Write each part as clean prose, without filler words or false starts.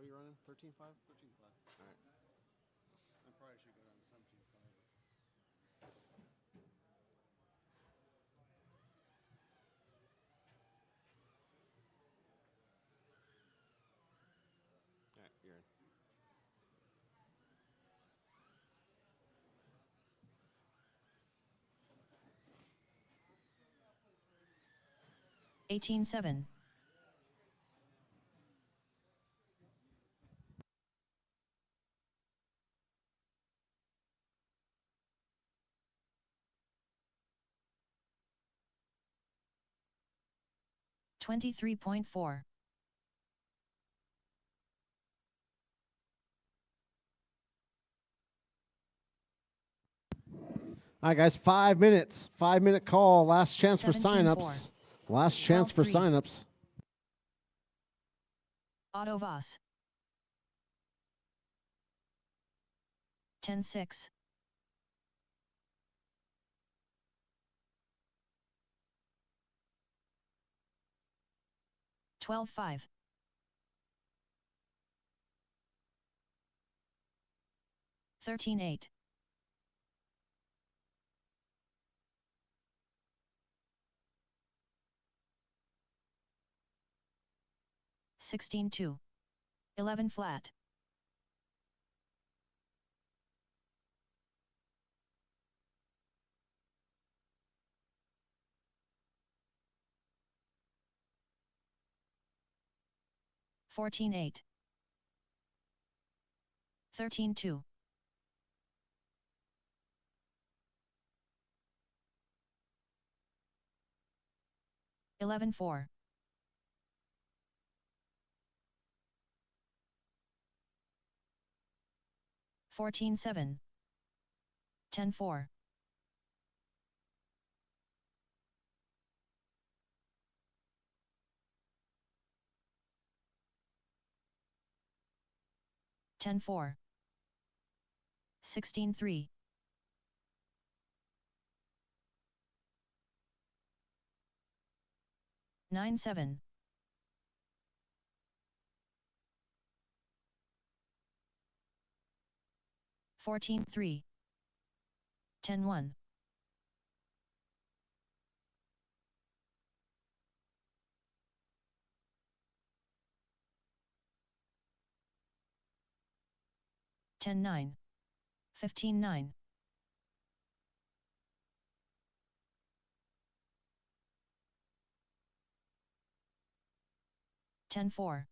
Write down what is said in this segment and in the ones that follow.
What are you running? 13.5? 13.5. All right. I probably should go down to 17.5. All right, you're in. 18-7. 23.4. All right, guys, 5 minutes. 5-minute call. Last chance for 17-4. signups. Last chance for 12-3. signups. Otto Voss. 10-6. 12-5. 13-8. 16-2. 11 flat. 14-8. 13-2. 11-4. 14-7. 10-4. 10-4. 16-3. 9-7. 14-3. 10-1. 10-9. 15-9. 10-4.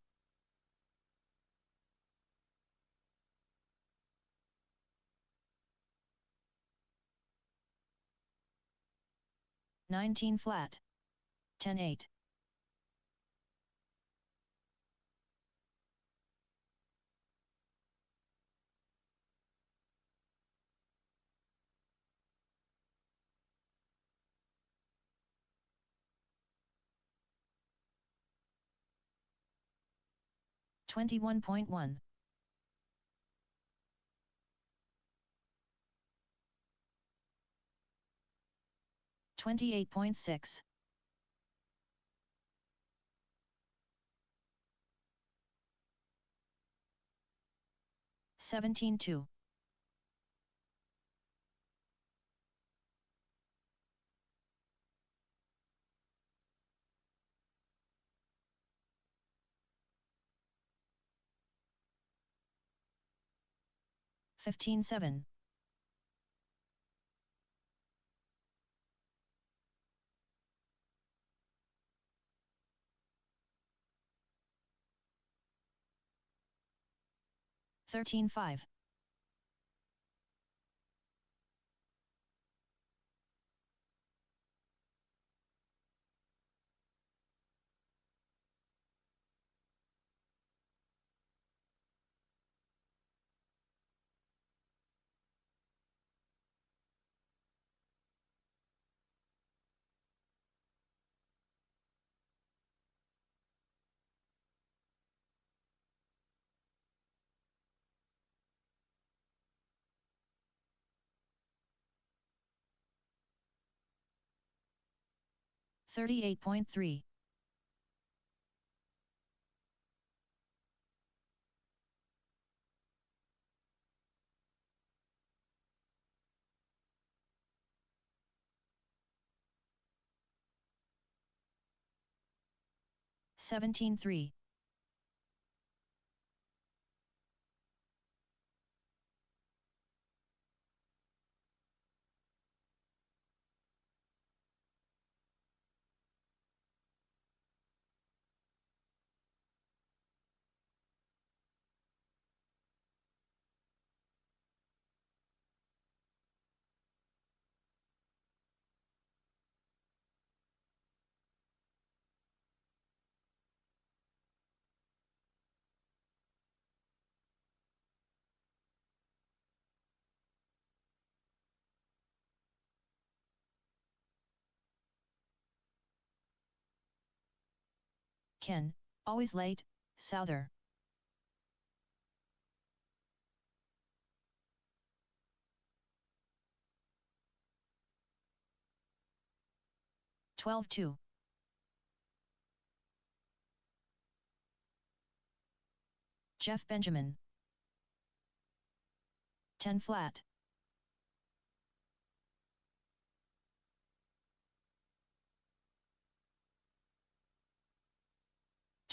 19 flat. 10-8. 21.1. 28.6. 17-2. 15-7. 13-5. 38.3. 17-3. Ken, always late, Souther. 12-2. Jeff Benjamin. 10 flat.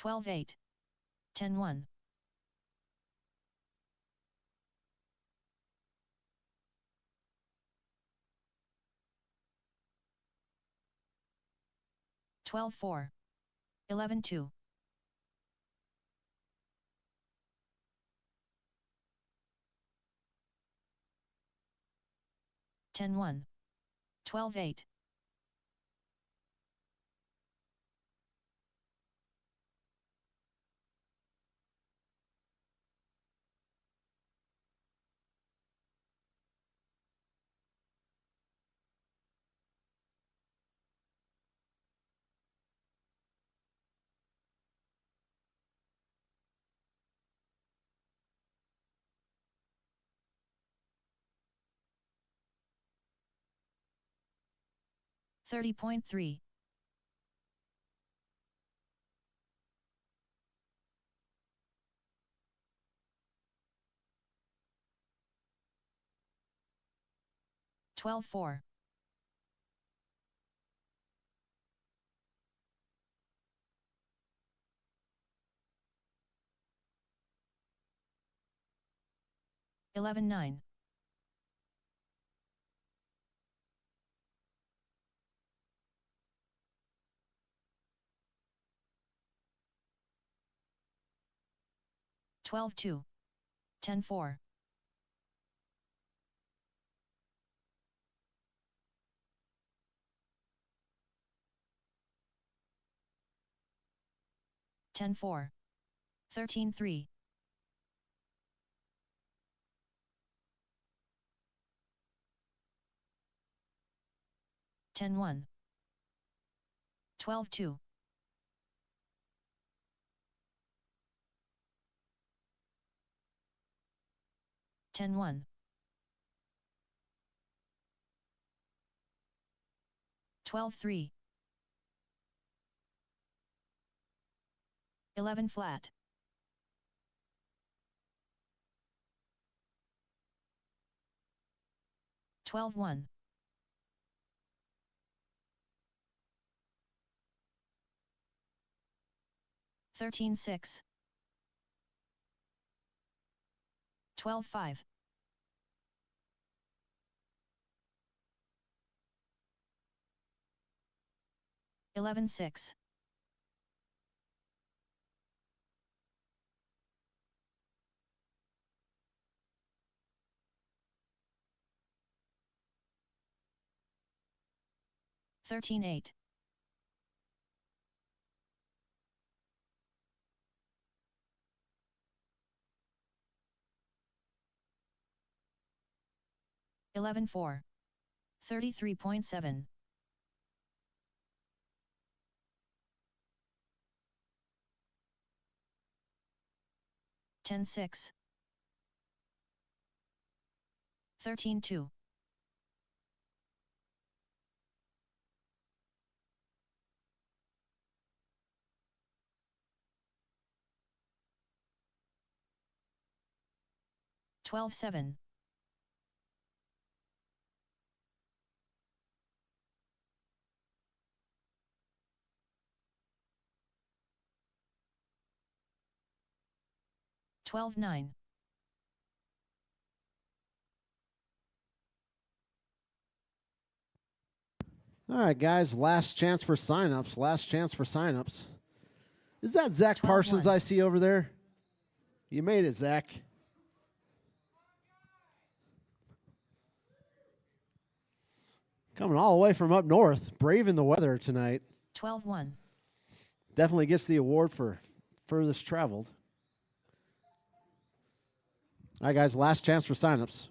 12-8. 10-1. 12-4. 11-2. 10-1. 12-8. 30.3. 12-4. 11-9. 12-2. 10-4. 10-4. 13-3. 10-1. 12-2. 10-1. 12-3. 11 flat. 12-1. 13-6. 12-5. 11-6. 13-8. 11-4. 33.7. 10-6. 13-2. 12-7. 12-9. All right, guys. Last chance for signups. Last chance for signups. Is that Zach 12-1. Parsons I see over there? You made it, Zach. Coming all the way from up north, braving the weather tonight. 12-1. Definitely gets the award for furthest traveled. All right, guys, last chance for signups.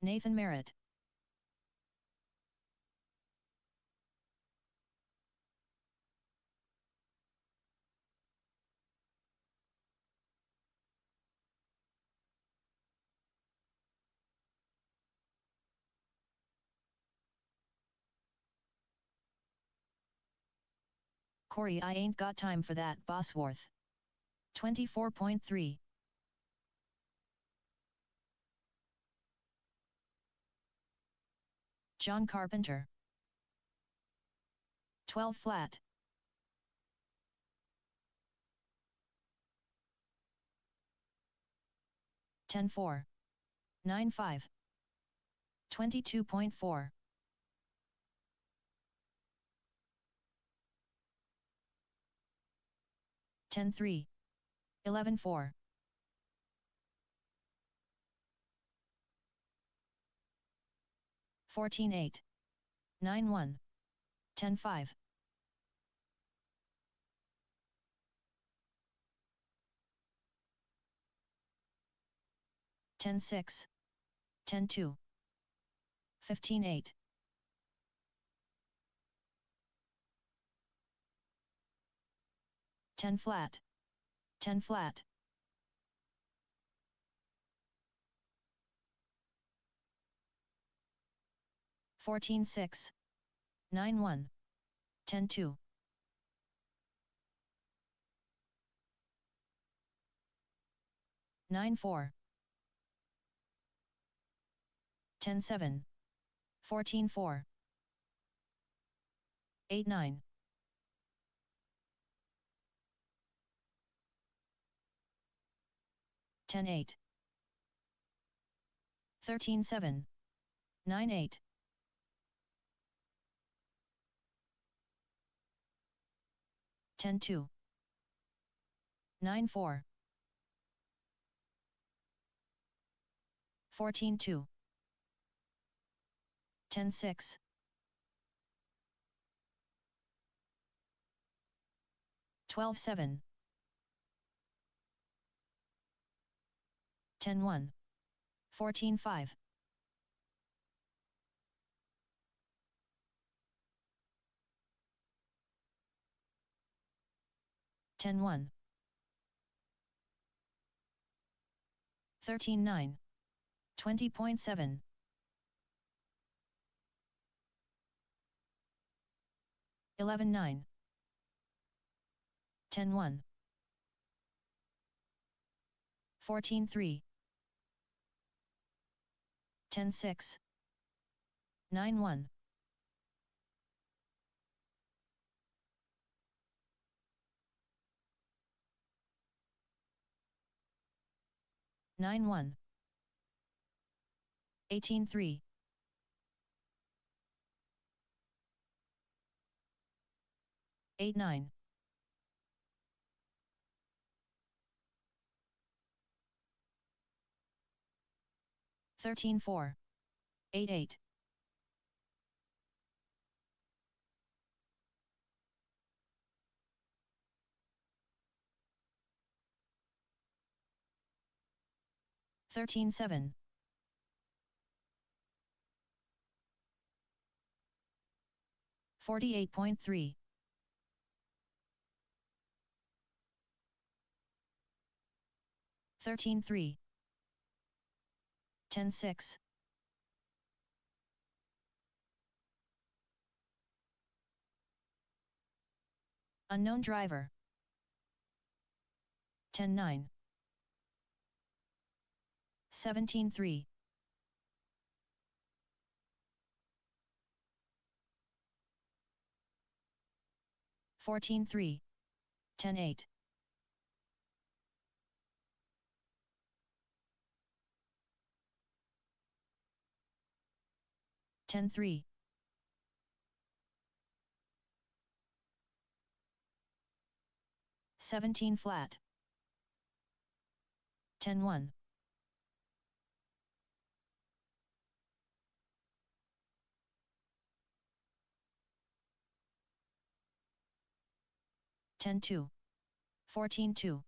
Nathan Merritt. Corey, I ain't got time for that, Bosworth. 24.3. John Carpenter. 12 flat. Ten 4. 9 5. 22.4. 10 3. 11 4. 14 8. 9 1. 10 5. 10 6. 10 2. 15 8. 10 flat. 10 flat. 14 6. 9 1. 10 2. 9 4. 10 7. 14 4. 8 9. 10 8. 13 7. 9 8. 10 2. 9 4. 14-2. 10-6. 12-7. 10-1. 14-5. 10-1. 13-9. 20.7. 11-9. 10-1. 14-3. 10-6. 9-1. 9-1. 18-3. 8-9. 13-4. 8-8. 13-7. 48.3. 13-3. 10-6. Unknown driver. 10-9. 17-3. 14-3. 10-8. 10-3. 17 flat. 10-1. 10-2. 14-2.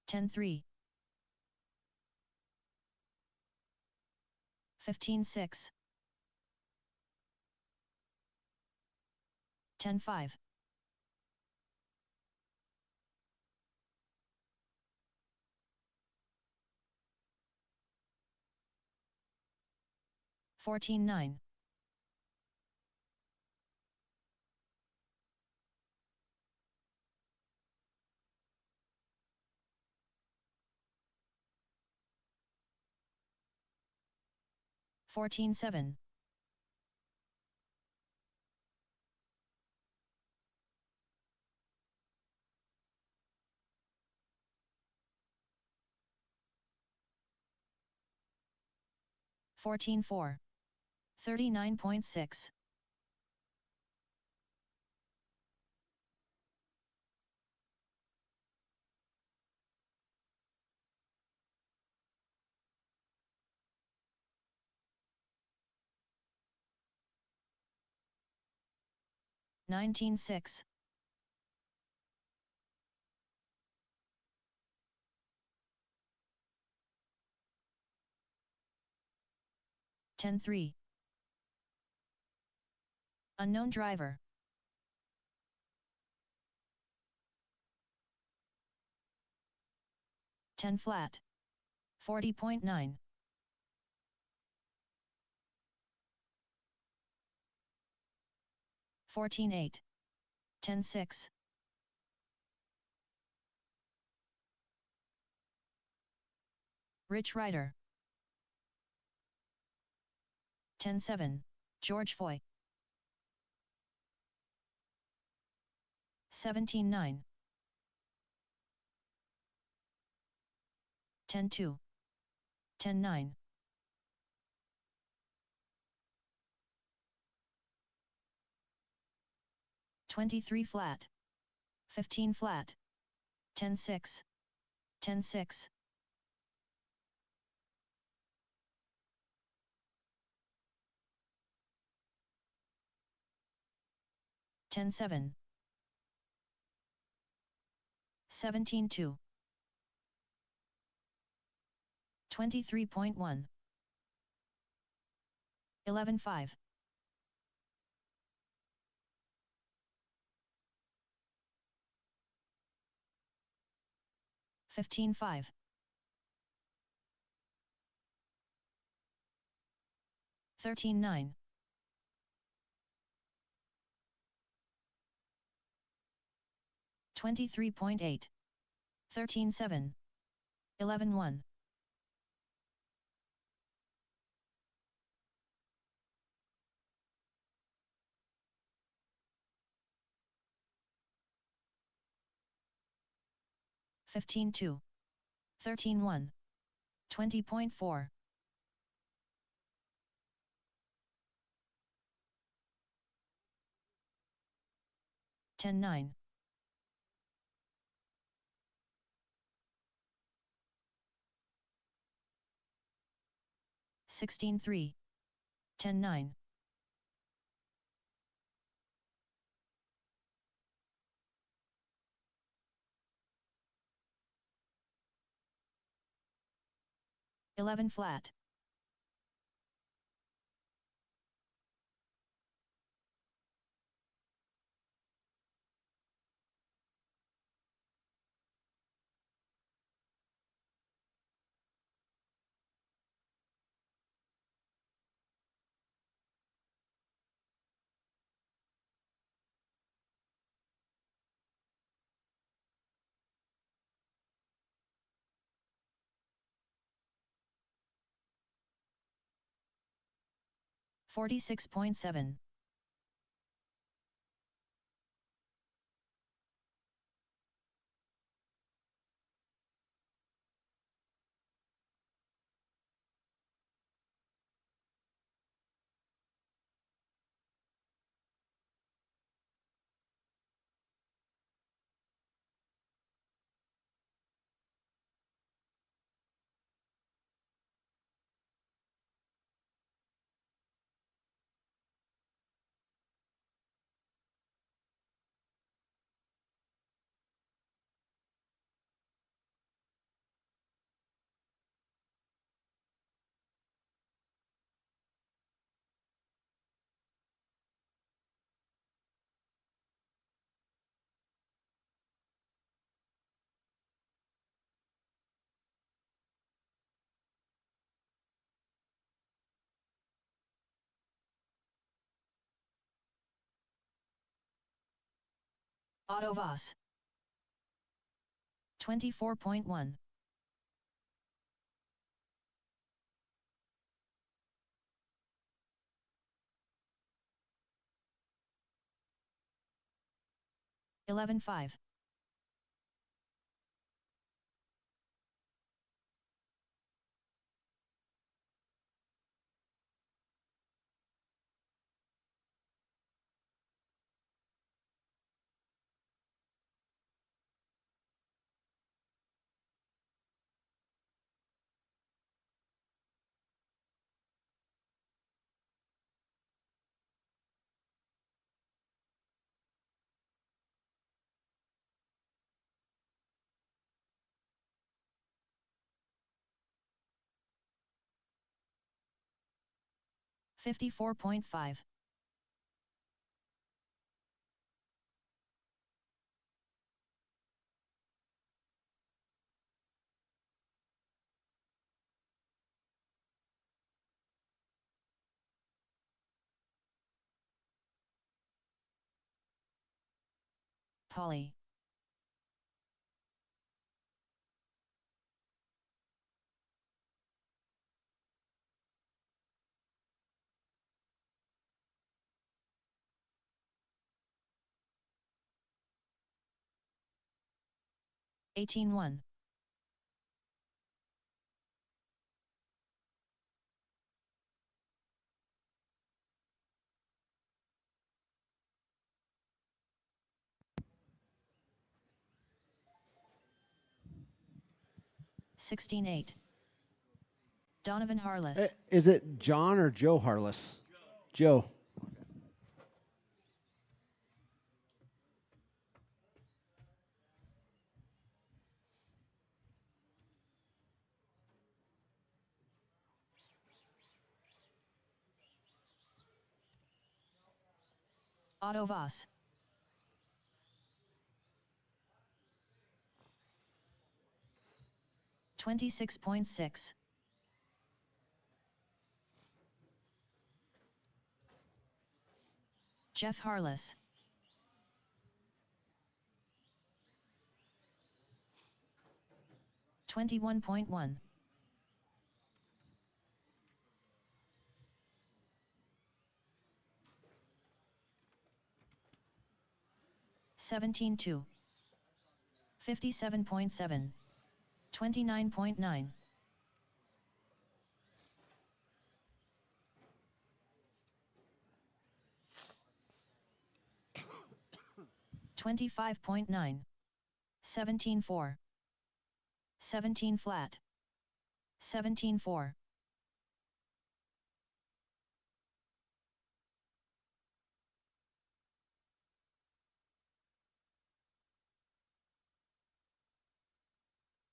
10-3. 15-6. 10-5. 14-9. 14-7. 14-4. 39.6. 19-6. 10-3. Unknown driver. 10 flat. 40.9. 14-8. 10-6. 'Rich Rider. 10-7. George Foy. 17-9. 10-2. 10-9. 23 flat. 15 flat. 10-6. 10-6. 10-7. 17-2. 23.1. 11-5. 15-5. 13-9. 23.8. 13-7. 11-1. 15-2. 13-1. 20.4. 10-9. 16-3. 10-9. 11 flat. $46.7. Auto Voss. 24.1. 11-5. 54.5. 'Holly. 18-1. 16-8. Donovan Harless. Is it John or Joe Harless? Joe. Otto Voss. $26.6. Jeff Harless. $21.1. $17.2. 57.7. 29.9. 25.9. 17.4. 17 flat. 17.4.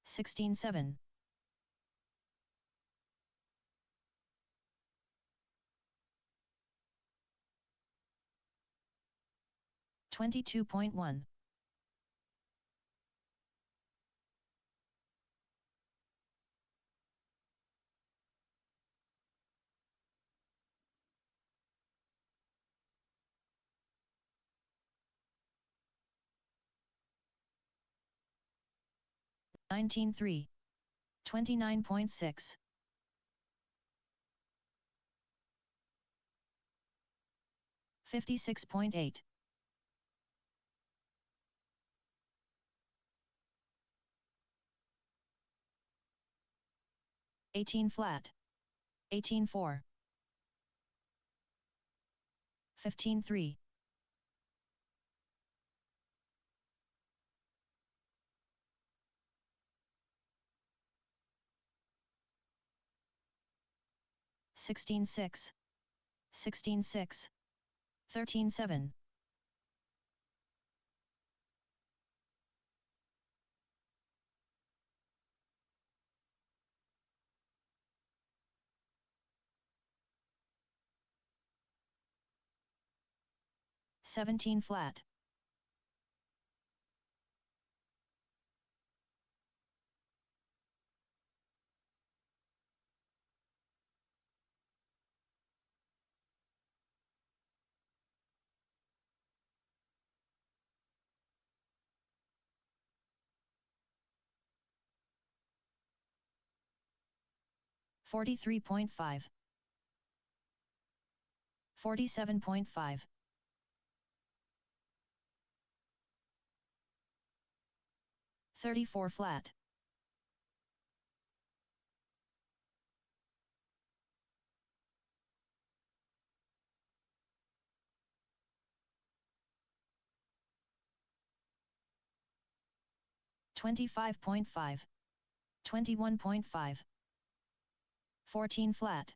16.7. 22.1. 19.3. 29.6. 56.8. 18 flat. 18.4. 15.3. 16.6. 16.6. 13.7. 17 flat. 43.5. 47.5. 34 flat. 25.5. 21.5. 14 flat.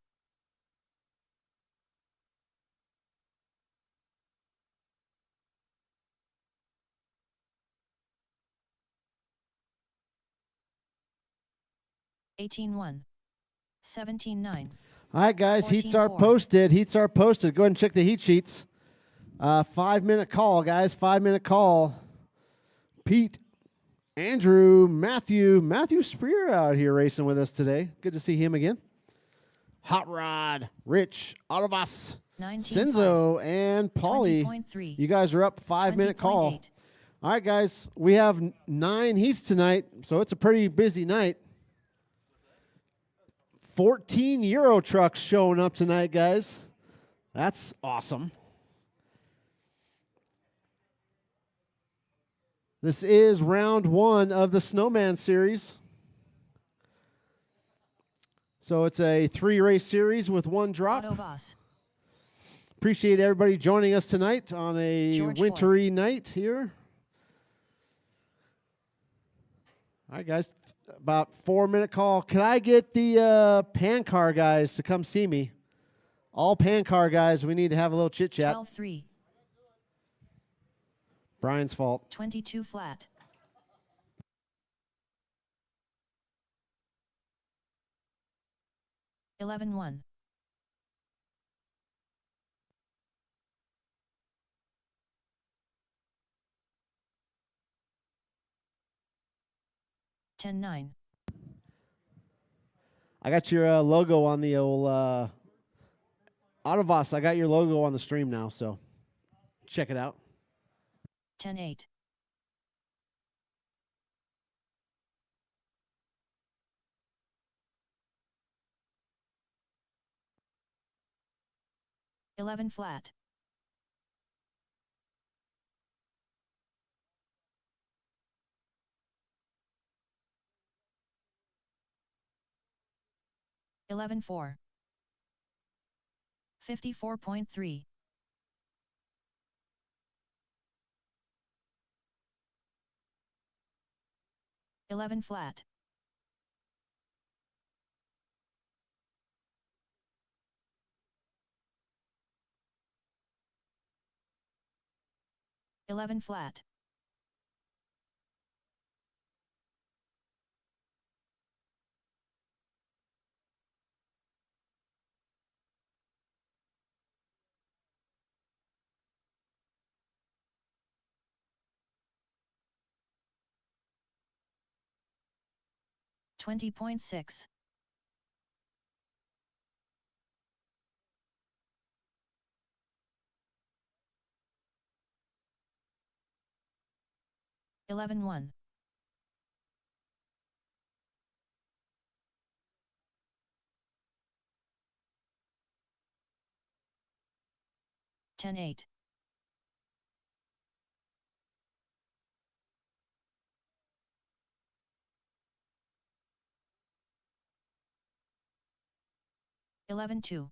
18.1. 17.9. All right, guys, heats are 14-4. posted. Heats are posted. Go ahead and check the heat sheets. 5-minute call, guys. 5-minute call. Pete, Andrew, Matthew Spear out here racing with us today. Good to see him again. Hot Rod, Rich, all of us, 19.5. Senzo, and Paulie. 20.3. You guys are up. 5-minute call. 20.8. All right, guys, we have 9 heats tonight, so it's a pretty busy night. 14 Euro trucks showing up tonight, guys. That's awesome. This is round 1 of the Snowman series. So it's a 3-race series with 1 drop. Otto Voss. Appreciate everybody joining us tonight on a George wintry night here. All right, guys. About 4-minute call. Can I get the pan car guys to come see me? All pan car guys, we need to have a little chit chat. 12-3. Brian's fault. 22 flat. 11-1. 10-9. I got your logo on the old Autovoss. I got your logo on the stream now, so check it out. 10-8. 11 flat. 11-4. 54.3. 11 flat. 11 flat. 20.6. 11-1. 10-8. 11-2.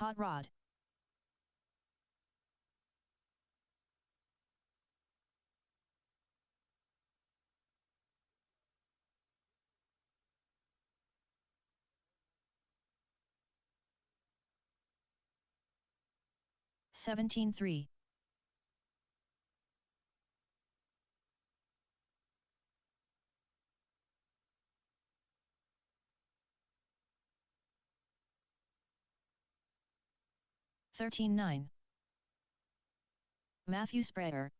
Hot rod. 17-3. 13-9. Matthew Spreader.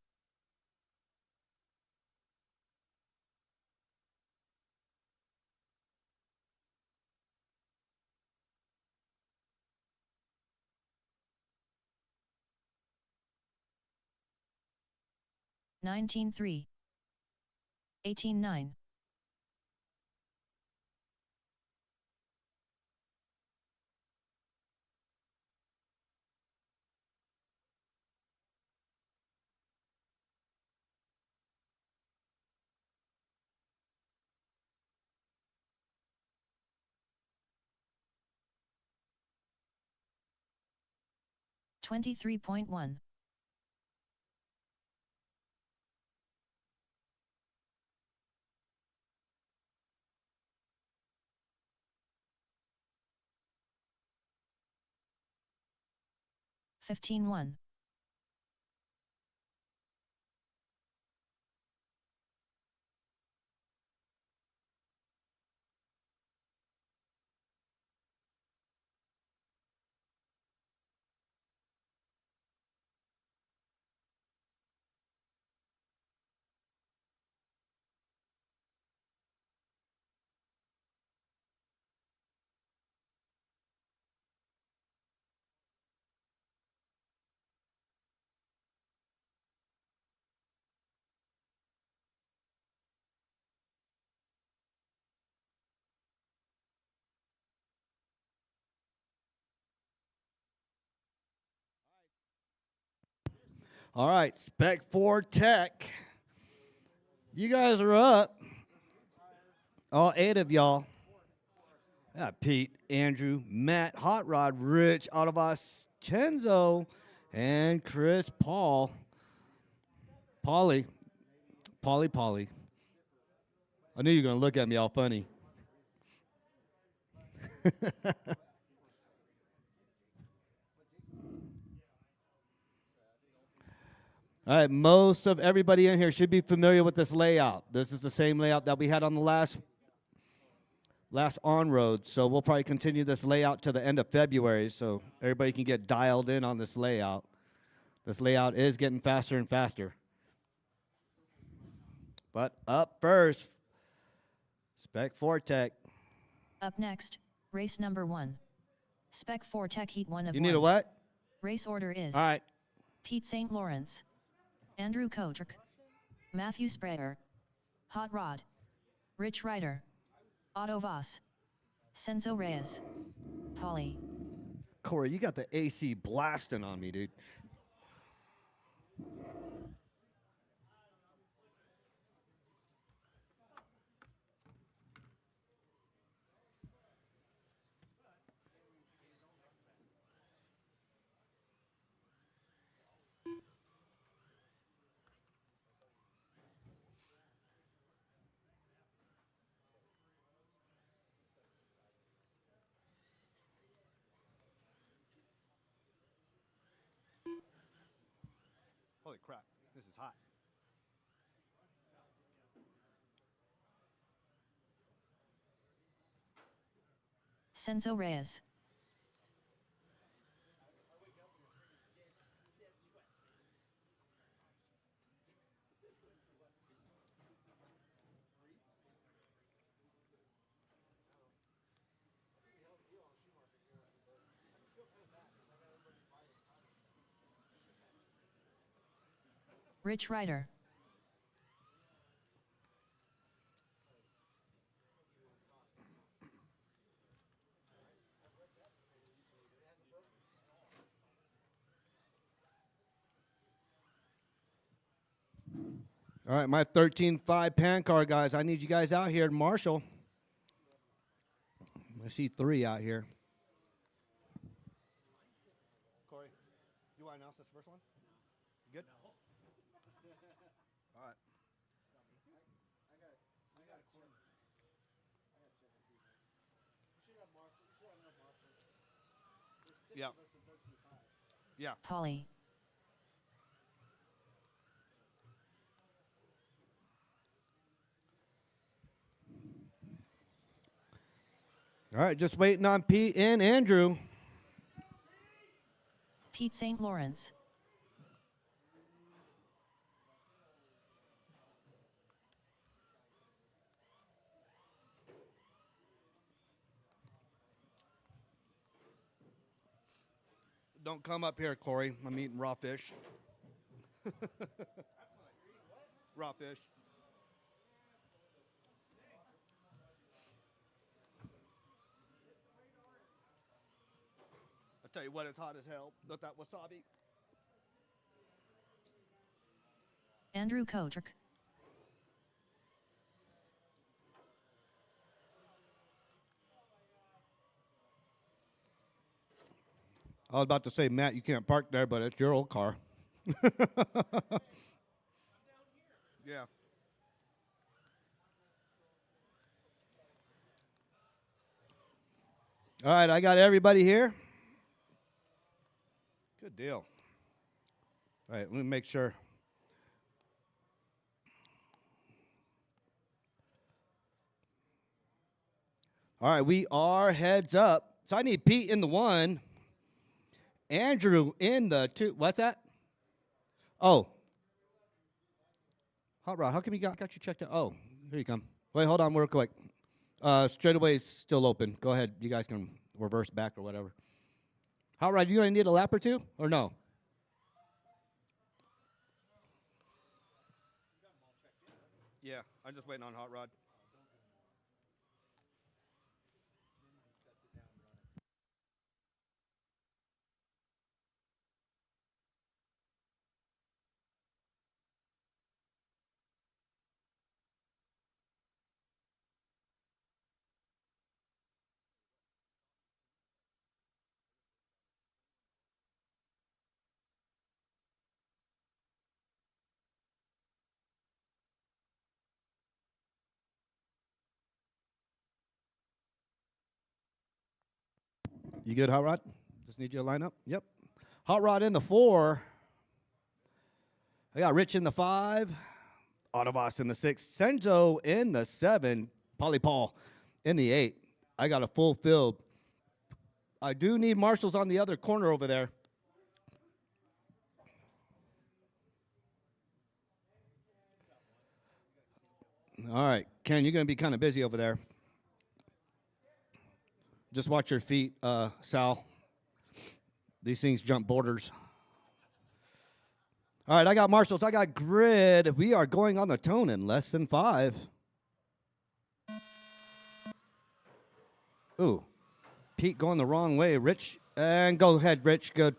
19-3. 18-9. 23.1. 15-1. All right, Spec 4 Tech. You guys are up. All 8 of y'all. Pete, Andrew, Matt, Hot Rod, Rich, Autobus, Chenzo, and Chris Paul. Polly. I knew you were going to look at me all funny. All right, most of everybody in here should be familiar with this layout. This is the same layout that we had on the last on-road, so we'll probably continue this layout to the end of February so everybody can get dialed in on this layout. This layout is getting faster and faster. But up first, Spec 4 Tech. Up next, race number 1. Spec 4 Tech Heat 1 of 1. You need a what? Race order is All right. Pete St. Lawrence, Andrew Kotrick, Matthew Sprayer, Hot Rod, Rich Ryder, Otto Voss, Senzo Reyes, Polly. Corey, you got the AC blasting on me, dude. Holy crap, this is hot. Senzo Reyes. Rich Ryder. All right, my 13.5 pan car guys. I need you guys out here, Marshall. I see 3 out here. Corey, you want to announce this first one? You good? All right. Yeah. Yeah. Polly. All right, just waiting on Pete and Andrew. Pete St. Lawrence. Don't come up here, Corey. I'm eating raw fish. Raw fish. I'll tell you what, it's hot as hell. With that wasabi. Andrew Kotrick. I was about to say, Matt, you can't park there, but it's your old car. Yeah. All right, I got everybody here. Good deal. All right, let me make sure. All right, we are heads up. So I need Pete in the 1. Andrew in the 2. What's that? Oh. Hot Rod, how come you got you checked out? Oh, here you come. Wait, hold on real quick. Straightaway is still open. Go ahead. You guys can reverse back or whatever. Hot Rod, you going to need a lap or 2 or no? Yeah, I'm just waiting on Hot Rod. You good, Hot Rod? Just need you to line up. Yep. Hot Rod in the 4. I got Rich in the 5. Autobots in the 6. Senzo in the 7. Polly Paul in the 8. I got a full field. I do need marshals on the other corner over there. All right, Ken, you're going to be kind of busy over there. Just watch your feet, Sal. These things jump borders. All right, I got marshals. I got grid. We are going on the tone in less than 5. Ooh, Pete going the wrong way. Rich, and go ahead, Rich. Good.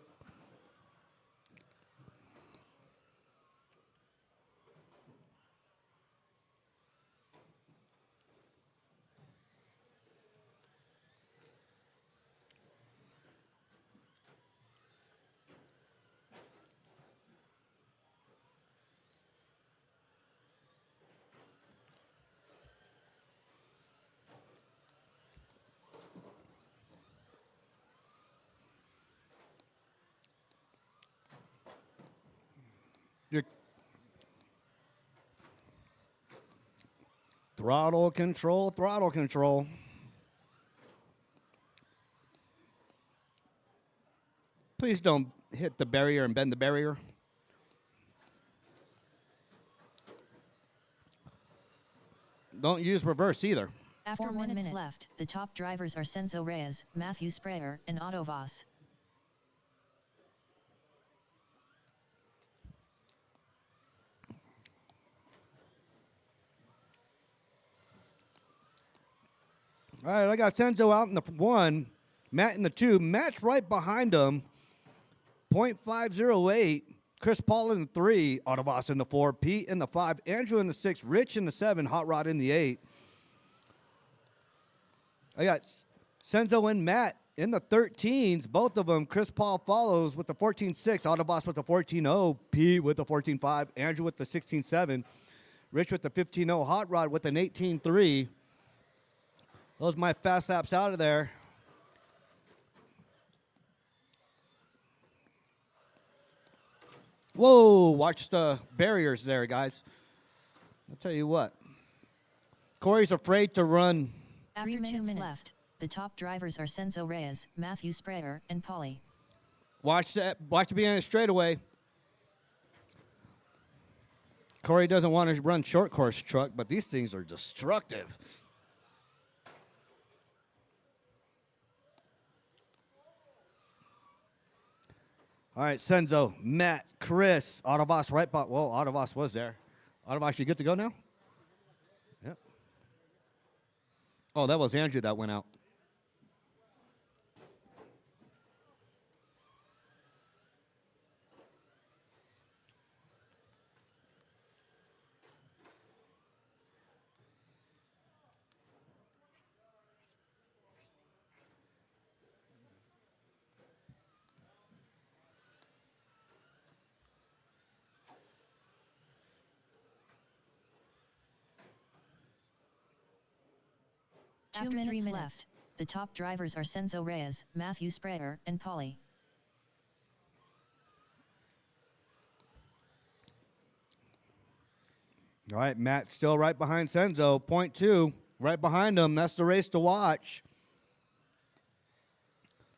Your throttle control, throttle control. Please don't hit the barrier and bend the barrier. Don't use reverse either. After 1 minute left, the top drivers are Senzo Reyes, Matthew Sprayer, and Otto Voss. All right, I got Senzo out in the 1, Matt in the 2. Matt's right behind him, 0.508. Chris Paul in the 3, Autobots in the 4, Pete in the 5, Andrew in the 6, Rich in the 7, Hot Rod in the 8. I got Senzo and Matt in the 13s, both of them. Chris Paul follows with the 14.6, Autobots with the 14.0, Pete with the 14.5, Andrew with the 16.7, Rich with the 15.0, Hot Rod with an 18.3. Those are my fast laps out of there. Whoa, watch the barriers there, guys. I'll tell you what. Corey's afraid to run. After 2 minutes left, the top drivers are Senzo Reyes, Matthew Sprayer, and Polly. Watch that. Watch the beginning of the straightaway. Corey doesn't want to run short course truck, but these things are destructive. All right, Senzo, Matt, Chris, Autobots right by. Well, Autobots was there. Autobots, you good to go now? Yep. Oh, that was Andrew that went out. After 3 minutes left, the top drivers are Senzo Reyes, Matthew Sprayer, and Polly. All right, Matt still right behind Senzo. 0.2, right behind him. That's the race to watch.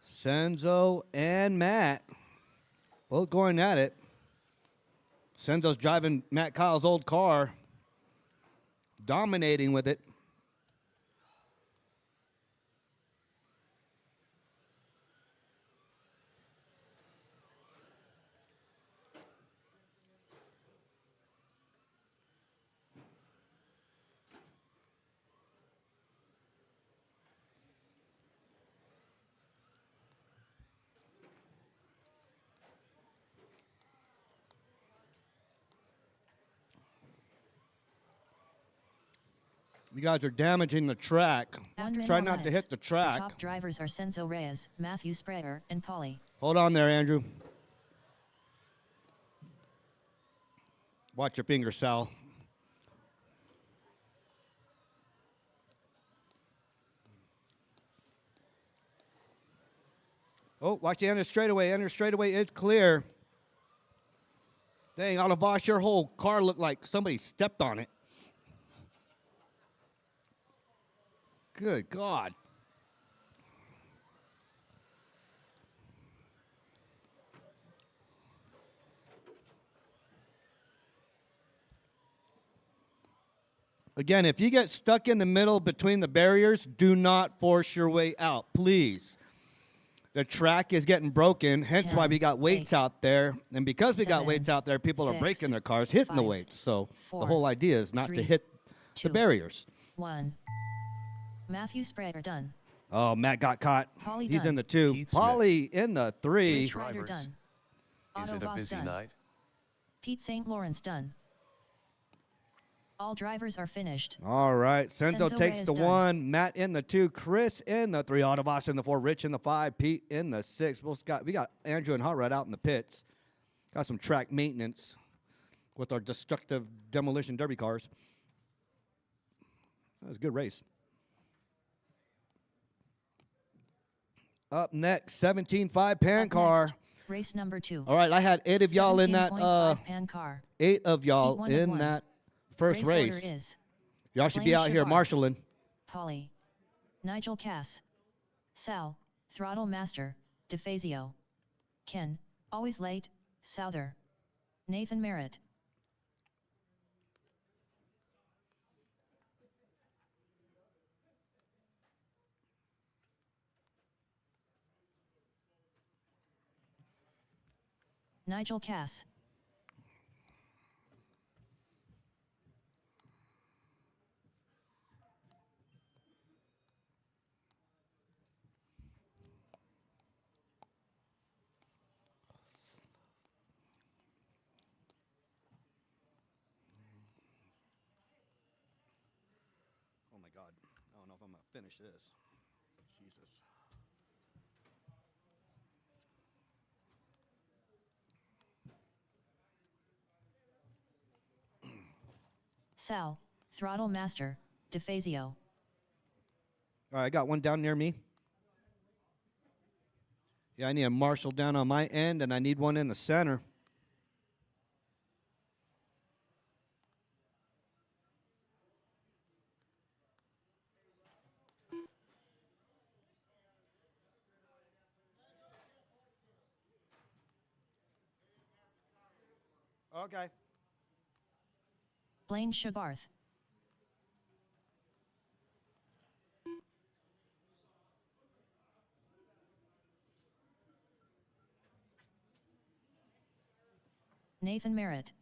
Senzo and Matt both going at it. Senzo's driving Matt Kyle's old car, dominating with it. You guys are damaging the track. Try not to hit the track. The top drivers are Senzo Reyes, Matthew Sprayer, and Polly. Hold on there, Andrew. Watch your fingers, Sal. Oh, watch the end of straightaway. End of straightaway is clear. Dang, Autoboss, your whole car looked like somebody stepped on it. Good God. Again, if you get stuck in the middle between the barriers, do not force your way out, please. The track is getting broken, hence why 10, we got weights 8, out there. And because we got 7, weights out there, people are 6, breaking their cars, hitting the 5, weights. So the 4, whole idea is not to 3, hit the 2, barriers. 1. Matthew Sprayer done. Oh, Matt got caught. Polly He's done. in the 2. Keith Smith. Polly in the 3. Rich Ryder Drivers. done. Is it a Autoboss busy done. night? Pete St. Lawrence done. All drivers are finished. All right. Senzo Senzo takes Reyes the done. 1. Matt in the 2. Chris in the 3. Autoboss in the 4. Rich in the 5. Pete in the 6. We got Andrew and Hot Rod out in the pits. Got some track maintenance with our destructive demolition derby cars. That was a good race. Up next, 17.5 pan Up car. next, race number 2. All right, I had 8 of y'all in that. 17.5 pan car. 8 of y'all Heat 1 and in 1. that first Race race. order is Y'all should be Blaine out here Shabbat. marshaling. Polly, Nigel Cass, Sal, Throttle Master, DeFazio, Ken, always late, Souther, Nathan Merritt. Nigel Cass. Oh my God, I don't know if I'm gonna finish this. Jesus. Sal, Throttle Master, DeFazio. All right, I got one down near me. Yeah, I need a marshal down on my end, and I need one in the center. Okay. Blaine Shabarth. Nathan Merritt.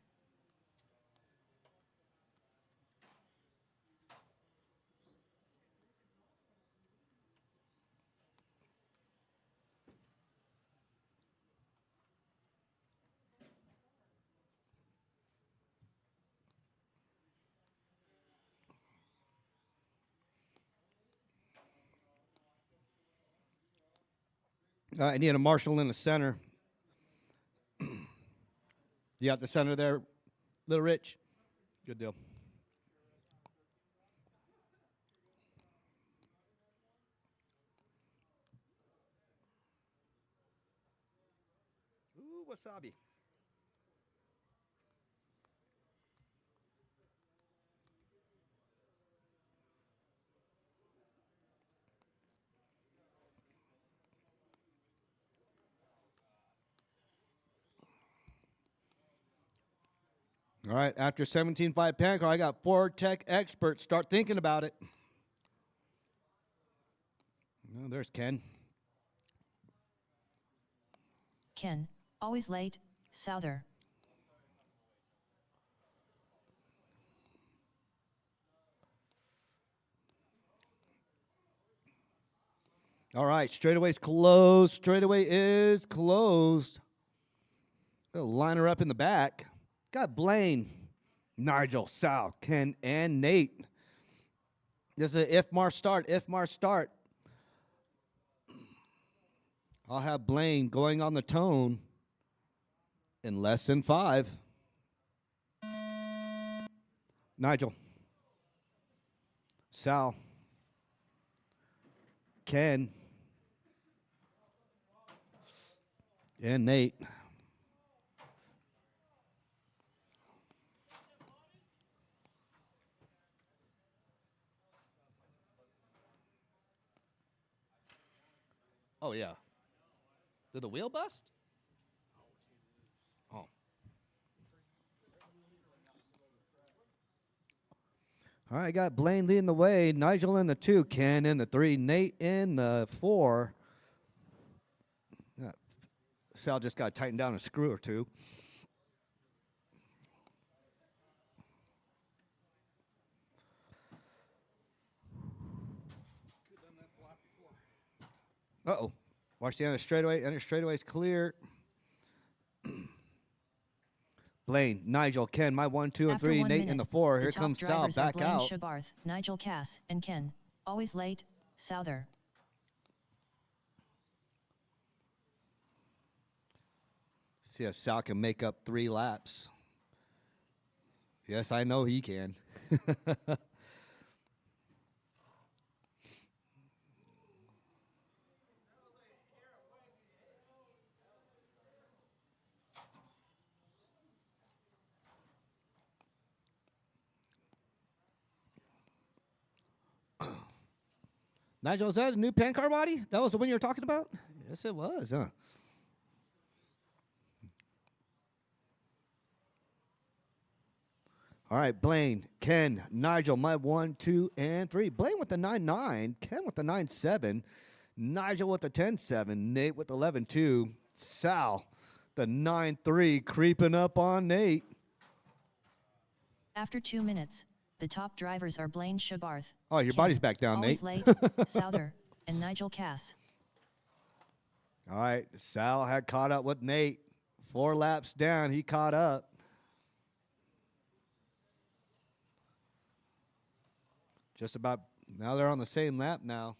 I need a marshal in the center. You got the center there, Little Rich? Good deal. Ooh, wasabi. All right, after 17.5 pan car, I got 4 tech experts. Start thinking about it. Oh, there's Ken. Ken, always late, Souther. All right, straightaway's closed. Straightaway is closed. Gonna line her up in the back. Got Blaine, Nigel, Sal, Ken, and Nate. This is an if-mar start, if-mar start. I'll have Blaine going on the tone in less than 5. Nigel, Sal, Ken, And Nate. Oh, yeah. Did the wheel bust? Oh. All right, got Blaine leading the way. Nigel in the 2. Ken in the 3. Nate in the 4. Sal just got to tighten down a screw or two. Uh-oh. Watch the end of straightaway. End of straightaway is clear. Blaine, Nigel, Ken, my 1, 2, and After 3. 1 Nate minute, in the 4. the Here top comes Sal drivers are back Blaine out. Shabarth, Nigel Cass, and Ken. Always late, Souther. See if Sal can make up 3 laps. Yes, I know he can. Nigel, is that a new pan car body? That was the one you were talking about? Yes, it was, huh? All right, Blaine, Ken, Nigel, my 1, 2, and 3. Blaine with the 9.9, Ken with the 9.7, Nigel with the 10.7, Nate with the 11.2, Sal, the 9.3, creeping up on Nate. After 2 minutes, the top drivers are Blaine Shabarth. Oh, your Ken, body's back down, always Nate. late, Souther, and Nigel Cass. All right, Sal had caught up with Nate. 4 laps down, he caught up. Just about, now they're on the same lap now.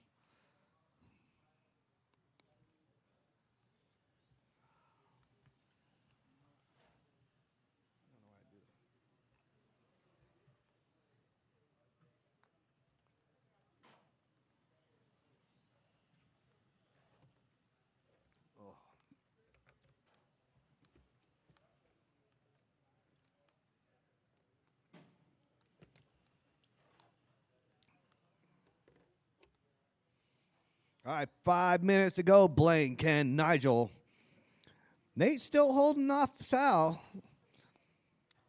All right, 5 minutes to go. Blaine, Ken, Nigel. Nate's still holding off Sal.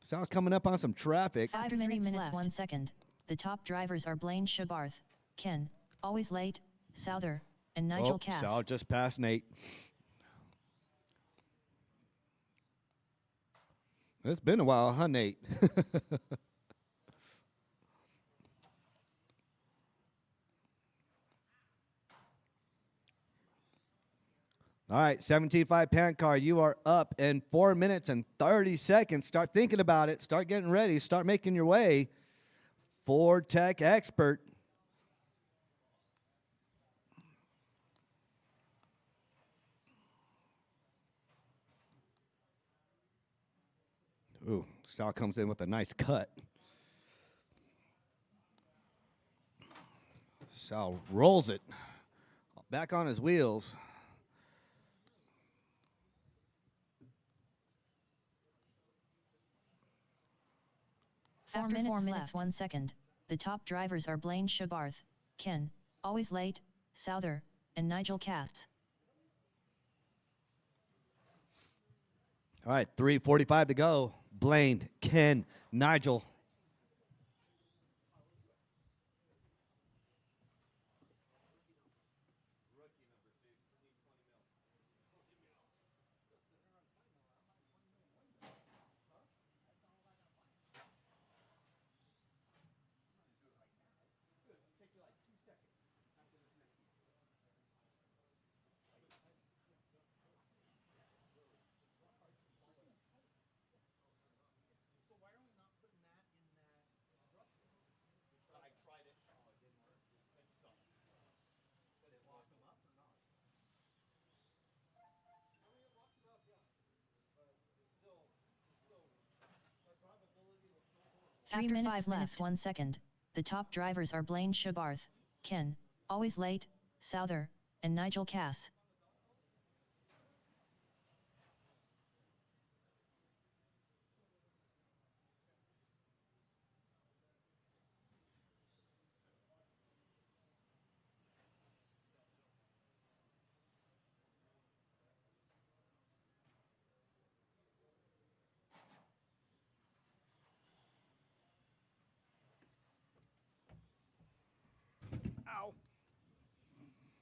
Sal's coming up on some traffic. 5 minutes left. 1 second. The top drivers are Blaine Shabarth, Ken, always late, Souther, and Nigel Cass. Sal just passed Nate. It's been a while, huh, Nate? All right, 17.5 pan car. You are up in 4 minutes and 30 seconds. Start thinking about it. Start getting ready. Start making your way. Ford Tech Expert. Ooh, Sal comes in with a nice cut. Sal rolls it back on his wheels. After 4 minutes 1 second, the top drivers are Blaine Shabarth, Ken, always late, Souther, and Nigel Cass. All right, 3:45 to go. Blaine, Ken, Nigel. After 5 minutes 1 second, the top drivers are Blaine Shabarth, Ken, always late, Souther, and Nigel Cass.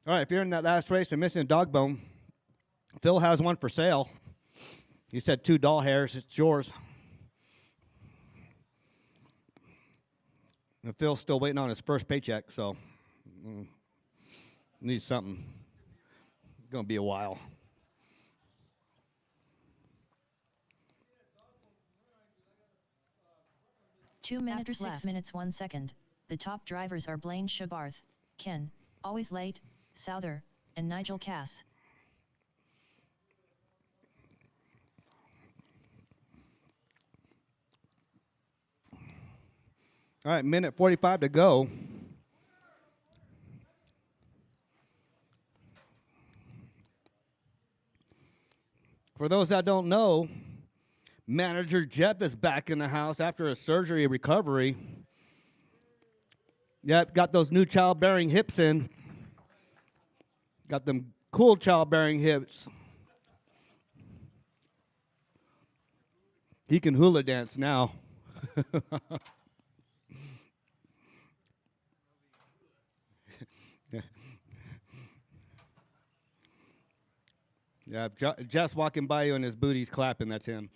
All right, if you're in that last race and missing a dog bone, Phil has one for sale. He said 2 doll hairs. It's yours. And Phil's still waiting on his first paycheck, so needs something. It's going to be a while. After 6 minutes 1 second, the top drivers are Blaine Shabarth, Ken, always late, Souther, and Nigel Cass. All right, minute 45 to go. For those that don't know, manager Jeff is back in the house after a surgery recovery. Yep, got those new childbearing hips in. Got them cool childbearing hips. He can hula dance now. Yeah, Jeff's walking by you and his booty's clapping. That's him.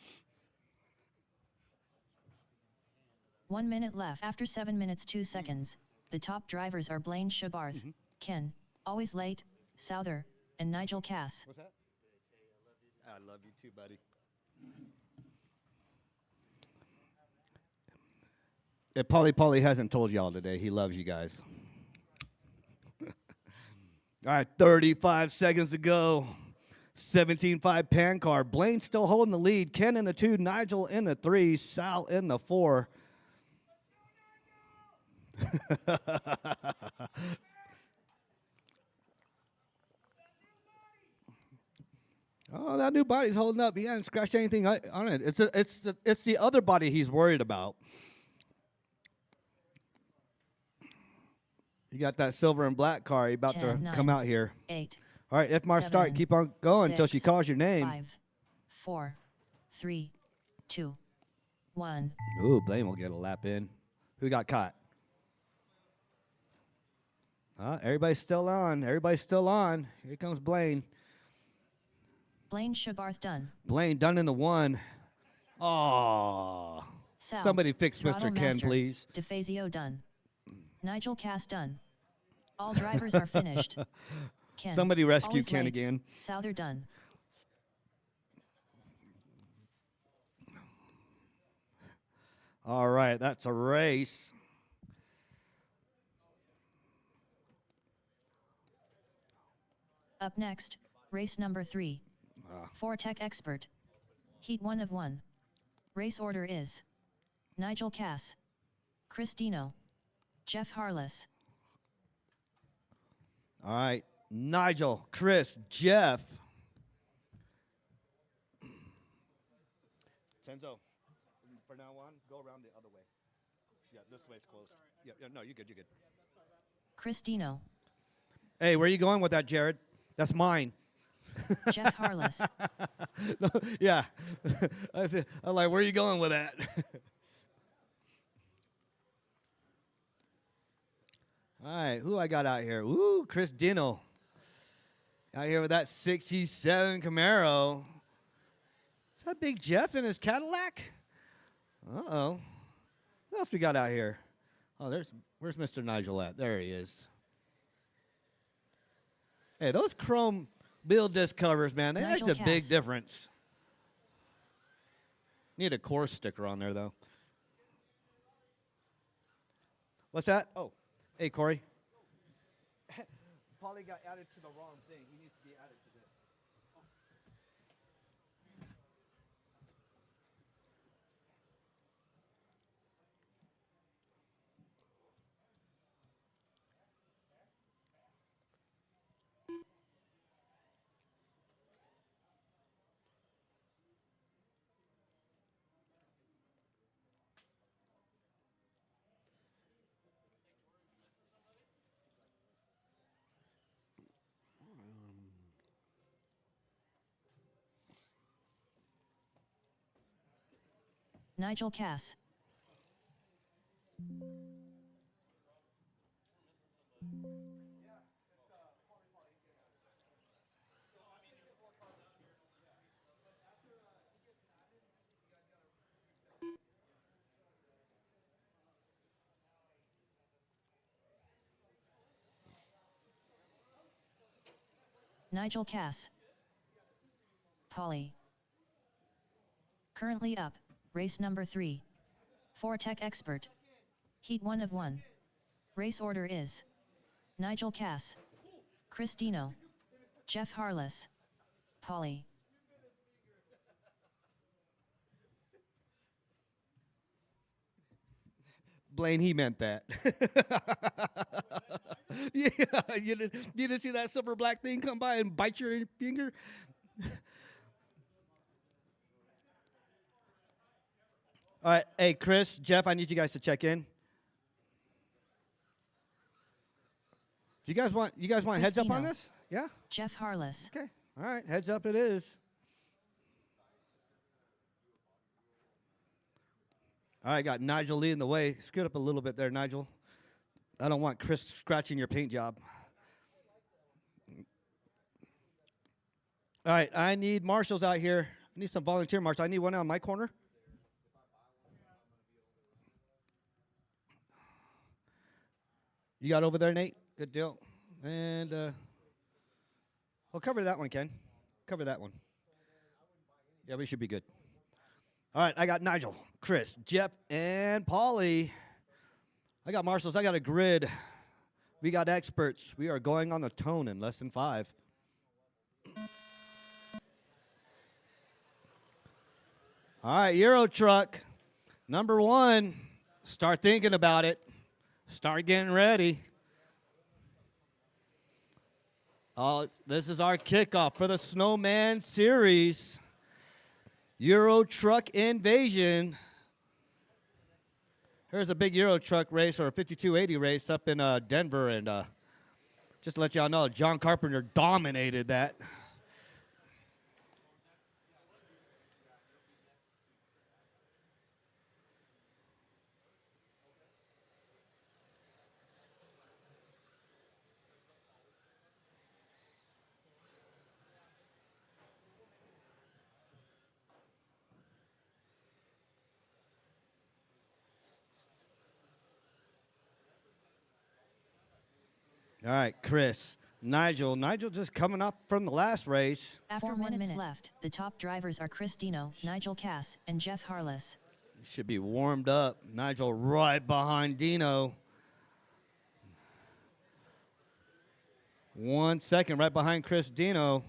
1 minute left. After 7 minutes 2 seconds, the top drivers are Blaine Shabarth, Ken, always late, Souther, and Nigel Cass. What's that? I love you too, buddy. If Polly hasn't told y'all today, he loves you guys. All right, 35 seconds to go. 17.5 pan car. Blaine still holding the lead. Ken in the 2, Nigel in the 3, Sal in the 4. Oh, that new body's holding up. He hasn't scratched anything on it. It's the other body he's worried about. You got that silver and black car. You're about 10, to 9, come out here. 8. All right, F-Mar start. 7, Keep on going until 6, she calls your name. 5, 4, 3, 2, 1. Ooh, Blaine will get a lap in. Who got caught? Everybody's still on. Everybody's still on. Here comes Blaine. Blaine Shabarth done. Blaine done in the 1. Oh, Sal, somebody fix Throttle Mr. Ken, Master, please. DeFazio done. Nigel Cass done. All drivers are finished. Ken, Somebody rescue always Ken late, again. Souther done. All right, that's a race. Up next, race number 3. For Tech Expert. Heat 1 of 1. Race order is Nigel Cass, Chris Dino, Jeff Harless. All right, Nigel, Chris, Jeff. Tenzo, for now on, go around the other way. Yeah, this way it's closed. Yeah, no, you're good, you're good. Chris Dino, Hey, where are you going with that, Jared? That's mine. Jeff Harless, No, yeah. I'm like, where are you going with that? All right, who I got out here? Ooh, Chris Dino. Out here with that 67 Camaro. Is that Big Jeff in his Cadillac? Uh-oh. What else we got out here? Oh, where's Mr. Nigel at? There he is. Hey, those chrome build disc covers, man, that makes Nigel a big Cass. difference. Need a course sticker on there, though. What's that? Oh, hey, Corey. Polly got added to the wrong thing. He needs to be added to this. Nigel Cass, Nigel Cass. Polly. Currently up, race number 3. 4 Tech Expert. Heat 1 of 1. Race order is Nigel Cass, Chris Dino, Jeff Harless, Polly. Blaine, he meant that. Yeah, you didn't see that silver black thing come by and bite your finger? All right, hey, Chris, Jeff, I need you guys to check in. Do you guys want heads up on Christina. this? Yeah? Jeff Harless. Okay. All right, heads up it is. All right, got Nigel leading the way. Scoot up a little bit there, Nigel. I don't want Chris scratching your paint job. All right, I need marshals out here. I need some volunteer marshals. I need one on my corner. You got over there, Nate? Good deal. And I'll cover that one, Ken. Cover that one. Yeah, we should be good. All right, I got Nigel, Chris, Jeff, and Polly. I got marshals. I got a grid. We got experts. We are going on the tone in less than 5. All right, Euro truck, number 1. Start thinking about it. Start getting ready. This is our kickoff for the Snowman Series. Euro Truck Invasion. Here's a big Euro Truck race, or a 5280 race up in Denver. And just to let y'all know, John Carpenter dominated that. All right, Chris. Nigel just coming up from the last race. After 1 minute left, the top drivers are Chris Dino, Nigel Cass, and Jeff Harless. Should be warmed up. Nigel right behind Dino. 1 second right behind Chris Dino.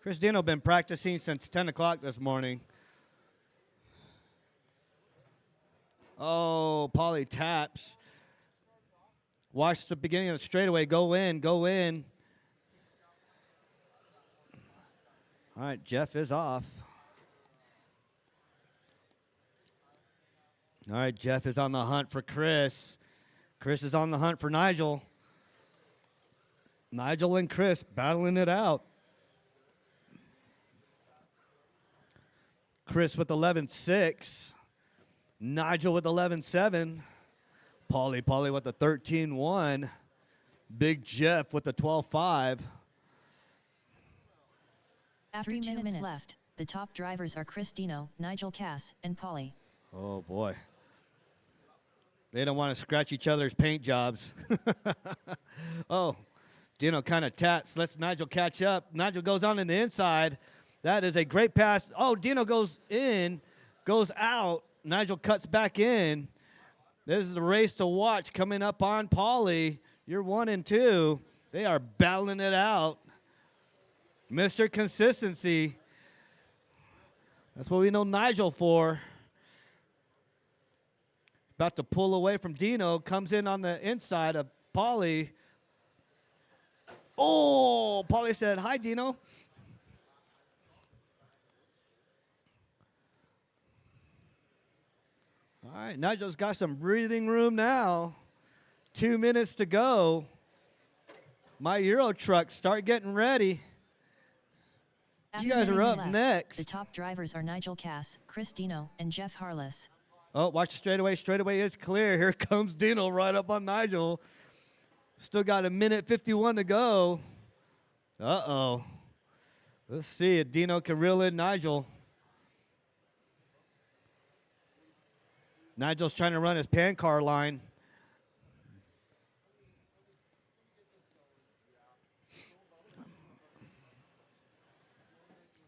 Chris Dino been practicing since 10 o'clock this morning. Oh, Polly taps. Watch the beginning of the straightaway. Go in, go in. All right, Jeff is off. All right, Jeff is on the hunt for Chris. Chris is on the hunt for Nigel. Nigel and Chris battling it out. Chris with 11.6. Nigel with 11.7. Polly with the 13.1. Big Jeff with the 12.5. After 2 minutes left, the top drivers are Chris Dino, Nigel Cass, and Polly. Oh, boy. They don't want to scratch each other's paint jobs. Oh, Dino kind of taps, lets Nigel catch up. Nigel goes on in the inside. That is a great pass. Oh, Dino goes in, goes out. Nigel cuts back in. This is the race to watch coming up on Polly. You're 1 and 2. They are battling it out. Mr. Consistency. That's what we know Nigel for. About to pull away from Dino. Comes in on the inside of Polly. Oh, Polly said, "Hi, Dino." All right, Nigel's got some breathing room now. 2 minutes to go. My Euro truck, start getting ready. You guys are up next. The top drivers are Nigel Cass, Chris Dino, and Jeff Harless. Oh, watch the straightaway. Straightaway is clear. Here comes Dino right up on Nigel. Still got 1:51 to go. Uh-oh. Let's see if Dino can reel in Nigel. Nigel's trying to run his pan car line.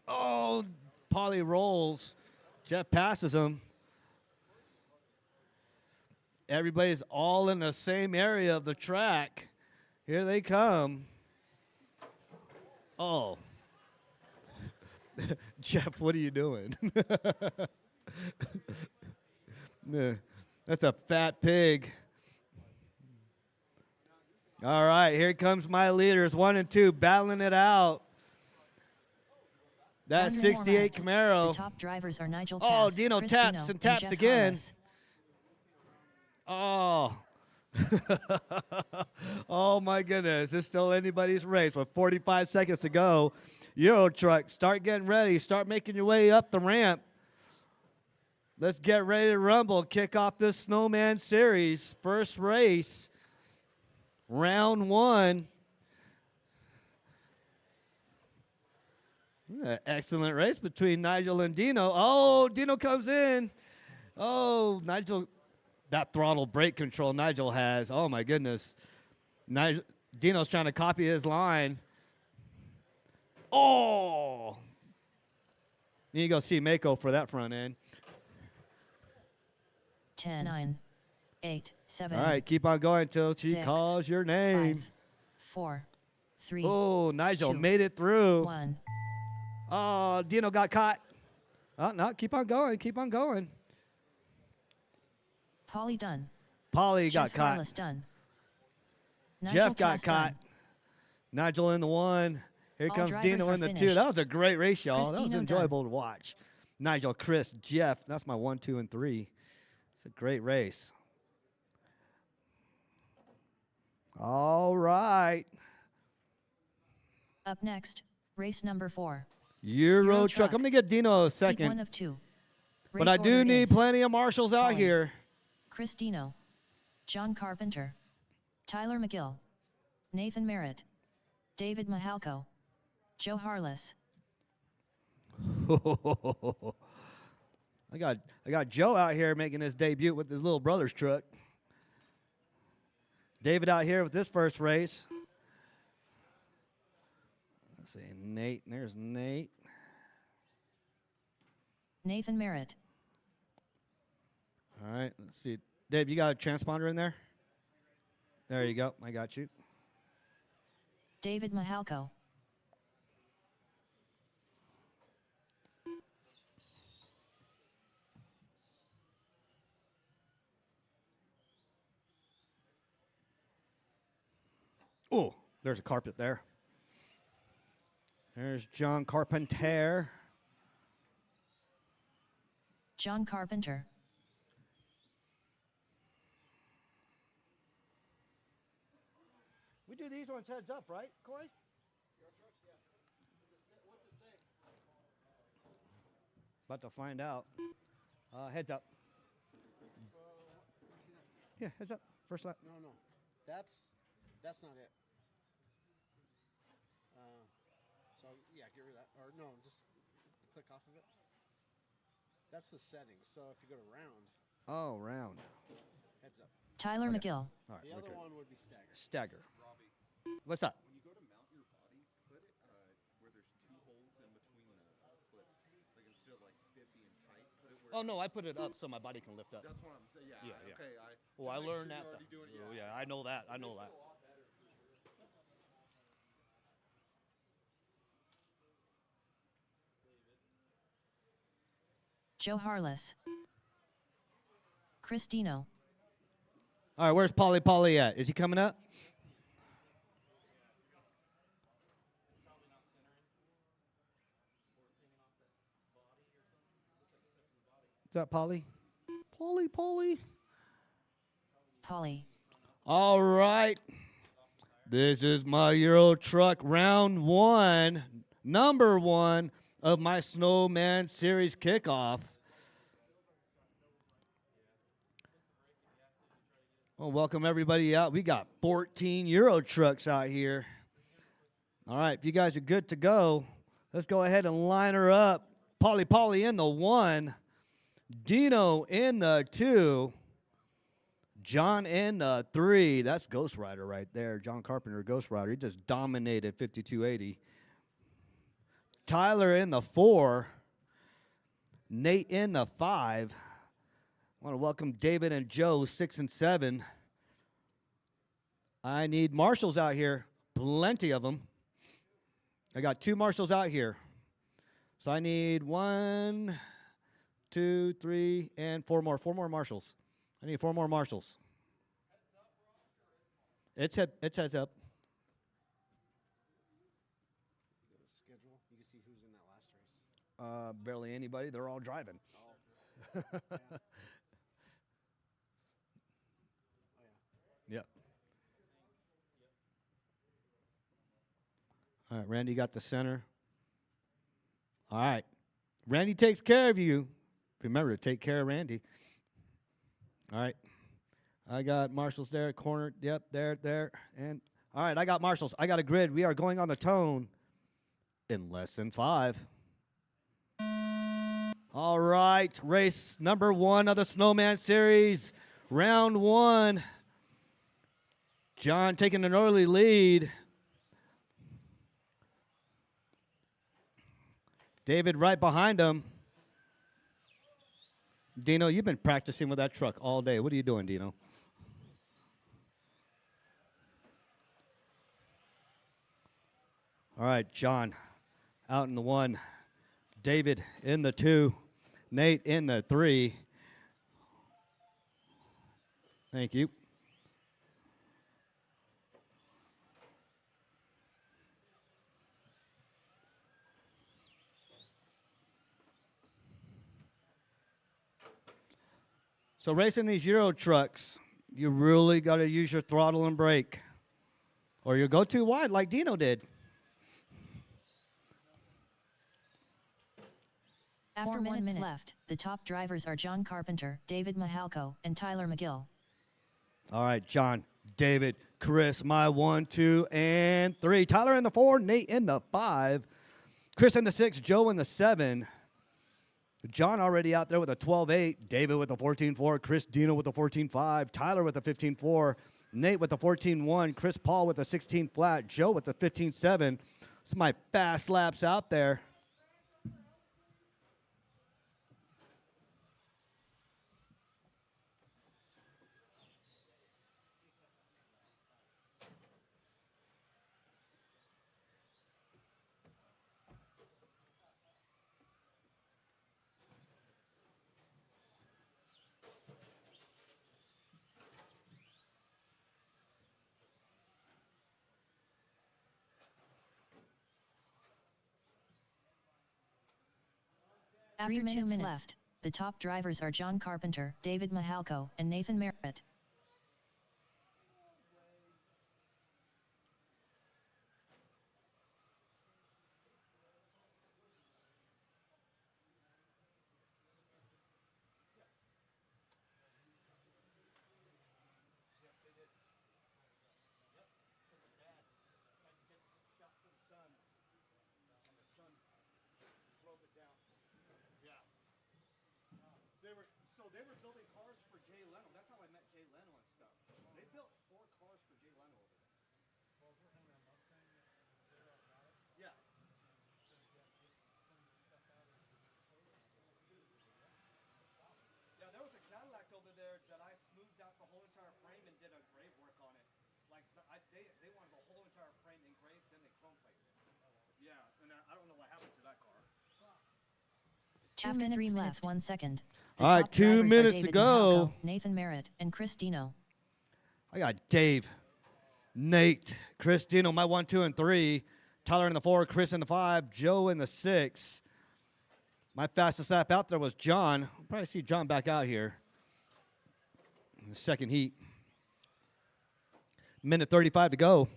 Oh, Polly rolls. Jeff passes him. Everybody's all in the same area of the track. Here they come. Oh. Jeff, what are you doing? Yeah, that's a fat pig. All right, here comes my leaders, 1 and 2, battling it out. That's 68 Camaro. The top drivers are Nigel Oh, Cass, Dino Chris taps Dino, and taps Jeff again. Harless. Oh. Oh, my goodness. It's still anybody's race with 45 seconds to go. Euro Truck, start getting ready. Start making your way up the ramp. Let's get ready to rumble. Kick off this Snowman Series. First race, round 1. Excellent race between Nigel and Dino. Oh, Dino comes in. Oh, Nigel, that throttle brake control Nigel has. Oh, my goodness. Dino's trying to copy his line. Oh. You need to go see Mako for that front end. 10, 9, 8, 7. All right, keep on going until she 6, calls your name. 5, 4, 3. Oh, Nigel 2, made it through. 1. Oh, Dino got caught. Oh, no, keep on going, keep on going. Polly done. Polly got Jeff caught. Harless done. Nigel Jeff got Cass caught. done. Nigel in the 1. Here All comes drivers Dino are in the 2. finished. That was a great race, y'all. Chris That was Dino enjoyable to watch. Nigel, Chris, Jeff. That's my 1, 2, and 3. It's a great race. All right. Up next, race number 4. Euro truck. I'm going to get Dino a Heat 1 second. of 2. But Race I do order need is plenty of marshals out Polly, here. Chris Dino, John Carpenter, Tyler McGill, Nathan Merritt, David Mahalko, Joe Harless. I got Joe out here making his debut with his little brother's truck. David out here with this first race. Let's see, Nate. There's Nate. Nathan Merritt, All right, let's see. Dave, you got a transponder in there? There you go. I got you. David Mahalko, Oh, there's a carpet there. There's John Carpenter. John Carpenter, We do these ones heads up, right, Corey? About to find out. Heads up. Yeah, heads up. First lap. No. That's not it. So yeah, get rid of that. Or no, just click off of it. That's the settings. So if you go to round, Oh, round. heads up. Tyler Okay. McGill, All right, The we're other good. one would be stagger. Stagger. What's up? When you go to mount your body, put it where there's 2 holes in between the clips. Like instead of like it being tight, put it where. Oh, no, I put it up so my body can lift up. That's what I'm saying. Yeah. Yeah. Okay. Oh, I just make learned sure that. you're already doing it. Oh, yeah, I know that. I know that. Joe Harless, Chris Dino, All right, where's Polly at? Is he coming up? Is that Polly? Polly. Polly, All right. This is my Euro Truck round 1, number 1 of my Snowman Series kickoff. Well, welcome everybody out. We got 14 Euro trucks out here. All right, if you guys are good to go, let's go ahead and line her up. Polly in the 1, Dino in the 2, John in the 3. That's Ghost Rider right there. John Carpenter, Ghost Rider. He just dominated 5280. Tyler in the 4. Nate in the 5. I want to welcome David and Joe, 6 and 7. I need marshals out here. Plenty of them. I got 2 marshals out here. So I need 1, 2, 3, and 4 more. 4 more marshals. I need 4 more marshals. It's heads up. You go to schedule. You can see who's in that last race. Barely anybody. They're all driving. Yeah. Yep. All right, Randy got the center. All right. Randy takes care of you. Remember to take care of Randy. All right. I got marshals there, corner. Yep, there. And all right, I got marshals. I got a grid. We are going on the tone in less than 5. All right, race number 1 of the Snowman Series, round 1. John taking an early lead. David right behind him. Dino, you've been practicing with that truck all day. What are you doing, Dino? All right, John out in the 1. David in the 2. Nate in the 3. Thank you. So racing these Euro trucks, you really got to use your throttle and brake, or you'll go too wide like Dino did. After 4 minutes left, the top drivers are John Carpenter, David Mahalko, and Tyler McGill. All right, John, David, Chris, my 1, 2, and 3. Tyler in the 4, Nate in the 5, Chris in the 6, Joe in the 7. John already out there with a 12.8, David with a 14.4, Chris Dino with a 14.5, Tyler with a 15.4, Nate with a 14.1, Chris Paul with a 16 flat, Joe with a 15.7. It's my fast laps out there. After 2 minutes left, the top drivers are John Carpenter, David Mahalko, and Nathan Merritt. They were building cars for Jay Leno. That's how I met Jay Leno and stuff. They built 4 cars for Jay Leno over there. Was working on that Mustang at Zero Drive. Yeah. Yeah, there was a Cadillac over there that I smoothed out the whole entire frame and did engraved work on it. Like they wanted the whole entire frame engraved, then they chrome plated it. Yeah, and I don't know what happened to that car. 2 minutes 3 minutes 1 second. The All right, top 2 drivers are minutes to David go. Mahalko, Nathan Merritt, and Chris Dino. I got Dave, Nate, Chris Dino, my 1, 2, and 3. Tyler in the 4, Chris in the 5, Joe in the 6. My fastest lap out there was John. We'll probably see John back out here in the second heat. Minute 35 to go.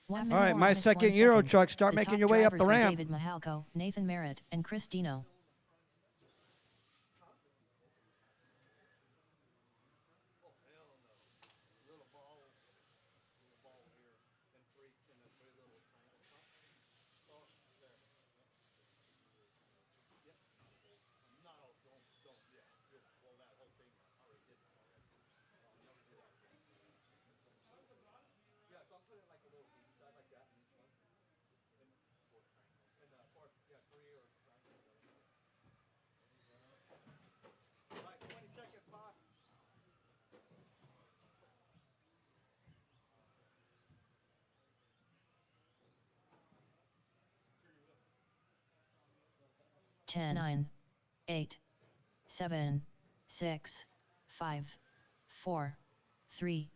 1 All right, minute my minus second 1 Euro second. truck. Start The making top your way up the drivers are ramp. David Mahalko, Nathan Merritt, and Chris Dino. Ten, 9, 8, 7, 6, 5, 4, 3,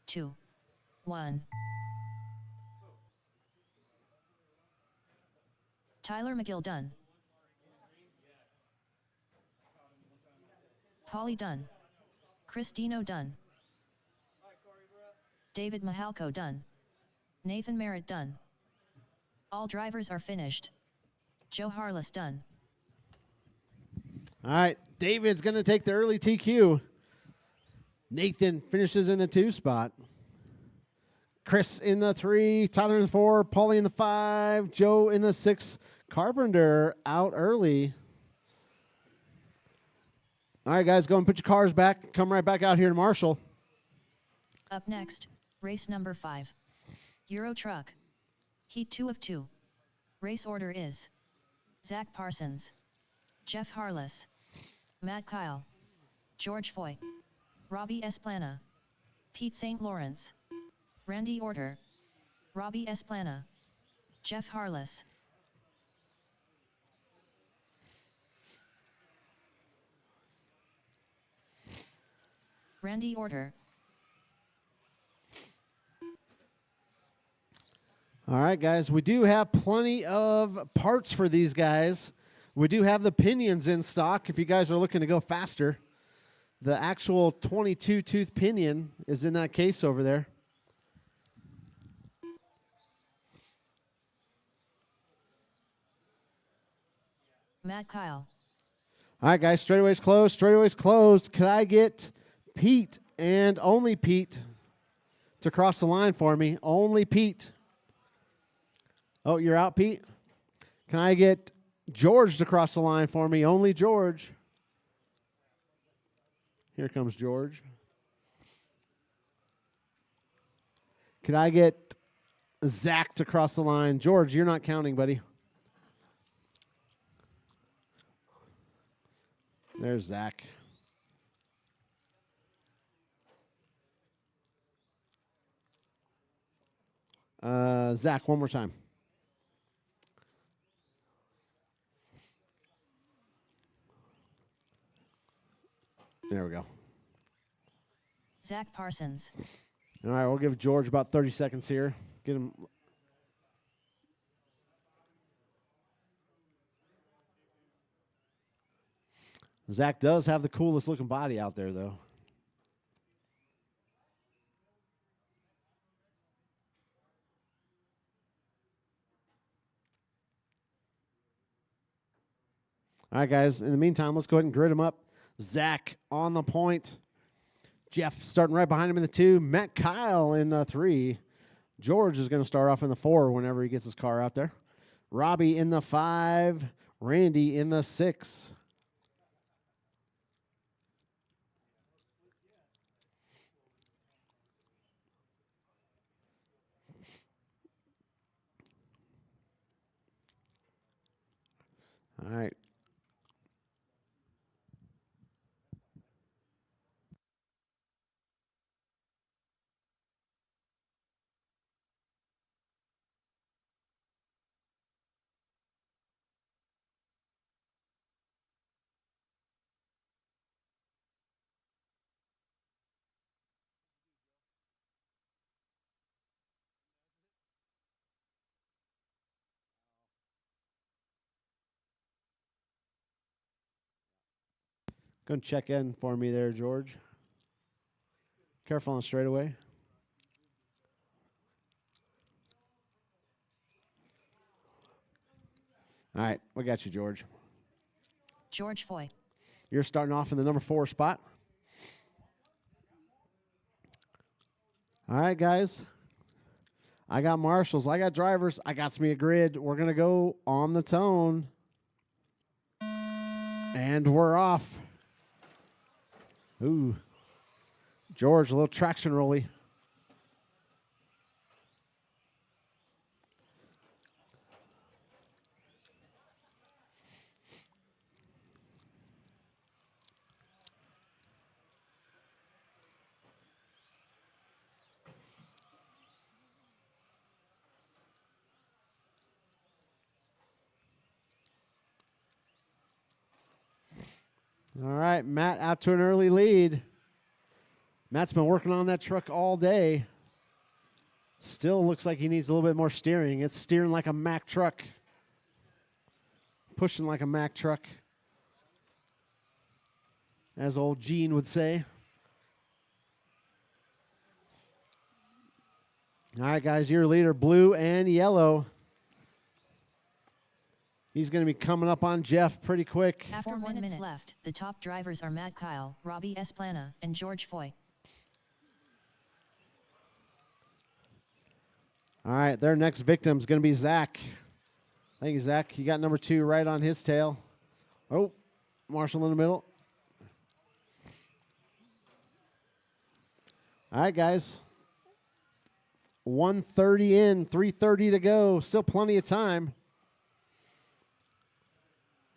2, 1. Tyler McGill done. Polly done. Christino done. David Mahalko done. Nathan Merritt done. All drivers are finished. Joe Harless done. All right, David's going to take the early TQ. Nathan finishes in the 2 spot. Chris in the 3, Tyler in the 4, Paulie in the 5, Joe in the 6. Carpenter out early. All right, guys, go and put your cars back. Come right back out here to Marshall. Up next, race number 5. Euro Truck. Heat 2 of 2. Race order is Zach Parsons, Jeff Harless, Matt Kyle, George Foy, Robbie Esplana, Pete St. Lawrence, Randy Order, Robbie Esplana, Jeff Harless. Randy Order. All right, guys, we do have plenty of parts for these guys. We do have the pinions in stock if you guys are looking to go faster. The actual 22-tooth pinion is in that case over there. Matt Kyle. All right, guys, straightaway's closed. Straightaway's closed. Could I get Pete and only Pete to cross the line for me? Only Pete. Oh, you're out, Pete? Can I get George to cross the line for me? Only George. Here comes George. Could I get Zach to cross the line? George, you're not counting, buddy. There's Zach. Zach, one more time. There we go. Zach Parsons. All right, we'll give George about 30 seconds here. Get him. Zach does have the coolest looking body out there, though. All right, guys. In the meantime, let's go ahead and grid him up. Zach on the point. Jeff starting right behind him in the 2. Matt Kyle in the 3. George is going to start off in the 4 whenever he gets his car out there. Robbie in the 5. Randy in the 6. All right. Go and check in for me there, George. Careful on straightaway. All right, we got you, George. George Foy. You're starting off in the number 4 spot. All right, guys. I got marshals. I got drivers. I got me a grid. We're going to go on the tone. And we're off. Ooh. George, a little traction rolly. All right, Matt out to an early lead. Matt's been working on that truck all day. Still looks like he needs a little bit more steering. It's steering like a Mack truck. Pushing like a Mack truck, as old Gene would say. All right, guys, your leader, blue and yellow. He's going to be coming up on Jeff pretty quick. After 1 minute left, the top drivers are Matt Kyle, Robbie Esplana, and George Foy. All right, their next victim is going to be Zach. Thank you, Zach. You got number 2 right on his tail. Oh, Marshall in the middle. All right, guys. 1:30 in, 3:30 to go. Still plenty of time.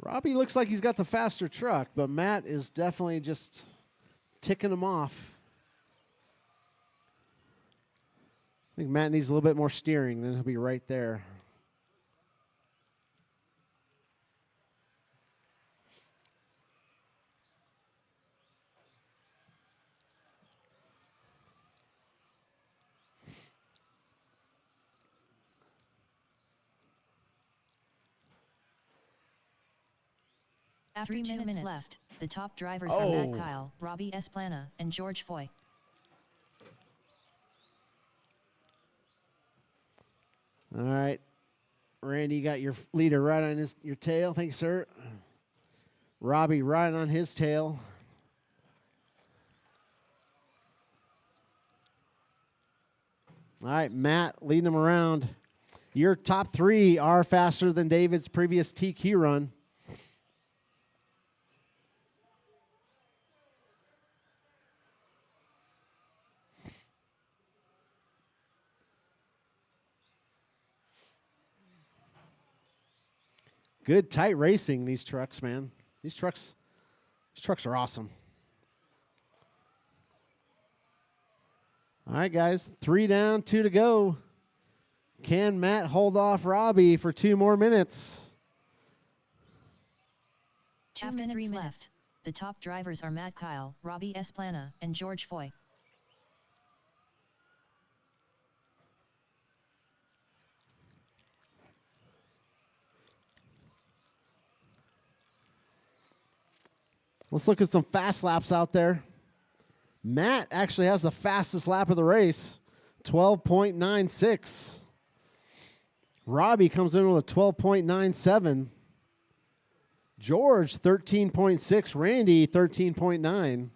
Robbie looks like he's got the faster truck, but Matt is definitely just ticking him off. I think Matt needs a little bit more steering, then he'll be right there. After 2 minutes left, the top drivers are Matt Kyle, Robbie Esplana, and George Foy. All right. Randy, you got your leader right on your tail. Thank you, sir. Robbie right on his tail. All right, Matt leading them around. Your top 3 are faster than David's previous TQ run. Good tight racing, these trucks, man. These trucks are awesome. All right, guys. 3 down, 2 to go. Can Matt hold off Robbie for 2 more minutes? 2 minutes 3 left. The top drivers are Matt Kyle, Robbie Esplana, and George Foy. Let's look at some fast laps out there. Matt actually has the fastest lap of the race, 12.96. Robbie comes in with a 12.97. George, 13.6. Randy, 13.9.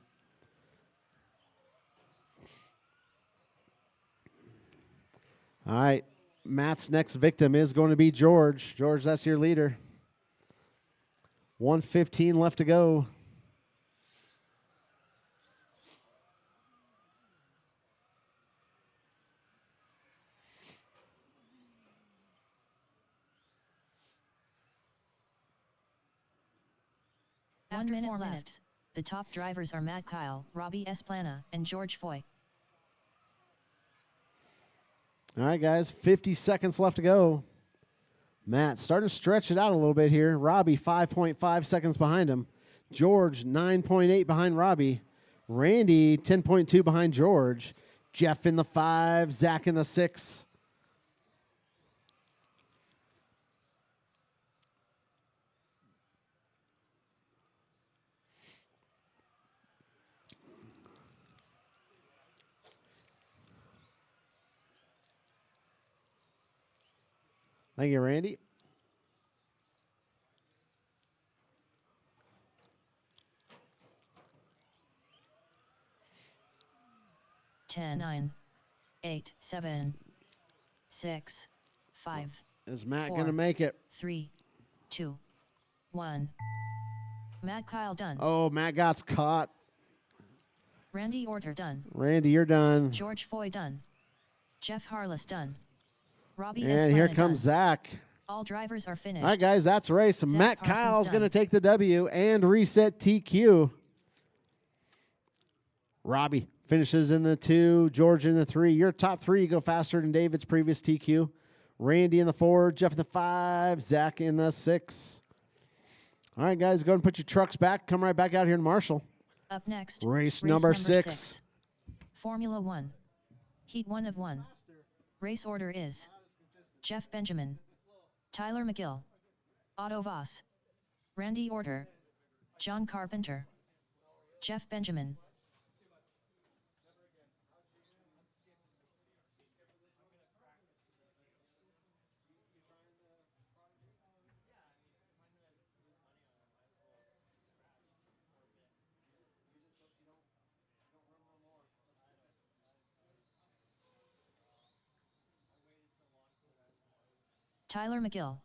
All right, Matt's next victim is going to be George. George, that's your leader. 1:15 left to go. After 4 minutes, the top drivers are Matt Kyle, Robbie Esplana, and George Foy. All right, guys, 50 seconds left to go. Matt starting to stretch it out a little bit here. Robbie, 5.5 seconds behind him. George, 9.8 behind Robbie. Randy, 10.2 behind George. Jeff in the 5, Zach in the 6. Thank you, Randy. 10, 9, 8, 7, 6, 5, Is Matt 4, going to make it? 3, 2, 1. Matt Kyle done. Oh, Matt Gott's caught. Randy Order done. Randy, you're done. George Foy done. Jeff Harless done. Robbie And here Esplana comes done. Zach. All drivers are finished. All right, guys, that's a race. Zach Matt Parsons Kyle's done. going to take the W and reset TQ. Robbie finishes in the 2, George in the 3. Your top 3 go faster than David's previous TQ. Randy in the 4, Jeff in the 5, Zach in the 6. All right, guys, go ahead and put your trucks back. Come right back out here in Marshall. Up next, Race number 6. Formula 1. Heat 1 of 1. Race order is Jeff Benjamin, Tyler McGill, Otto Voss, Randy Order, John Carpenter, Jeff Benjamin. Tyler McGill.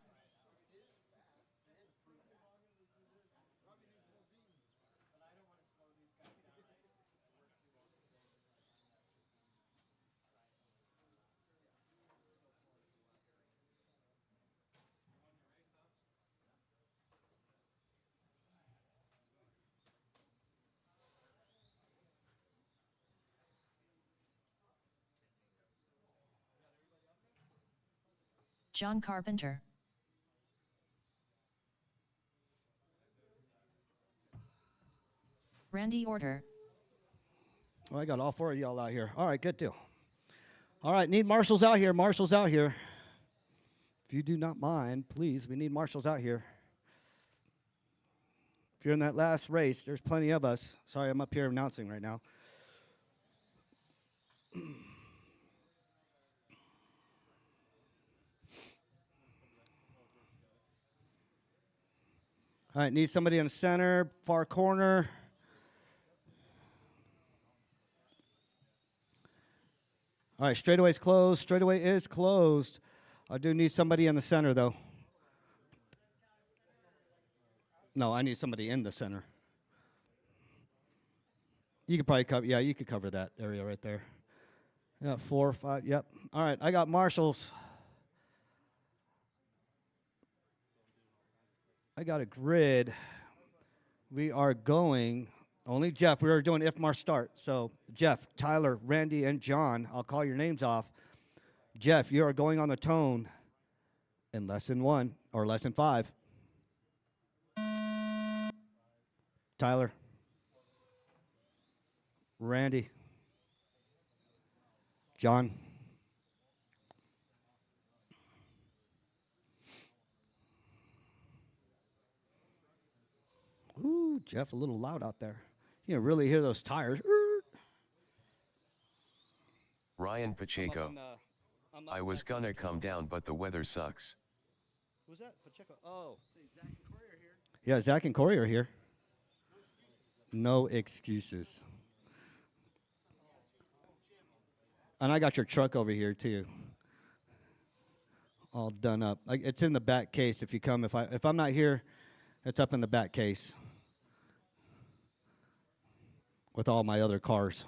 John Carpenter. Randy Order. Well, I got all 4 of y'all out here. All right, good deal. All right, need marshals out here. Marshals out here. If you do not mind, please, we need marshals out here. If you're in that last race, there's plenty of us. Sorry, I'm up here announcing right now. All right, need somebody in the center, far corner. All right, straightaway's closed. Straightaway is closed. I do need somebody in the center, though. No, I need somebody in the center. You could probably cover, yeah, you could cover that area right there. Yeah, 4, 5, yep. All right, I got marshals. I got a grid. We are going, only Jeff, we are doing if Marsh start. So Jeff, Tyler, Randy, and John, I'll call your names off. Jeff, you are going on the tone in lesson 1 or lesson 5. Tyler, Randy, John, ooh, Jeff, a little loud out there. You can really hear those tires. Ryan Pacheco. I was gonna come down, but the weather sucks. Who's that? Pacheco. Oh. Yeah, Zach and Corey are here. No excuses. And I got your truck over here too. All done up. It's in the back case if you come. If I'm not here, it's up in the back case. With all my other cars.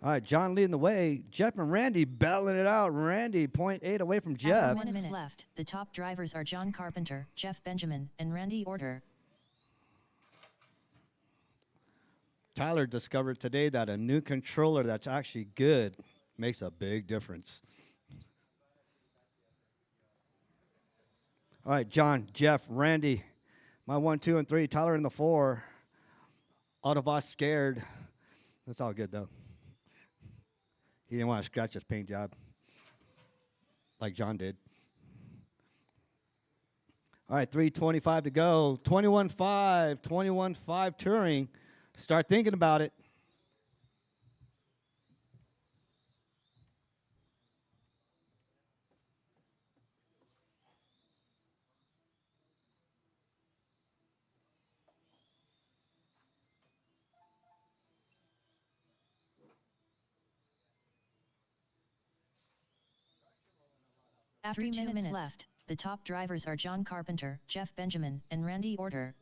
All right, John leading the way. Jeff and Randy battling it out. Randy 0.8 away from Jeff. After 1 minute left. The top drivers are John Carpenter, Jeff Benjamin, and Randy Order. Tyler discovered today that a new controller that's actually good makes a big difference. All right, John, Jeff, Randy, my 1, 2, and 3. Tyler in the 4. Autobot scared. That's all good, though. He didn't want to scratch his paint job like John did. All right, 3:25 to go. 21.5, 21.5 touring. Start thinking about it. After 2 minutes left, the top drivers are John Carpenter, Jeff Benjamin, and Randy Order.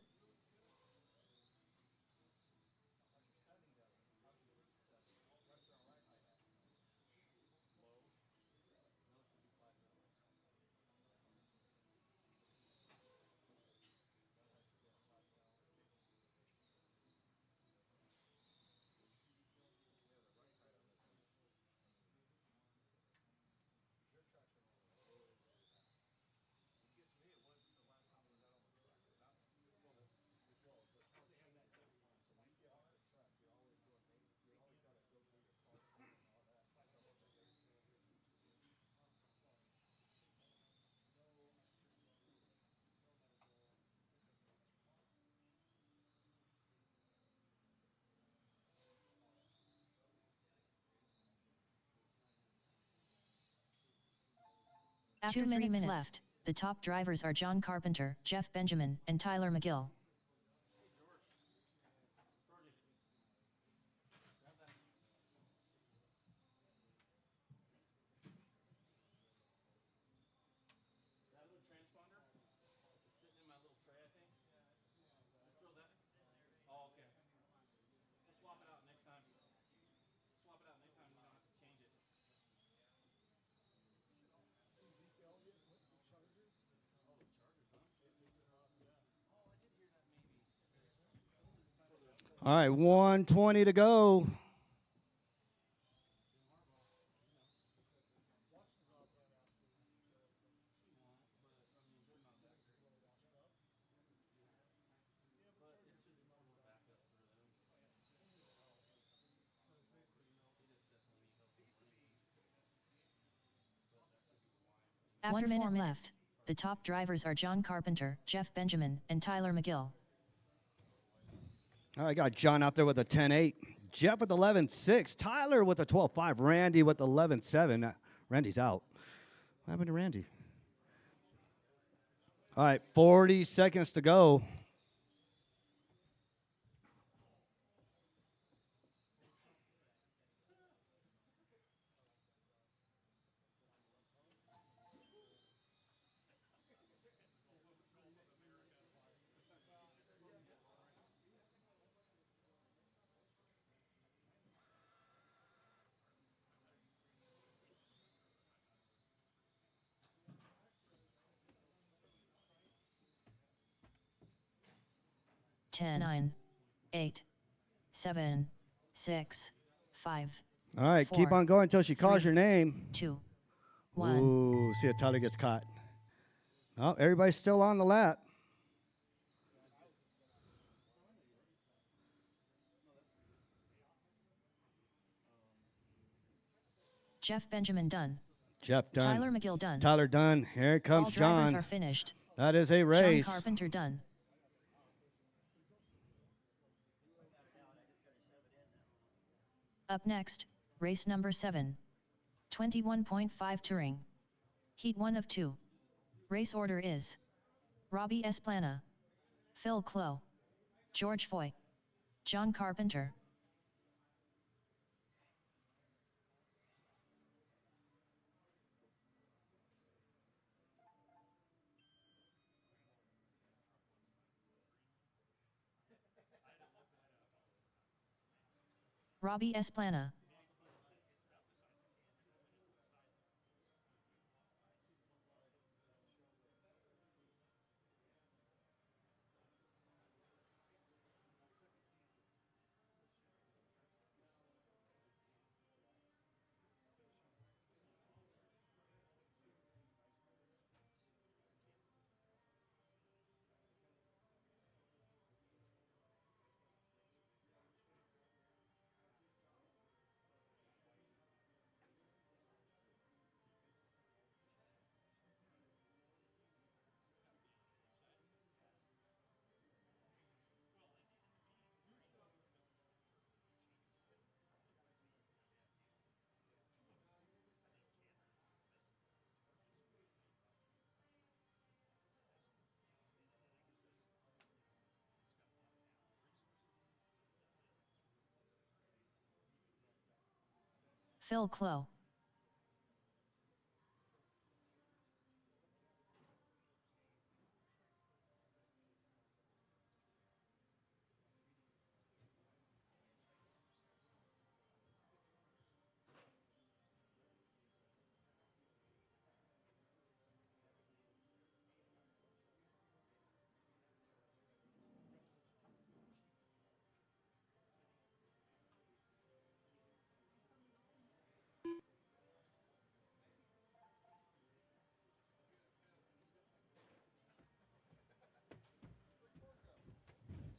After 3 minutes left, the top drivers are John Carpenter, Jeff Benjamin, and Tyler McGill. All right, 1:20 to go. After 1 minute left, the top drivers are John Carpenter, Jeff Benjamin, and Tyler McGill. All right, got John out there with a 10.8. Jeff with 11.6. Tyler with a 12.5. Randy with 11.7. Randy's out. What happened to Randy? All right, 40 seconds to go. Ten, 9, 8, 7, 6, 5. All right, 4, keep on going until she calls 3, your name. 2, 1. Ooh, see if Tyler gets caught. Oh, everybody's still on the lap. Jeff Benjamin done. Jeff done. Tyler McGill done. Tyler done. Here comes All drivers John. are finished. That is a race. John Carpenter done. Up next, race number 7. 21.5 Touring. Heat 1 of 2. Race order is Robbie Esplana, Phil Clough, George Foy, John Carpenter. Robbie Esplana. Phil Clough.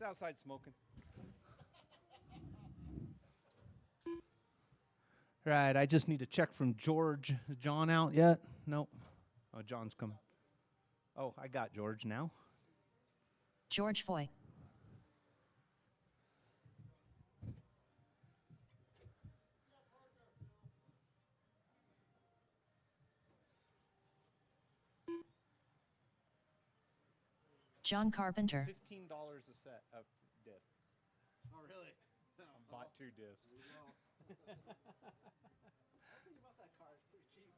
outside smoking. Right, I just need to check from George. Is John out yet? Nope. Oh, John's coming. Oh, I got George now. George Foy. John Carpenter. $15 a set of diff. Oh, really? Bought 2 diffs. I think about that car. It's pretty cheap.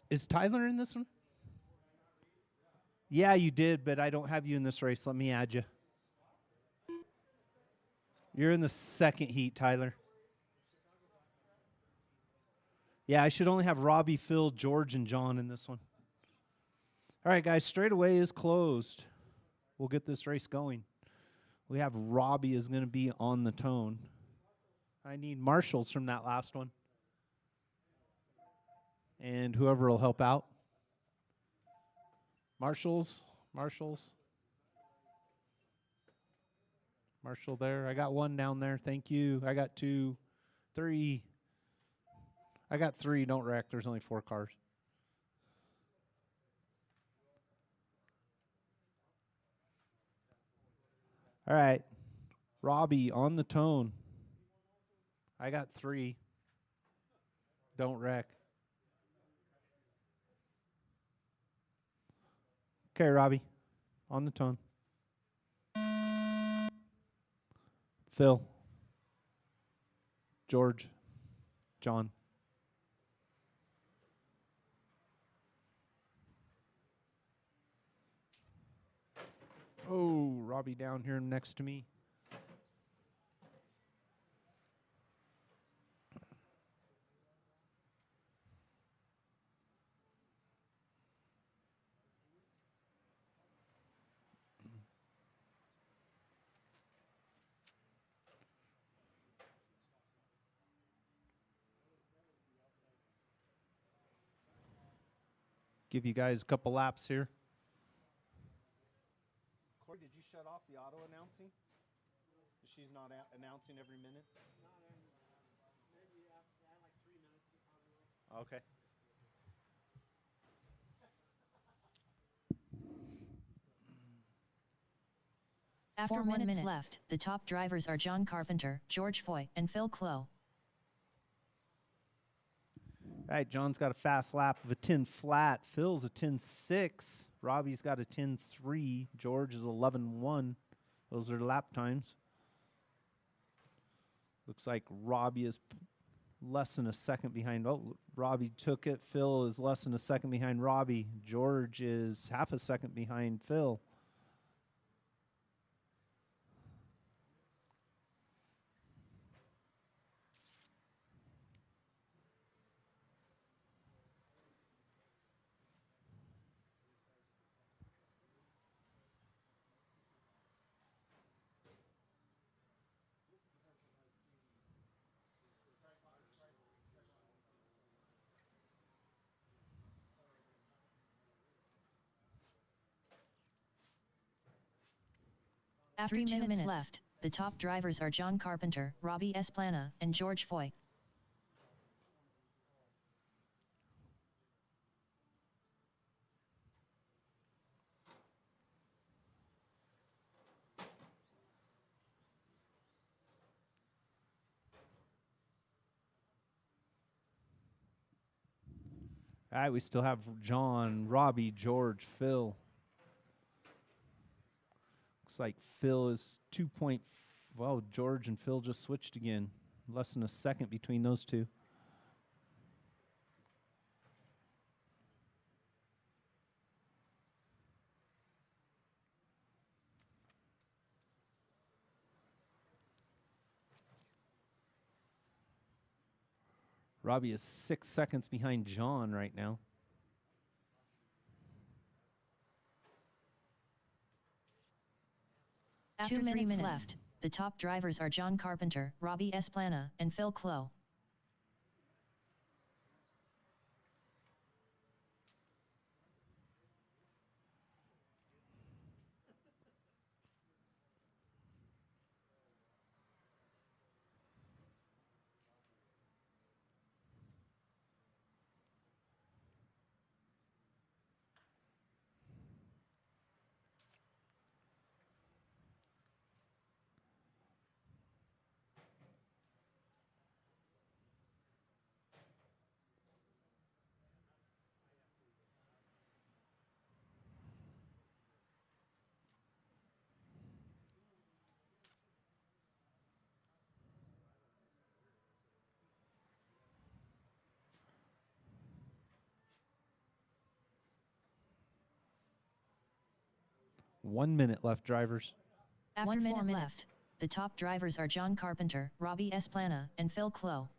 Is Tyler in this one? Yeah, you did, but I don't have you in this race. Let me add you. You're in the second heat, Tyler. Yeah, I should only have Robbie, Phil, George, and John in this one. All right, guys, straightaway is closed. We'll get this race going. We have Robbie is going to be on the tone. I need marshals from that last one. And whoever will help out. Marshals. Marshall there. I got 1 down there. Thank you. I got 2, 3. I got 3. Don't wreck. There's only 4 cars. All right. Robbie on the tone. I got 3. Don't wreck. Okay, Robbie. On the tone. Phil. George. John. Oh, Robbie down here next to me. Give you guys a couple laps here. Corey, did you shut off the auto announcing? She's not announcing every minute? Maybe after like 3 minutes. Probably. Okay. After 4 minutes left, the top drivers are John Carpenter, George Foy, and Phil Clough. All right, John's got a fast lap of a 10 flat. Phil's a 10.6. Robbie's got a 10.3. George is 11.1. Those are lap times. Looks like Robbie is less than a second behind. Oh, Robbie took it. Phil is less than a second behind Robbie. George is half a second behind Phil. After 2 minutes left, the top drivers are John Carpenter, Robbie Esplana, and George Foy. All right, we still have John, Robbie, George, Phil. Looks like Phil is 2 point. Well, George and Phil just switched again. Less than a second between those two. Robbie is 6 seconds behind John right now. After 3 minutes left, the top drivers are John Carpenter, Robbie Esplana, and Phil Clough. 1 minute left, drivers. After 1 minute left, the top drivers are John Carpenter, Robbie Esplana, and Phil Clough.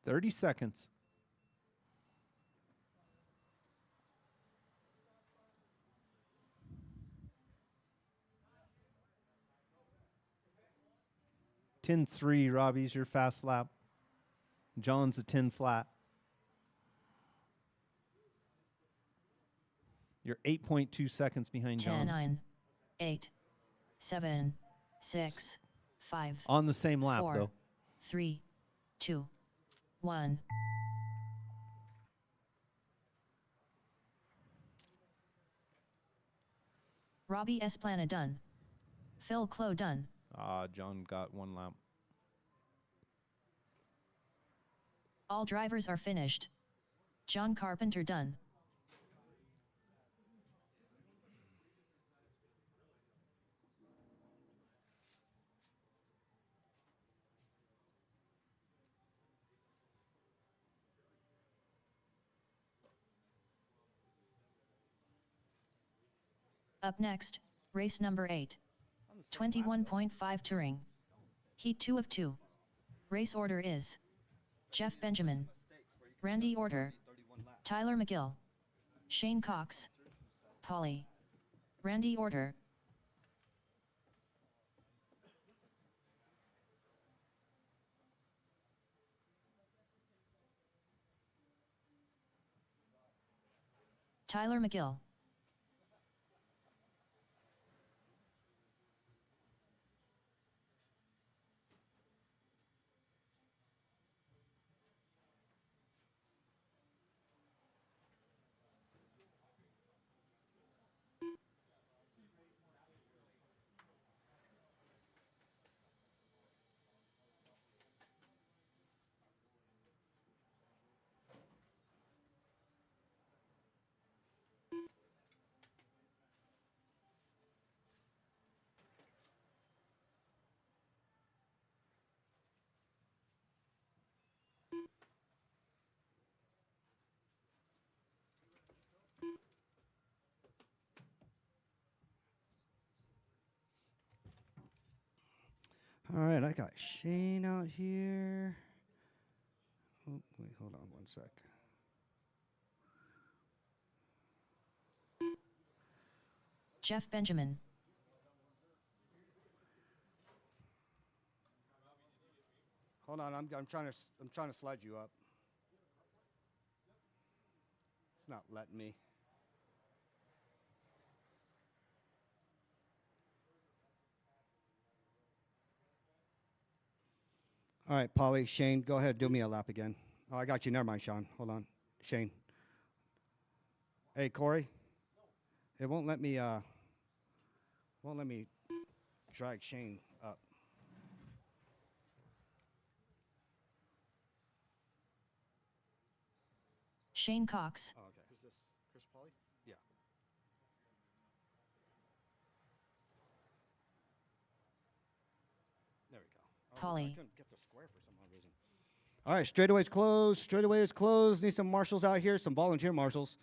Thirty seconds. Ten three, Robbie's your fast lap. John's a 10 flat. You're 8.2 seconds behind 10, John. 9, 8, 7, 6, 5. On the same lap, 4, though. 3, 2, 1. Robbie Esplana done. Phil Clough done. John got 1 lap. All drivers are finished. John Carpenter done. Up next, race number 8. 21.5 Touring. Heat 2 of 2. Race order is Jeff Benjamin, Randy Orter, Tyler McGill, Shane Cox, Polly, Randy Orter. Tyler McGill. All right, I got Shane out here. Oh, wait, hold on 1 sec. Jeff Benjamin. Hold on, I'm trying to slide you up. It's not letting me. All right, Polly, Shane, go ahead, do me a lap again. Oh, I got you. Never mind, Sean. Hold on, Shane. Hey, Corey. It won't let me drag Shane up. Shane Cox. Oh, okay. Who's this? Chris Polly? Yeah. There we go. Polly. I couldn't get the square for some odd reason. All right, straightaway's closed. Straightaway is closed. Need some marshals out here, some volunteer marshals.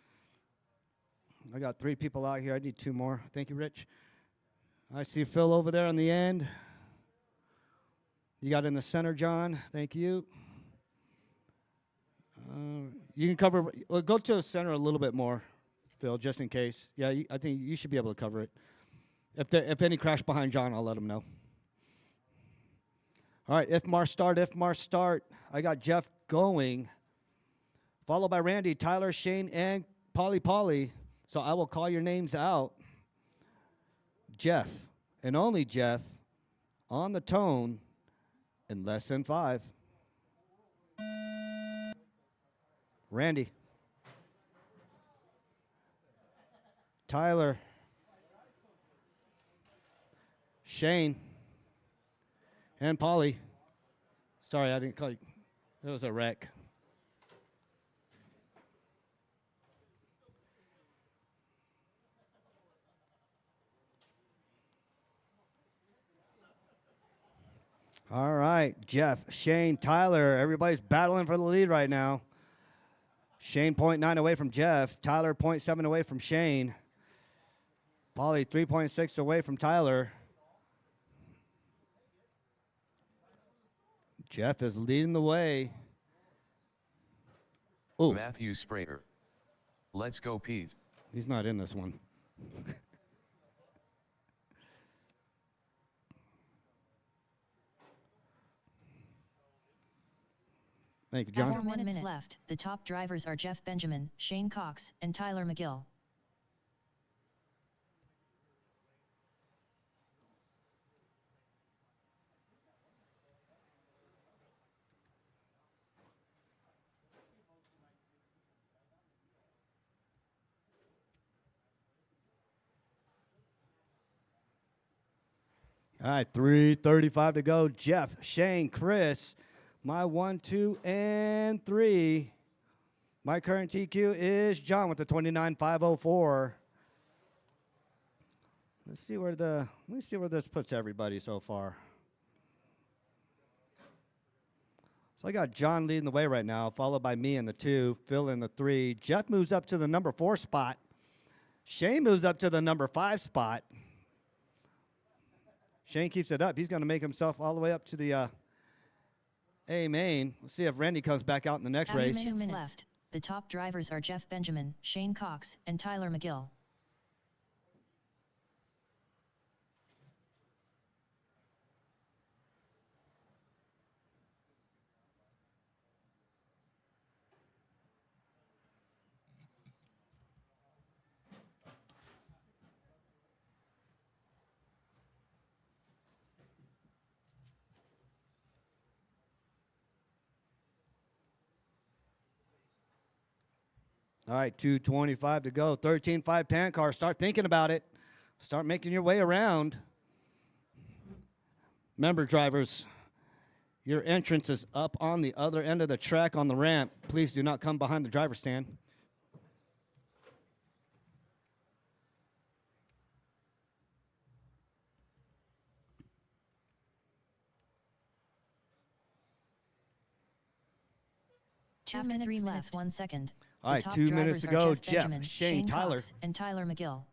I got 3 people out here. I need 2 more. Thank you, Rich. I see Phil over there on the end. You got in the center, John. Thank you. You can cover. Well, go to the center a little bit more, Phil, just in case. Yeah, I think you should be able to cover it. If any crash behind John, I'll let him know. All right, Ifmar start. I got Jeff going, followed by Randy, Tyler, Shane, and Polly. So I will call your names out. Jeff, and only Jeff, on the tone in less than 5. Randy. Tyler. Shane. And Polly. Sorry, I didn't call you. It was a wreck. All right, Jeff, Shane, Tyler. Everybody's battling for the lead right now. Shane 0.9 away from Jeff. Tyler 0.7 away from Shane. Paulie 3.6 away from Tyler. Jeff is leading the way. Ooh, Matthew Sprayer. Let's go, Pete. he's not in this one. Thank you, John. 4 minutes left. The top drivers are Jeff Benjamin, Shane Cox, and Tyler McGill. All right, 3:35 to go. Jeff, Shane, Chris, my 1, 2, and 3. My current TQ is John with the 29.504. Let's see where this puts everybody so far. So I got John leading the way right now, followed by me in the 2, Phil in the 3. Jeff moves up to the number 4 spot. Shane moves up to the number 5 spot. Shane keeps it up. He's going to make himself all the way up to the A main. Let's see if Randy comes back out in the next race. 2 minutes left. The top drivers are Jeff Benjamin, Shane Cox, and Tyler McGill. All right, 2:25 to go. 13.5 pan car. Start thinking about it. Start making your way around. Remember, drivers, your entrance is up on the other end of the track on the ramp. Please do not come behind the driver's stand. Two minutes 3 minutes 1 second. All right, The top 2 minutes drivers to are go. Jeff Jeff, Benjamin, Shane, Tyler. Cox, and Tyler McGill.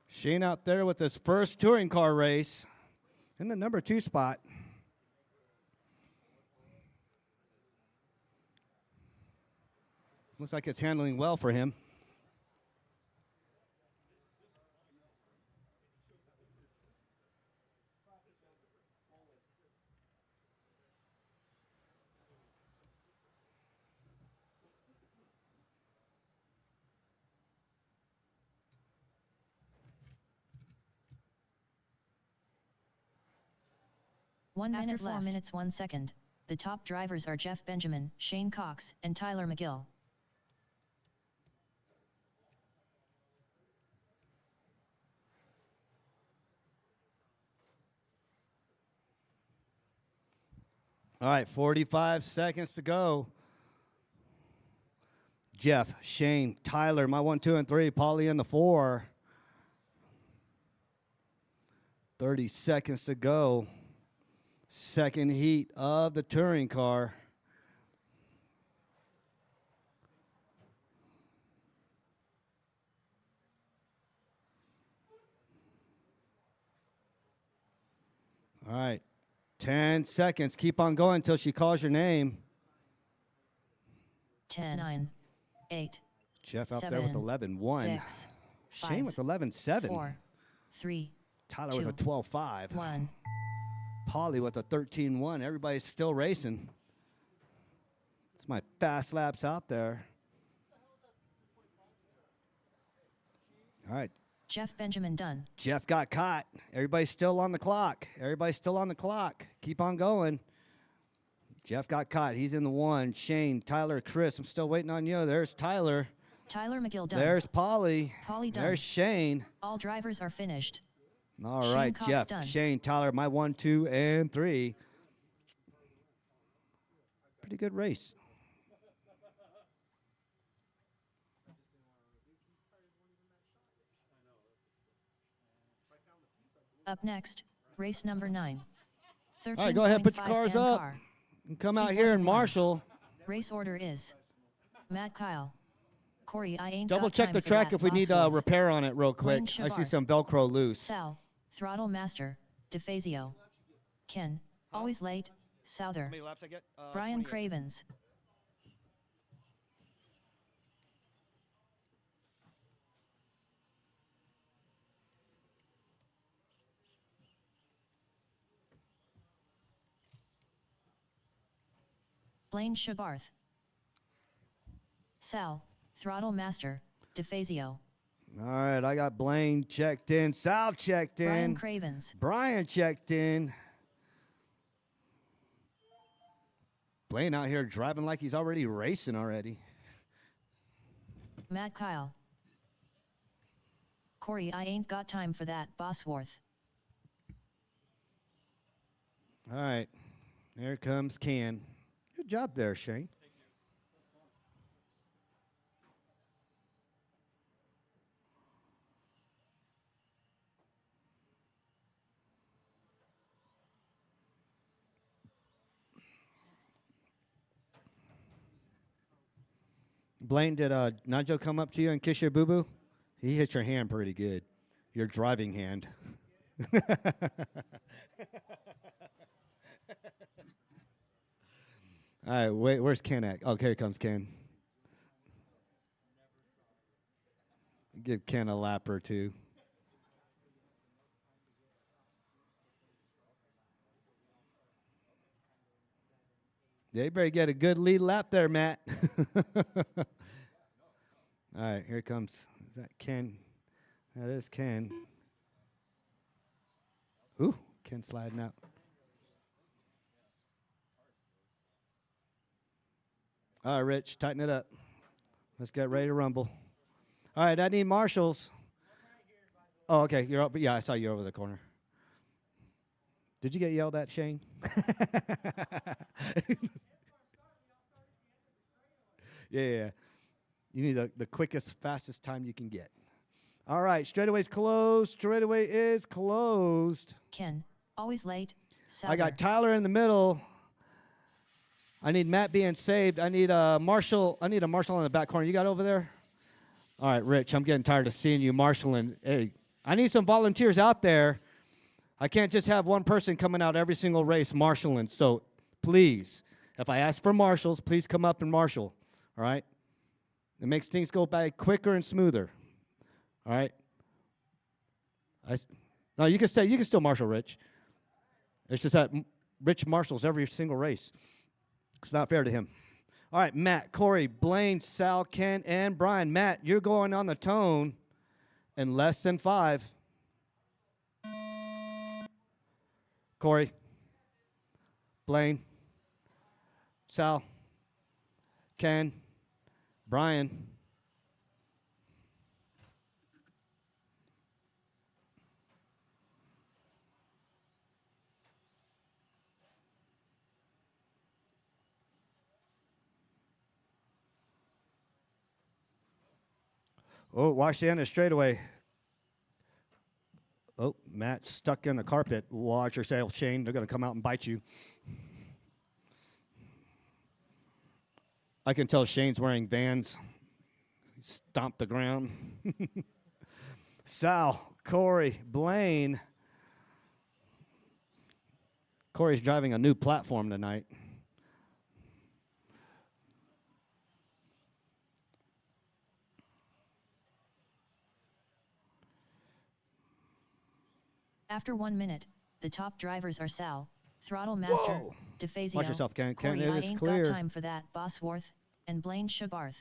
Shane out there with his first touring car race in the number 2 spot. Looks like it's handling well for him. After 4 minutes 1 second. The top drivers are Jeff Benjamin, Shane Cox, and Tyler McGill. All right, 45 seconds to go. Jeff, Shane, Tyler, my 1, 2, and 3. Paulie in the 4. 30 seconds to go. Second heat of the touring car. All right, 10 seconds. Keep on going until she calls your name. 10, 9, 8, Jeff out there with 11-1. 6, Shane 5, with 11-7. 4, 3, Tyler with a 12-5. 1. Paulie with a 13-1. Everybody's still racing. It's my fast laps out there. All right, Jeff Benjamin Dunn. Jeff got caught. Everybody's still on the clock. Everybody's still on the clock. Keep on going. Jeff got caught. He's in the 1. Shane, Tyler, Chris. I'm still waiting on you. There's Tyler. Tyler McGill Dunn. There's Polly. Polly Dunn. There's Shane. All drivers are finished. All Shane right, Cox Jeff, done. Shane, Tyler, my 1, 2, and 3. Pretty good race. Up next, race number 9. All right, go ahead, put your 13.5 cars am up. car. And come out Heat here 1 and of 1. marshal. Race order is Matt Kyle. Corey, I ain't Double got check time the for track that, if we need Bosworth. repair on it real Blaine quick. I see Shavar. some Velcro loose. Sal, Throttle Master, DeFazio. Ken, always late, Souther. How many laps I get? Brian 28. Cravens. Blaine Shabarth. Sal, Throttle Master, DeFazio. All right, I got Blaine checked in. Sal checked Brian in. Cravens. Brian checked in. Blaine out here driving like he's already racing already. Matt Kyle. Corey, I ain't got time for that, Bosworth. All right, there comes Ken. Good job there, Shane. Blaine, did Nigel come up to you and kiss your boo-boo? He hit your hand pretty good. Your driving hand. All right, wait, where's Ken at? Oh, here comes Ken. Give Ken a lap or two. Yeah, you better get a good lead lap there, Matt. All right, here comes. Is that Ken? That is Ken. Ooh, Ken sliding out. All right, Rich, tighten it up. Let's get ready to rumble. All right, I need marshals. Oh, okay, you're up. Yeah, I saw you over the corner. Did you get yelled at, Shane? Yeah. You need the quickest, fastest time you can get. All right, straightaway's closed. Straightaway is closed. Ken, always late, Souther. I got Tyler in the middle. I need Matt being saved. I need a Marshall. I need a Marshall in the back corner. You got over there? All right, Rich, I'm getting tired of seeing you marshalling. Hey, I need some volunteers out there. I can't just have one person coming out every single race marshalling. So please, if I ask for marshals, please come up and marshal. All right? It makes things go by quicker and smoother. All right? No, you can still marshal, Rich. It's just that Rich marshals every single race. It's not fair to him. All right, Matt, Corey, Blaine, Sal, Ken, and Brian. Matt, you're going on the tone in less than 5. Corey, Blaine, Sal, Ken, Brian. Oh, watch the end of straightaway. Oh, Matt's stuck in the carpet. Watch yourself, Shane. They're going to come out and bite you. I can tell Shane's wearing Vans. Stomp the ground. Sal, Corey, Blaine. Corey's driving a new platform tonight. After 1 minute, the top drivers are Sal, Throttle Master, Whoa. DeFazio. Watch yourself, Ken. Ken, Corey, it I is ain't clear. got time for that, Bosworth, and Blaine Shabarth.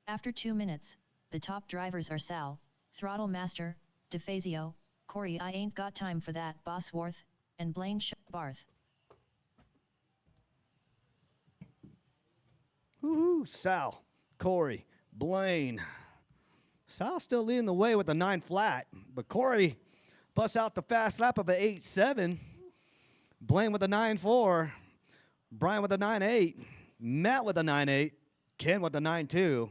After 2 minutes, the top drivers are Sal, Throttle Master, DeFazio, Corey I Ain't Got Time for That, Bosworth, and Blaine Barth. Woohoo! Sal, Corey, Blaine. Sal still leading the way with a 9 flat, but Corey busts out the fast lap of an 8.7. Blaine with a 9.4. Brian with a 9.8. Matt with a 9.8. Ken with a 9.2.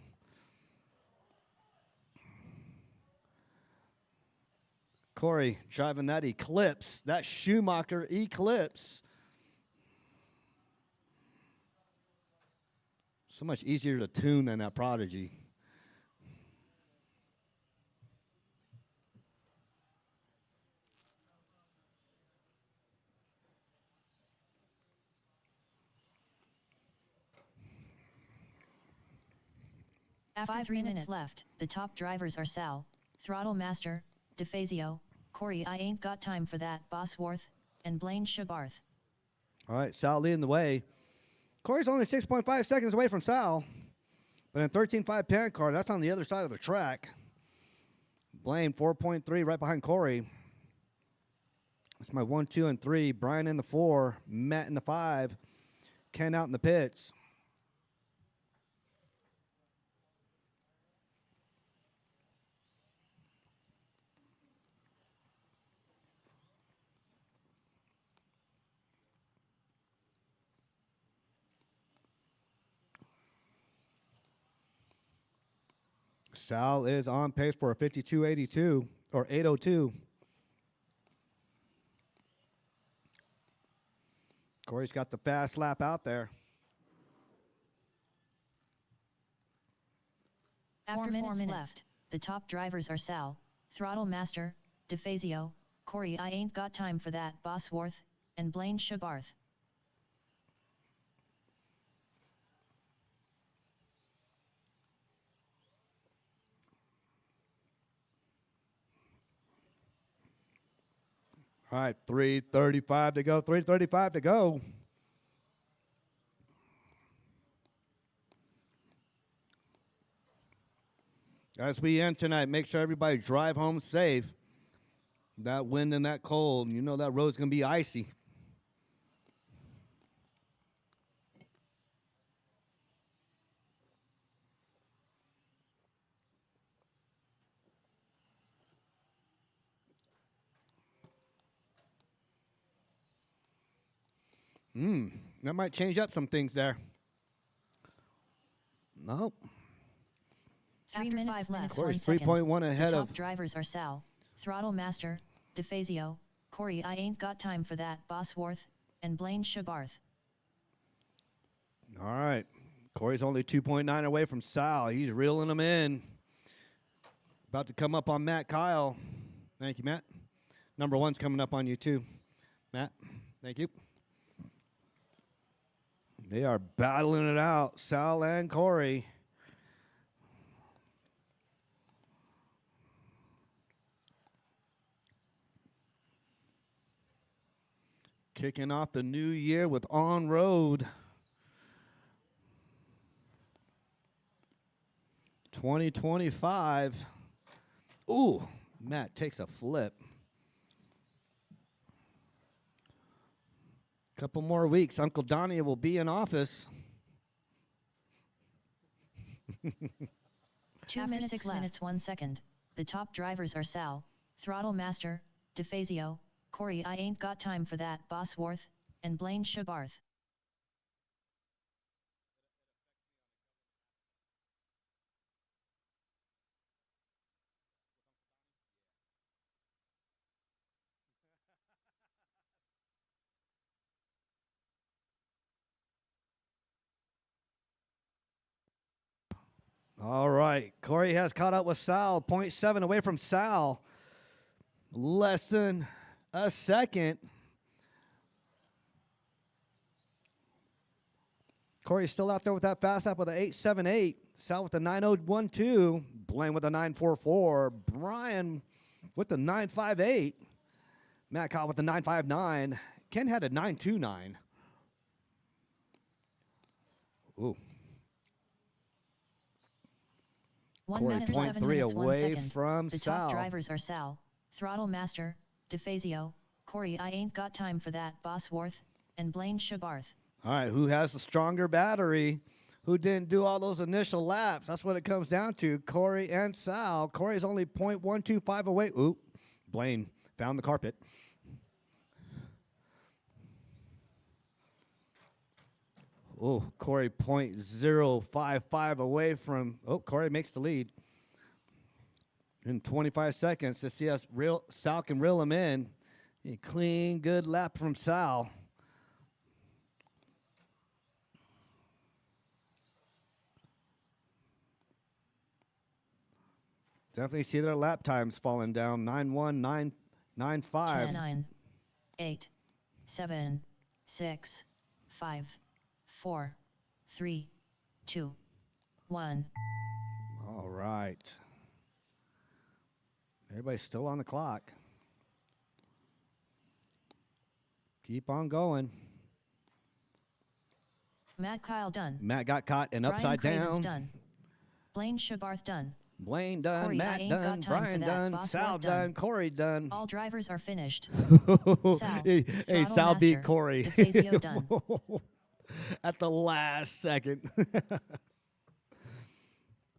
Corey driving that Eclipse, that Schumacher Eclipse. So much easier to tune than that Prodigy. After 3 minutes left, the top drivers are Sal, Throttle Master, DeFazio, Corey I Ain't Got Time for That, Bosworth, and Blaine Barth. All right, Sal leading the way. Corey's only 6.5 seconds away from Sal, but in 13.5 parent car, that's on the other side of the track. Blaine 4.3 right behind Corey. That's my 1, 2, and 3. Brian in the 4, Matt in the 5, Ken out in the pits. Sal is on pace for a 52.82 or 8.02. Corey's got the fast lap out there. After 4 minutes left, the top drivers are Sal, Throttle Master, DeFazio, Corey I Ain't Got Time for That, Bosworth, and Blaine Barth. All right, 3:35 to go. 3:35 to go. As we end tonight, make sure everybody drive home safe. That wind and that cold, you know that road's going to be icy. That might change up some things there. Nope. After 3 minutes left, Corey's 3.1 ahead the of. top drivers are Sal, Throttle Master, DeFazio, Corey I Ain't Got Time for That, Bosworth, and Blaine Barth. All right. Corey's only 2.9 away from Sal. He's reeling them in. About to come up on Matt Kyle. Thank you, Matt. Number 1's coming up on you, too. Matt, thank you. They are battling it out, Sal and Corey. Kicking off the new year with On Road. 2025. Ooh, Matt takes a flip. Couple more weeks, Uncle Donnie will be in office. 2 minutes 6 minutes 1 second. The top drivers are Sal, Throttle Master, DeFazio, Corey I Ain't Got Time for That, Bosworth, and Blaine Barth. All right. Corey has caught up with Sal. 0.7 away from Sal. Less than a second. Corey's still out there with that fast lap with an 8.78. Sal with the 9.012. Blaine with a 9.44. Brian with the 9.58. Matt Kyle with the 9.59. Ken had a 9.29. Ooh. 1 Corey, minute point 7 three minutes 1 away second. from The Sal. top drivers are Sal, Throttle Master, DeFazio, Corey I ain't got time for that, Bosworth, and Blaine Shabarth. All right, who has the stronger battery? Who didn't do all those initial laps? That's what it comes down to. Corey and Sal. Corey's only 0.125 away. Oop, Blaine found the carpet. Oh, Corey 0.055 away from. Oh, Corey makes the lead. In 25 seconds to see us Sal can reel him in. A clean, good lap from Sal. Definitely see their lap times falling down. 9:1, 9:95. 10, 9, 8, 7, 6, 5, 4, 3, 2, 1. All right. Everybody's still on the clock. Keep on going. Matt Kyle done. Matt got caught and Brian upside Cravens down. done. Blaine Shabarth done. Blaine done, Corey, I Matt ain't done, got time Brian for that. done, Bosworth Sal done. done, Corey done. All drivers are finished. Sal, hey, Throttle Sal beat Master, Corey. DeFazio done. At the last second.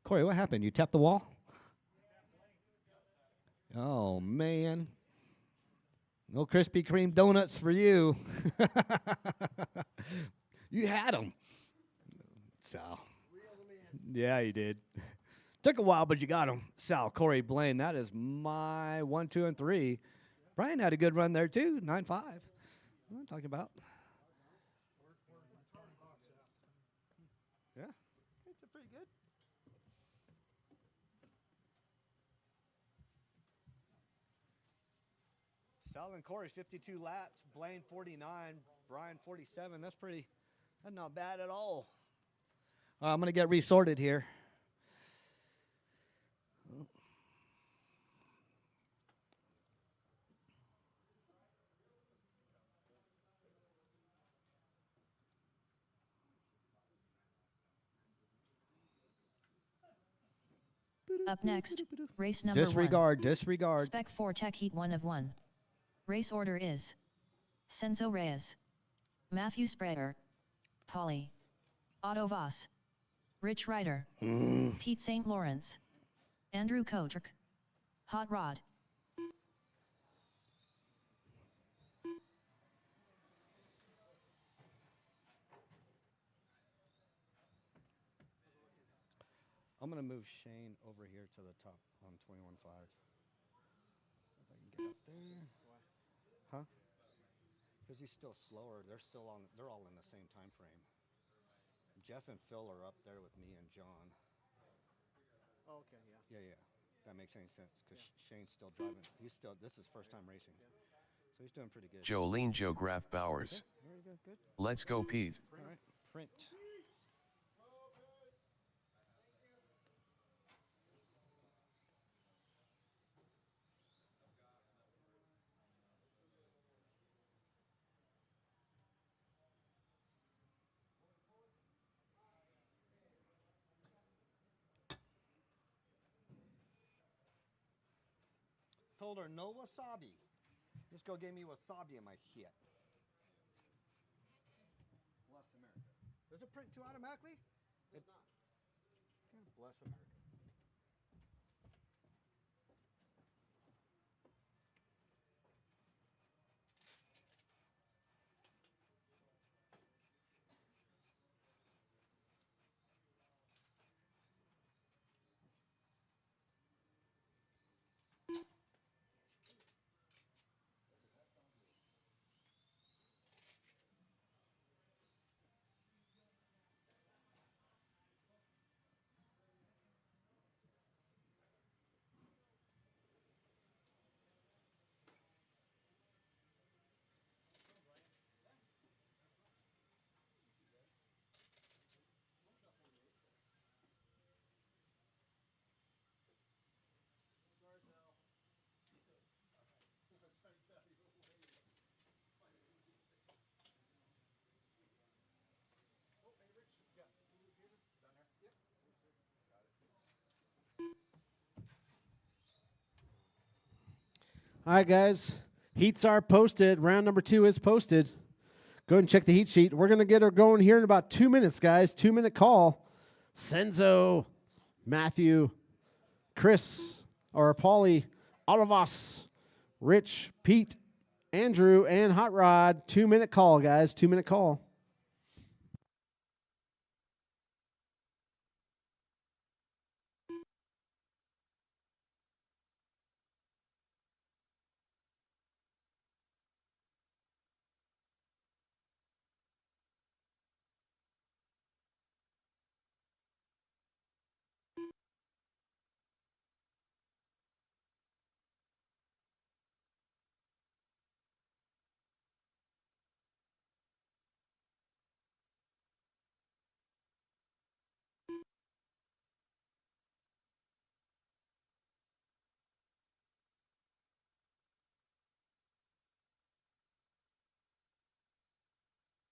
Corey, what happened? You tapped the wall? Oh, man. No Krispy Kreme donuts for you. You had them. Sal. Yeah, you did. Took a while, but you got them. Sal, Corey, Blaine, that is my 1, 2, and 3. Brian had a good run there, too. 9.5. What am I talking about? Yeah. It's pretty good. Sal and Corey, 52 laps. Blaine, 49. Brian, 47. That's not bad at all. I'm going to get resorted here. Up next, race number 1. Disregard. Spec 4 Tech Heat 1 of 1. Race order is Senzo Reyes, Matthew Sprayer, Pauly, Otto Voss, Rich Ryder, Pete St. Lawrence, Andrew Kotrick, Hot Rod. I'm going to move Shane over here to the top on 21.5. If I can get up there. Why? Huh? Because he's still slower. They're all in the same time frame. Jeff and Phil are up there with me and John. Oh, okay, yeah. Yeah. That makes any sense because Shane's still driving. This is first time racing. So he's doing pretty good. Jolene Joe Graf Bowers. Okay. Very good. Good. Let's go, Pete. All right. Print. Told her no wasabi. This girl gave me wasabi in my shit. Bless America. Does it print 2 automatically? It does not. God bless America. All right, guys. Heats are posted. Round number 2 is posted. Go ahead and check the heat sheet. We're going to get her going here in about 2 minutes, guys. 2-minute call. Senzo, Matthew, Chris, or Paulie, Olivas, Rich, Pete, Andrew, and Hot Rod. 2-minute call, guys. 2-minute call.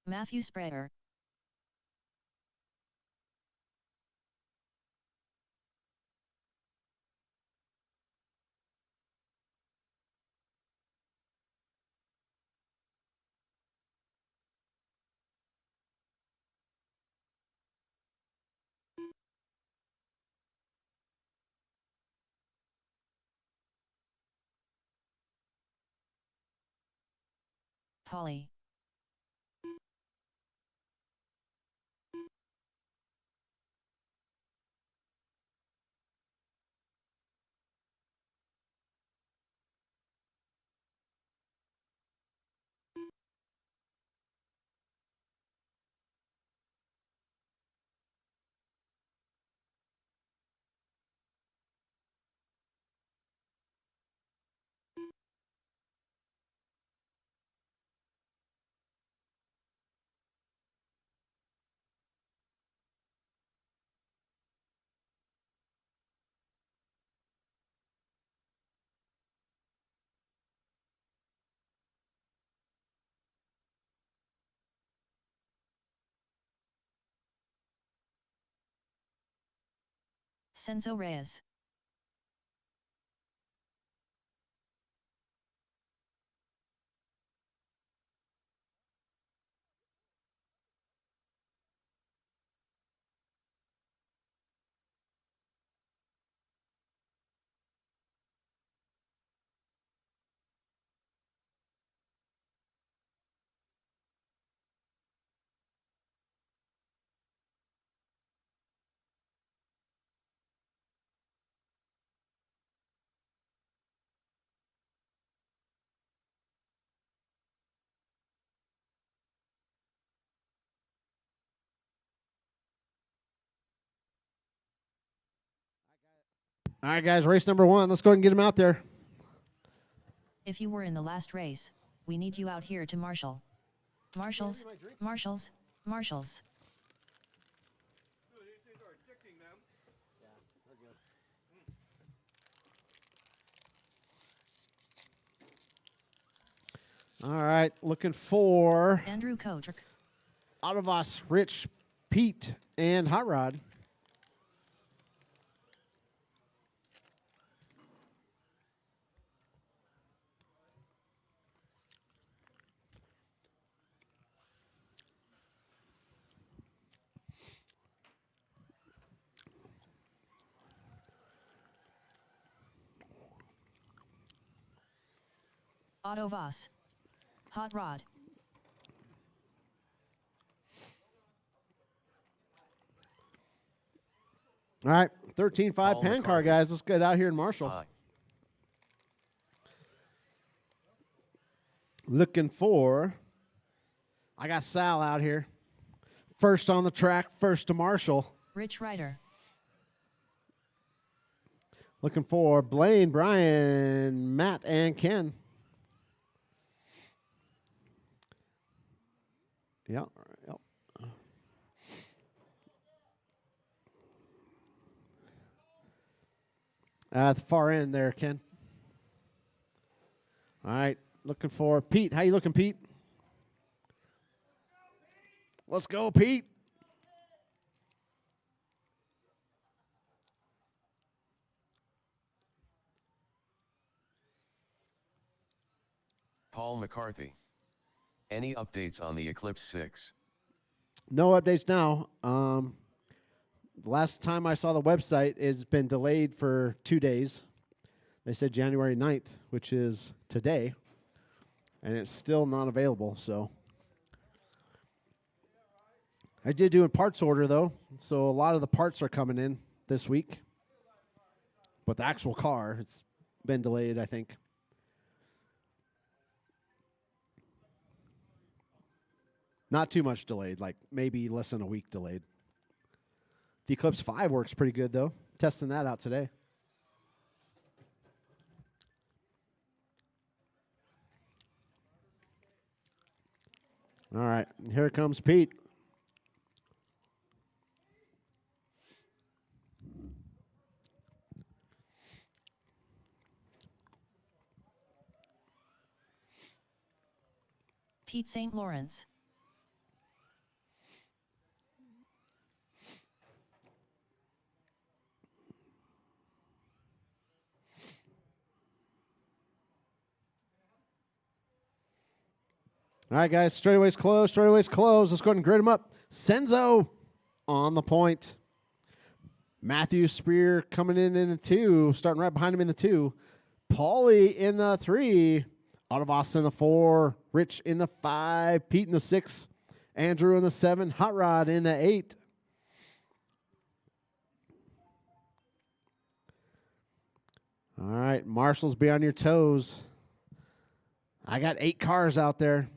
Matthew Sprayer. Polly. Senzo Reyes. All right, guys. Race number 1. Let's go ahead and get him out there. If you were in the last race, we need you out here to marshal. Marshals, marshals, marshals. All right. Looking for Andrew Kotrick. Autobos, Rich, Pete, and Hot Rod. Otto Voss. Hot Rod. All right. 13-5 Paul pan car, McCarthy. guys. Let's get out here in Marshall. Hi. Looking for, I got Sal out here. First on the track, first to Marshall. Rich Ryder. Looking for Blaine, Brian, Matt, and Ken. Yep. At the far end there, Ken. All right. Looking for Pete. How you looking, Pete? Let's go, Pete. Paul McCarthy. Any updates on the Eclipse 6? No updates now. Last time I saw the website, it's been delayed for 2 days. They said January 9th, which is today, and it's still not available. So I did do a parts order, though, so a lot of the parts are coming in this week. But the actual car, it's been delayed, I think. Not too much delayed, like maybe less than a week delayed. The Eclipse 5 works pretty good, though. Testing that out today. All right, here comes Pete. Pete St. Lawrence. All right, guys, straightaways closed, straightaways closed. Let's go ahead and grid them up. Senzo on the point. Matthew Spear coming in the 2, starting right behind him in the 2. Paulie in the 3. Autoboss in the 4. Rich in the 5. Pete in the 6. Andrew in the 7. Hot Rod in the 8. All right, Marshall's be on your toes. I got 8 cars out there.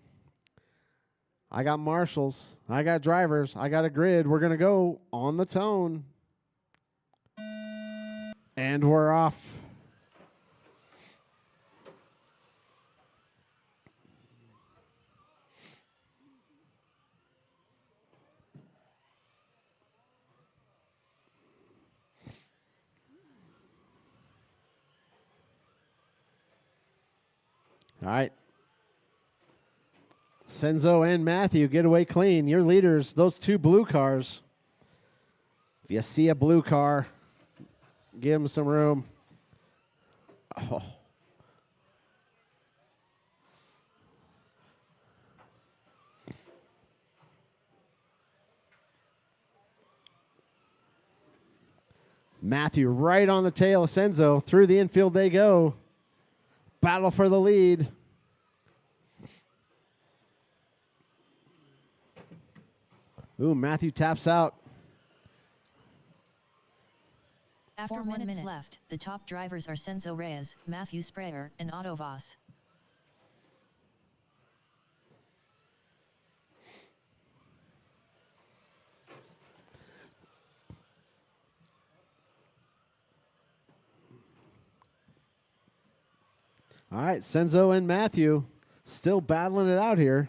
I got marshals. I got drivers. I got a grid. We're going to go on the tone. And we're off. All right. Senzo and Matthew get away clean. Your leaders, those 2 blue cars. If you see a blue car, give them some room. Oh. Matthew right on the tail of Senzo. Through the infield they go. Battle for the lead. Ooh, Matthew taps out. After 1 minute left, the top drivers are Senzo Reyes, Matthew Sprayer, and Otto Voss. All right, Senzo and Matthew still battling it out here.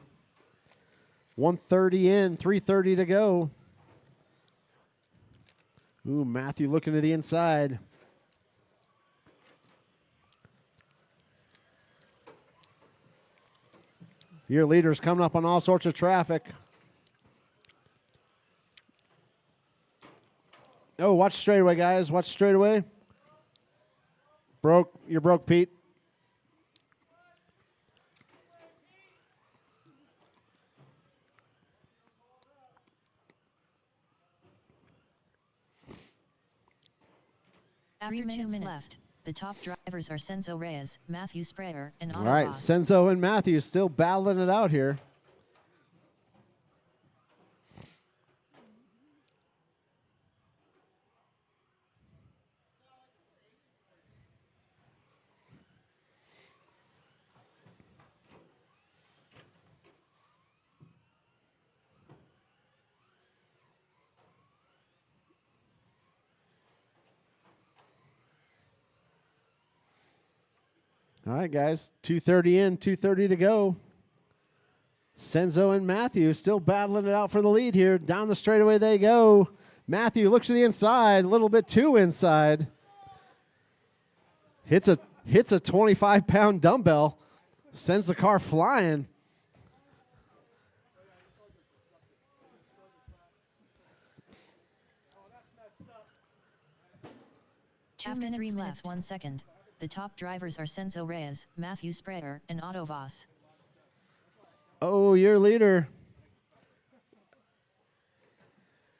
130 in, 330 to go. Ooh, Matthew looking to the inside. Your leader's coming up on all sorts of traffic. Oh, watch straightaway, guys. Watch straightaway. Broke. You're broke, Pete. After 2 minutes left, the top drivers are Senzo Reyes, Matthew Sprayer, and Otto All right, Voss. Senzo and Matthew still battling it out here. All right, guys, 230 in, 230 to go. Senzo and Matthew still battling it out for the lead here. Down the straightaway they go. Matthew looks to the inside, a little bit too inside. Hits a 25-pound dumbbell. Sends the car flying. After 3 minutes 1 second, the top drivers are Senzo Reyes, Matthew Sprayer, and Otto Voss. Oh, your leader.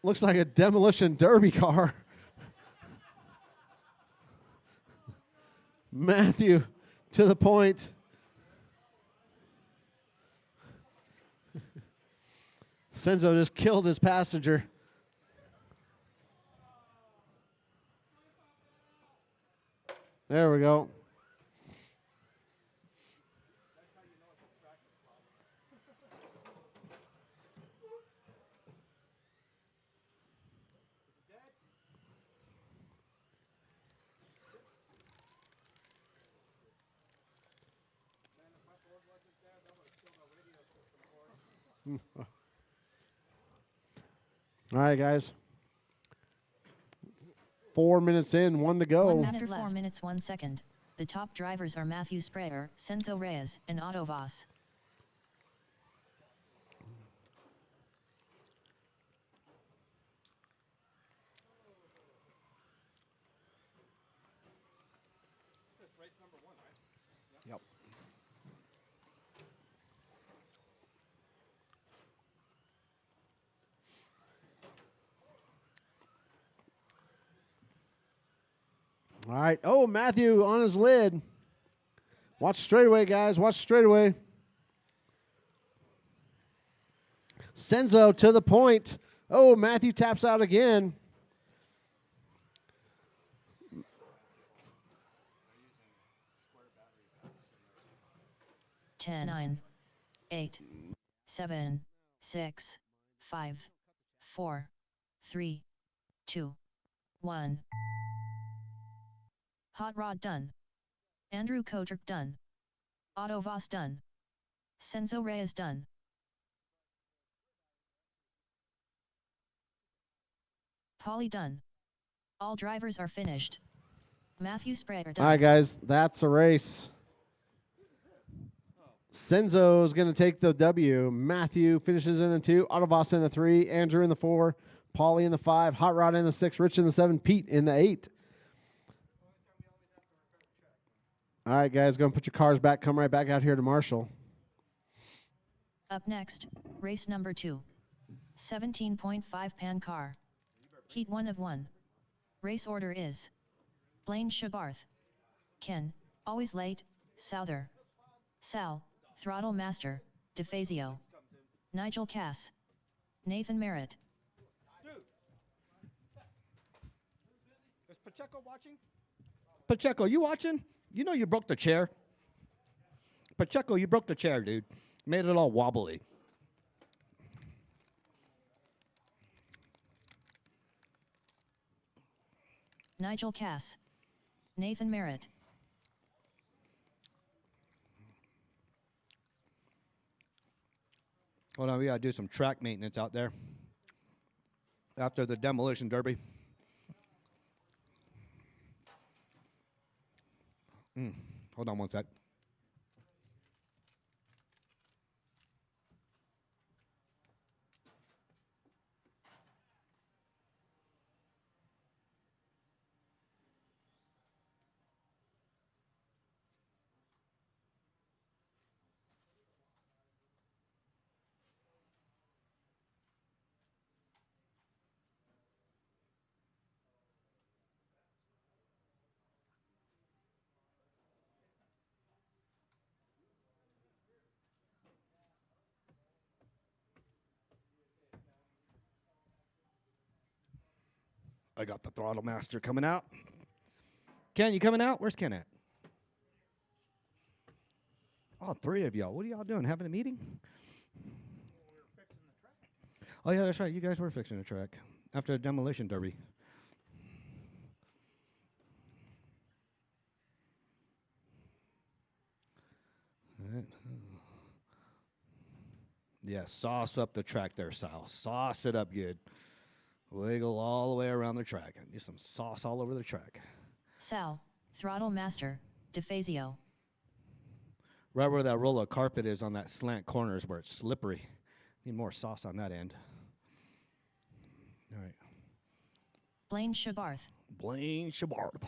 Looks like a demolition derby car. Matthew to the point. Senzo just killed his passenger. There we go. All right, guys. 4 minutes in, 1 to go. After 4 minutes 1 second, the top drivers are Matthew Sprayer, Senzo Reyes, and Otto Voss. Yep. All right. Oh, Matthew on his lid. Watch straightaway, guys. Watch straightaway. Senzo to the point. Oh, Matthew taps out again. Ten, 9, 8, 7, 6, 5, 4, 3, 2, 1. Hot Rod done. Andrew Kotrick done. Otto Voss done. Senzo Reyes done. Polly done. All drivers are finished. Matthew Sprayer done. All right, guys. That's a race. Senzo's going to take the W. Matthew finishes in the 2. Otto Voss in the 3. Andrew in the 4. Paulie in the 5. Hot Rod in the 6. Rich in the 7. Pete in the 8. All right, guys. Go and put your cars back. Come right back out here to Marshall. Up next, race number 2. 17.5 pan car. Heat 1 of 1. Race order is Blaine Shabarth. Ken, always late, Souther. Sal, Throttle Master, DeFazio. Nigel Cass. Nathan Merritt. Is Pacheco watching? Pacheco, you watching? You know you broke the chair. Pacheco, you broke the chair, dude. Made it all wobbly. Nigel Cass. Nathan Merritt. Hold on, we gotta do some track maintenance out there after the demolition derby. Hold on one sec. I got the throttle master coming out. Ken, you coming out? Where's Ken at? All 3 of y'all. What are y'all doing? Having a meeting? Oh, yeah, that's right. You guys were fixing the track after the demolition derby. All right. Yeah, sauce up the track there, Sal. Sauce it up good. Wiggle all the way around the track. Get some sauce all over the track. Sal, Throttle Master, DeFazio. Right where that roll of carpet is on that slant corner is where it's slippery. Need more sauce on that end. All right. Blaine Shabarth. Blaine Shabarth.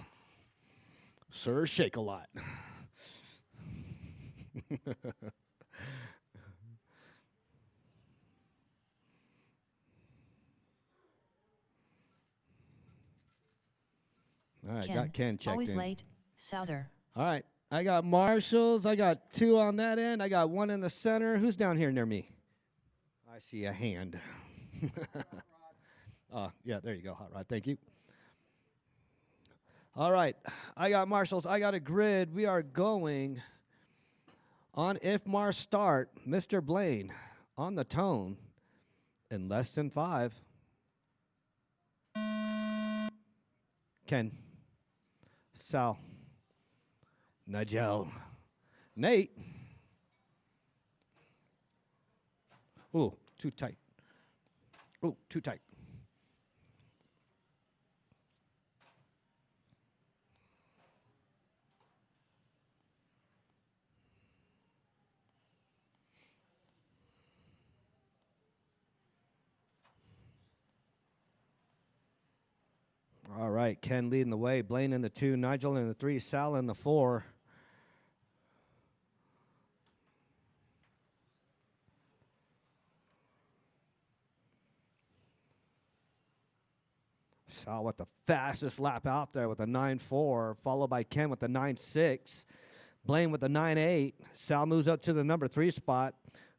Sir Shake-A-Lot. right, Ken. got Ken checked Always in. late. Souther. All right, I got Marshalls. I got 2 on that end. I got 1 in the center. Who's down here near me? I see a hand. Yeah, there you go, Hot Rod. Thank you. All right, I got Marshalls. I got a grid. We are going on if Mars start, Mr. Blaine on the tone in less than 5. Ken, Sal, Nigel, Nate. Ooh, too tight. Ooh, too tight. All right, Ken leading the way. Blaine in the 2, Nigel in the 3, Sal in the 4. Sal with the fastest lap out there with a 9.4, followed by Ken with the 9.6. Blaine with the 9.8. Sal moves up to the number 3 spot.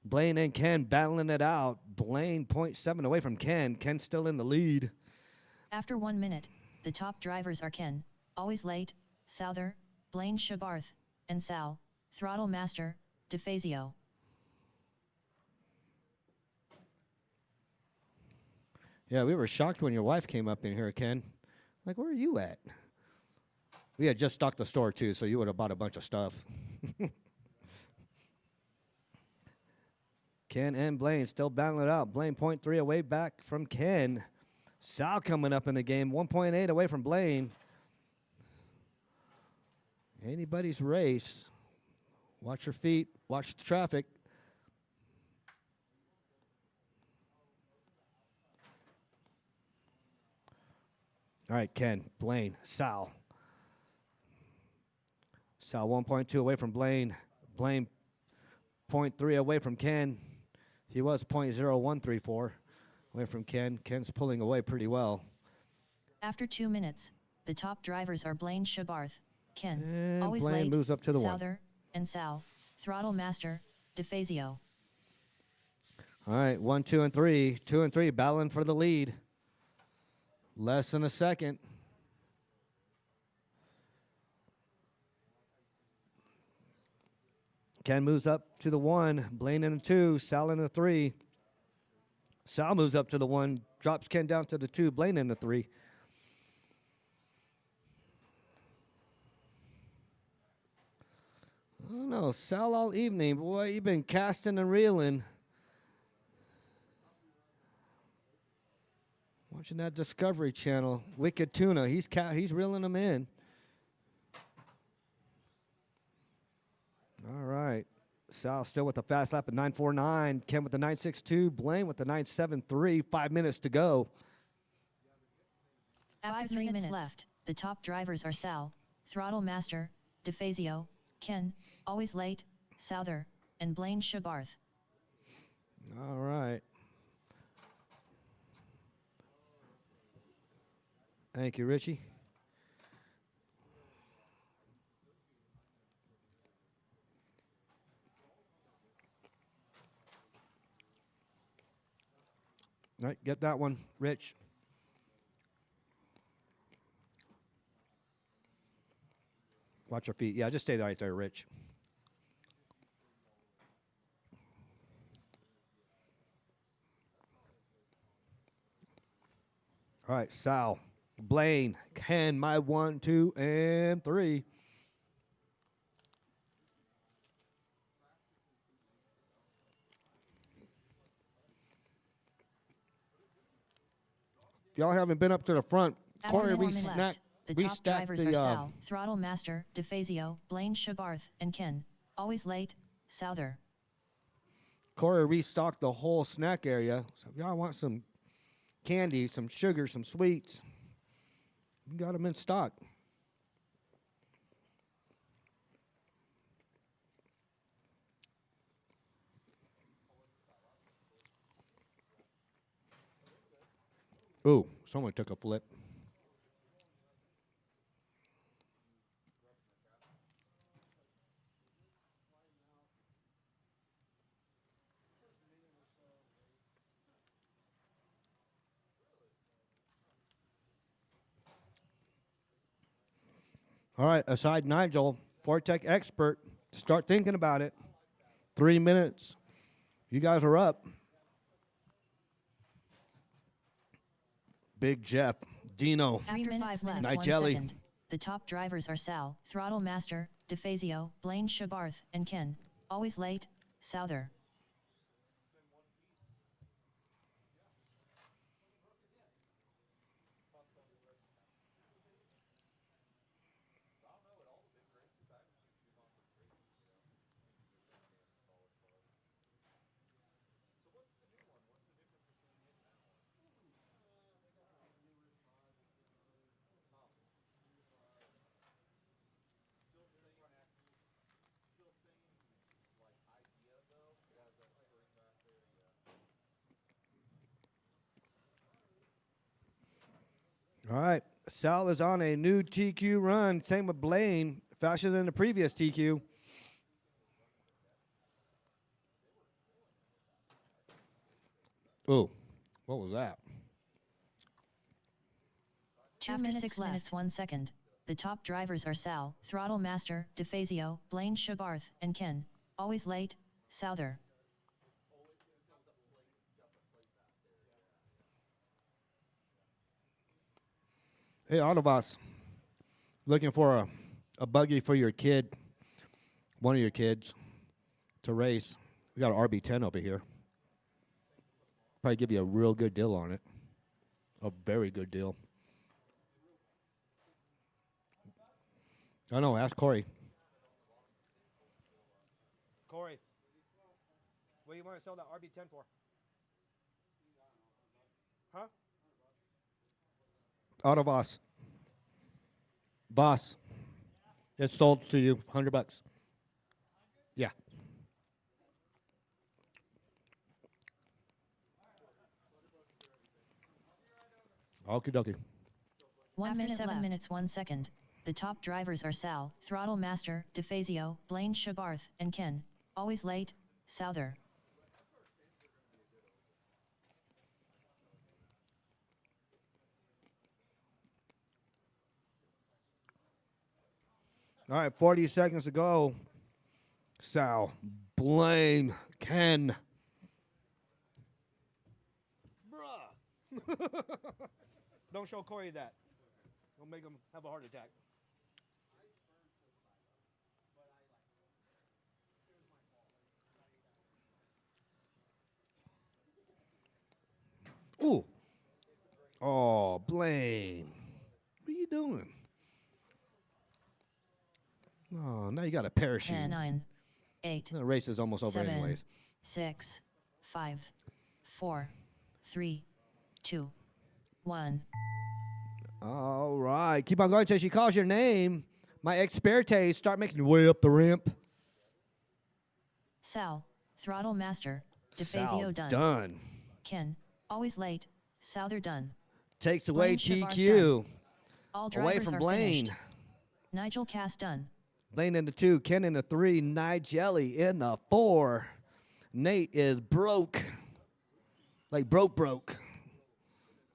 Blaine and Ken battling it out. Blaine 0.7 away from Ken. Ken still in the lead. After 1 minute, the top drivers are Ken, Always Late, Souther, Blaine Shabarth, and Sal, Throttle Master, DeFazio. Yeah, we were shocked when your wife came up in here, Ken. Like, where are you at? We had just stocked the store, too, so you would have bought a bunch of stuff. Ken and Blaine still battling it out. Blaine 0.3 away back from Ken. Sal coming up in the game, 1.8 away from Blaine. Anybody's race. Watch your feet. Watch the traffic. All right, Ken, Blaine, Sal. Sal 1.2 away from Blaine. Blaine 0.3 away from Ken. He was 0.0134 away from Ken. Ken's pulling away pretty well. After 2 minutes, the top drivers are Blaine Shabarth, Ken, And Always Blaine Late, moves up to the 1. Souther, and Sal, Throttle Master, DeFazio. All right, 1, 2, and 3. 2 and 3 battling for the lead. Less than a second. Ken moves up to the 1. Blaine in the 2. Sal in the 3. Sal moves up to the 1. Drops Ken down to the 2. Blaine in the 3. I don't know. Sal all evening. Boy, you've been casting and reeling. Watching that Discovery Channel. Wicked Tuna. He's reeling them in. All right. Sal still with the fast lap at 9.49. Ken with the 9.62. Blaine with the 9.73. 5 minutes to go. After 3 minutes left, the top drivers are Sal, Throttle Master, DeFazio, Ken, Always Late, Souther, and Blaine Shabarth. All right. Thank you, Richie. All right, get that one, Rich. Watch your feet. Yeah, just stay right there, Rich. All right, Sal, Blaine, Ken, my 1, 2, and 3. If y'all haven't been up to the front, After Corey, 4 minutes left, the top restack drivers are the Sal, Throttle Master, DeFazio, Blaine Shabarth, and Ken, Always Late, Souther. Corey restocked the whole snack area. So if y'all want some candy, some sugar, some sweets, you got them in stock. Ooh, someone took a flip. All right, aside Nigel, Fortec expert, start thinking about it. 3 minutes. You guys are up. Big Jeff, Dino, After 5 minutes, 1 Nigeli. second. The top drivers are Sal, Throttle Master, DeFazio, Blaine Shabarth, and Ken. Always late, Souther. All right, Sal is on a new TQ run. Same with Blaine, faster than the previous TQ. Oh, what was that? After 6 minutes 1 second. The top drivers are Sal, Throttle Master, DeFazio, Blaine Shabarth, and Ken. Always late, Souther. Hey, Autobots, looking for a buggy for your kid, one of your kids, to race. We got an RB10 over here. Probably give you a real good deal on it. A very good deal. I know, ask Corey. Corey, what do you want to sell that RB10 for? Huh? Autoboss. Boss. It's sold to you, $100. Yeah. Okie dokie. 1 minute 7 minutes 1 second. The top drivers are Sal, Throttle Master, DeFazio, Blaine Shabarth, and Ken. Always late, Souther. All right, 40 seconds to go. Sal, Blaine, Ken. Bruh. Don't show Corey that. Don't make him have a heart attack. Ooh. Oh, Blaine. What are you doing? Oh, now you got a parachute. 10, 9, 8, The race is almost over 7, anyways. 6, 5, 4, 3, 2, 1. All right. Keep on going until she calls your name. My expertise start making your way up the ramp. Sal, Throttle Master, Sal, DeFazio done. Ken, always late, Souther done. Takes away Blaine Shabarth TQ. All Away drivers from are Blaine. finished. Nigel Cass done. Blaine in the 2, Ken in the 3, Nigeli in the 4. Nate is broke. Like broke.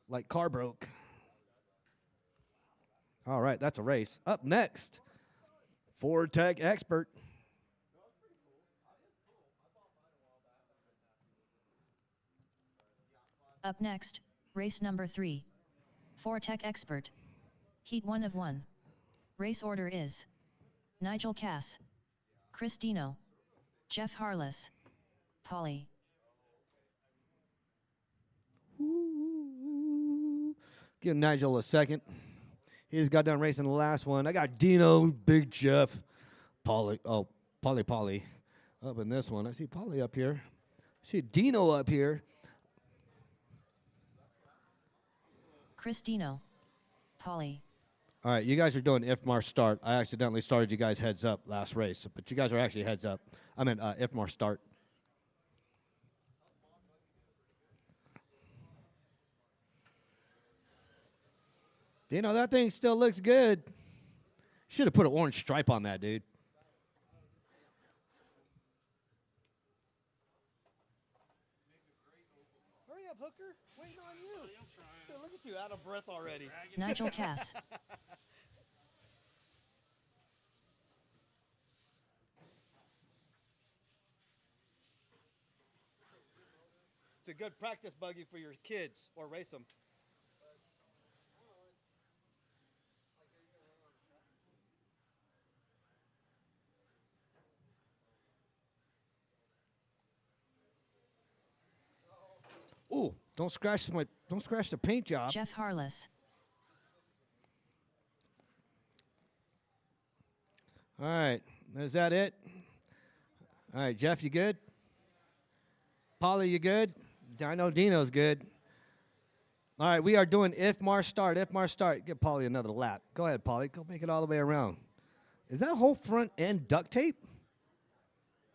Like car broke. All right, that's a race. Up next, Ford Tech Expert. Up next, race number 3. For Tech Expert. Heat 1 of 1. Race order is Nigel Cass, Christino, Jeff Harless, Polly. Give Nigel a second. He just got done racing the last one. I got Dino, Big Jeff, Polly. Oh, Polly. Up in this one. I see Polly up here. I see Dino up here. Christino, Polly. All right, you guys are doing IFMAR start. I accidentally started you guys heads up last race, but you guys are actually heads up. I meant IFMAR start. You know, that thing still looks good. Should have put an orange stripe on that, dude. Hurry up, Hooker. Waiting on you. Dude, look at you, out of breath already. Nigel Cass. It's a good practice buggy for your kids or race them. Ooh, don't scratch the paint job. Jeff Harless. All right, is that it? All right, Jeff, you good? Polly, you good? I know Dino's good. All right, we are doing if Marsh start, if Marsh start. Give Polly another lap. Go ahead, Polly. Go make it all the way around. Is that whole front end duct tape?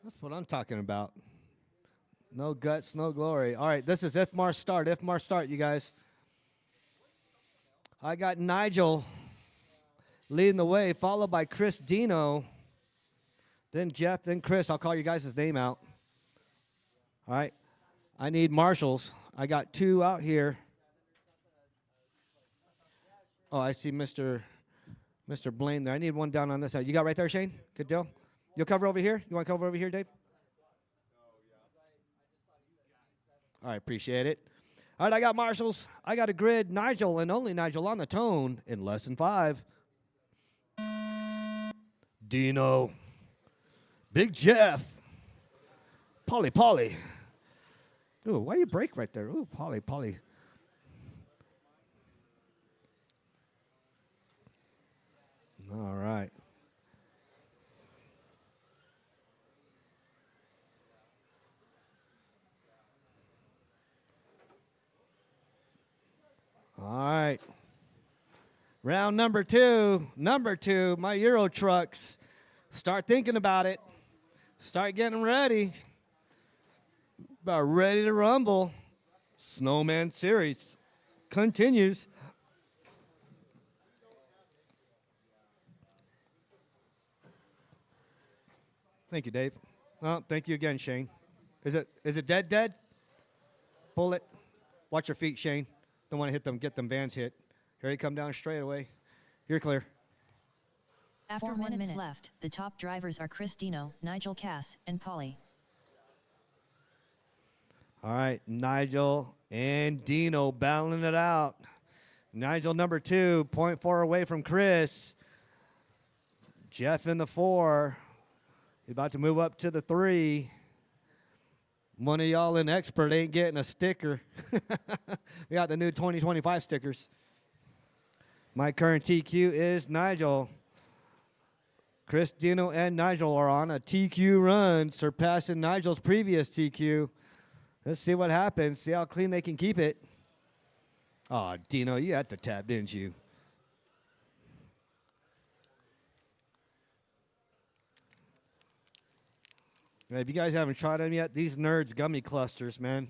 That's what I'm talking about. No guts, no glory. All right, this is if Marsh start, you guys. I got Nigel leading the way, followed by Chris Dino. Then Jeff, then Chris. I'll call you guys' name out. All right. I need marshals. I got 2 out here. Oh, I see Mr. Blaine there. I need one down on this side. You got right there, Shane? Good deal. You'll cover over here? You want to cover over here, Dave? All right, appreciate it. All right, I got marshals. I got a grid. Nigel and only Nigel on the tone in lesson 5. Dino. Big Jeff. Polly. Ooh, why you break right there? Ooh, Polly. All right. All right. Round number 2. Number 2, my Euro trucks. Start thinking about it. Start getting ready. About ready to rumble. Snowman series continues. Thank you, Dave. Well, thank you again, Shane. Is it dead? Pull it. Watch your feet, Shane. Don't want to hit them, get them vans hit. Here you come down straight away. You're clear. After 4 minutes left, the top drivers are Chris Dino, Nigel Cass, and Polly. All right, Nigel and Dino battling it out. Nigel number 2, 0.4 away from Chris. Jeff in the 4. He's about to move up to the 3. One of y'all an expert ain't getting a sticker. We got the new 2025 stickers. My current TQ is Nigel. Chris, Dino, and Nigel are on a TQ run, surpassing Nigel's previous TQ. Let's see what happens. See how clean they can keep it. Oh, Dino, you had to tap, didn't you? If you guys haven't tried them yet, these Nerds gummy clusters, man,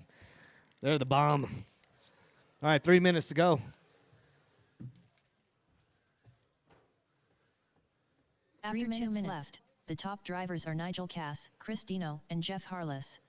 they're the bomb. All right, 3 minutes to go. After 2 minutes left, the top drivers are Nigel Cass, Chris Dino, and Jeff Harless.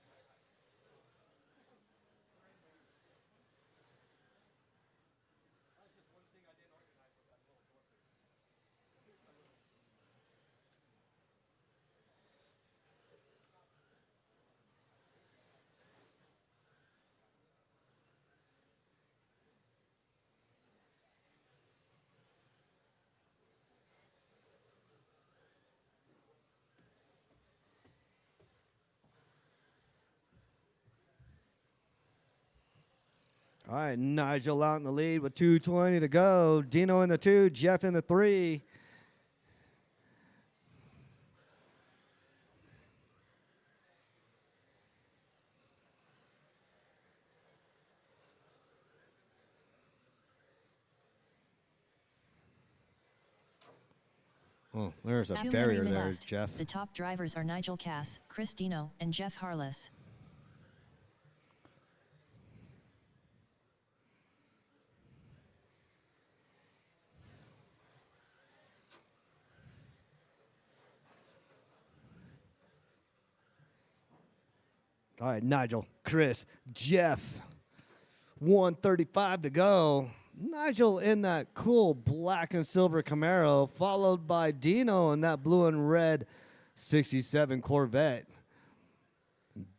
All right, Nigel out in the lead with 2:20 to go. Dino in the 2, Jeff in the 3. Oh, there's a 2 barrier minutes there, left. Jeff. The top drivers are Nigel Cass, Chris Dino, and Jeff Harless. All right, Nigel, Chris, Jeff. 1:35 to go. Nigel in that cool black and silver Camaro, followed by Dino in that blue and red 67 Corvette.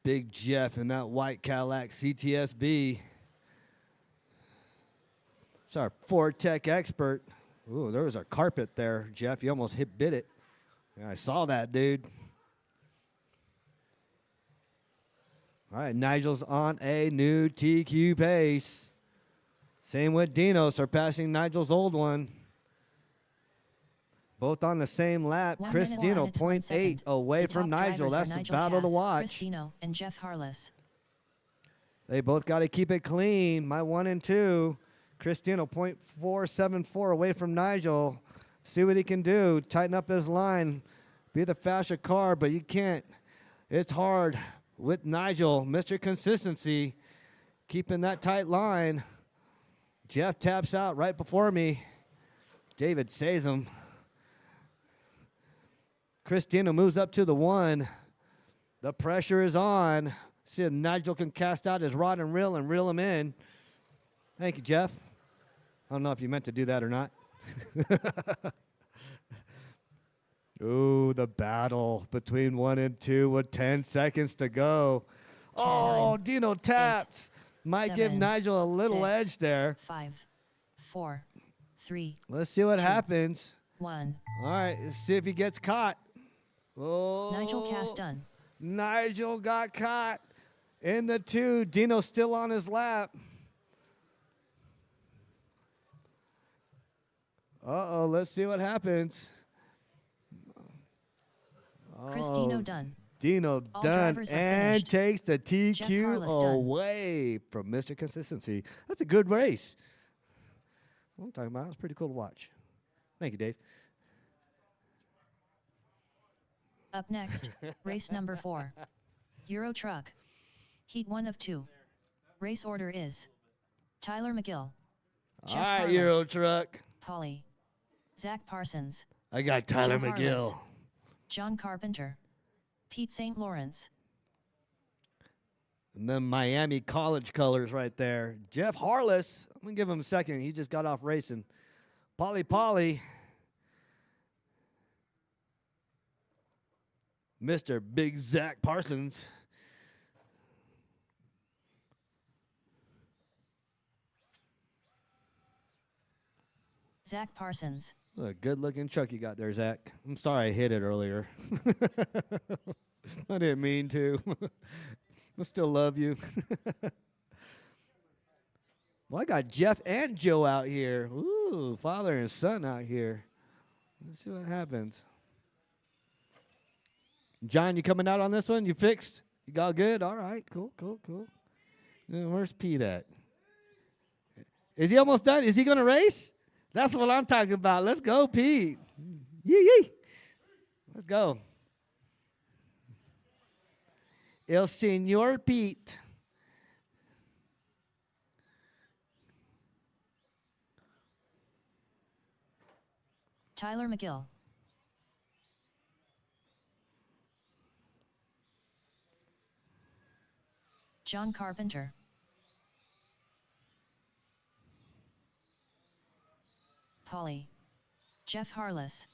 Big Jeff in that white Cadillac CTSV. It's our Tech expert. Ooh, there was a carpet there, Jeff. You almost bit it. Yeah, I saw that, dude. All right, Nigel's on a new TQ pace. Same with Dino, surpassing Nigel's old one. Both on the same lap. 1 Chris minute, Dino, 1 minute, 1 0.8 second. away The from top Nigel. drivers are That's the Nigel battle to Cass, watch. Chris Dino, and Jeff Harless. They both got to keep it clean. My 1 and 2. Chris Dino, 0.474 away from Nigel. See what he can do. Tighten up his line. Be the faster car, but you can't. It's hard with Nigel. Mr. Consistency, keeping that tight line. Jeff taps out right before me. David saves him. Chris Dino moves up to the 1. The pressure is on. See if Nigel can cast out his rod and reel him in. Thank you, Jeff. I don't know if you meant to do that or not. Ooh, the battle between 1 and 2 with 10 seconds to go. Oh, Dino taps. Might give 7, Nigel a little 6, edge there. 5, 4, 3, Let's see what 2, happens. 1. All right, let's see if he gets caught. Oh, Nigel Cass done. Nigel got caught in the 2. Dino still on his lap. Uh-oh, let's see what happens. Chris Oh, Dino done. Dino All done drivers are and finished. takes the Jeff TQ Harless done. away from Mr. Consistency. That's a good race. What I'm talking about. It's pretty cool to watch. Thank you, Dave. Up next, race number 4. Euro Truck. Heat 1 of 2. Race order is Tyler McGill, Jeff All right, Harless, Euro Truck. Polly, Zach Parsons, I got Tyler Joe McGill. Harless, John Carpenter, Pete St. Lawrence. And then Miami College colors right there. Jeff Harless. I'm going to give him a second. He just got off racing. Polly. Mr. Big Zach Parsons. Zach Parsons, What a good-looking truck you got there, Zach. I'm sorry I hit it earlier. I didn't mean to. I still love you. Well, I got Jeff and Joe out here. Ooh, father and son out here. Let's see what happens. John, you coming out on this one? You fixed? You got good? All right, cool. Where's Pete at? Is he almost done? Is he going to race? That's what I'm talking about. Let's go, Pete. Yee. Let's go. El Señor Pete. Tyler McGill, John Carpenter, Polly, Jeff Harless,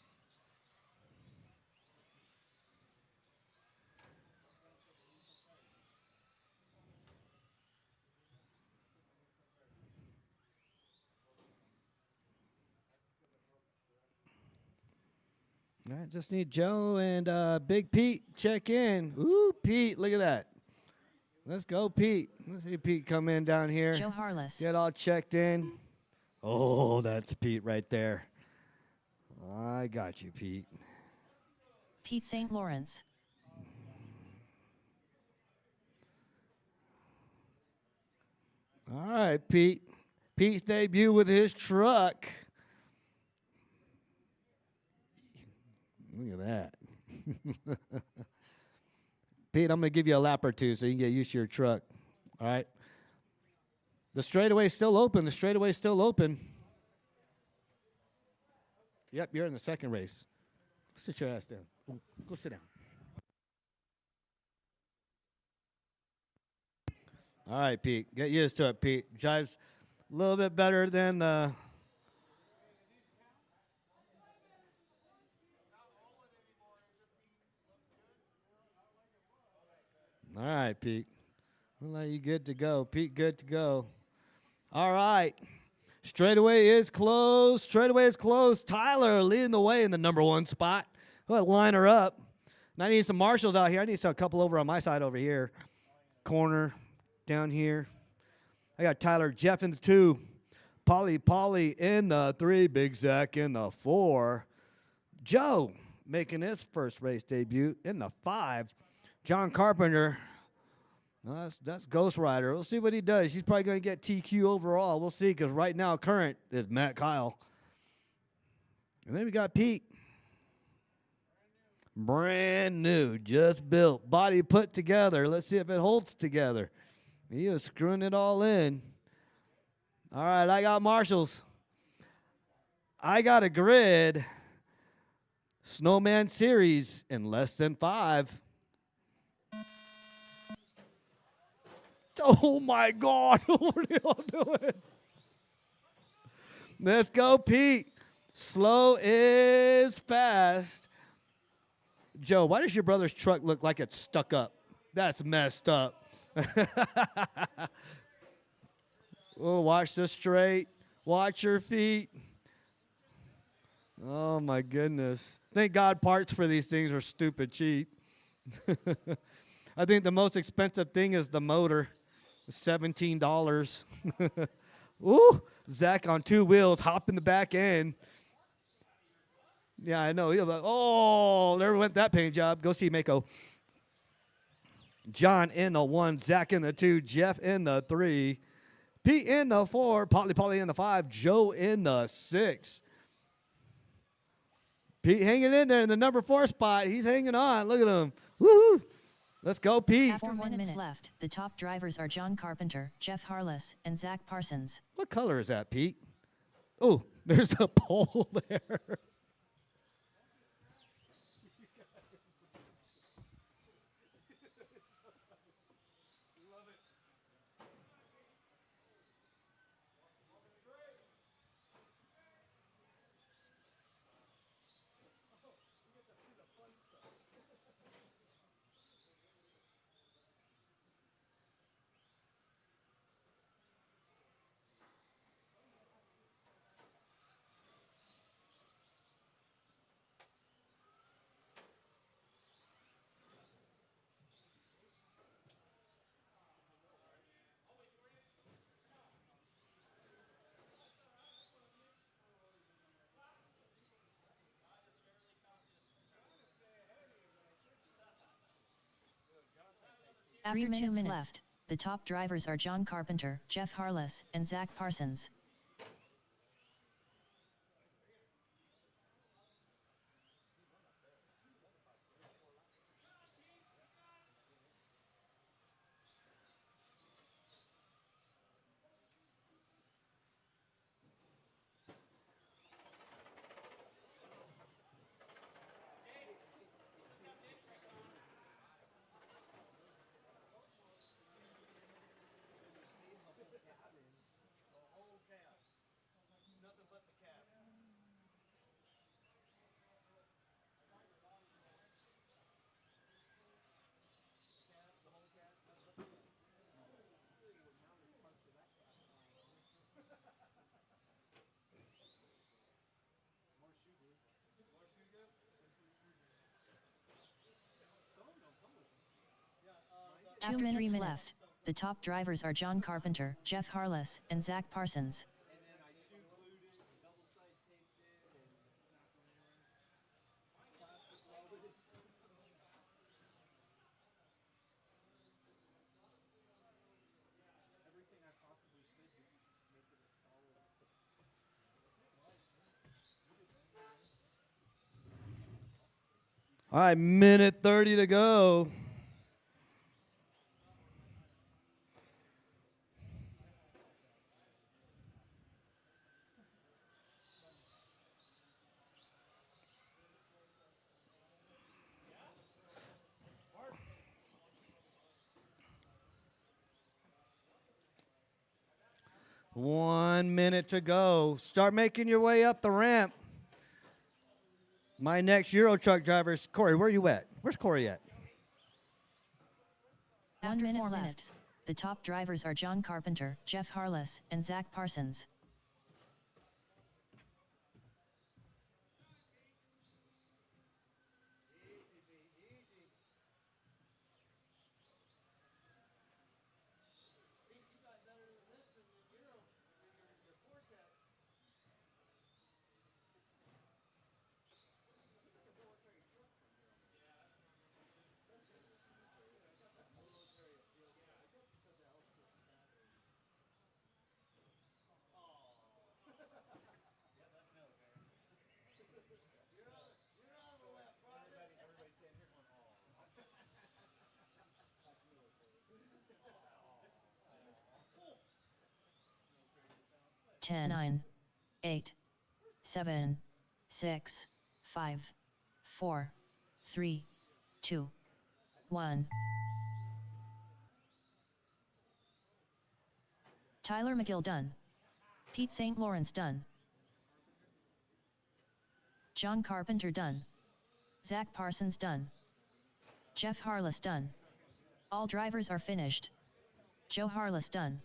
All right, just need Joe and Big Pete check in. Ooh, Pete, look at that. Let's go, Pete. Let's see Pete come in down here. Joe Harless, Get all checked in. Oh, that's Pete right there. I got you, Pete. Pete St. Lawrence, All right, Pete. Pete's debut with his truck. Look at that. Pete, I'm going to give you a lap or two so you can get used to your truck. All right? The straightaway's still open. Yep, you're in the second race. Sit your ass down. Go sit down. All right, Pete. Get used to it, Pete. Drives a little bit better than the... All right, Pete. We'll let you good to go. Pete, good to go. All right. Straightaway is closed. Straightaway is closed. Tyler leading the way in the number 1 spot. We'll line her up. And I need some marshals out here. I need a couple over on my side over here. Corner down here. I got Tyler, Jeff in the 2. Polly in the 3. Big Zach in the 4. Joe making his first race debut in the 5. John Carpenter. No, that's Ghost Rider. We'll see what he does. He's probably going to get TQ overall. We'll see, because right now current is Matt Kyle. And then we got Pete. Brand new, just built, body put together. Let's see if it holds together. He was screwing it all in. All right, I got marshals. I got a grid. Snowman series in less than 5. Oh, my God. What are y'all doing? Let's go, Pete. Slow is fast. Joe, why does your brother's truck look like it's stuck up? That's messed up. Oh, watch the straight. Watch your feet. Oh, my goodness. Thank God parts for these things are stupid cheap. I think the most expensive thing is the motor. $17. Ooh, Zach on 2 wheels, hop in the back end. Yeah, I know. He'll be like, oh, there went that paint job. Go see Mako. John in the 1, Zach in the 2, Jeff in the 3, Pete in the 4, Polly in the 5, Joe in the 6. Pete hanging in there in the number 4 spot. He's hanging on. Look at him. Woohoo! Let's go, Pete. After 1 minute left, the top drivers are John Carpenter, Jeff Harless, and Zach Parsons. What color is that, Pete? Oh, there's a pole there. 3 minutes left, the top drivers are John Carpenter, Jeff Harless, and Zach Parsons. After 3 minutes left, the top drivers are John Carpenter, Jeff Harless, and Zach Parsons. All right, minute 30 to go. One minute to go. Start making your way up the ramp. My next Euro truck driver is Corey. Where are you at? Where's Corey at? 1 minute 4 minutes. The top drivers are John Carpenter, Jeff Harless, and Zach Parsons. Ten, 9, 8, 7, 6, 5, 4, 3, 2, 1. Tyler McGill done. Pete St. Lawrence done. John Carpenter done. Zach Parsons done. Jeff Harless done. All drivers are finished. Joe Harless done.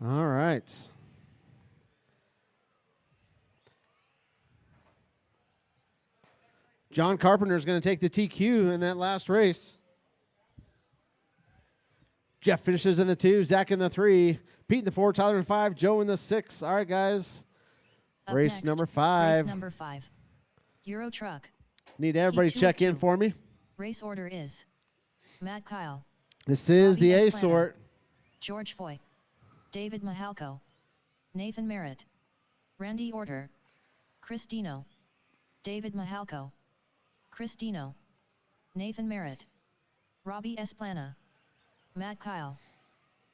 All right. John Carpenter is going to take the TQ in that last race. Jeff finishes in the 2, Zach in the 3, Pete in the 4, Tyler in 5, Joe in the 6. All right, guys. Up Race next, number 5. Race number 5. Euro Truck. Need everybody Heat 2 check of in 2. for me. Race order is Matt Kyle, This is Robbie the A Esplano, sort. George Foy, David Mahalko, Nathan Merritt, Randy Order, Chris Dino, David Mahalko, Chris Dino, Nathan Merritt, Robbie Esplana, Matt Kyle,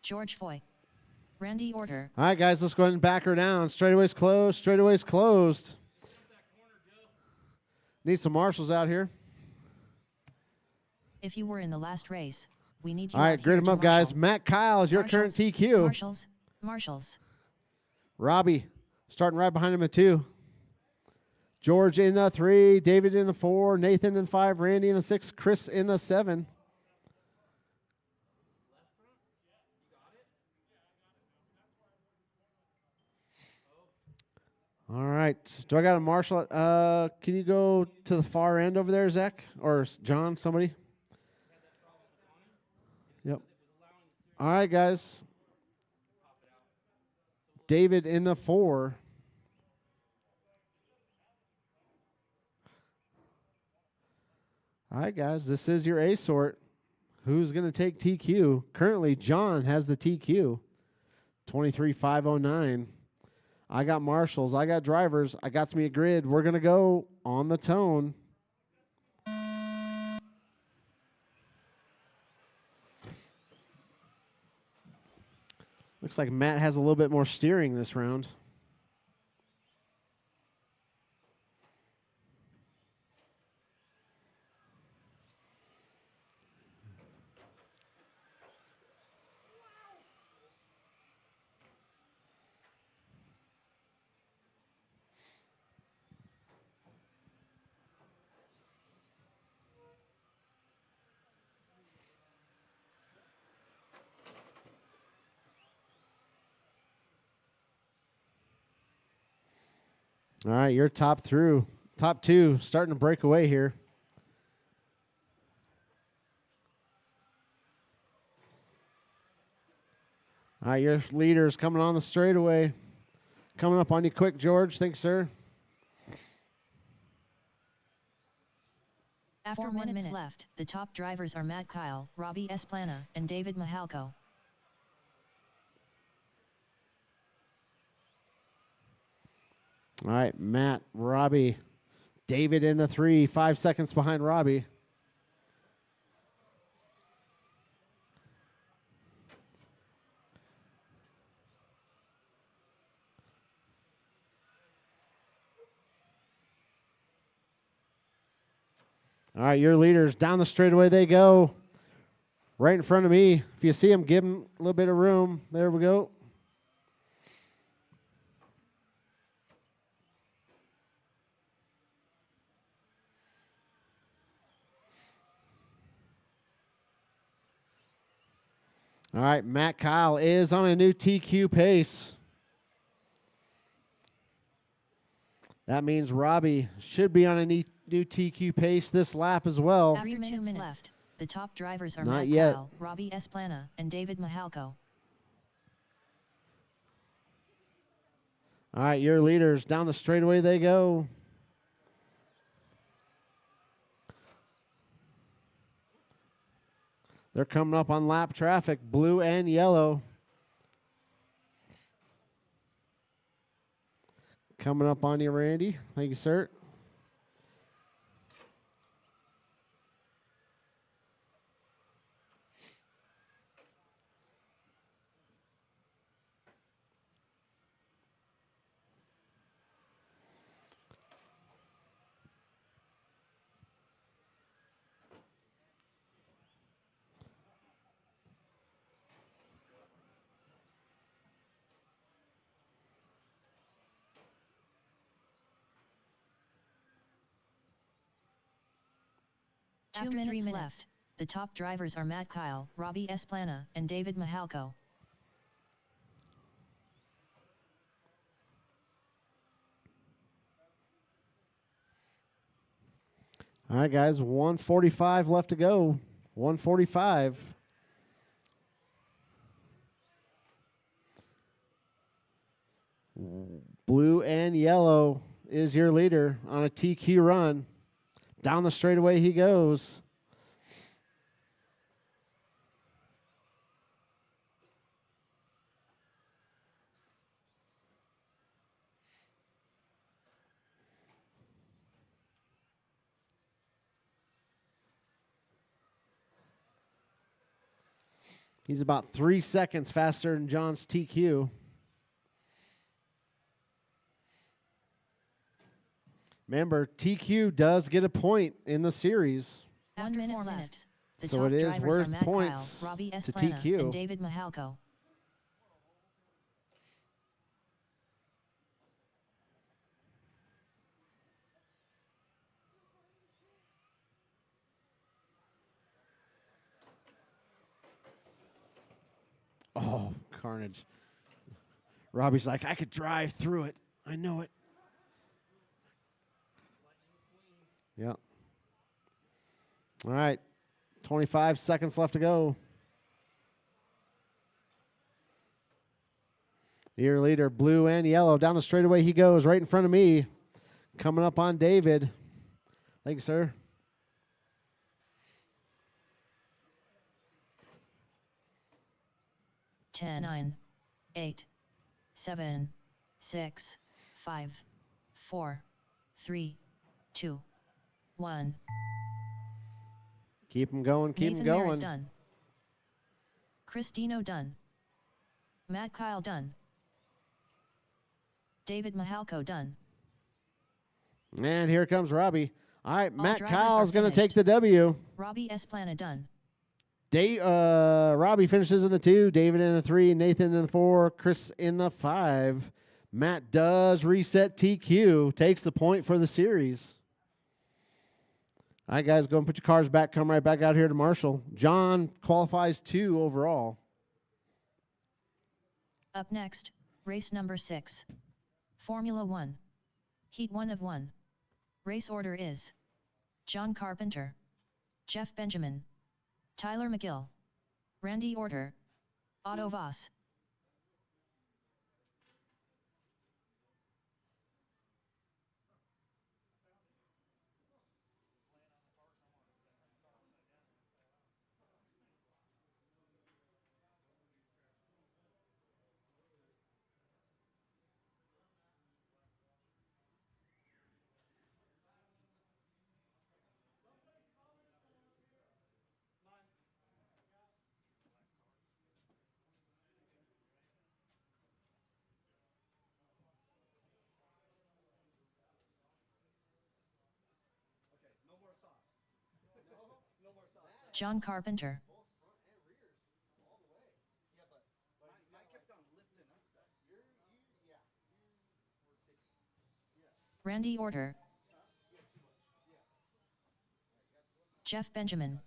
George Foy, Randy Order. All right, guys, let's go ahead and back her down. Straightaway's closed. Straightaway's closed. Need some marshals out here. If you were in the last race, we need you. All right, out grid here them to up, guys. marshal. Matt Kyle is your current Marshals, TQ. Marshals. Robbie starting right behind him at 2. George in the 3, David in the 4, Nathan in 5, Randy in the 6, Chris in the 7. All right. Do I got a marshal? Can you go to the far end over there, Zach? Or John, somebody? Yep. All right, guys. David in the 4. All right, guys. This is your A sort. Who's going to take TQ? Currently, John has the TQ. 23,509. I got marshals. I got drivers. I got me a grid. We're going to go on the tone. Looks like Matt has a little bit more steering this round. All right, you're top 2 starting to break away here. All right, your leader's coming on the straightaway. Coming up on you quick, George. Thanks, sir. After 1 minute left, the top drivers are Matt Kyle, Robbie Esplana, and David Mahalko. All right, Matt, Robbie, David in the 3, 5 seconds behind Robbie. All right, your leaders down the straightaway they go. Right in front of me. If you see them, give them a little bit of room. There we go. All right, Matt Kyle is on a new TQ pace. That means Robbie should be on a new TQ pace this lap as well. After 2 minutes left, the top drivers are Not Matt yet. Kyle, Robbie Esplana, and David Mahalko. All right, your leaders down the straightaway they go. They're coming up on lap traffic, blue and yellow. Coming up on you, Randy. Thank you, sir. After 3 minutes left, the top drivers are Matt Kyle, Robbie Esplana, and David Mahalko. All right, guys, 1:45 left to go. 1:45. Blue and yellow is your leader on a TQ run. Down the straightaway he goes. He's about 3 seconds faster than John's TQ. Remember, TQ does get a point in the series. After 4 minutes, the So top it is drivers worth are Matt points Kyle, Robbie to Esplana, TQ. and David Mahalko. Oh, carnage. Robbie's like, I could drive through it. I know it. Yep. All right. 25 seconds left to go. Your leader, blue and yellow. Down the straightaway he goes, right in front of me. Coming up on David. Thank you, sir. Ten, 9, 8, 7, 6, 5, 4, 3, 2, 1. Keep him going, keep Nathan him Merritt going. done. Christino done. Matt Kyle done. David Mahalko done. And here comes Robbie. All right, All Matt drivers Kyle's are going to take finished. the W. Robbie Esplana done. Robbie finishes in the 2, David in the 3, Nathan in the 4, Chris in the 5. Matt does reset TQ, takes the point for the series. All right, guys, go and put your cars back. Come right back out here to Marshall. John qualifies 2 overall. Up next, race number 6. Formula 1. Heat 1 of 1. Race order is John Carpenter, Jeff Benjamin, Tyler McGill, Randy Orter, Otto Voss. John Carpenter. Randy Order. Jeff Benjamin.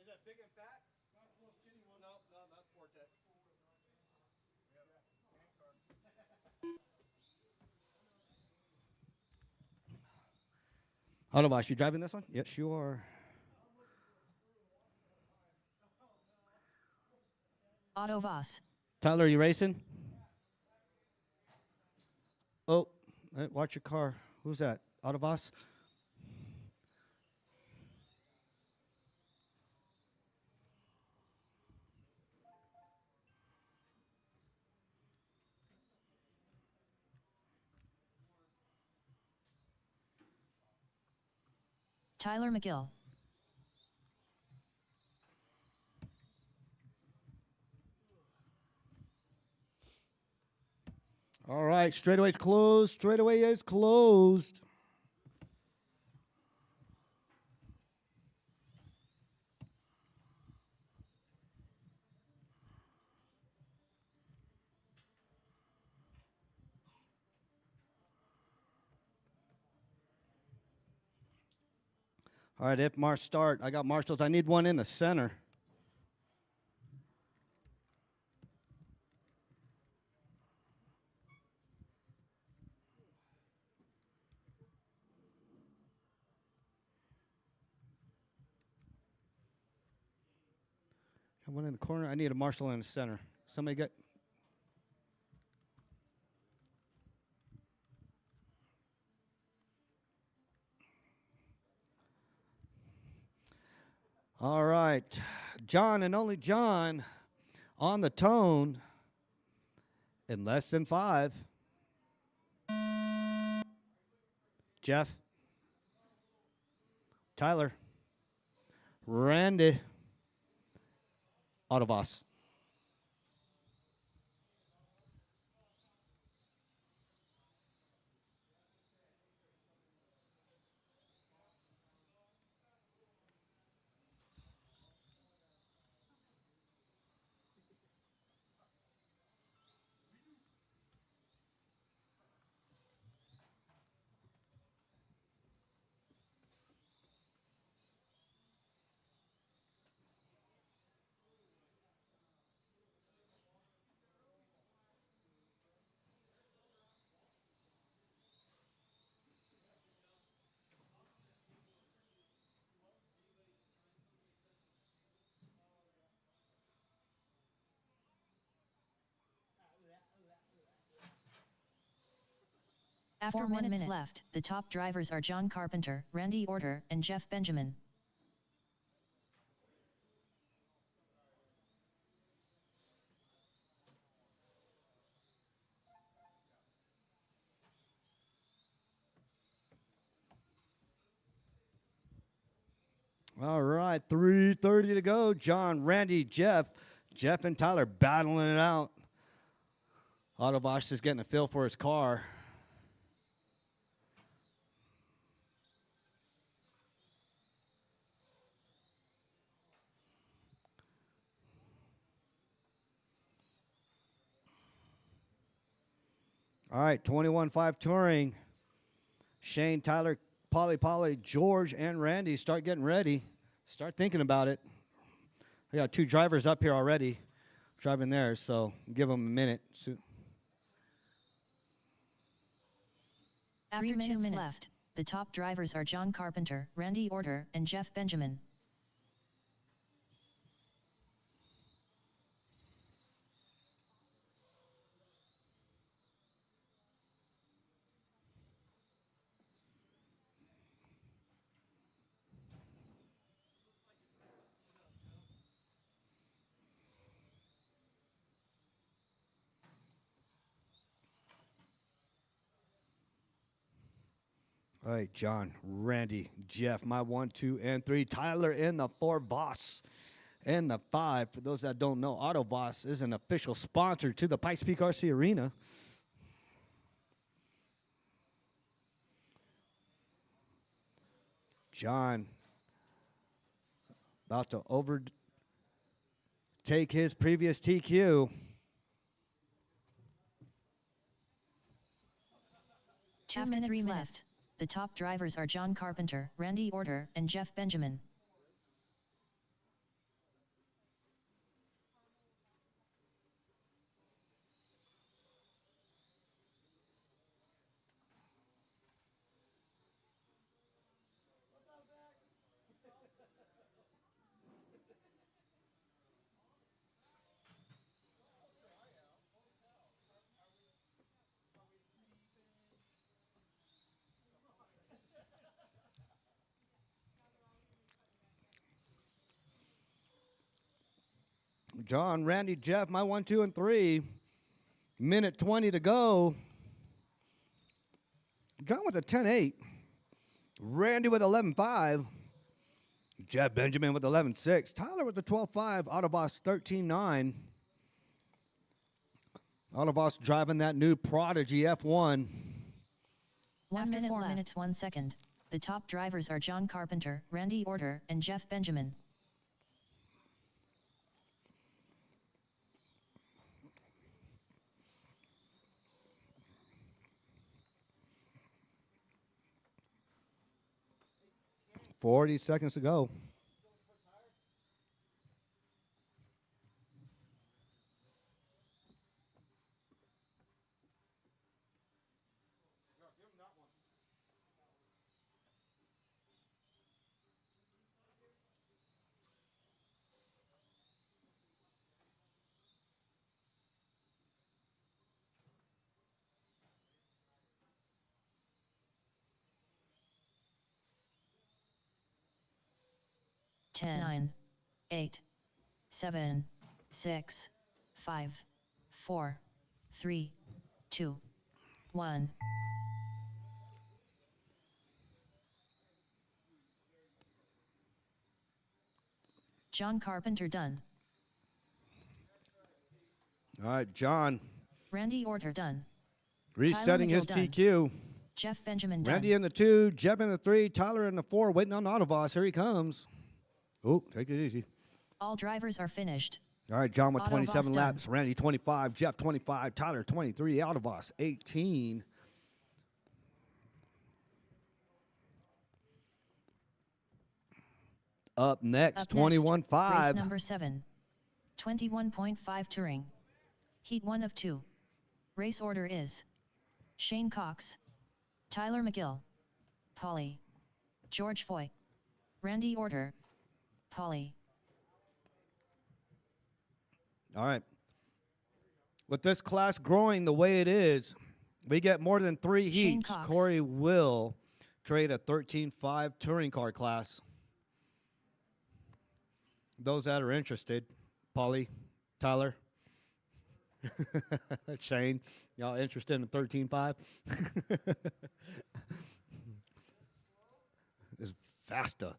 Is that big and fat? No, that's Forte. Autobots, you driving this one? Yes, you are. Otto Voss. Tyler, are you racing? Oh, watch your car. Who's that? Autobots? Tyler McGill. All right, straightaway's closed. Straightaway is closed. All right, if Marsh start, I got marshals. I need one in the center. Got one in the corner. I need a marshal in the center. Somebody get. All right, John and only John on the tone in less than 5. Jeff, Tyler, Randy, Autobots. After 4 minutes left, the top drivers are John Carpenter, Randy Order, and Jeff Benjamin. All right, 3:30 to go. John, Randy, Jeff and Tyler battling it out. Autobots just getting a feel for his car. All right, 21-5 touring. Shane, Tyler, Polly, George, and Randy start getting ready. Start thinking about it. We got 2 drivers up here already driving there, so give them a minute. After 2 minutes left, the top drivers are John Carpenter, Randy Order, and Jeff Benjamin. All right, John, Randy, Jeff, my 1, 2, and 3. Tyler in the 4, Voss in the 5. For those that don't know, Auto Voss is an official sponsor to the Pikes Peak RC Arena. John about to overtake his previous TQ. 2 minutes left. The top drivers are John Carpenter, Randy Order, and Jeff Benjamin. John, Randy, Jeff, my 1, 2, and 3. Minute 20 to go. John with a 10-8. Randy with 11-5. Jeff Benjamin with 11-6. Tyler with the 12-5. Autoboss 13-9. Autoboss driving that new Prodigy F1. 1 minute 4 minutes 1 second. The top drivers are John Carpenter, Randy Order, and Jeff Benjamin. Forty seconds to go. Ten, 9, 8, 7, 6, 5, 4, 3, 2, 1. John Carpenter done. All right, John Randy Order done. resetting his Tyler McGill TQ. Jeff Benjamin done. Randy in the 2, Jeff in the 3, Tyler in the 4, waiting on Autoboss. Here he comes. Oh, take it easy. All drivers are finished. All right, John with Autoboss 27 done. laps. Randy 25, Jeff 25, Tyler 23, Autoboss 18. Up next, Up 21 next, 5. Race number 7. 21.5 Touring. Heat 1 of 2. Race order is Shane Cox, Tyler McGill, Polly, George Foy, Randy Order, Polly. All right. With this class growing the way it is, we get more than 3 Shane heats. Cox. Corey will create a 13-5 touring car class. Those that are interested, Polly, Tyler, Shane, y'all interested in 13.5? It's faster.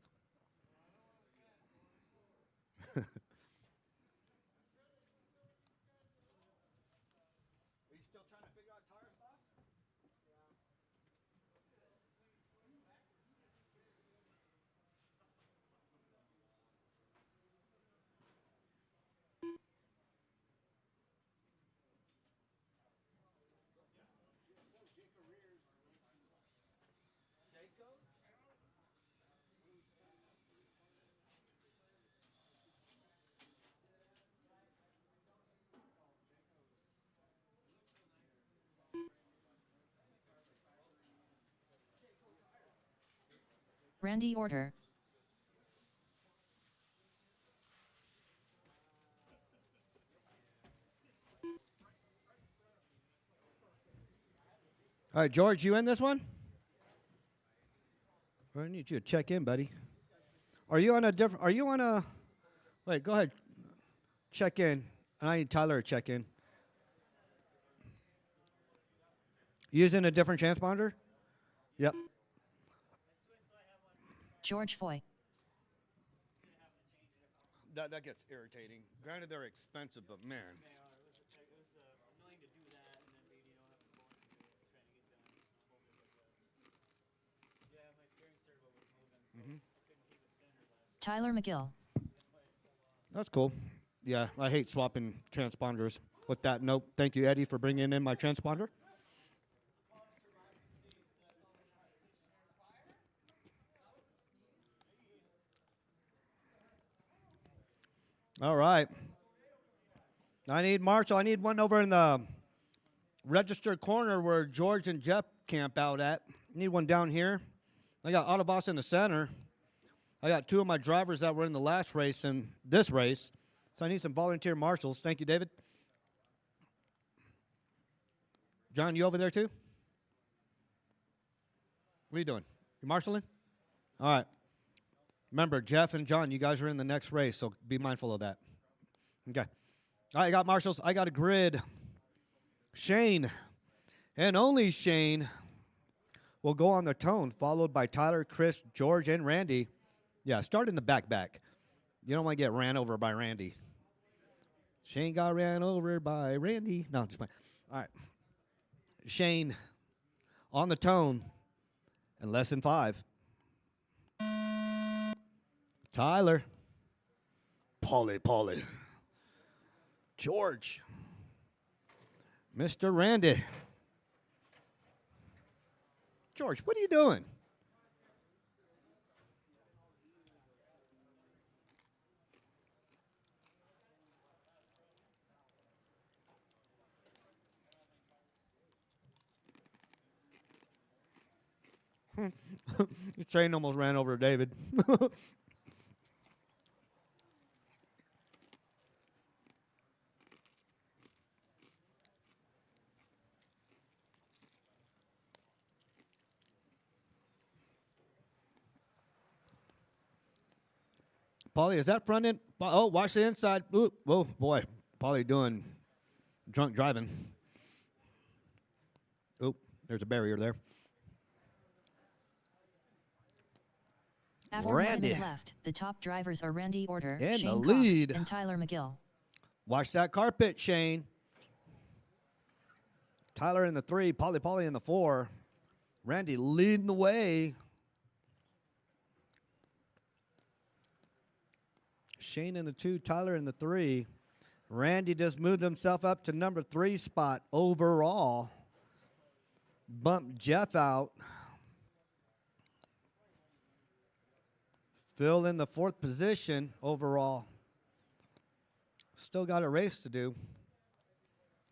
Randy Order. All right, George, you in this one? I need you to check in, buddy. Are you on a different? Are you on a? Wait, go ahead. Check in. I need Tyler to check in. Using a different transponder? Yep. George Foy. That gets irritating. Granted, they're expensive, but man. Tyler McGill. That's cool. Yeah, I hate swapping transponders with that. Nope. Thank you, Eddie, for bringing in my transponder. All right. I need Marshall. I need one over in the register corner where George and Jeff camp out at. I need one down here. I got Autobots in the center. I got two of my drivers that were in the last race and this race. So I need some volunteer marshals. Thank you, David. John, you over there too? What are you doing? You marshaling? All right. Remember, Jeff and John, you guys are in the next race, so be mindful of that. Okay. All right, I got marshals. I got a grid. Shane, and only Shane, will go on the tone, followed by Tyler, Chris, George, and Randy. Yeah, start in the back. You don't want to get ran over by Randy. Shane got ran over by Randy. No, just playing. All right. Shane on the tone in less than 5. Tyler. Polly. George. Mr. Randy. George, what are you doing? Your train almost ran over David. Paulie, is that front end? Oh, watch the inside. Ooh, whoa, boy. Paulie doing drunk driving. Oop, there's a barrier there. After Randy. 1 minute left, the top drivers are Randy Order, In Shane the Cox, lead. and Tyler McGill. Watch that carpet, Shane. Tyler in the 3, Polly in the 4. Randy leading the way. Shane in the 2, Tyler in the 3. Randy just moved himself up to number 3 spot overall. Bumped Jeff out. Phil in the 4th position overall. Still got a race to do.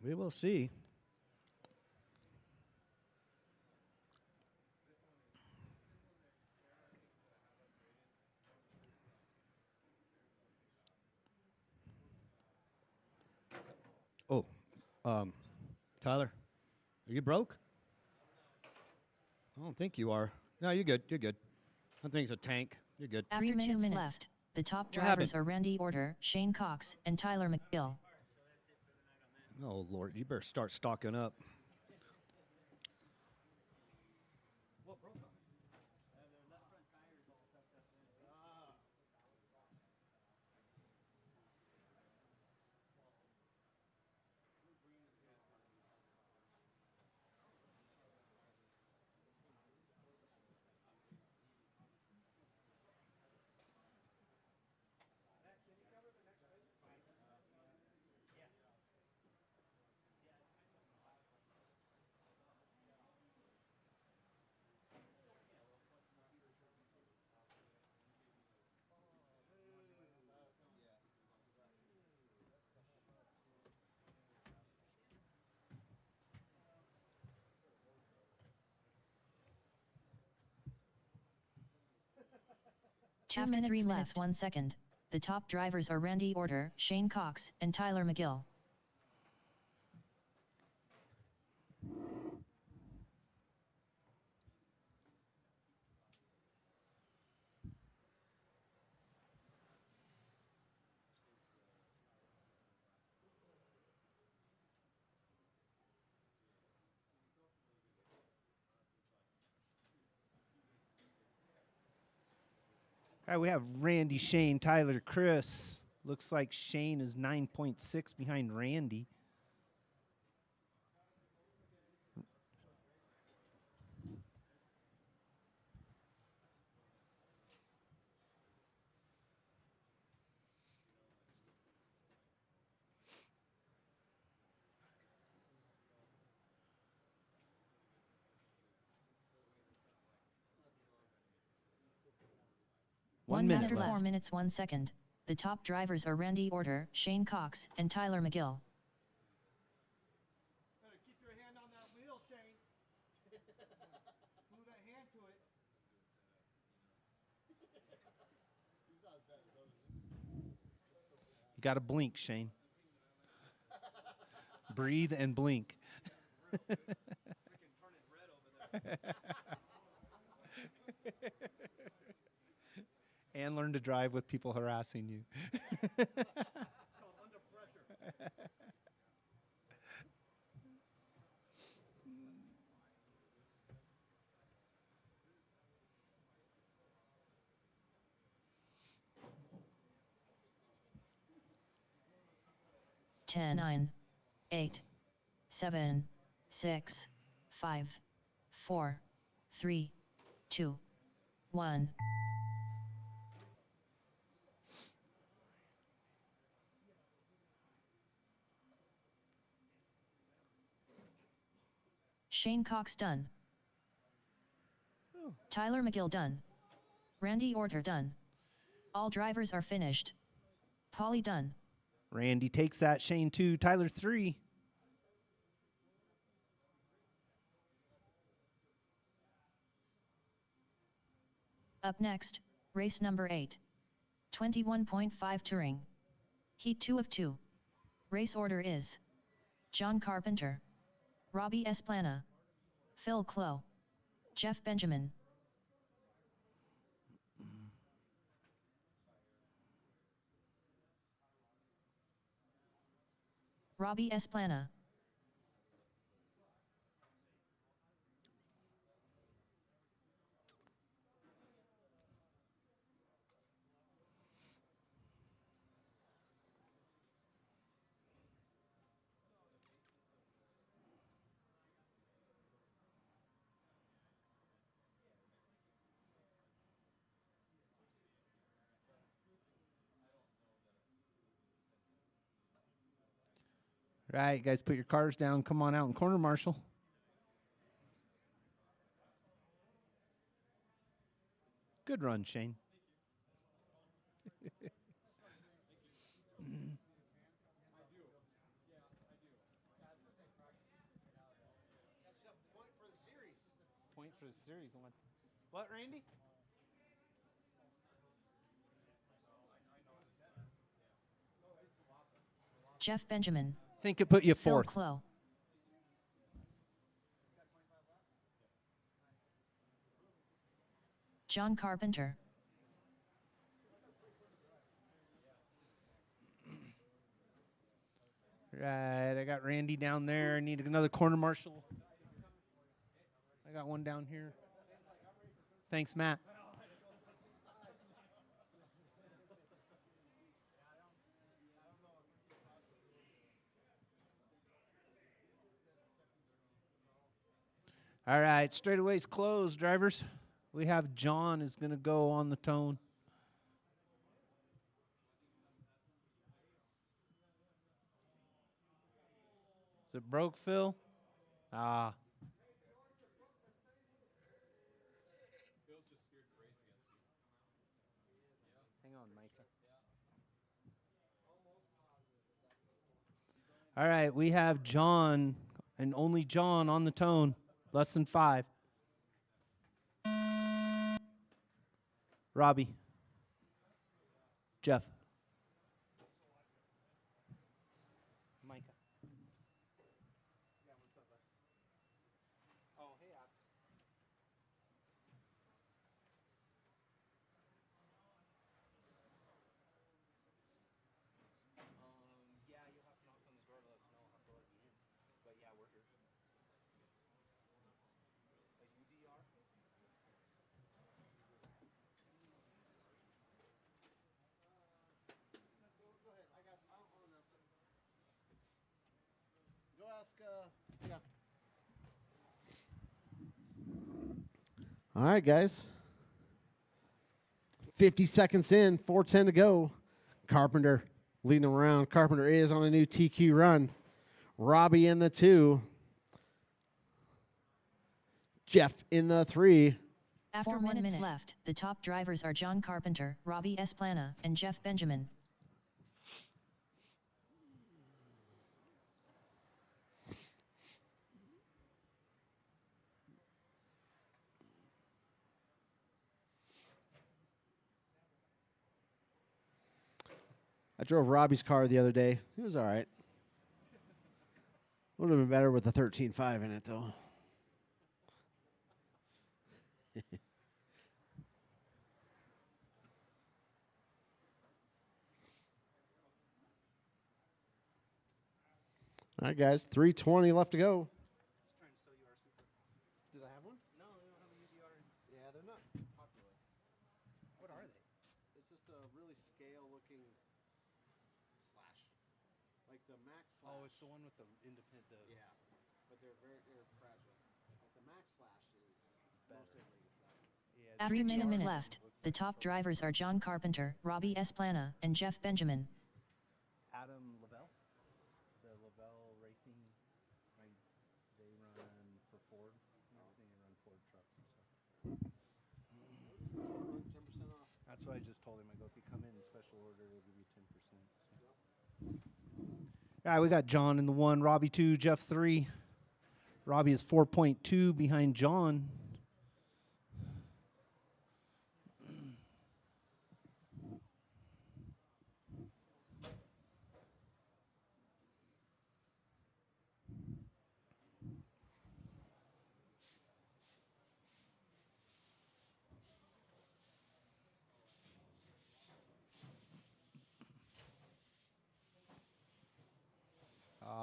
We will see. Oh, Tyler, are you broke? I don't think you are. No, you're good. You're good. I think it's a tank. You're good. After 2 minutes left, the top drivers are Randy Order, Shane Cox, and Tyler McGill. Oh, Lord, you better start stocking up. After 3 minutes 1 second, the top drivers are Randy Order, Shane Cox, and Tyler McGill. All right, we have Randy, Shane, Tyler, Chris. Looks like Shane is 9.6 behind Randy. One minute left. 4 minutes 1 second. The top drivers are Randy Order, Shane Cox, and Tyler McGill. Better keep your hand on that wheel, Shane. Move that hand to it. You got to blink, Shane. Breathe and blink. And learn to drive with people harassing you. Under pressure. 10, 9, 8, 7, 6, 5, 4, 3, 2, 1. Shane Cox done. Tyler McGill done. Randy Order done. All drivers are finished. Polly done. Randy takes that. Shane 2. Tyler 3. Up next, race number 8. 21.5 Touring. Heat 2 of 2. Race order is John Carpenter, Robbie Esplana, Phil Clough, Jeff Benjamin. Robbie Esplana. Right, guys, put your cars down. Come on out and corner marshal. Good run, Shane. Point for the series one. What, Randy? Jeff Benjamin. Think it put you Phil fourth. Clough. John Carpenter. Right, I got Randy down there. I need another corner marshal. I got one down here. Thanks, Matt. All right, straightaways closed, drivers. We have John is going to go on the tone. Is it broke, Phil? Ah. Hang on, Micah. All right, we have John and only John on the tone. Less than 5. Robbie. Jeff. Micah. Oh, hey, yeah, you'll have to knock on the door to let us know. I'll have to let you in. But yeah, we're here. A UDR? All right, guys. 50 seconds in, 4:10 to go. Carpenter leading around. Carpenter is on a new TQ run. Robbie in the 2. Jeff in the 3. After 1 minute left, the top drivers are John Carpenter, Robbie Esplana, and Jeff Benjamin. I drove Robbie's car the other day. It was all right. Would have been better with the 13.5 in it, though. All right, guys. 3:20 left to go. Did I have one? No, they don't have a UDR. Yeah, they're not popular. What are they? It's just a really scale-looking slash, like the Max slash. Oh, it's the one with the independent. Yeah, but they're fragile. Like the Max slash is better. After 2 minutes left, the top drivers are John Carpenter, Robbie Esplana, and Jeff Benjamin. Adam Lavelle, the Lavelle Racing, right? They run for Ford. I think they run Ford trucks and stuff. 10% off. That's what I just told him. I go, if you come in special order, they'll give you 10%. So. All right, we got John in the 1, Robbie 2, Jeff 3. Robbie is 4.2 behind John.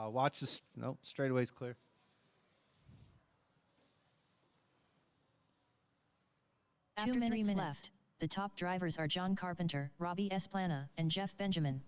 Watch this. No, straightaway's clear. After 3 minutes left, the top drivers are John Carpenter, Robbie Esplana, and Jeff Benjamin.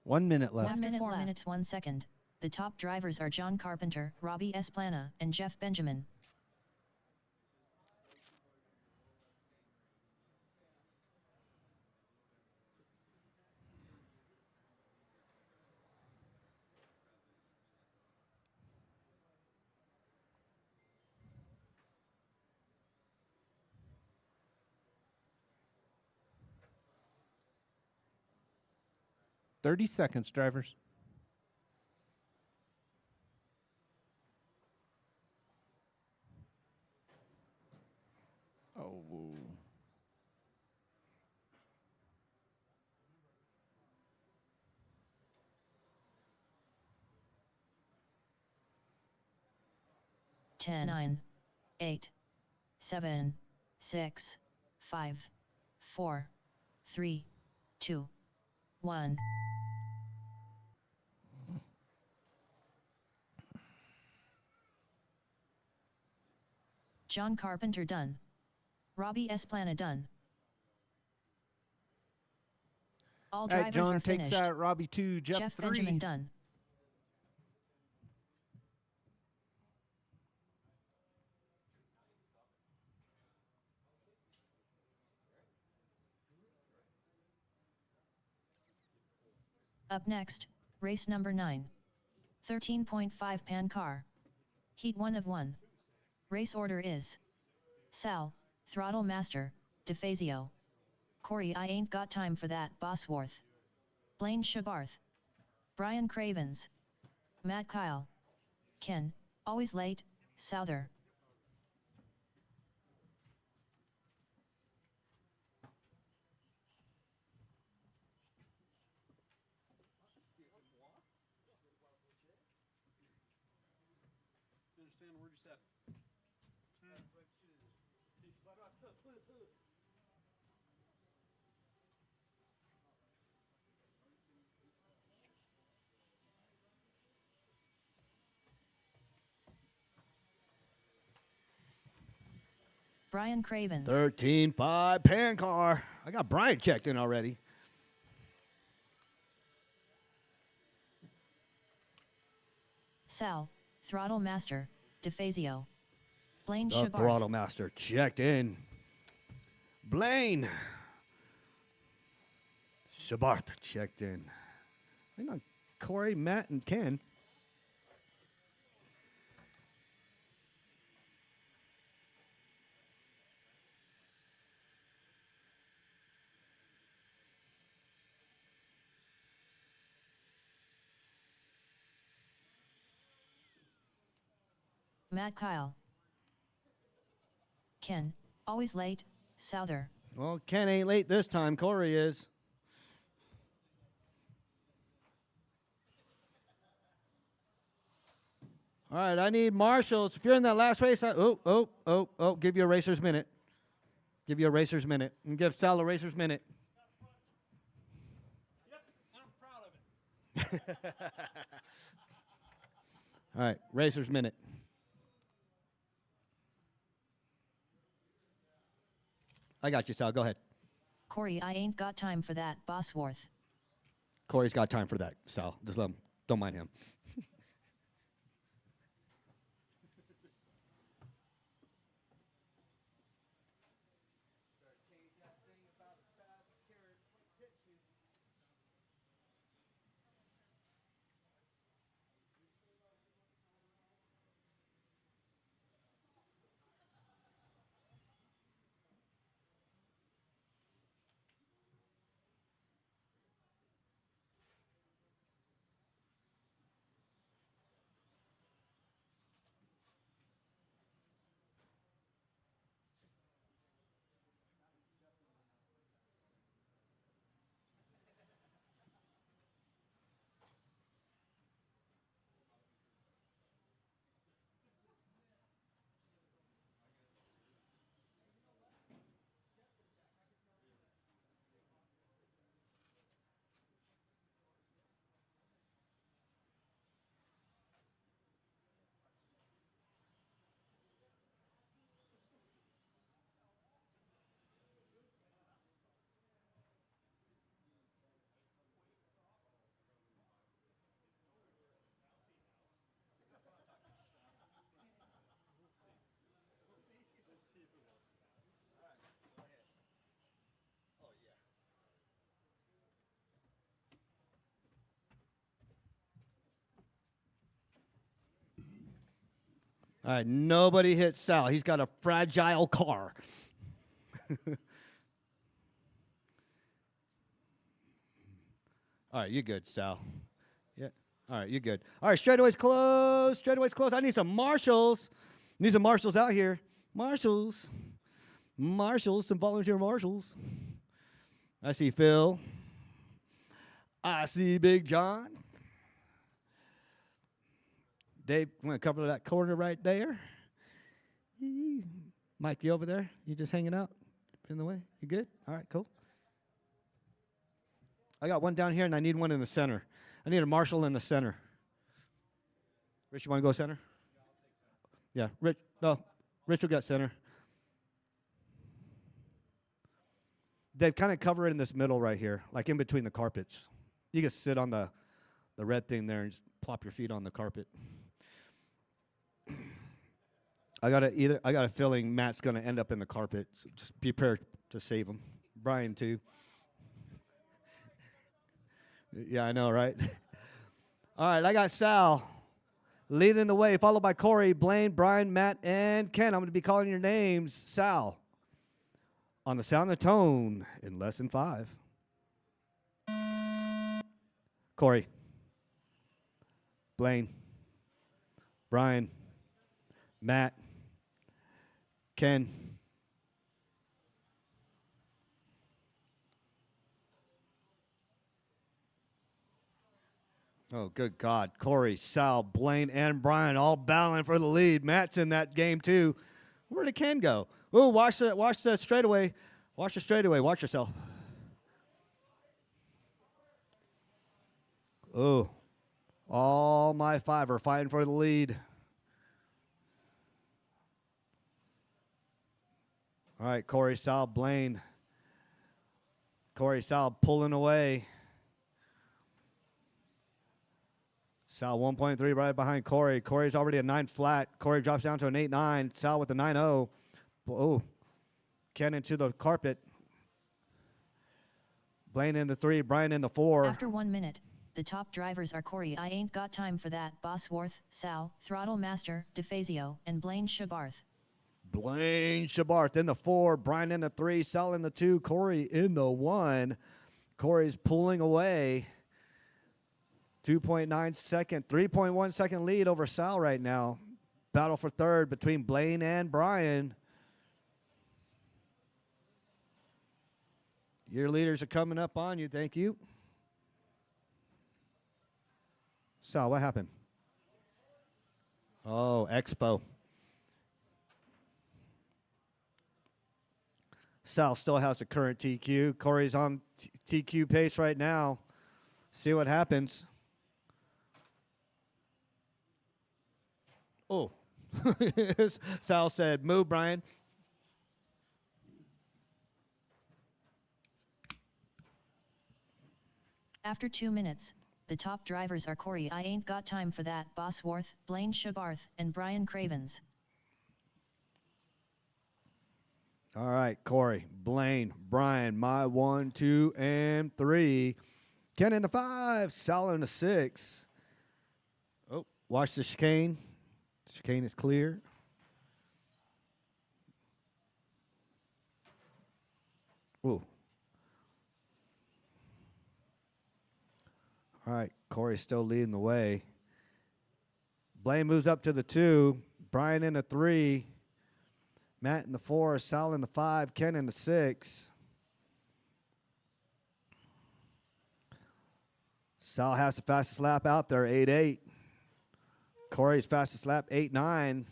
One minute left. After 4 minutes 1 second, the top drivers are John Carpenter, Robbie Esplana, and Jeff Benjamin. "30 seconds, drivers." Oh. Ten, 9, 8, 7, 6, 5, 4, 3, 2, 1. John Carpenter done. Robbie Esplana done. All All drivers right, John are takes finished. that. Robbie 2, Jeff 3. Benjamin done. Up next, race number 9. 13.5 pan car. Heat 1 of 1. Race order is Sal, Throttle Master, DeFazio. Corey, I ain't got time for that, Bosworth. Blaine Shabarth. Brian Cravens. Matt Kyle. Ken, always late, Souther. You understand the word you said? Brian Cravens. 13-5 pan car. I got Brian checked in already. Sal, Throttle Master, DeFazio. Blaine The Shabarth. throttle master checked in. Blaine Shabarth checked in. Hang on, Corey, Matt, and Ken. Matt Kyle. Ken, always late, Souther. Well, Ken ain't late this time. Corey is. All right, I need marshals. If you're in that last race, give you a racer's minute. Give you a racer's minute. And give Sal a racer's minute. Yep, I'm proud of it. All right, racer's minute. I got you, Sal. Go ahead. Corey, I ain't got time for that, Bosworth. Corey's got time for that, Sal. Just let him. Don't mind him. All right, nobody hit Sal. He's got a fragile car. All right, you're good, Sal. Yeah. All right, you're good. All right, straightaway's closed. Straightaway's closed. I need some marshals. Need some marshals out here. Marshals. Marshals, some volunteer marshals. I see Phil. I see Big John. Dave, I'm going to cover that corner right there. Mike, you over there? You just hanging out in the way? You good? All right, cool. I got one down here, and I need one in the center. I need a marshal in the center. Rich, you want to go center? Yeah, Rich. No, Rich will get center. Dave, kind of cover it in this middle right here, like in between the carpets. You can sit on the red thing there and just plop your feet on the carpet. I got a feeling Matt's going to end up in the carpet. So just be prepared to save him. Brian too. Yeah, I know, right? All right, I got Sal leading the way, followed by Corey, Blaine, Brian, Matt, and Ken. I'm going to be calling your names. Sal on the sound and tone in less than 5. Corey, Blaine, Brian, Matt, Ken. Oh, good God. Corey, Sal, Blaine, and Brian all battling for the lead. Matt's in that game, too. Where did Ken go? Oh, watch the straightaway. Watch the straightaway. Watch yourself. Oh, all my 5 are fighting for the lead. All right, Corey, Sal, Blaine. Corey, Sal pulling away. Sal 1.3 right behind Corey. Corey's already a 9 flat. Corey drops down to an 8.9. Sal with a 9.0. Oh, Ken into the carpet. Blaine in the 3, Brian in the 4. After 1 minute, the top drivers are Corey I Ain't Got Time for That, Bosworth, Sal, Throttle Master, DeFazio, and Blaine Shabarth. Blaine Shabarth in the 4, Brian in the 3, Sal in the 2, Corey in the 1. Corey's pulling away. 2.9 second, 3.1 second lead over Sal right now. Battle for third between Blaine and Brian. Your leaders are coming up on you. Thank you. Sal, what happened? Oh, Expo. Sal still has the current TQ. Corey's on TQ pace right now. See what happens. Oh, Sal said, move, Brian. After 2 minutes, the top drivers are Corey I Ain't Got Time for That, Bosworth, Blaine Shabarth, and Brian Cravens. All right, Corey, Blaine, Brian, my 1, 2, and 3. Ken in the 5, Sal in the 6. Oh, watch the chicane. Chicane is clear. Ooh. All right, Corey's still leading the way. Blaine moves up to the 2. Brian in the 3. Matt in the 4. Sal in the 5. Ken in the 6. Sal has the fastest lap out there, 8.8. Corey's fastest lap, 8.9.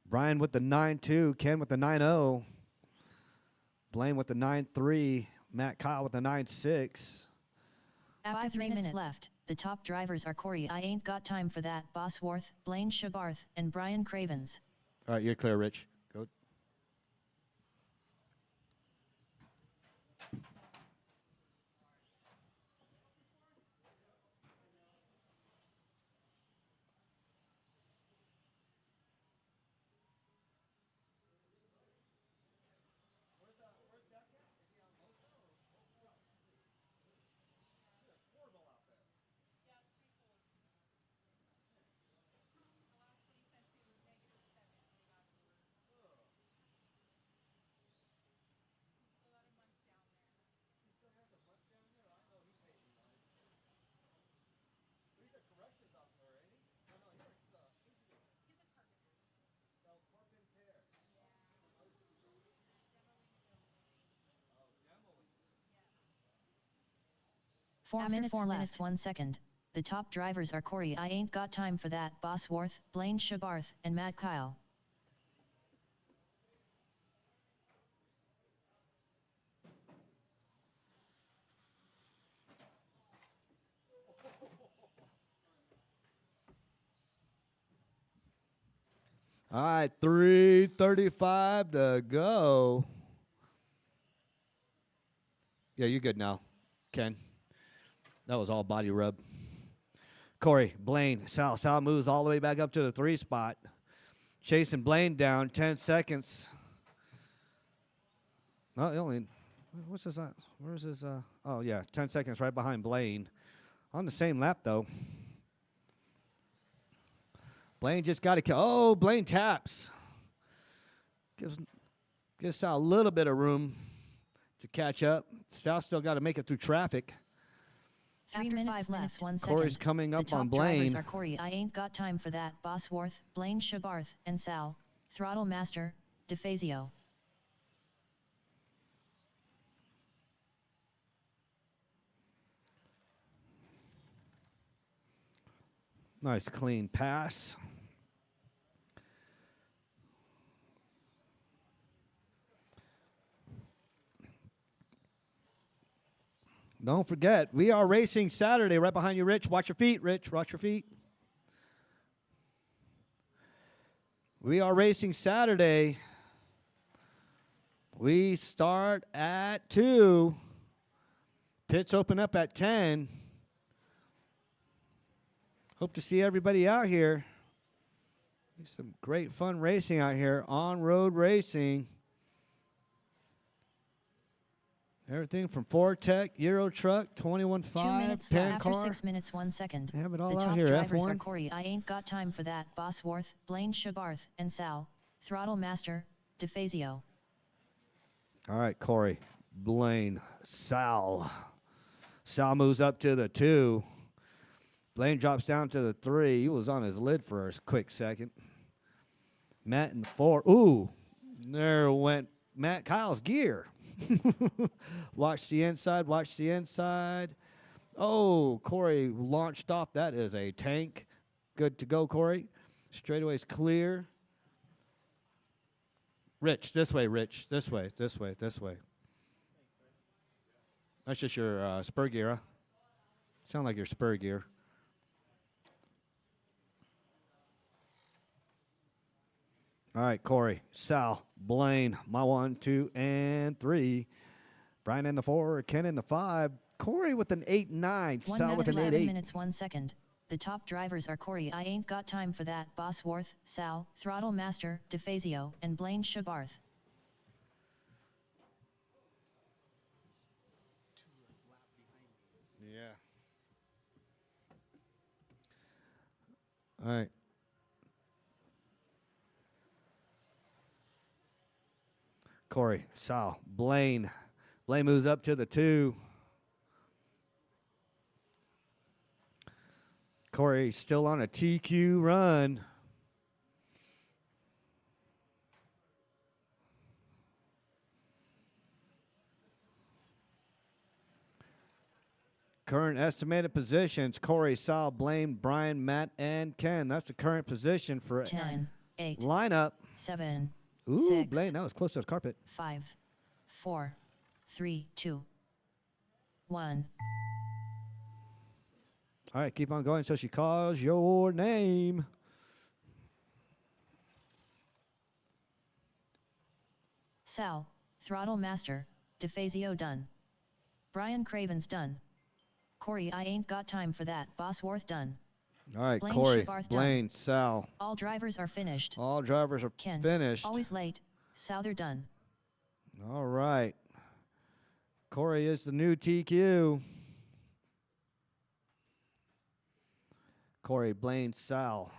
Brian with the 9.2. Ken with the 9.0. Blaine with the 9.3. Matt Kyle with the 9.6. After 3 minutes left, the top drivers are Corey I Ain't Got Time for That, Bosworth, Blaine Shabarth, and Brian Cravens. All right, you're clear, Rich. Go. Four minutes 1 second. The top drivers are Corey I Ain't Got Time for That, Bosworth, Blaine Shabarth, and Matt Kyle. All right, 3:35 to go. Yeah, you're good now, Ken. That was all body rub. Corey, Blaine, Sal. Sal moves all the way back up to the 3 spot. Chasing Blaine down, 10 seconds. No, only, what's this? Where's his? Oh, yeah, 10 seconds right behind Blaine. On the same lap, though. Blaine just got to kill. Oh, Blaine taps. Gives Sal a little bit of room to catch up. Sal still got to make it through traffic. 3 minutes, 5 minutes, 1 second. Corey's coming up the top on drivers Blaine. are Corey, I ain't got time for that, Bosworth, Blaine Shabarth, and Sal, Throttle Master, DeFazio. Nice clean pass. Don't forget, we are racing Saturday right behind you, Rich. Watch your feet, Rich. Watch your feet. We are racing Saturday. We start at 2. Pits open up at 10. Hope to see everybody out here. Some great fun racing out here. On-road racing. Everything from Ford Tech, Euro Truck, 21.5, 2 minutes Pan after car. 6 minutes 1 second. They have it all the out top here, drivers are F1. Corey, I ain't got time for that, Bosworth, Blaine Shabarth, and Sal, Throttle Master, DeFazio. All right, Corey, Blaine, Sal. Sal moves up to the 2. Blaine drops down to the 3. He was on his lid for a quick second. Matt in the 4. Ooh, there went Matt Kyle's gear. Watch the inside, watch the inside. Oh, Corey launched off. That is a tank. Good to go, Corey. Straightaway's clear. Rich, this way, Rich. This way, this way, this way. That's just your spur gear, huh? Sound like your spur gear. All right, Corey, Sal, Blaine, my 1, 2, and 3. Brian in the 4, Ken in the 5. Corey with an 8-9. 1 Sal minute, with an 11 8-8. minutes 1 second. The top drivers are Corey, I ain't got time for that, Bosworth, Sal, Throttle Master, DeFazio, and Blaine Shabarth. Yeah. All right. Corey, Sal, Blaine. Blaine moves up to the 2. Corey still on a TQ run. Current estimated positions, Corey, Sal, Blaine, Brian, Matt, and Ken. That's the current position for 10, 8, lineup. 7, Ooh, 6, Blaine, that was close to the carpet. 5, 4, 3, 2, 1. All right, keep on going until she calls your name. Sal, Throttle Master, DeFazio done. Brian Craven's done. Corey, I ain't got time for that, Bosworth done. All right, Blaine Corey, Shabarth Blaine, done. Sal. All drivers are finished. All drivers are Ken, finished. always late, Souther done. All right. Corey is the new TQ. Corey, Blaine, Sal.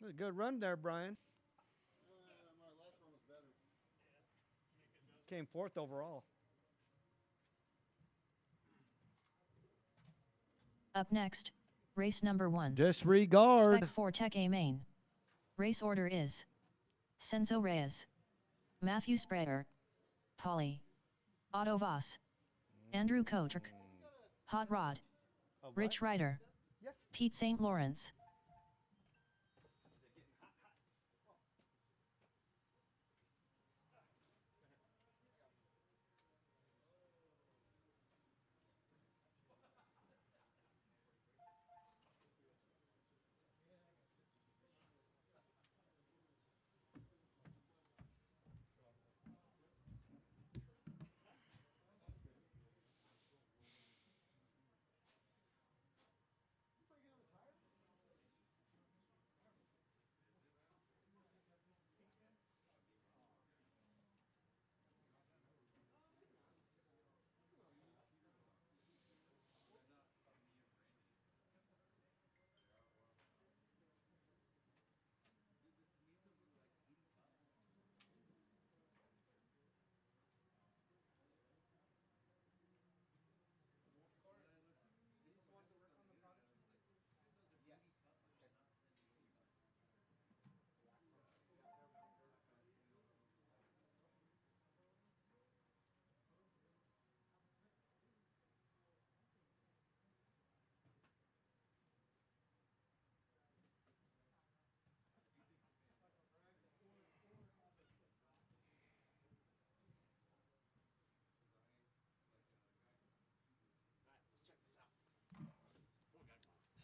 A good run there, Brian. My last one was better. Came 4th overall. Up next, race number 1. Disregard. Spec 4 Tech A main. Race order is Senzo Reyes, Matthew Sprayer, Pauly, Otto Voss, Andrew Kotrick, Hot Rod, Rich Ryder, Pete St. Lawrence.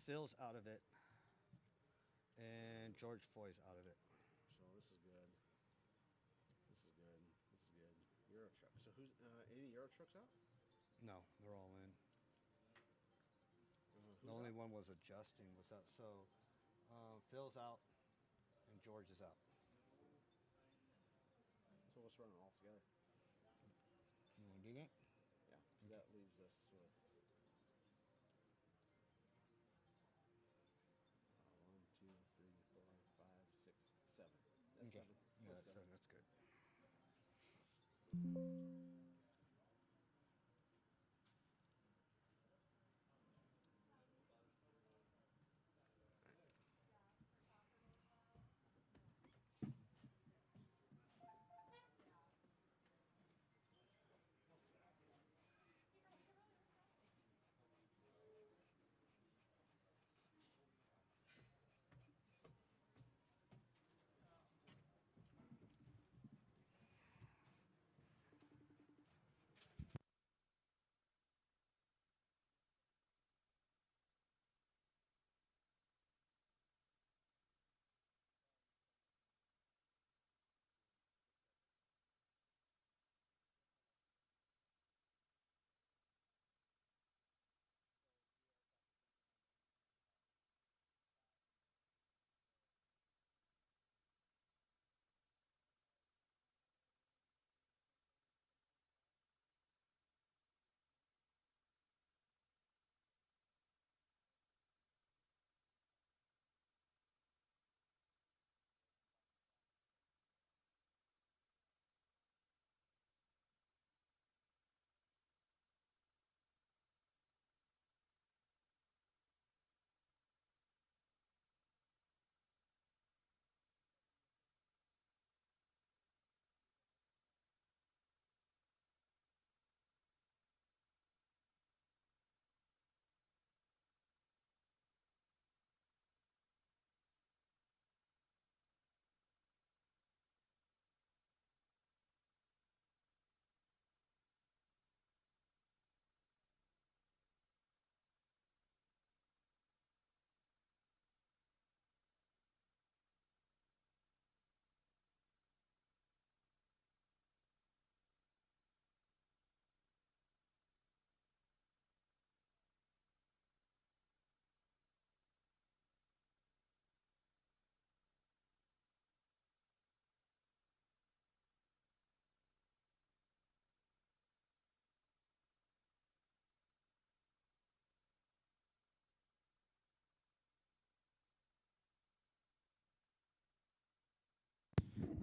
Phil's out of it, and George Foy's out of it. So this is good. This is good. This is good. Euro truck. So who's any Euro trucks out? No, they're all in. Who's The only out? one was adjusting. Was that so? Phil's out, and George is out. So let's run it all together. You want to do that? Yeah. 'Cause that leaves us with 1, 2, 3, 4, 5, 6, 7. That's Okay. 7. Yeah, So that's, 7. that's good.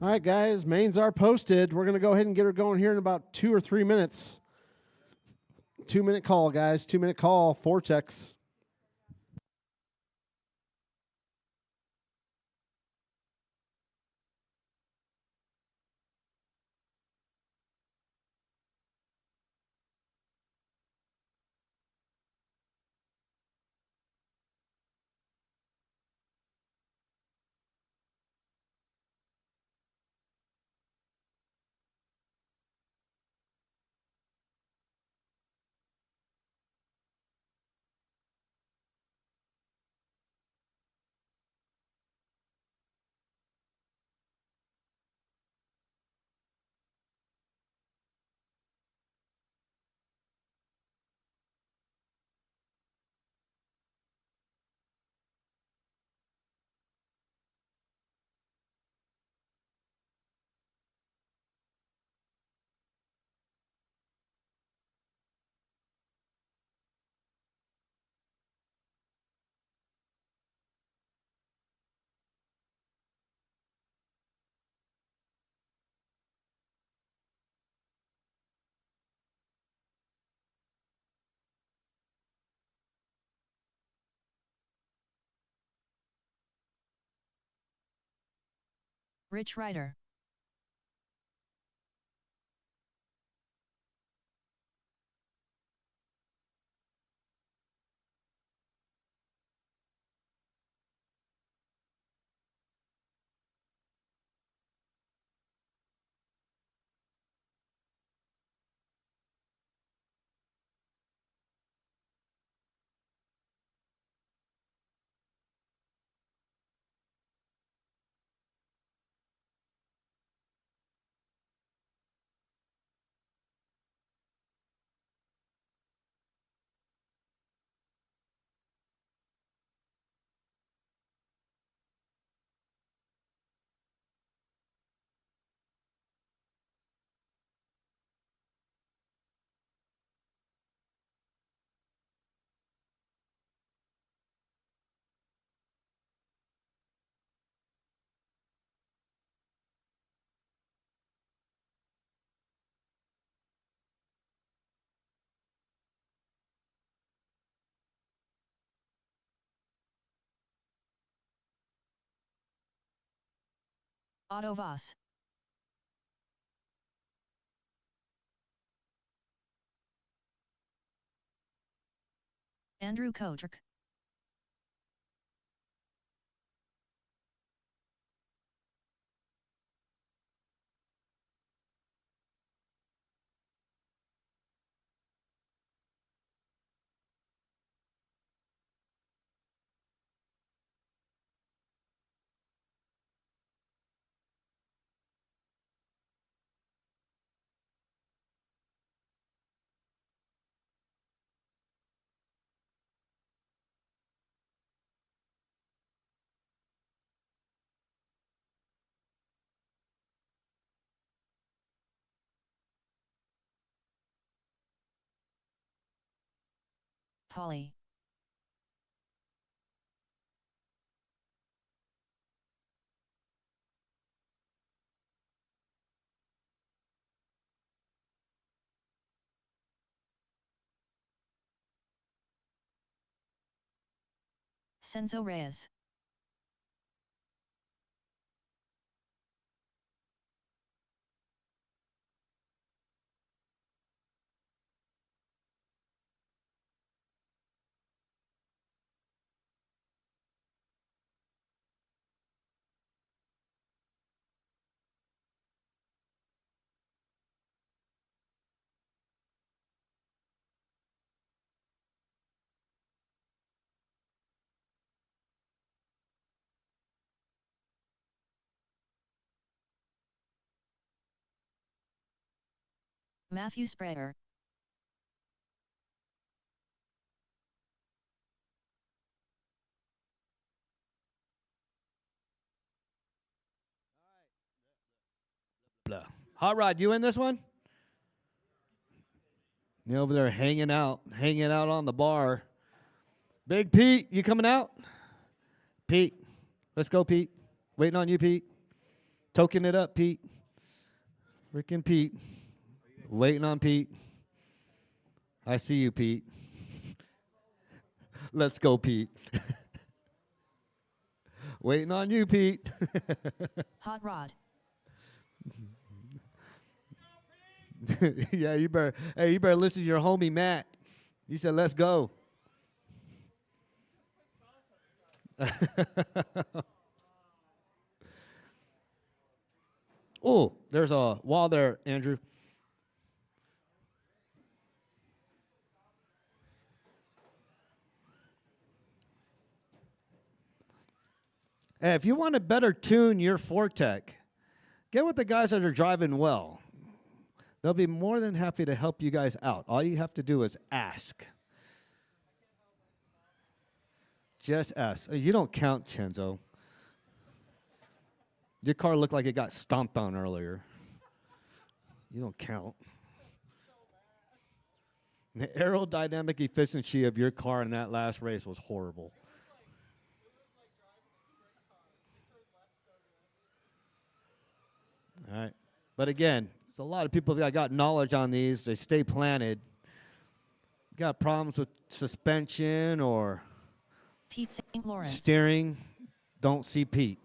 All right, guys, mains are posted. We're going to go ahead and get her going here in about 2 or 3 minutes. 2-minute call, guys. 2-minute call. Vortex. Rich Rider. Otto Voss. Andrew Kotrick. Polly. Senzo Reyes. Matthew Sprayer. Blah. Hot Rod, you in this one? You over there hanging out on the bar. Big Pete, you coming out? Pete, let's go, Pete. Waiting on you, Pete. Toking it up, Pete. Freaking Pete. Waiting on Pete. I see you, Pete. Let's go, Pete. Waiting on you, Pete. Hot Rod. Yeah, you better listen to your homie Matt. He said, "Let's go." Oh, there's a wall there, Andrew. Hey, if you want to better tune your Fortec, get with the guys that are driving well. They'll be more than happy to help you guys out. All you have to do is ask. Just ask. You don't count, Chenzo. Your car looked like it got stomped on earlier. You don't count. The aerodynamic efficiency of your car in that last race was horrible. All right. But again, there's a lot of people that got knowledge on these. They stay planted. Got problems with suspension or Pete St. Lawrence. steering. Don't see Pete.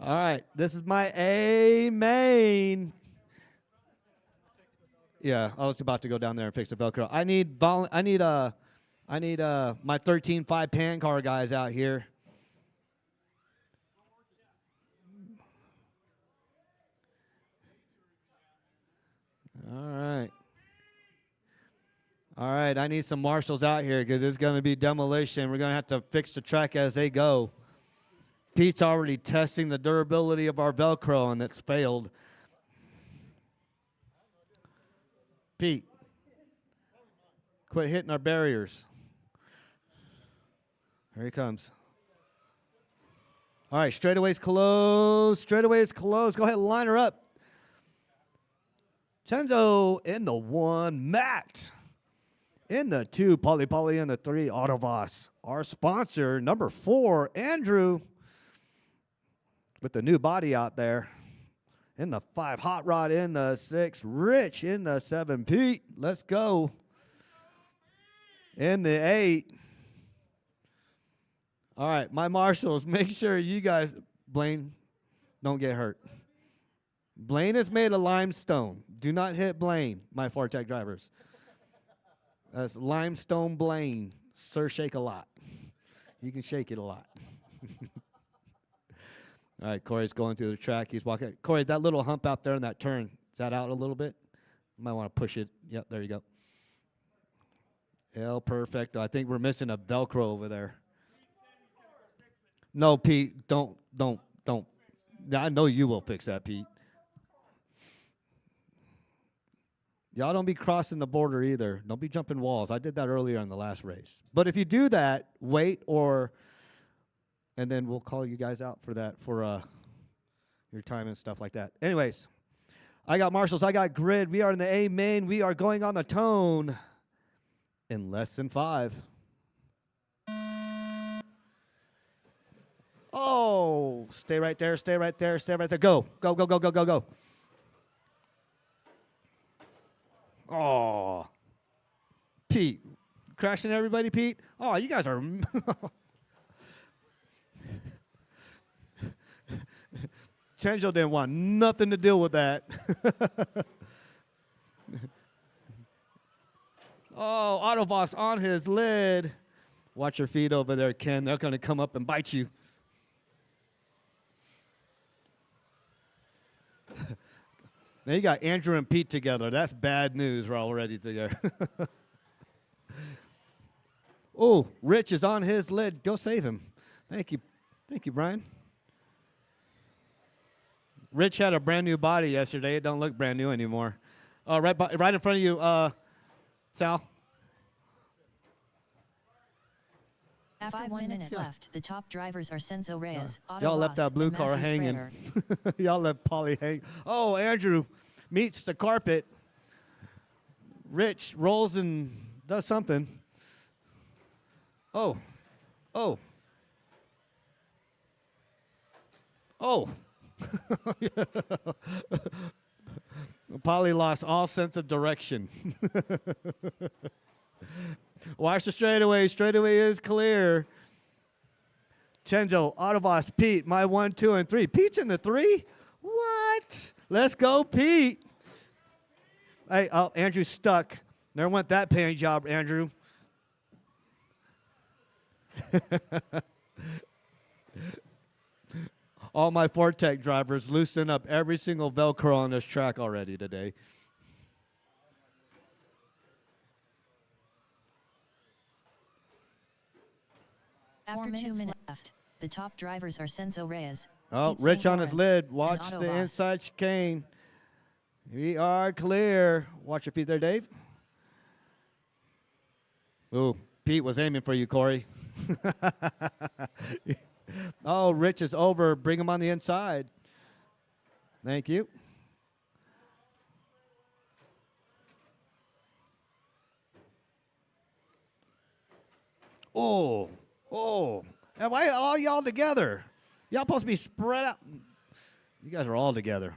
All right. This is my A main. Yeah, I was about to go down there and fix the Velcro. I need my 13.5 pan car guys out here. All right, I need some marshals out here because it's going to be demolition. We're going to have to fix the track as they go. Pete's already testing the durability of our Velcro, and it's failed. Pete, quit hitting our barriers. Here he comes. All right, straightaway's closed. Straightaway's closed. Go ahead and line her up. Chenzo in the 1, Matt. In the 2, Polly in the 3, Autovoss. Our sponsor, number 4, Andrew, with the new body out there. In the 5, Hot Rod in the 6, Rich in the 7, Pete, let's go. In the 8, All right, my marshals, make sure you guys, Blaine, don't get hurt. Blaine is made of limestone. Do not hit Blaine, my Fortec drivers. That's limestone Blaine. Sir, shake a lot. You can shake it a lot. All right, Corey's going through the track. He's walking. Corey, that little hump out there in that turn, is that out a little bit? You might want to push it. Yep, there you go. El perfecto. I think we're missing a Velcro over there. No, Pete, don't. I know you will fix that, Pete. Y'all don't be crossing the border either. Don't be jumping walls. I did that earlier in the last race. But if you do that, wait and then we'll call you guys out for that, for your time and stuff like that. Anyways, I got marshals. I got grid. We are in the A main. We are going on the tone in less than 5. Oh, stay right there, stay right there, stay right there. Go, go, go, go, go, go, go. Oh, Pete, crashing everybody, Pete. Oh, you guys are. Chenjo didn't want nothing to deal with that. Oh, Autoboss on his lid. Watch your feet over there, Ken. They're going to come up and bite you. Now you got Andrew and Pete together. That's bad news. We're already together. Oh, Rich is on his lid. Go save him. Thank you. Thank you, Brian. Rich had a brand new body yesterday. It don't look brand new anymore. Right in front of you, Sal. 1 minute left. The top drivers are Senzo Reyes, Otto Y'all left Ross, that blue and car Matthew hanging. Sprayer. Y'all left Polly hang. Oh, Andrew meets the carpet. Rich rolls and does something. Oh. Oh. Oh. Polly lost all sense of direction. Watch the straightaway. Straightaway is clear. Chenjo, Autoboss, Pete, my 1, 2, and 3. Pete's in the 3? What? Let's go, Pete. Hey, oh, Andrew's stuck. Never went that paint job, Andrew. All my Fortec drivers loosen up every single Velcro on this track already today. After 2 minutes left, the top drivers are Senzo Reyes. Oh, Pete Rich St. on his Lawrence, lid. Watch and Otto the Voss. inside chicane. We are clear. Watch your feet there, Dave. Ooh, Pete was aiming for you, Corey. Oh, Rich is over. Bring him on the inside. Thank you. Oh, oh. And why all y'all together? Y'all supposed to be spread out. You guys are all together.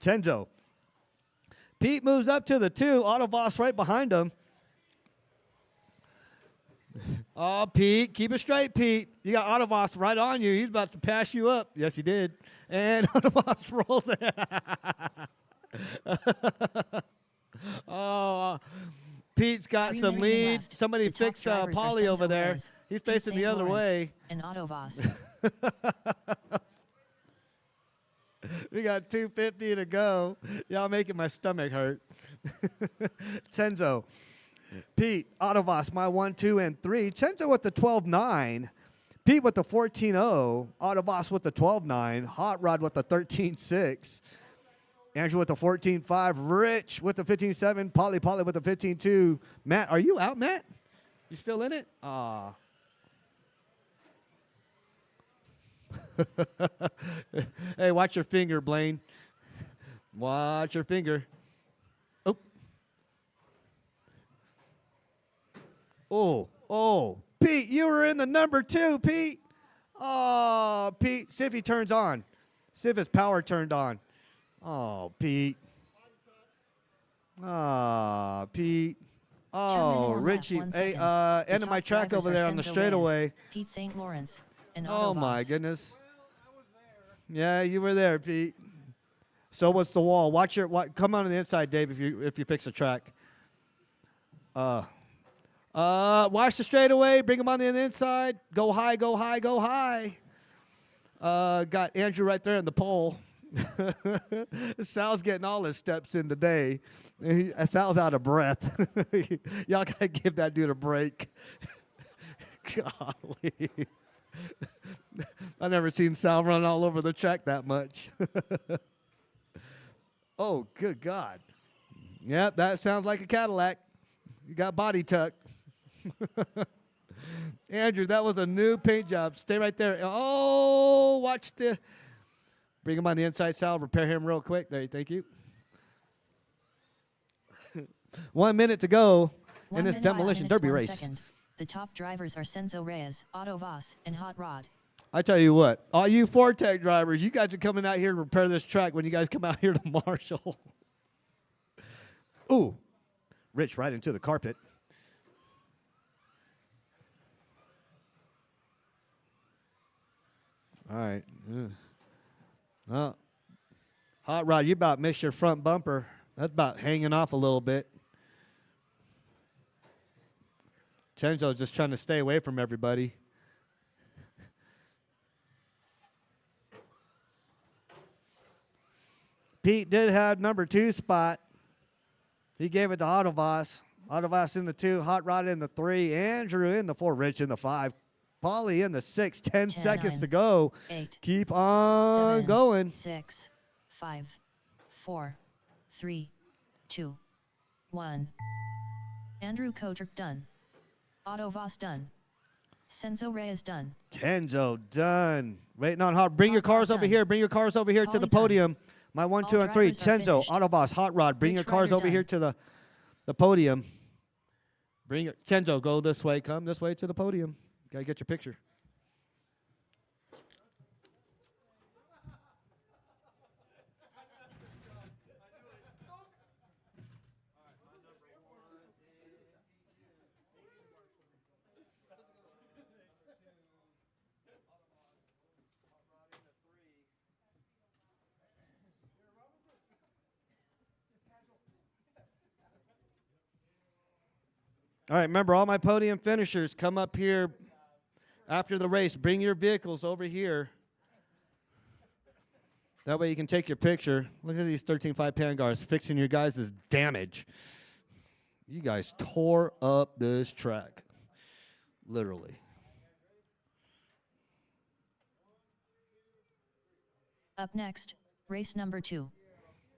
Chenzo. Pete moves up to the 2. Autoboss right behind him. Oh, Pete. Keep it straight, Pete. You got Autoboss right on you. He's about to pass you up. Yes, he did. And Autoboss rolls it. Oh, Pete's got 3 some minutes lead. left. Somebody The top fix drivers are Polly over Senzo there. Reyes, He's Pete facing the St. other Lawrence, way. And Otto Voss. We got 250 to go. Y'all making my stomach hurt. Chenzo. Pete, Autoboss, my 1, 2, and 3. Chenzo with the 12.9. Pete with the 14.0. Autoboss with the 12.9. Hot Rod with the 13.6. Andrew with the 14.5. Rich with the 15.7. Polly with the 15.2. Matt, are you out, Matt? You still in it? Aw. Hey, watch your finger, Blaine. Watch your finger. Oh. Oh. Pete, you were in the number 2, Pete. Oh, Pete, see if he turns on. See if his power turned on. Oh, Pete. Ah, Pete. Oh, minutes Richie. left, 1 Hey, second. The end of my top track drivers over are there on the Senzo straightaway. Reyes, Pete St. Lawrence, and Otto Oh, my Voss. goodness. Yeah, you were there, Pete. So what's the wall? Watch your come on the inside, Dave, if you fix a track. Watch the straightaway, bring him on the inside. Go high, go high, go high. Got Andrew right there in the pole. Sal's getting all his steps in today. Sal's out of breath. Y'all gotta give that dude a break. Golly. I've never seen Sal run all over the track that much. Oh, good God. Yep, that sounds like a Cadillac. You got body tuck. Andrew, that was a new paint job. Stay right there. Oh, watch the. Bring him on the inside, Sal. Repair him real quick. There, thank you. 1 minute to go in this demolition derby race. Second. The top drivers are Senzo Reyes, Otto Voss, and Hot Rod. I tell you what, all you Fortec drivers, you guys are coming out here to repair this track when you guys come out here to Marshall. Ooh, Rich right into the carpet. All right. Well, Hot Rod, you about missed your front bumper. That's about hanging off a little bit. Tenzo's just trying to stay away from everybody. Pete did have number 2 spot. He gave it to Otto Voss. Otto Voss in the 2, Hot Rod in the 3, Andrew in the 4, Rich in the 5, Polly in the 6. 10 seconds 9, to go. 8, Keep on 7, going. 6, 5, 4, 3, 2, 1. Andrew Kotrick done. Otto Voss done. Senzo Reyes done. Tenzo done. Waiting on Hot. Bring your Hot Rod cars over done. here. Bring your cars over here to Polly the done. podium. My 1, All 2, and 3. drivers are Tenzo, finished. Otto Voss, Hot Rod. Bring Rich your cars Ryder over here done. to the podium. Bring it. Tenzo, go this way. Come this way to the podium. Gotta get your picture. All right, remember, all my podium finishers, come up here after the race. Bring your vehicles over here. That way you can take your picture. Look at these 13.5 Pangars fixing your guys' damage. You guys tore up this track, literally. Up next, race number 2.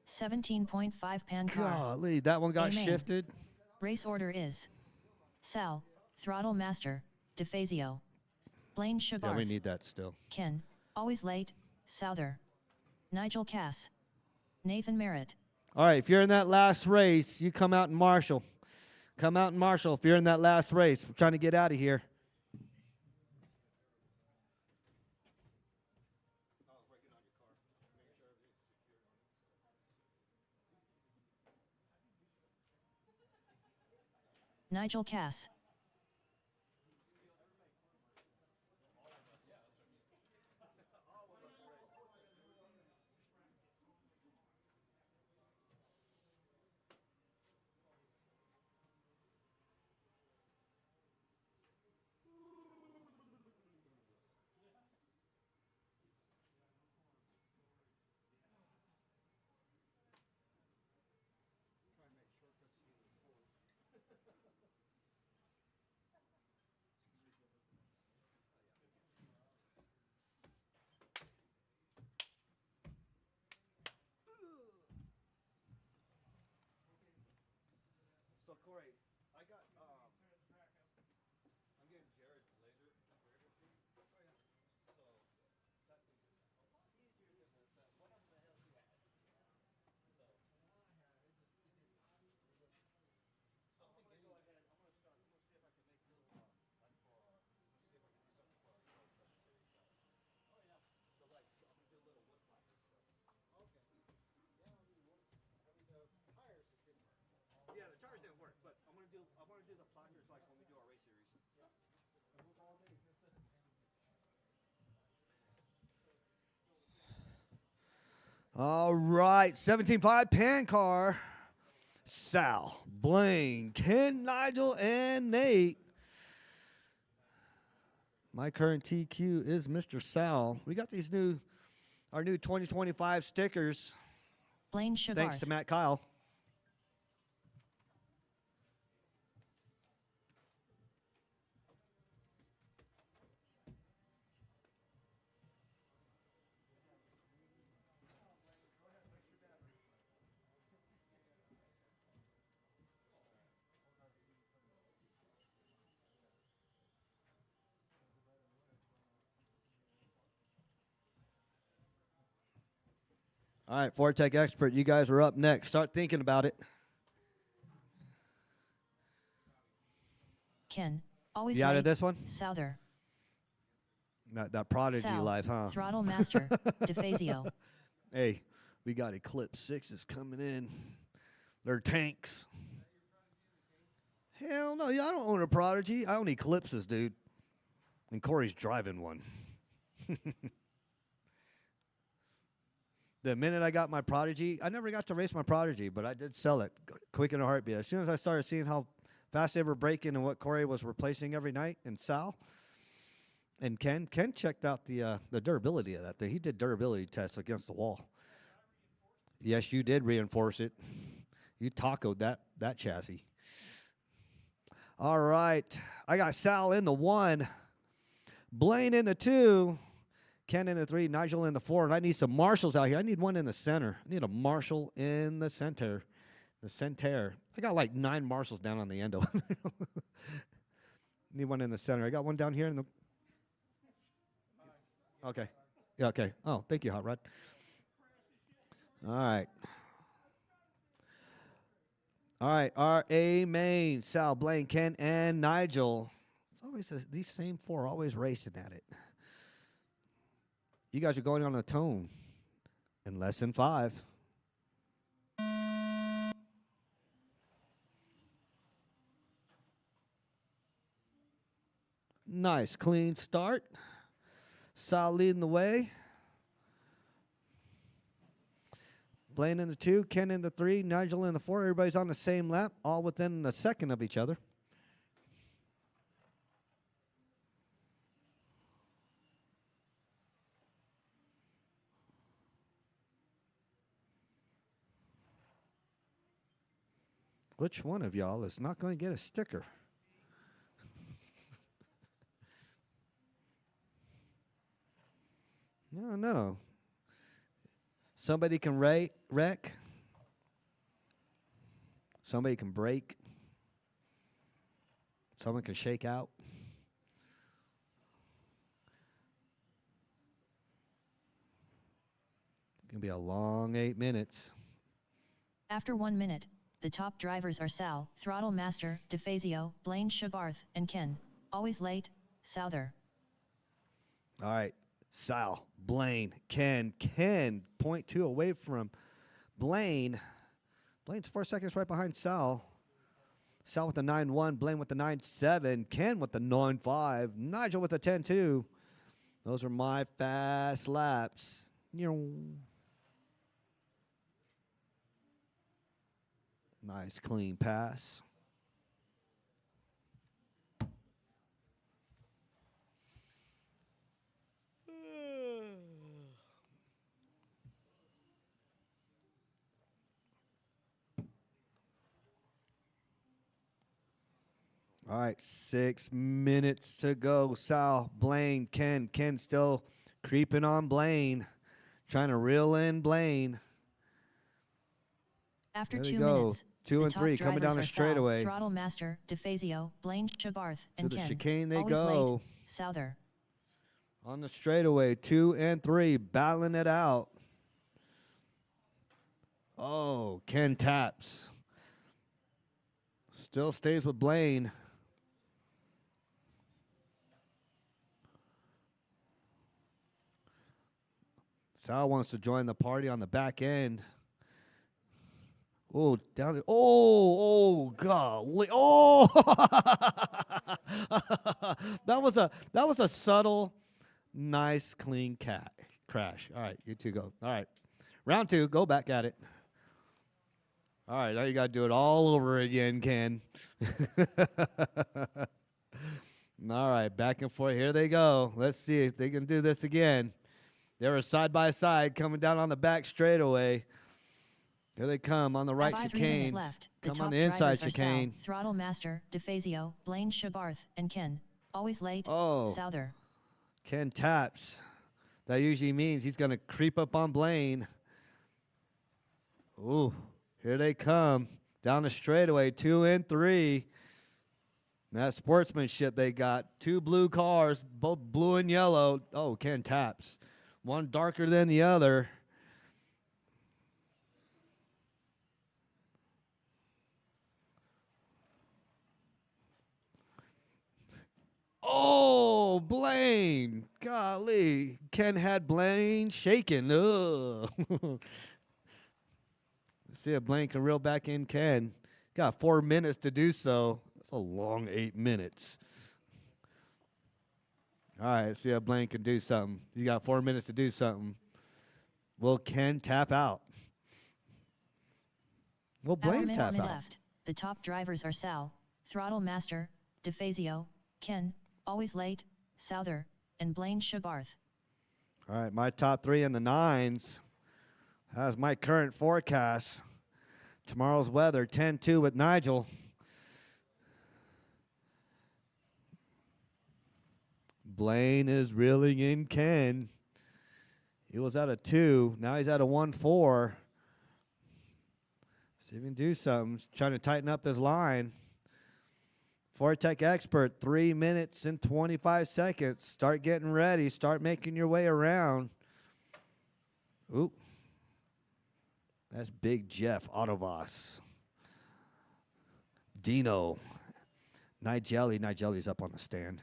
17.5 pan car. Golly, that one got Amen. shifted. Race order is Sal, Throttle Master, DeFazio, Blaine Yeah, Shabarth, we need that still. Ken, Always Late, Souther, Nigel Cass, Nathan Merritt. All right, if you're in that last race, you come out in Marshall. Come out in Marshall if you're in that last race. We're trying to get out of here. Nigel Cass. All right, 17-5 pan car. Sal, Blaine, Ken, Nigel, and Nate. My current TQ is Mr. Sal. We got these our new 2025 stickers. Blaine Shabarth. Thanks to Matt Kyle. All right, Fortech Expert, you guys are up next. Start thinking about it. Ken, always You out of late. this one? Souther. That Prodigy Sal, life, huh? Throttle Master, DeFazio. Hey, we got Eclipse 6s coming in. They're tanks. Hell no, yeah, I don't own a Prodigy. I own Eclipses, dude. And Corey's driving one. The minute I got my Prodigy, I never got to race my Prodigy, but I did sell it quick in a heartbeat. As soon as I started seeing how fast they were braking and what Corey was replacing every night, and Sal and Ken checked out the durability of that thing. He did durability tests against the wall. Yes, you did reinforce it. You tacoed that chassis. All right, I got Sal in the 1, Blaine in the 2. Ken in the 3, Nigel in the 4, and I need some marshals out here. I need one in the center. I need a marshal in the center. The center. I got like 9 marshals down on the end of it. Need one in the center. I got one down here in the. Okay. Yeah, okay. Oh, thank you, Hot Rod. All right. All right. R.A. Main, Sal, Blaine, Ken, and Nigel. It's always these same 4 always racing at it. You guys are going on a tone in less than 5. Nice, clean start. Sal leading the way. Blaine in the 2, Ken in the 3, Nigel in the 4. Everybody's on the same lap, all within a second of each other. Which one of y'all is not going to get a sticker? No, no. Somebody can wreck. Somebody can break. Someone can shake out. It's going to be a long 8 minutes. After 1 minute, the top drivers are Sal, Throttle Master, DeFazio, Blaine Shabarth, and Ken. Always late, Souther. All right. Sal, Blaine, Ken, 0.2 away from Blaine. Blaine's 4 seconds right behind Sal. Sal with the 9.1, Blaine with the 9.7, Ken with the 9.5, Nigel with the 10.2. Those are my fast laps. Nice clean pass. All right, 6 minutes to go. Sal, Blaine, Ken. Ken still creeping on Blaine. Trying to reel in Blaine. After There they 2 go. minutes, 2 the and top 3 coming down the drivers are Sal, straightaway. Throttle Master, DeFazio, Blaine Shabarth, and To the Ken. chicane they Always go. late, Souther. On the straightaway, 2 and 3, battling it out. Oh, Ken taps. Still stays with Blaine. Sal wants to join the party on the back end. Oh, down it. Oh, golly. Oh, that was a subtle, nice, clean crash. All right, you two go. All right, Round 2, go back at it. All right, now you got to do it all over again, Ken. All right, back and forth. Here they go. Let's see if they can do this again. They were side by side coming down on the back straightaway. Here they come on the right 3 minutes chicane. left. Come The on top the inside drivers are chicane. Sal, Throttle Master, DeFazio, Blaine Shabarth, and Ken. Always late. Oh. Souther. Ken taps. That usually means he's going to creep up on Blaine. Ooh, here they come. Down the straightaway, 2 and 3. And that sportsmanship they got. 2 blue cars, both blue and yellow. Oh, Ken taps. One darker than the other. Oh, Blaine. Golly. Ken had Blaine shaking. Ugh. Let's see if Blaine can reel back in Ken. Got 4 minutes to do so. That's a long 8 minutes. All right, let's see if Blaine can do something. You got 4 minutes to do something. Will Ken tap out? Will Blaine tap out? Left. The top drivers are Sal, Throttle Master, DeFazio, Ken, Always Late, Souther, and Blaine Shabarth. All right, my top 3 in the 9s. That's my current forecast. Tomorrow's weather, 10-2 with Nigel. Blaine is reeling in Ken. He was at a 2. Now he's at a 1-4. See if he can do something. He's trying to tighten up his line. Fortec Expert, 3 minutes and 25 seconds. Start getting ready. Start making your way around. Ooh. That's Big Jeff Autovos. Dino. Nigeli. Nigeli's up on the stand.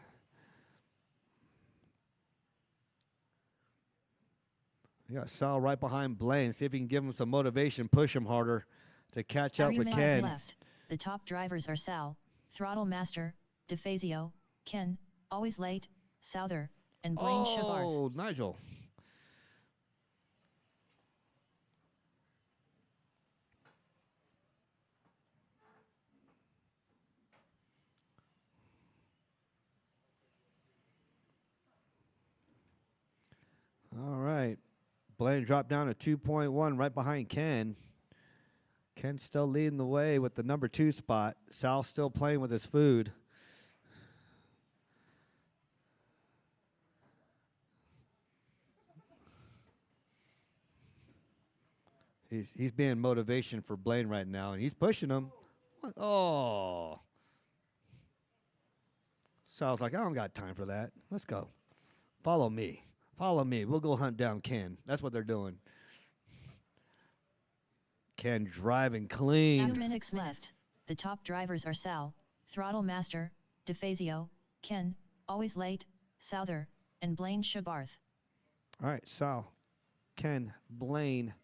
You got Sal right behind Blaine. See if he can give him some motivation, push him harder to catch up 3 with minutes Ken. left. The top drivers are Sal, Throttle Master, DeFazio, Ken, Always Late, Souther, and Blaine Shabarth. Oh, Nigel. All right. Blaine dropped down to 2.1 right behind Ken. Ken's still leading the way with the number 2 spot. Sal's still playing with his food. He's being motivation for Blaine right now, and he's pushing him. What? Oh. Sal's like, I don't got time for that. Let's go. Follow me. Follow me. We'll go hunt down Ken. That's what they're doing. Ken driving clean. 2 minutes left. The top drivers are Sal, Throttle Master, DeFazio, Ken, Always Late, Souther, and Blaine Shabarth. All right, Sal, Ken, Blaine.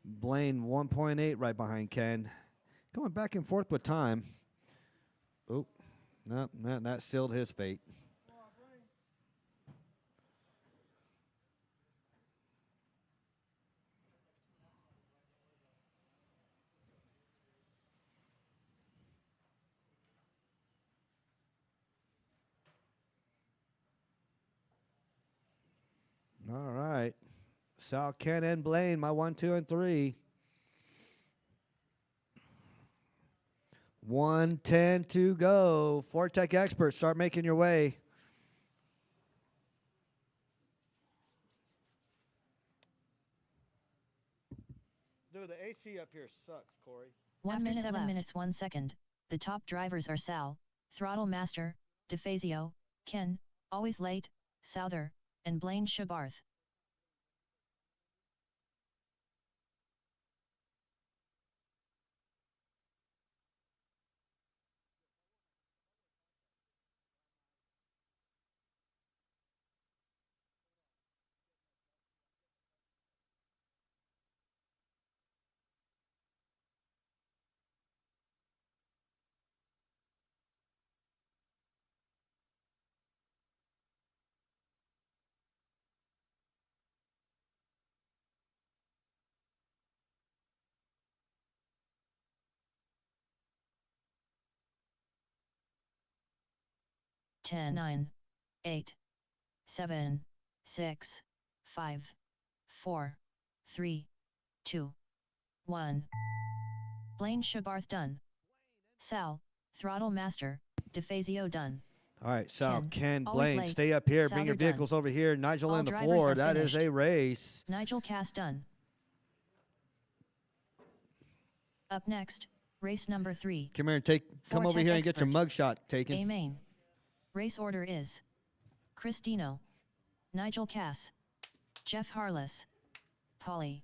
Blaine 1.8 right behind Ken. Going back and forth with time. Oh, no, that sealed his fate. All right. Sal, Ken, and Blaine, my 1, 2, and 3. 1:10 to go. Fortec Expert, start making your way. Dude, the AC up here sucks, Corey. 1 minute 7 minutes 1 second. The top drivers are Sal, Throttle Master, DeFazio, Ken, Always Late, Souther, and Blaine Shabarth. 10, 9, 8, 7, 6, 5, 4, 3, 2, 1. Blaine Shabarth done. Sal, Throttle Master, DeFazio done. All right, Sal, 10, Ken, always Blaine, late. stay up here. Bring your Souter done. vehicles over here. Nigel All in the drivers 4. have That is finished. a race. Nigel Cass done. Up next, race number 3. Come here and come over Tech here and get your expert. mug shot taken. A main. Race order is Chris Dino, Nigel Cass, Jeff Harless, Polly.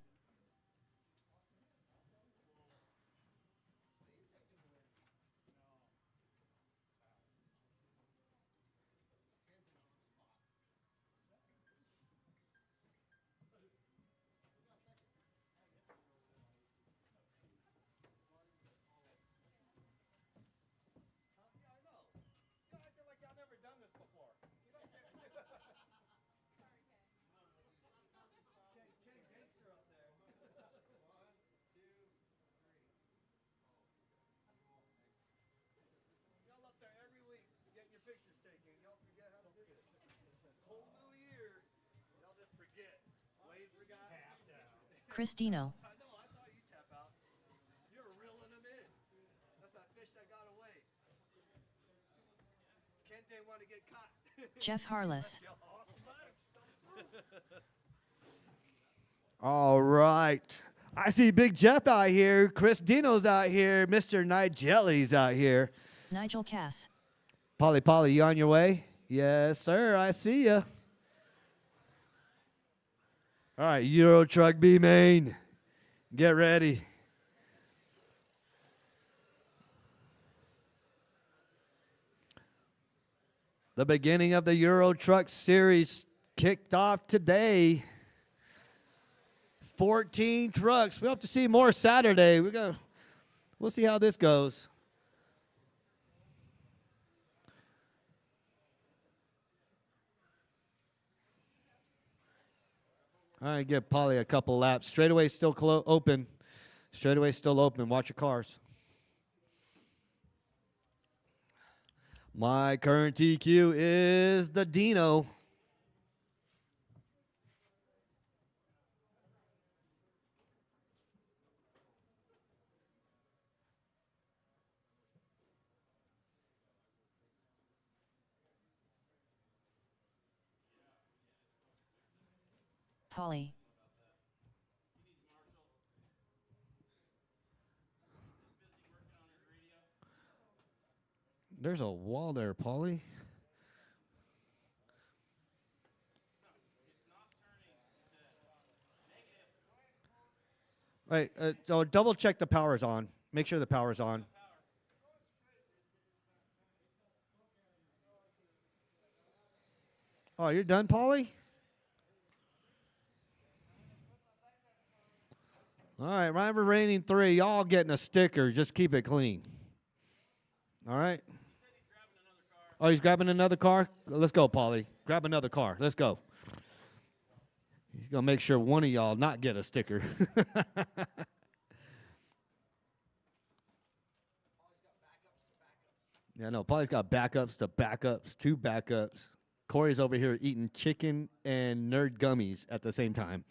Chris Dino, Jeff Harless. All right. I see Big Jeff out here. Chris Dino's out here. Mr. Nigeli's out here. Nigel Cass. Polly, you on your way? Yes, sir. I see you. All right, Euro Truck B main. Get ready. The beginning of the Euro Truck Series kicked off today. 14 trucks. We hope to see more Saturday. We'll see how this goes. All right, give Polly a couple laps. Straightaway still open. Straightaway still open. Watch your cars. My current TQ is the Dino. Polly. There's a wall there, Polly. Wait, so double check the power's on. Make sure the power's on. Oh, you're done, Polly? All right, Rival Reigning 3, y'all getting a sticker. Just keep it clean. All right. Oh, he's grabbing another car? Let's go, Polly. Grab another car. Let's go. He's going to make sure one of y'all not get a sticker. Yeah, no, Polly's got backups to backups, 2 backups. Corey's over here eating chicken and nerd gummies at the same time.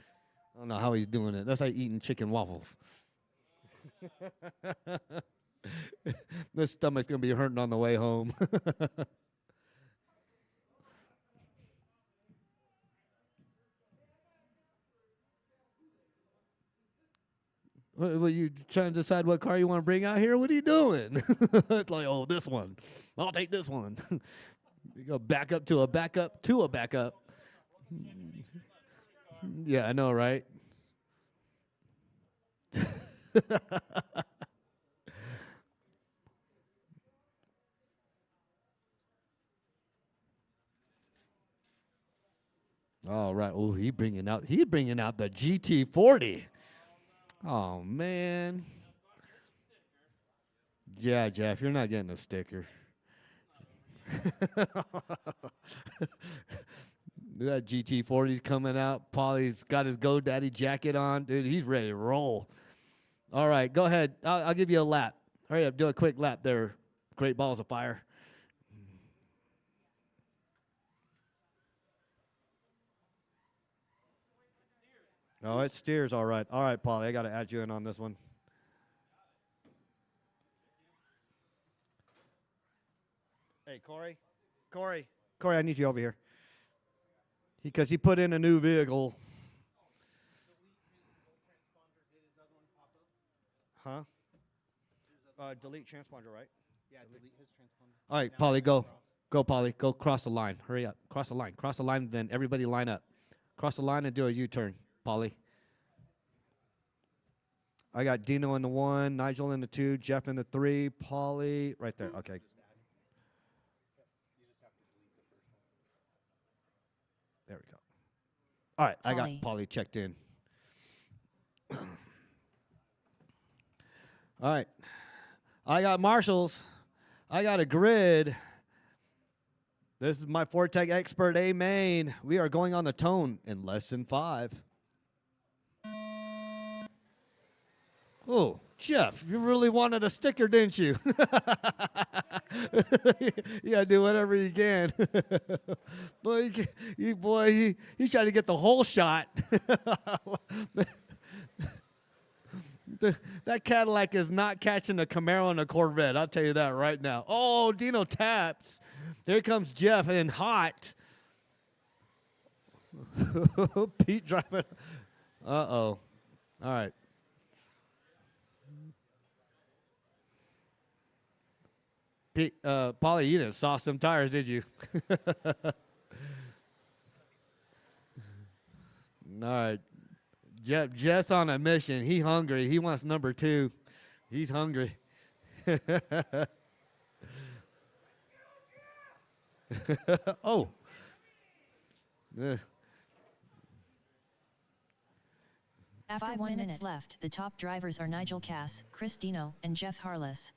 I don't know how he's doing it. That's like eating chicken waffles. This stomach's going to be hurting on the way home. What, you trying to decide what car you want to bring out here? What are you doing? It's like, oh, this one. I'll take this one. You go back up to a backup to a backup. Yeah, I know, right? All right. Oh, he's bringing out the GT40. Oh man. Yeah, Jeff, you're not getting a sticker. That GT40's coming out. Polly's got his GoDaddy jacket on. Dude, he's ready to roll. All right, go ahead. I'll give you a lap. Hurry up, do a quick lap there. Great balls of fire. Oh, it steers all right. All right, Paulie, I got to add you in on this one. Hey, Corey, I need you over here. Because he put in a new vehicle. Huh? Delete transponder, right? Yeah, delete his transponder. All right, Paulie, go. Go, Paulie. Go cross the line. Hurry up. Cross the line. Cross the line, then everybody line up. Cross the line and do a U-turn, Paulie. I got Dino in the 1, Nigel in the 2, Jeff in the 3, Paulie right there. Okay. There we go. All right, I got Paulie checked in. All right. I got marshals. I got a grid. This is my Fortec Expert A main. We are going on the tone in less than 5. Oh, Jeff, you really wanted a sticker, didn't you? You gotta do whatever you can. Boy, he tried to get the whole shot. That Cadillac is not catching a Camaro and a Corvette. I'll tell you that right now. Oh, Dino taps. There comes Jeff in hot. Pete driving. Uh-oh. All right. Pete, Paulie, you didn't sauce some tires, did you? All right. Jeff's on a mission. He hungry. He wants number 2. He's hungry. Oh. 5 minutes left. The top drivers are Nigel Cass, Chris Dino, and Jeff Harless.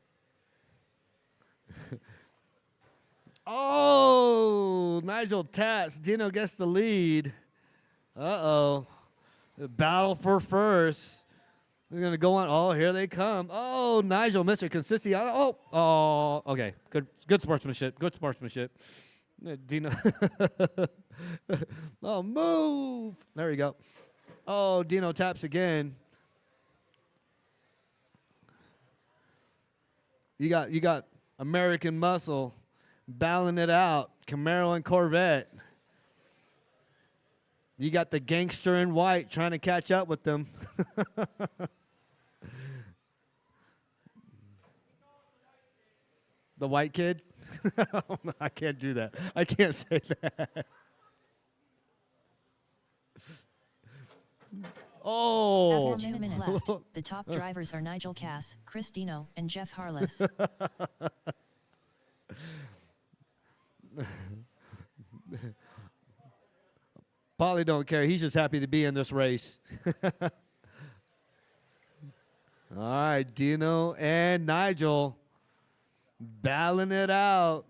Oh, Nigel taps. Dino gets the lead. Uh-oh. The battle for first. They're going to go on. Oh, here they come. Oh, Nigel, Mr. Consistency. Oh, okay. Good sportsmanship. Good sportsmanship. Dino. Oh, move. There we go. Oh, Dino taps again. You got American Muscle battling it out. Camaro and Corvette. You got the gangster in white trying to catch up with them. The white kid? I can't do that. I can't say that. Oh. 4 minutes left. The top drivers are Nigel Cass, Chris Dino, and Jeff Harless. Paulie don't care. He's just happy to be in this race. All right, Dino and Nigel battling it out.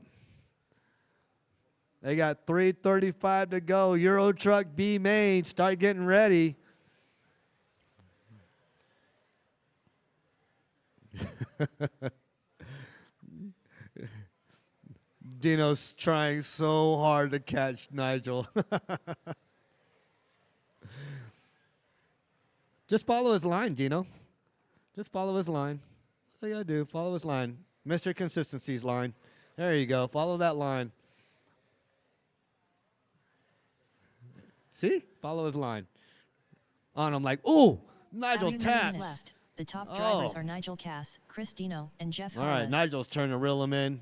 They got 3:35 to go. Euro Truck B main. Start getting ready. Dino's trying so hard to catch Nigel. Just follow his line, Dino. Just follow his line. All you gotta do, follow his line. Mr. Consistency's line. There you go. Follow that line. See? Follow his line. On him like, ooh, Nigel 2 taps. minutes left. The top drivers are Nigel Cass, Chris Dino, and Jeff Harless. All right, Nigel's trying to reel him in.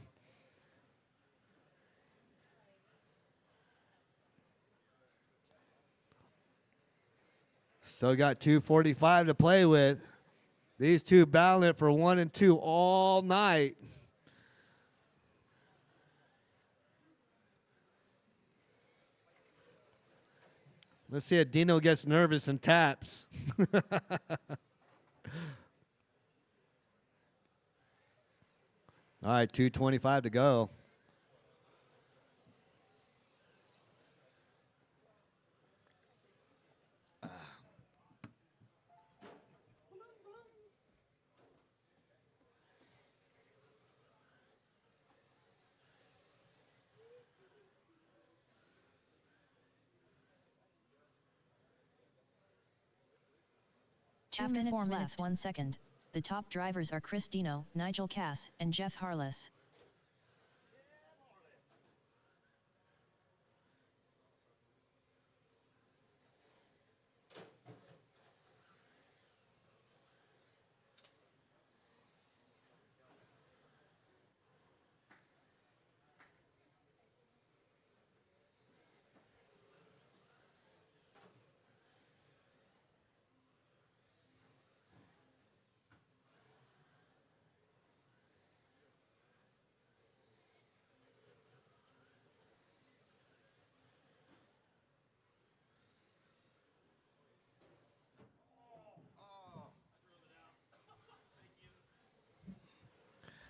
Still got 2:45 to play with. These two battling it for 1 and 2 all night. Let's see if Dino gets nervous and taps. All right, 2:25 to go. 2 After minutes 4 left. minutes 1 second. The top drivers are Chris Dino, Nigel Cass, and Jeff Harless.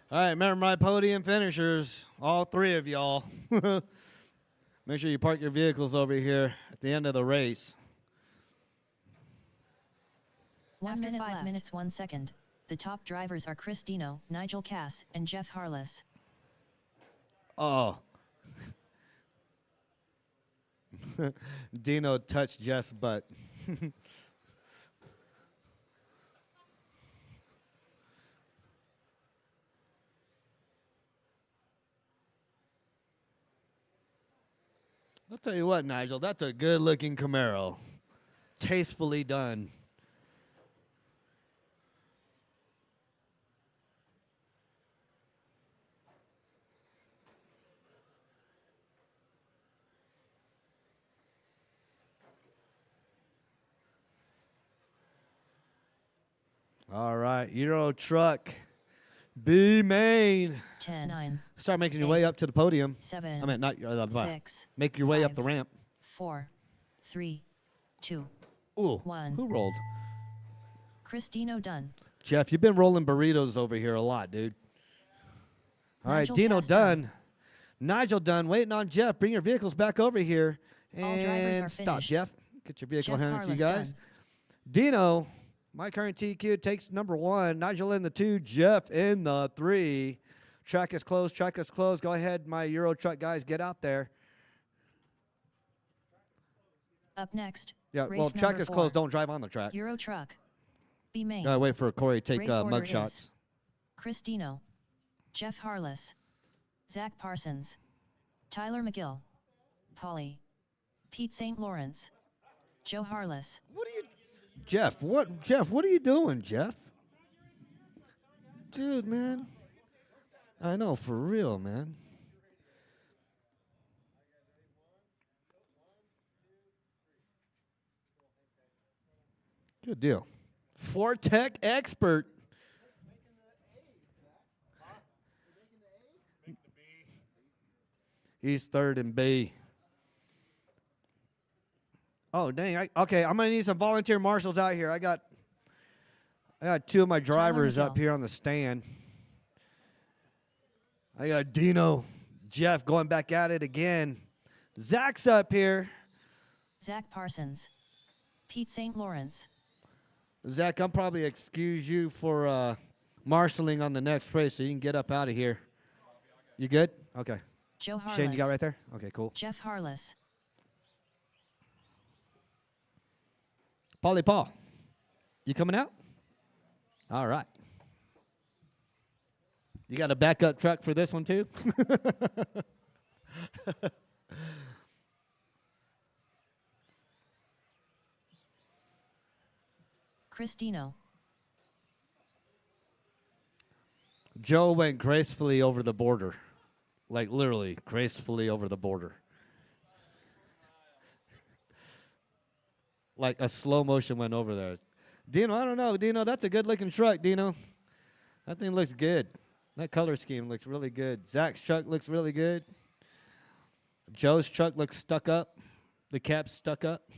All right, remember my podium finishers, all three of y'all. Make sure you park your vehicles over here at the end of the race. 1 After minute 5 5 left. minutes 1 second. The top drivers are Chris Dino, Nigel Cass, and Jeff Harless. Oh. Dino touched Jeff's butt. I'll tell you what, Nigel, that's a good-looking Camaro. Tastefully done. All right, Euro truck, B main. 10, 9, Start making your way up to the podium. 7, I mean, not the 6, make your way up the 5, ramp. 4, 3, 2, Ooh, 1. who rolled? Chris Dino done. Jeff, you've been rolling burritos over here a lot, dude. All right, Nigel Dino Cass done. done. Nigel done. Waiting on Jeff. Bring your vehicles back over here. All drivers are And stop, finished. Jeff. Get your vehicle Jeff handed to you Harless guys. done. Dino, my current TQ, takes number 1. Nigel in the 2. Jeff in the 3. Track is closed. Track is closed. Go ahead, my Euro truck guys. Get out there. Up next. Yeah, race well, track number is 4. closed. Don't drive on the track. Euro truck. B main. Gotta wait for Corey to take Race order mug is shots. Chris Dino, Jeff Harless, Zach Parsons, Tyler McGill, Polly, Pete St. Lawrence, Joe Harless. Jeff, what are you doing, Jeff? Dude, man. I know, for real, man. Good deal. Tech expert. He's third in B. Oh, dang. Okay, I'm going to need some volunteer marshals out here. I got 2 of my drivers up McGill. here on the stand. I got Dino, Jeff going back at it again. Zach's up here. Zach Parsons, Pete St. Lawrence, Zach, I'll probably excuse you for marshaling on the next race so you can get up out of here. You good? Okay. Joe Harless, Shane, you got right there? Okay, cool. Jeff Harless, Paulie Paul, you coming out? All right. You got a backup truck for this one too? Chris Dino, Joe went gracefully over the border. Like literally gracefully over the border. Like a slow motion went over there. Dino, I don't know. Dino, that's a good looking truck, Dino. That thing looks good. That color scheme looks really good. Zach's truck looks really good. Joe's truck looks stuck up. The cap's stuck up.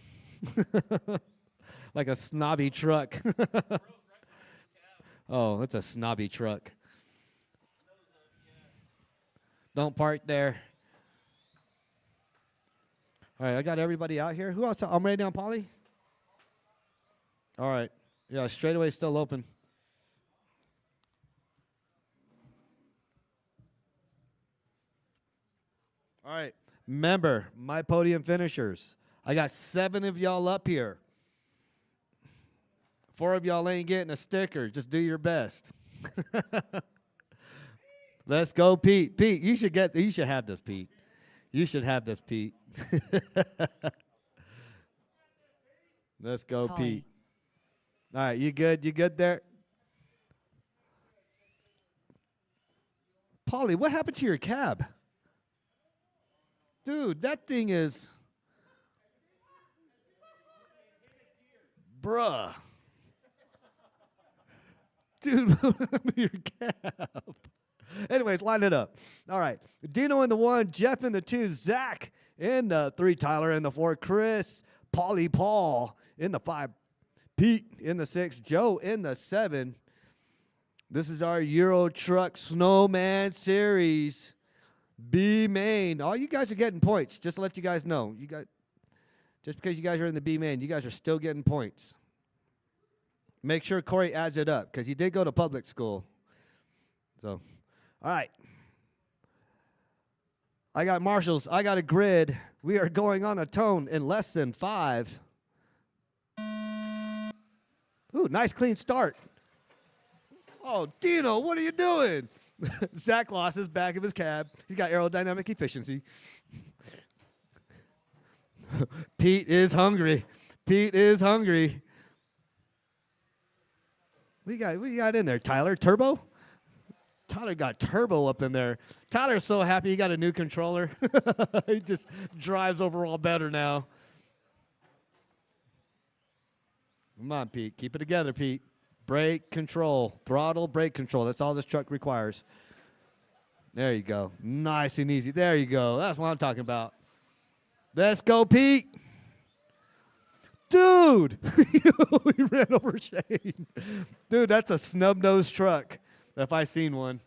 Like a snobby truck. Oh, that's a snobby truck. Don't park there. All right, I got everybody out here. Who else? I'm ready down, Polly. All right. Yeah, straightaway still open. All right. Remember, my podium finishers. I got 7 of y'all up here. 4 of y'all ain't getting a sticker. Just do your best. Let's go, Pete. Pete, you should have this, Pete. You should have this, Pete. Let's go, Polly. Pete. All right, you good? You good there? Polly, what happened to your cab? Dude, that thing is... Bruh. Dude, what happened to your cab? Anyways, line it up. All right. Dino in the 1, Jeff in the 2, Zach in the 3, Tyler in the 4, Chris, Paulie Paul in the 5, Pete in the 6, Joe in the 7. This is our Euro Truck Snowman Series B main. All you guys are getting points. Just to let you guys know. Just because you guys are in the B main, you guys are still getting points. Make sure Corey adds it up because he did go to public school. So, all right. I got marshals. I got a grid. We are going on a tone in less than 5. Ooh, nice clean start. Oh, Dino, what are you doing? Zach lost his back of his cab. He's got aerodynamic efficiency. Pete is hungry. Pete is hungry. What you got in there, Tyler? Turbo? Tyler got turbo up in there. Tyler's so happy he got a new controller. He just drives overall better now. Come on, Pete. Keep it together, Pete. Brake control. Throttle, brake control. That's all this truck requires. There you go. Nice and easy. There you go. That's what I'm talking about. Let's go, Pete. Dude. We ran over Shane. Dude, that's a snub-nosed truck if I seen one.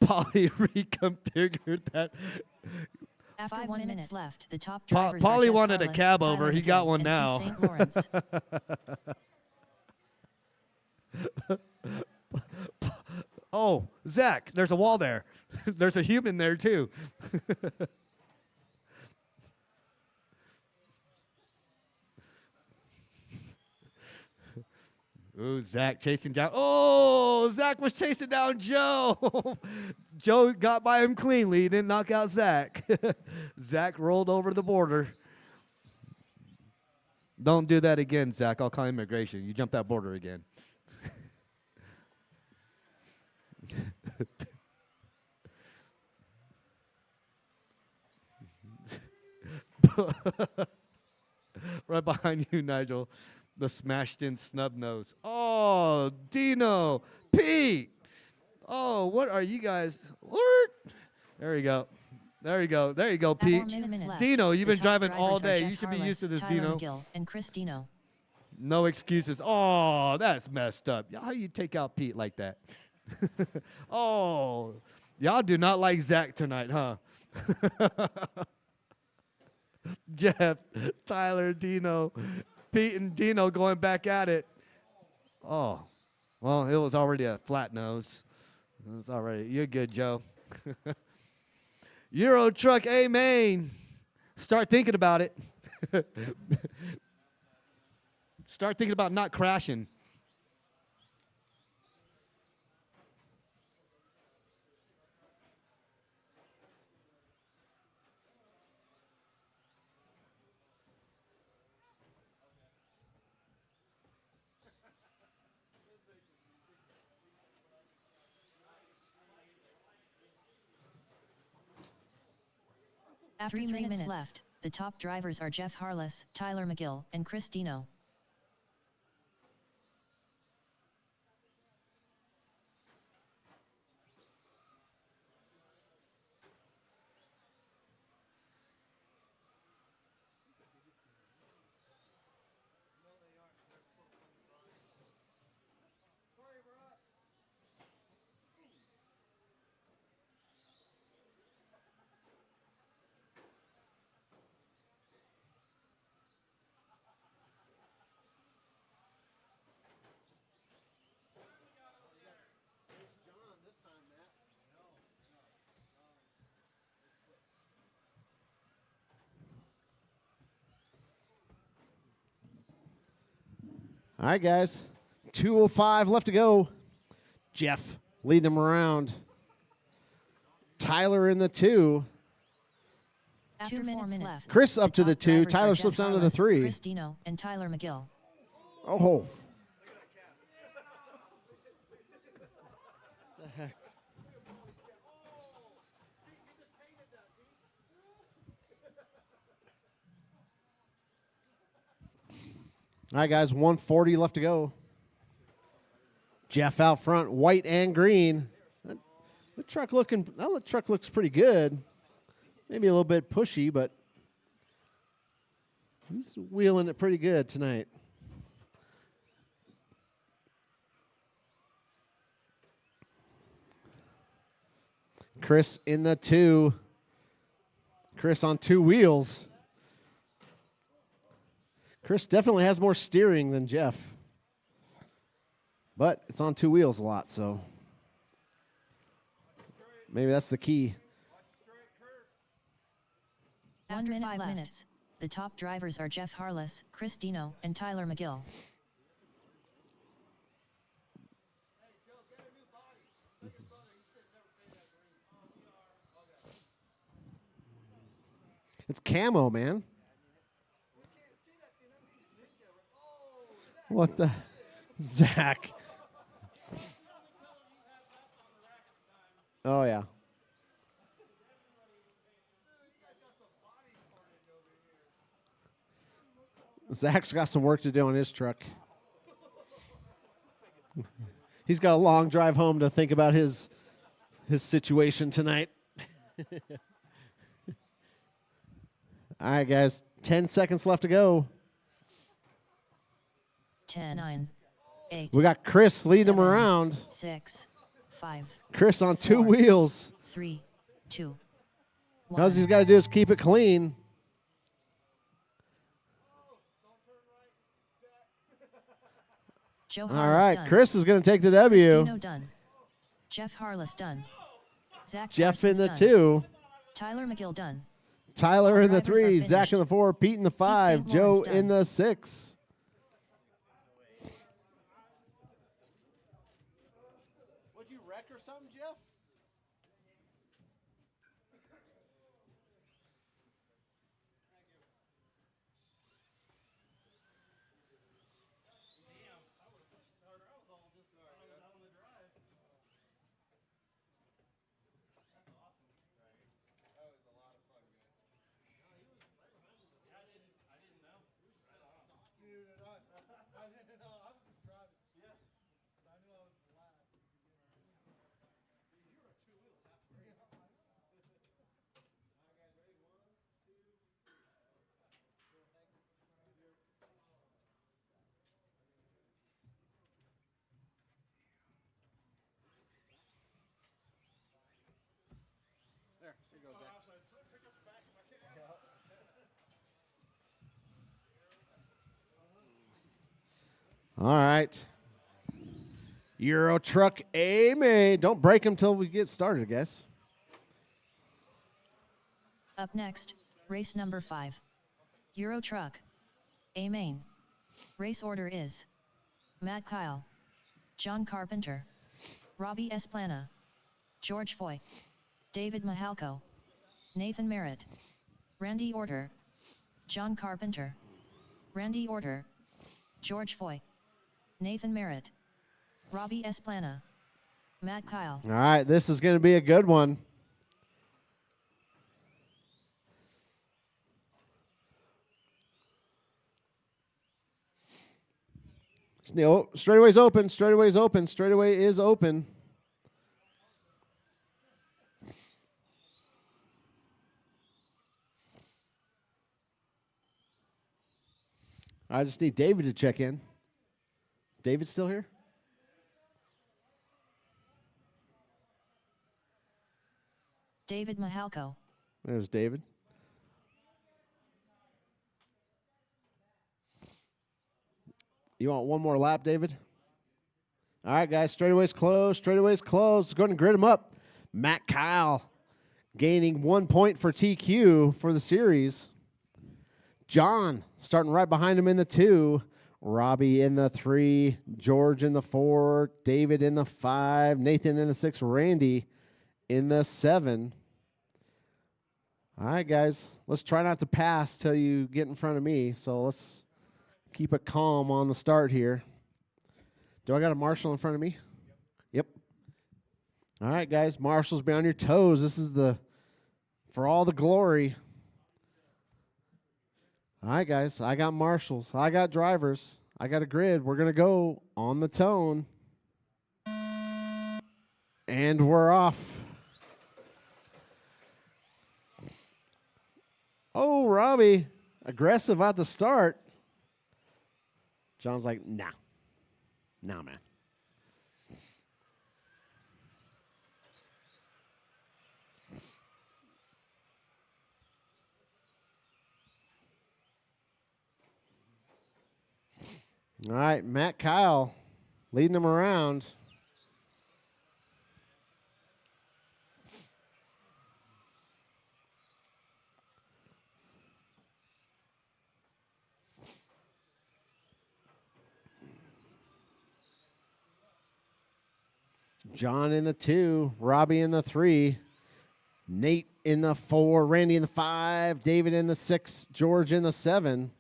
Polly reconfigured that. After 1 minute left, the top drivers Polly are Jeff wanted a Harless, cab Tyler over. He McGill, got one and now. Pete St. Lawrence. Oh, Zach, there's a wall there. There's a human there, too. Ooh, Zach chasing down. Oh, Zach was chasing down Joe. Joe got by him cleanly. He didn't knock out Zach. Zach rolled over the border. Don't do that again, Zach. I'll call immigration. You jump that border again. Right behind you, Nigel. The smashed in snub nose. Oh, Dino. Pete. Oh, what are you guys? There you go. There you go. There you go, Pete. 4 minutes left. Dino, you've The been top driving all drivers are day. Jeff You should be Harless, used to this, Tyler Dino. McGill, and Chris Dino. No excuses. Oh, that's messed up. How you take out Pete like that? Oh, y'all do not like Zach tonight, huh? Jeff, Tyler, Dino, Pete, and Dino going back at it. Oh, well, it was already a flat nose. It was already. You're good, Joe. Euro Truck A main. Start thinking about it. Start thinking about not crashing. After 3 minutes left, the top drivers are Jeff Harless, Tyler McGill, and Chris Dino. All right, guys. 2:05 left to go. Jeff leading him around. Tyler in the 2. After 4 minutes left. Chris up to the top 2. drivers are Tyler Jeff slips down to the Harless, 3. Chris Dino, and Tyler McGill. Oh. The heck? All right, guys, 140 left to go. Jeff out front, white and green. That truck looks pretty good. Maybe a little bit pushy, but he's wheeling it pretty good tonight. Chris in the 2. Chris on 2 wheels. Chris definitely has more steering than Jeff. But it's on 2 wheels a lot, so maybe that's the key. After 5 minutes, the top drivers are Jeff Harless, Chris Dino, and Tyler McGill. It's camo, man. What the? Zach. Oh, yeah. Zach's got some work to do on his truck. He's got a long drive home to think about his situation tonight. All right, guys. 10 seconds left to go. 10, 9, 8. We got Chris leading him 7, around. 6, 5. Chris on 2 4, wheels. 3, 2. All he's got to do is keep it clean. Joe All Harless right, done. Chris is going to take the Chris W. Dino done. Jeff Harless done. Zach Jeff in Parsons the done. 2. Tyler McGill done. Tyler in the Drivers are 3. Zach finished. in the 4. Pete in the 5. St. Joe Lawrence in done. the 6. Would you wreck or something, Jeff? There you go, Zach. All right. Euro Truck A-Main. Don't break them till we get started, guys. Up next, race number 5. Euro Truck. A main. Race order is Matt Kyle, John Carpenter, Robbie Esplana, George Foy, David Mahalko, Nathan Merritt, Randy Order, John Carpenter, Randy Order, George Foy, Nathan Merritt, Robbie Esplana, Matt Kyle. All right, this is going to be a good one. Straightaway's open. Straightaway's open. Straightaway is open. I just need David to check in. David still here? David Mahalko. There's David. You want one more lap, David? All right, guys. Straightaway's closed. Straightaway's closed. Go ahead and grid him up. Matt Kyle gaining 1 point for TQ for the series. John starting right behind him in the 2. Robbie in the 3, George in the 4, David in the 5, Nathan in the 6, Randy in the 7. All right, guys, let's try not to pass till you get in front of me. So let's keep it calm on the start here. Do I got a marshal in front of me? Yep. All right, guys, marshals, be on your toes. This is for all the glory. All right, guys, I got marshals. I got drivers. I got a grid. We're going to go on the tone. And we're off. Oh, Robbie, aggressive at the start. John's like, nah. Nah, man. All right, Matt Kyle leading him around. John in the 2, Robbie in the 3, Nate in the 4, Randy in the 5, David in the 6, George in the 7.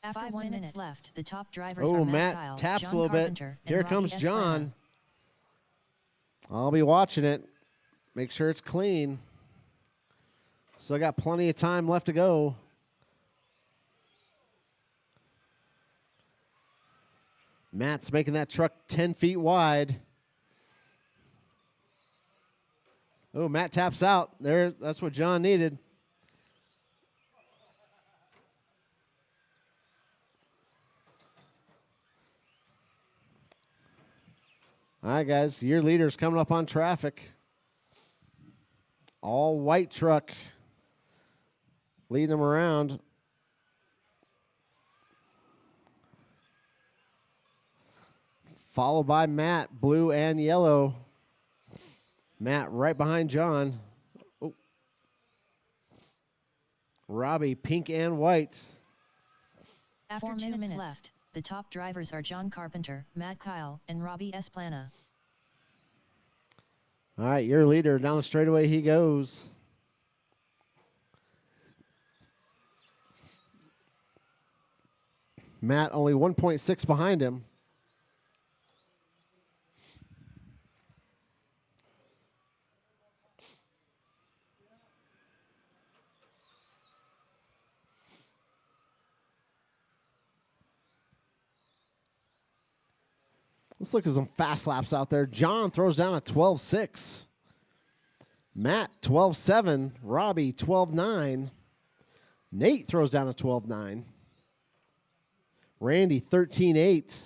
After 1 minute left, the top drivers Oh, are Matt Kyle, taps John a little Carpenter, bit. Here and comes Robbie John. I'll be watching it. Make sure it's clean. Still got plenty of time left to go. Matt's making that truck 10 feet wide. Oh, Matt taps out. There, that's what John needed. All right, guys, your leader's coming up on traffic. All white truck leading them around. Followed by Matt, blue and yellow. Matt right behind John. Oh. Robbie, pink and white. After 4 minutes left, the top drivers are John Carpenter, Matt Kyle, and Robbie Esplana. All right, your leader down the straightaway he goes. Matt only 1.6 behind him. Let's look at some fast laps out there. John throws down a 12.6. Matt, 12.7. Robbie, 12.9. Nate throws down a 12.9. Randy, 13.8.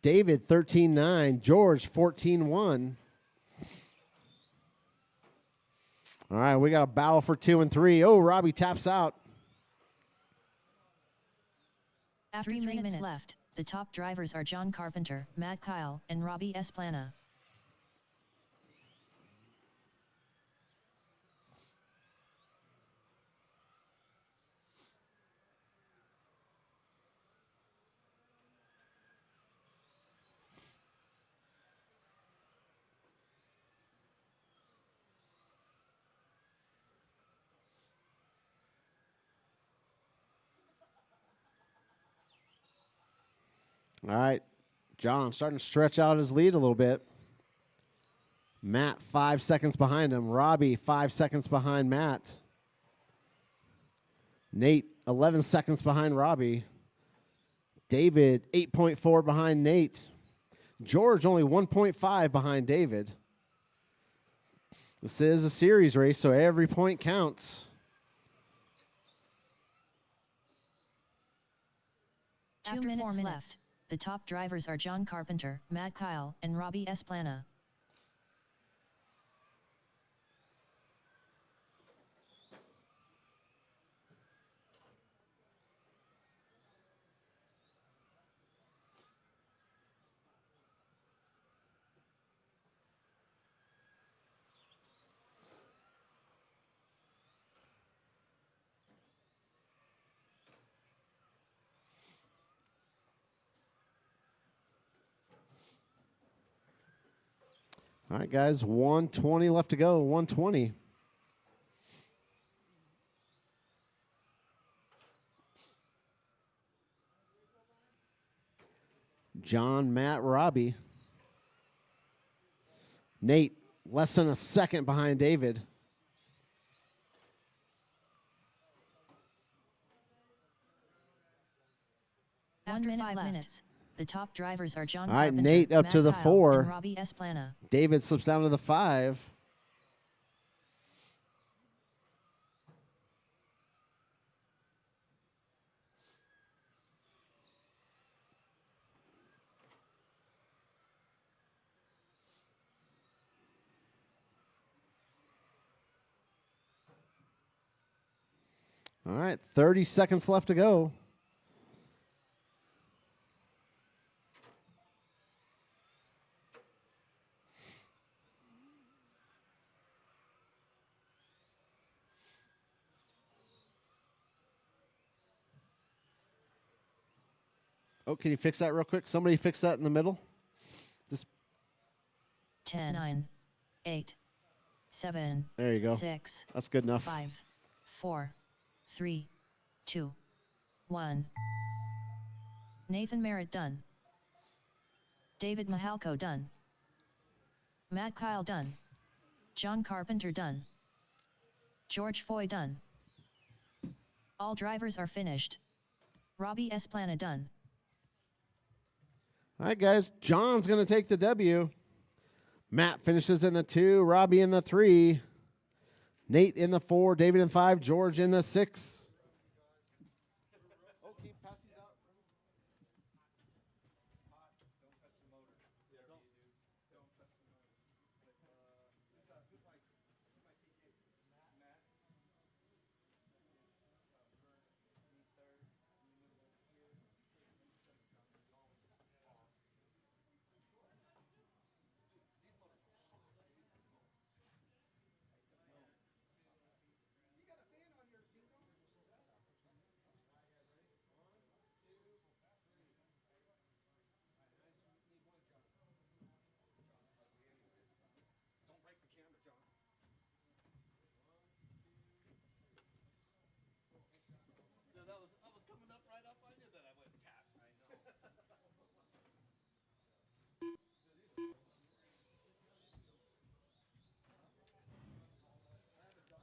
David, 13.9. George, 14.1. All right, we got a battle for 2 and 3. Oh, Robbie taps out. After 3 minutes left, the top drivers are John Carpenter, Matt Kyle, and Robbie Esplana. All right, John starting to stretch out his lead a little bit. Matt, 5 seconds behind him. Robbie, 5 seconds behind Matt. Nate, 11 seconds behind Robbie. David, 8.4 behind Nate. George, only 1.5 behind David. This is a series race, so every point counts. 2 minutes left. The top drivers are John Carpenter, Matt Kyle, and Robbie Esplana. All right, guys, 120 left to go. 120. John, Matt, Robbie. Nate, less than a second behind David. After 5 minutes, the top drivers are John All right, Carpenter, Nate up Matt to the Kyle, 4. and Robbie Esplana. David slips down to the 5. All right, 30 seconds left to go. Oh, can you fix that real quick? Somebody fix that in the middle. Just 10, 9, 8, 7, there you go. 6, That's good enough. 5, 4, 3, 2, 1. Nathan Merritt done. David Mahalko done. Matt Kyle done. John Carpenter done. George Foy done. All drivers are finished. Robbie Esplana done. All right, guys. John's going to take the W. Matt finishes in the 2. Robbie in the 3. Nate in the 4. David in 5. George in the 6.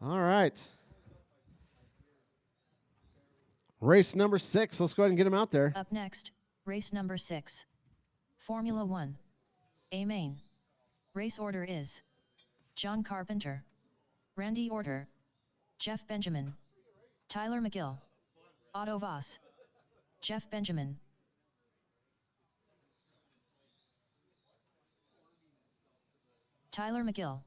All right. Race number 6. Let's go ahead and get him out there. Up next, race number 6. Formula 1. A main. Race order is John Carpenter, Randy Orter, Jeff Benjamin, Tyler McGill, Otto Voss, Jeff Benjamin. Tyler McGill.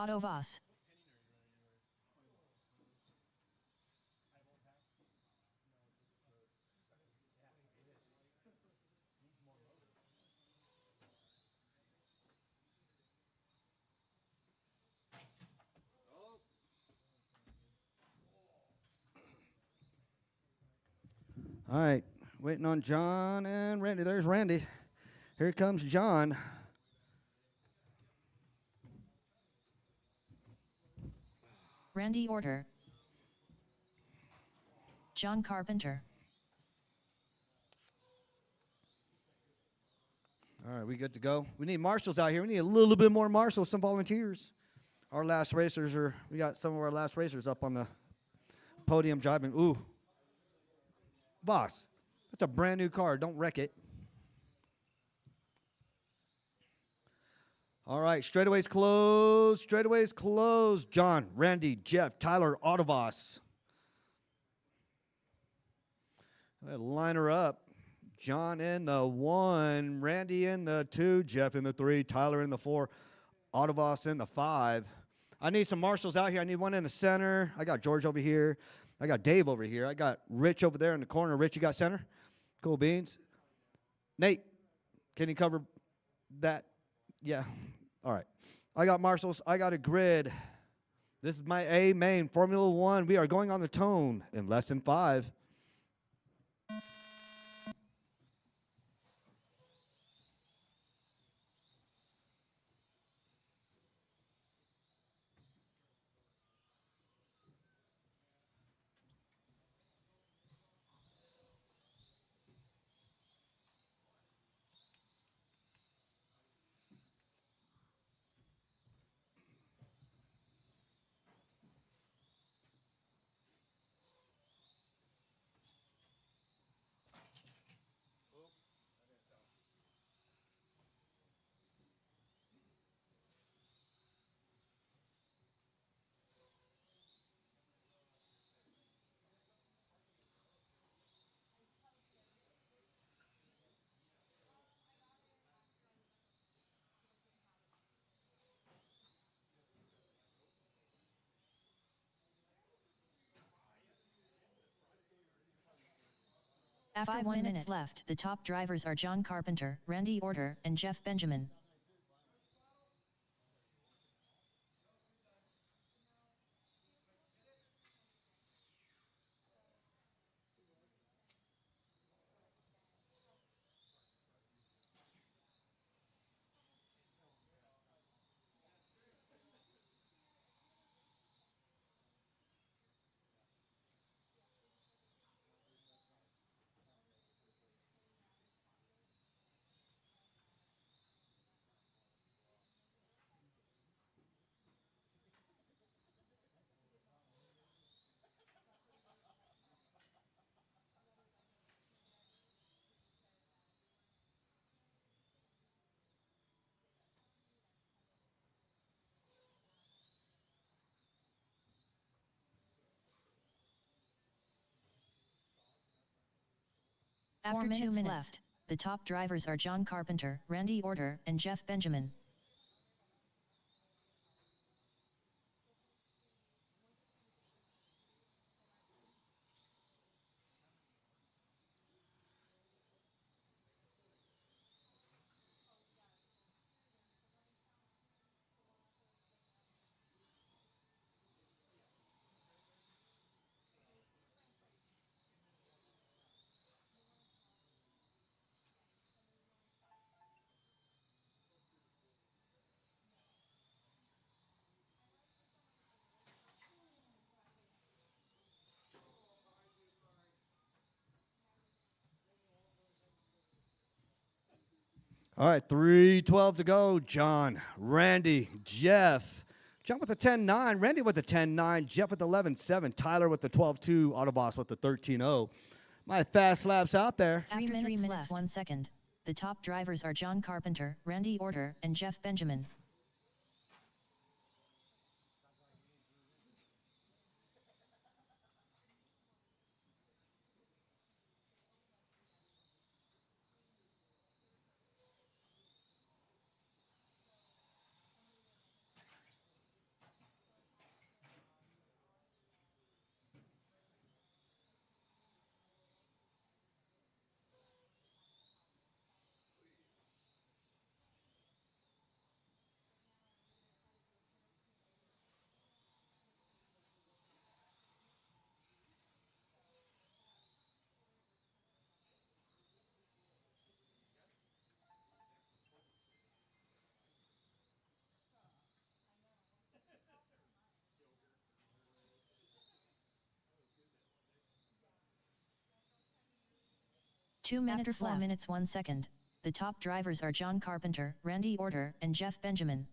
Otto Voss. All right, waiting on John and Randy. There's Randy. Here comes John. Randy Orter. John Carpenter. All right, we good to go? We need marshals out here. We need a little bit more marshals, some volunteers. Our last racers we got some of our last racers up on the podium driving. Ooh. Boss, that's a brand new car. Don't wreck it. All right, straightaways closed. Straightaways closed. John, Randy, Jeff, Tyler, Autobos. Line her up. John in the 1, Randy in the 2, Jeff in the 3, Tyler in the 4, Autobos in the 5. I need some marshals out here. I need one in the center. I got George over here. I got Dave over here. I got Rich over there in the corner. Rich, you got center? Cool beans. Nate, can you cover that? Yeah. All right. I got marshals. I got a grid. This is my A main, Formula One. We are going on the tone in less than 5. After 1 minute left, the top drivers are John Carpenter, Randy Orter, and Jeff Benjamin. After 2 minutes left, the top drivers are John Carpenter, Randy Orter, and Jeff Benjamin. All right, 3:12 to go. John, Randy, Jeff. John with the 10-9, Randy with the 10-9, Jeff with the 11-7, Tyler with the 12-2, Autoboss with the 13-0. My fast laps out there. After 3 minutes left. 1 second, the top drivers are John Carpenter, Randy Orter, and Jeff Benjamin. After 4 minutes 1 second, the top drivers are John Carpenter, Randy Orter, and Jeff Benjamin.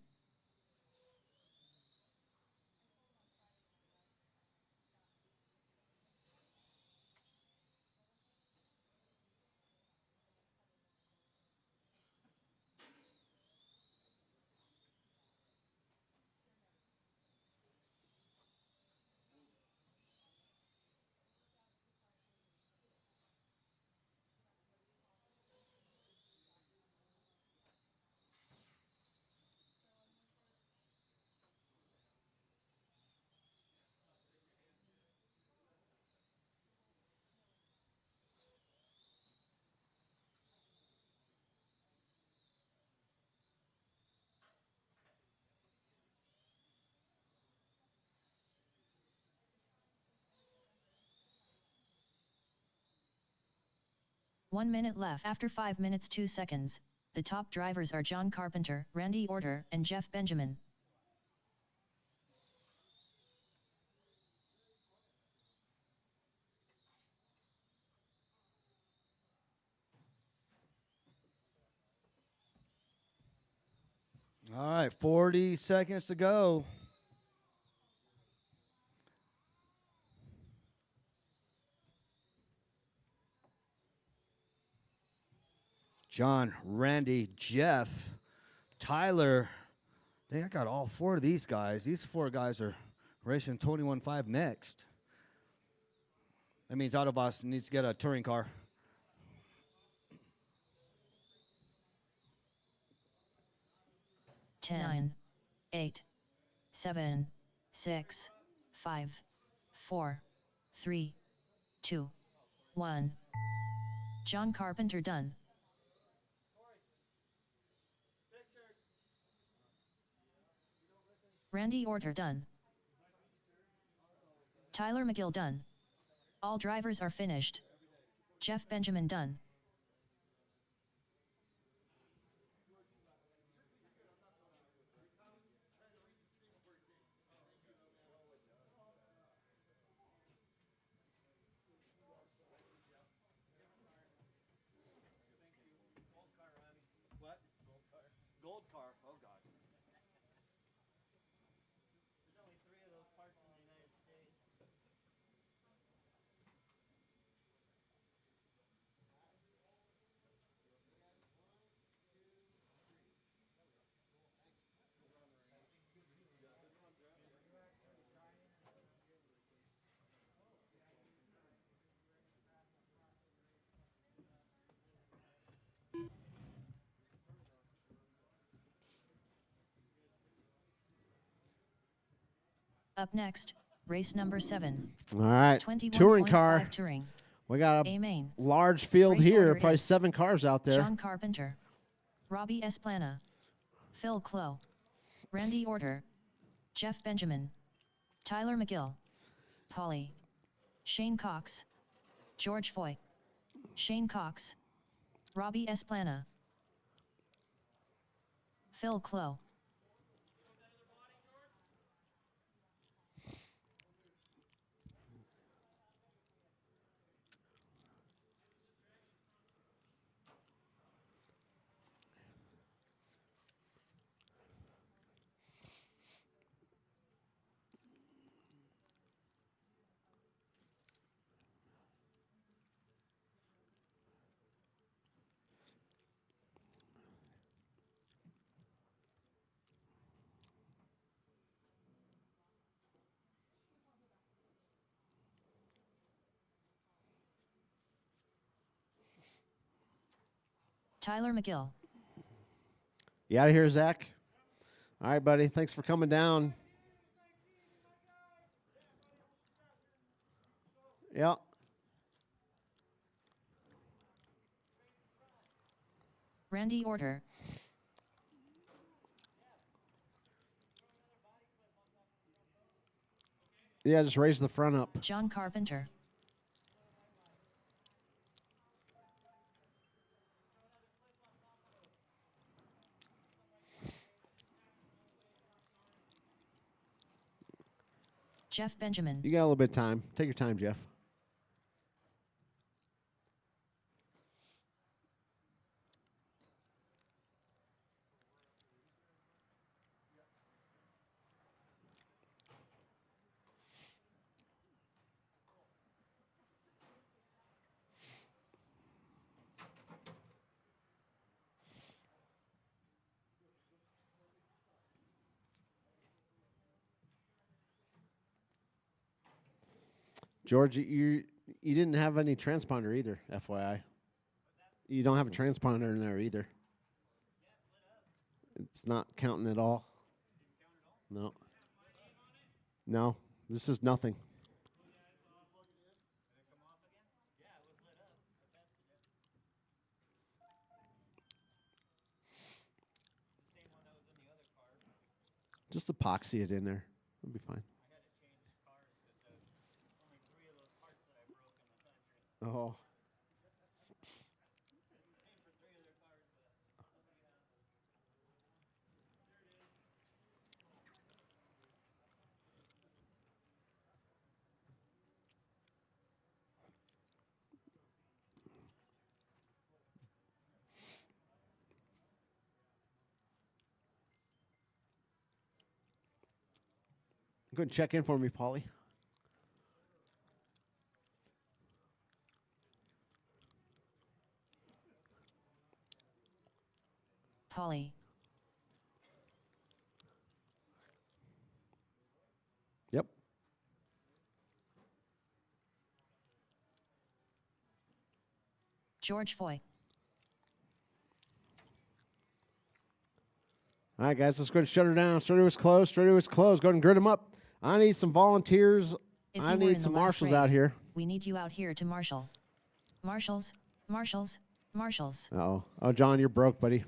1 minute left. After 5 minutes 2 seconds, the top drivers are John Carpenter, Randy Orter, and Jeff Benjamin. All right, 40 seconds to go. John, Randy, Jeff, Tyler. Dang, I got all 4 of these guys. These 4 guys are racing 21.5 next. That means Autobots needs to get a touring car. Nine, 8, 7, 6, 5, 4, 3, 2, 1. John Carpenter done. Randy Orter done. Tyler McGill done. All drivers are finished. Jeff Benjamin done. What? Gold car. Oh, God. There's only 3 of those parts in the United States. Up next, race number 7. All right, 21.5 touring car. touring. We got a A main. large field Race here, order probably is 7 cars out there. John Carpenter, Robbie Esplana, Phil Clough, Randy Orter, Jeff Benjamin, Tyler McGill, Polly, Shane Cox, George Foy, Shane Cox, Robbie Esplana, Phil Clough. Tyler McGill. You out of here, Zach? All right, buddy. Thanks for coming down. Yeah. Randy Orter. Yeah, just raise the front up. John Carpenter. Jeff Benjamin. You got a little bit of time. Take your time, Jeff. George, you didn't have any transponder either, FYI. You don't have a transponder in there either. It's not counting at all. No. No, this is nothing. Just epoxy it in there. It'll be fine. Oh. Go ahead and check in for me, Paulie. Polly. Yep. George Foy. All right, guys, let's go ahead and shut her down. Straight was closed. Straight was closed. Go ahead and grid them up. I need some volunteers. If I you were need in some the last marshals out race, here. We need you out here to marshal. Marshals, marshals, marshals. Uh-oh. Oh, John, you're broke, buddy.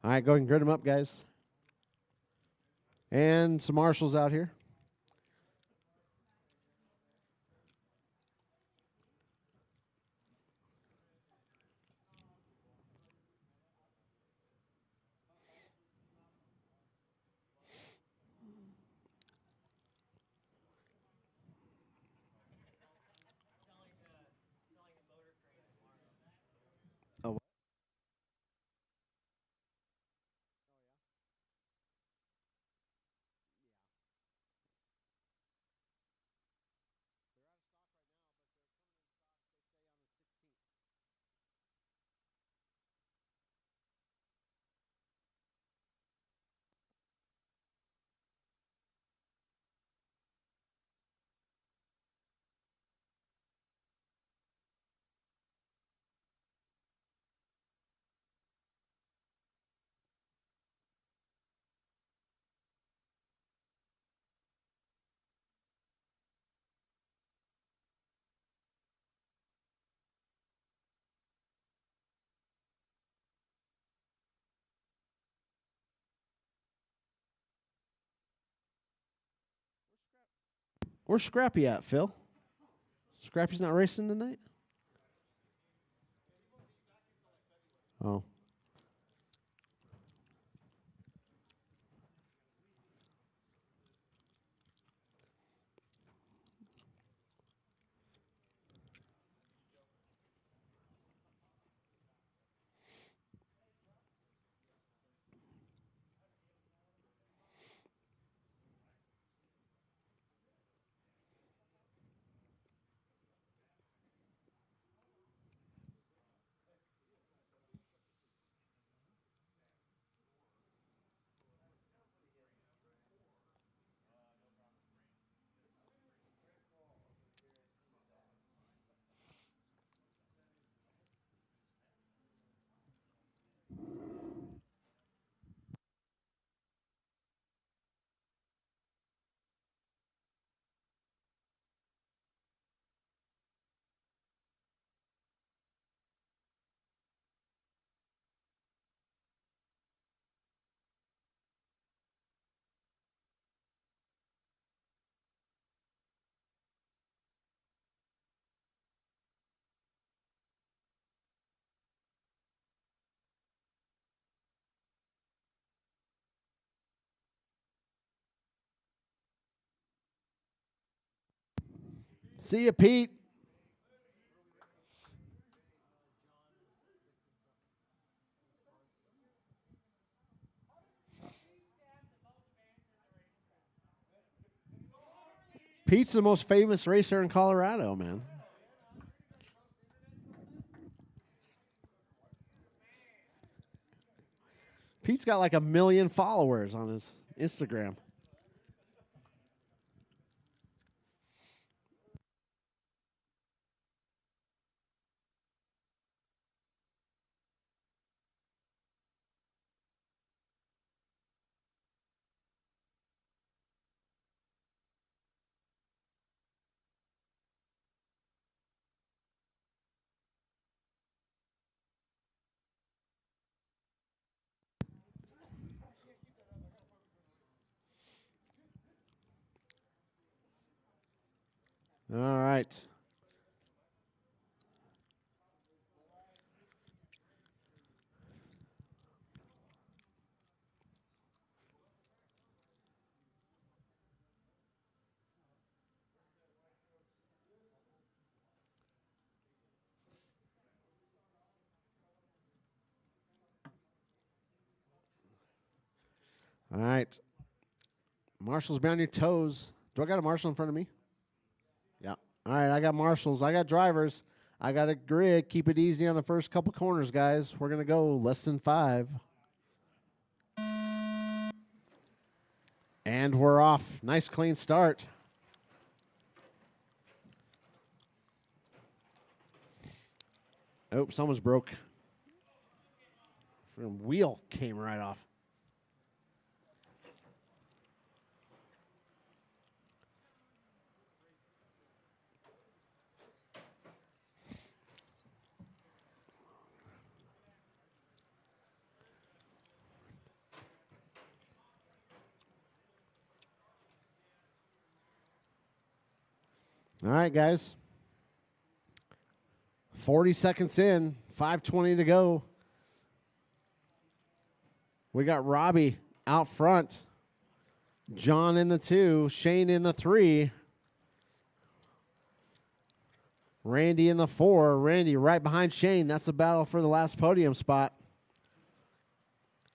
All right, go ahead and grid them up, guys. And some marshals out here. Oh. Where's Scrappy at, Phil? Scrappy's not racing tonight? Oh. See ya, Pete. Pete's the most famous racer in Colorado, man. Pete's got like 1 million followers on his Instagram. All right. All right. Marshall's be on your toes. Do I got a Marshall in front of me? Yeah. All right, I got Marshalls. I got drivers. I got a grid. Keep it easy on the first couple corners, guys. We're going to go less than 5. And we're off. Nice clean start. Oh, someone's broke. Wheel came right off. All right, guys. 40 seconds in, 5:20 to go. We got Robbie out front. John in the 2, Shane in the 3. Randy in the 4. Randy right behind Shane. That's the battle for the last podium spot.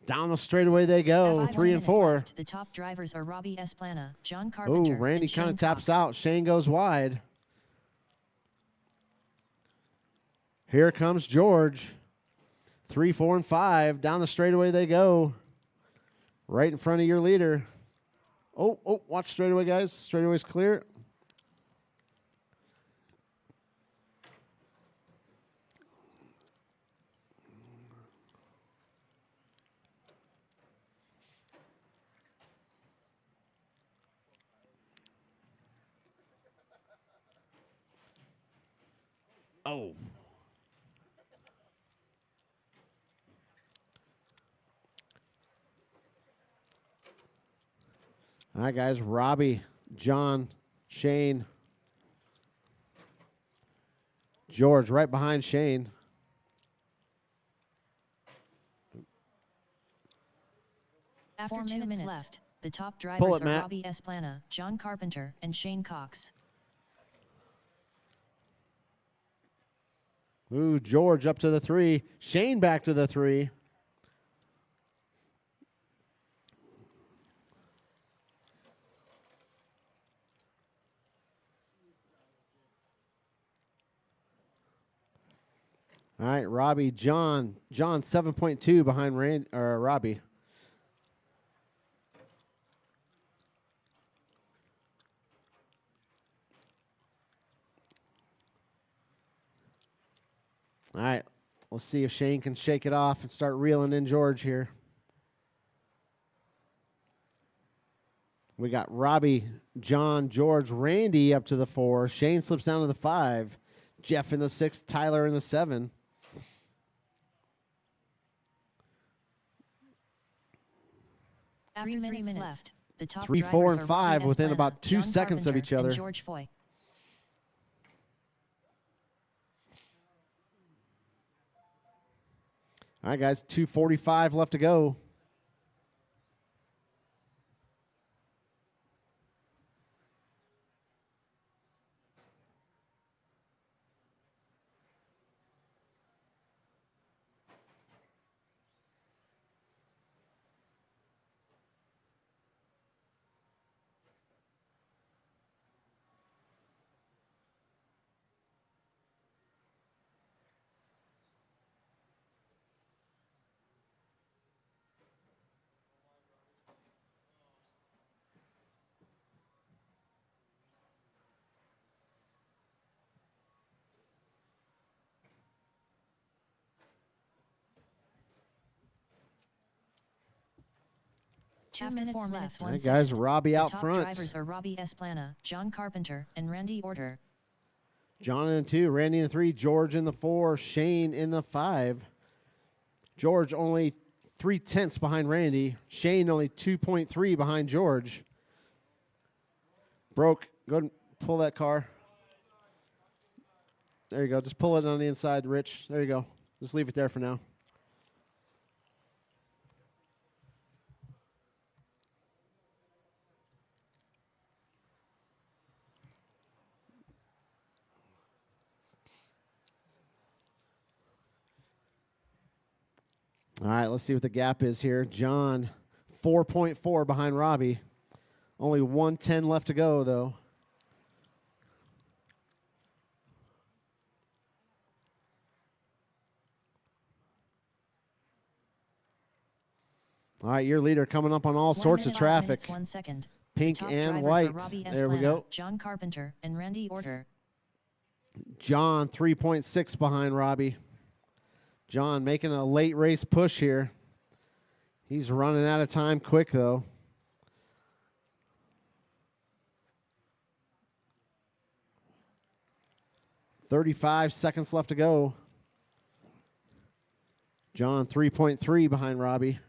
Down the straightaway they go, 3 and 4. Left. The top drivers are Robbie Esplana, John Oh, Carpenter, Randy and kind Shane of taps Cox. out. Shane goes wide. Here comes George. 3, 4, and 5. Down the straightaway they go. Right in front of your leader. Oh, watch straightaway, guys. Straightaway's clear. Oh. All right, guys. Robbie, John, Shane, George right behind Shane. After 4 2 minutes minutes. left, the top Pull drivers it, are Matt. Robbie Esplana, John Carpenter, and Shane Cox. Ooh, George up to the 3. Shane back to the 3. All right, Robbie, John 7.2 behind Robbie. All right, let's see if Shane can shake it off and start reeling in George here. We got Robbie, John, George, Randy up to the 4. Shane slips down to the 5. Jeff in the 6, Tyler in the 7. After 3 minutes left, the top 3, drivers 4, and are 5 Robbie within Esplana, about 2 John seconds of Carpenter, each other. and George Foy. All right, guys, 2:45 left to go. Two minutes left. All right, guys, Robbie out the top front. drivers are Robbie Esplana, John Carpenter, and Randy Order. John in the 2, Randy in the 3, George in the 4, Shane in the 5. George only 0.3 behind Randy. Shane only 2.3 behind George. Broke. Go ahead and pull that car. There you go. Just pull it on the inside, Rich. There you go. Just leave it there for now. All right, let's see what the gap is here. John, 4.4 behind Robbie. Only 1:10 left to go, though. All right, your leader coming up on all 1 sorts of minute, 5 traffic. minutes, 1 second. Pink Top and drivers white. are Robbie There we Esplana, go. John Carpenter, and Randy Order. John 3.6 behind Robbie. John making a late race push here. He's running out of time quick, though. "35 seconds left to go. John 3.3 behind Robbie.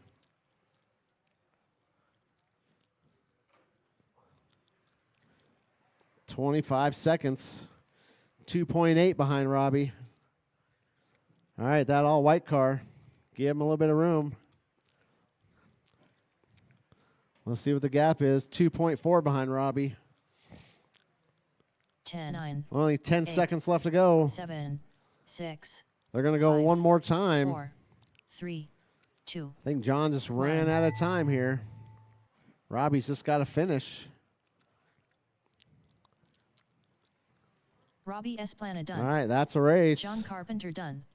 "25 seconds. 2.8 behind Robbie. All right, that all white car. Give him a little bit of room. Let's see what the gap is. 2.4 behind Robbie. 10, 9, Only 10 8, seconds left to go. 7, 6, They're going to go 5, one more time. 4, 3, 2. I think John just ran out of time here. Robbie's just got to finish. Robbie Esplana done. All right, that's a race. John Carpenter done.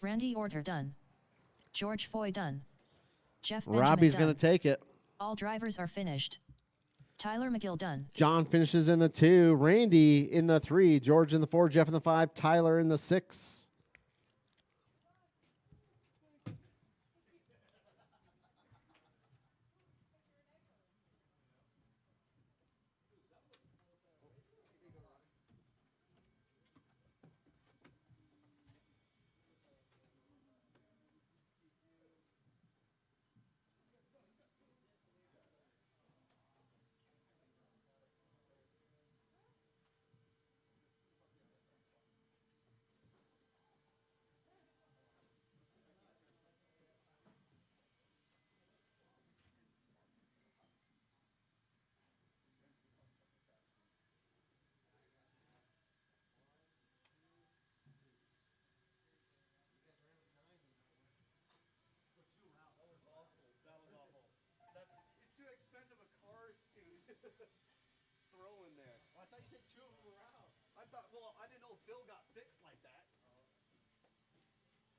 Randy Order done. George Foy done. Jeff Benjamin Robbie's done. going to take it. All drivers are finished. Tyler McGill done. John finishes in the 2. Randy in the 3. George in the 4. Jeff in the 5. Tyler in the 6. Throw in there. I thought you said 2 of them were out. I thought, well, I didn't know Phil got fixed like that.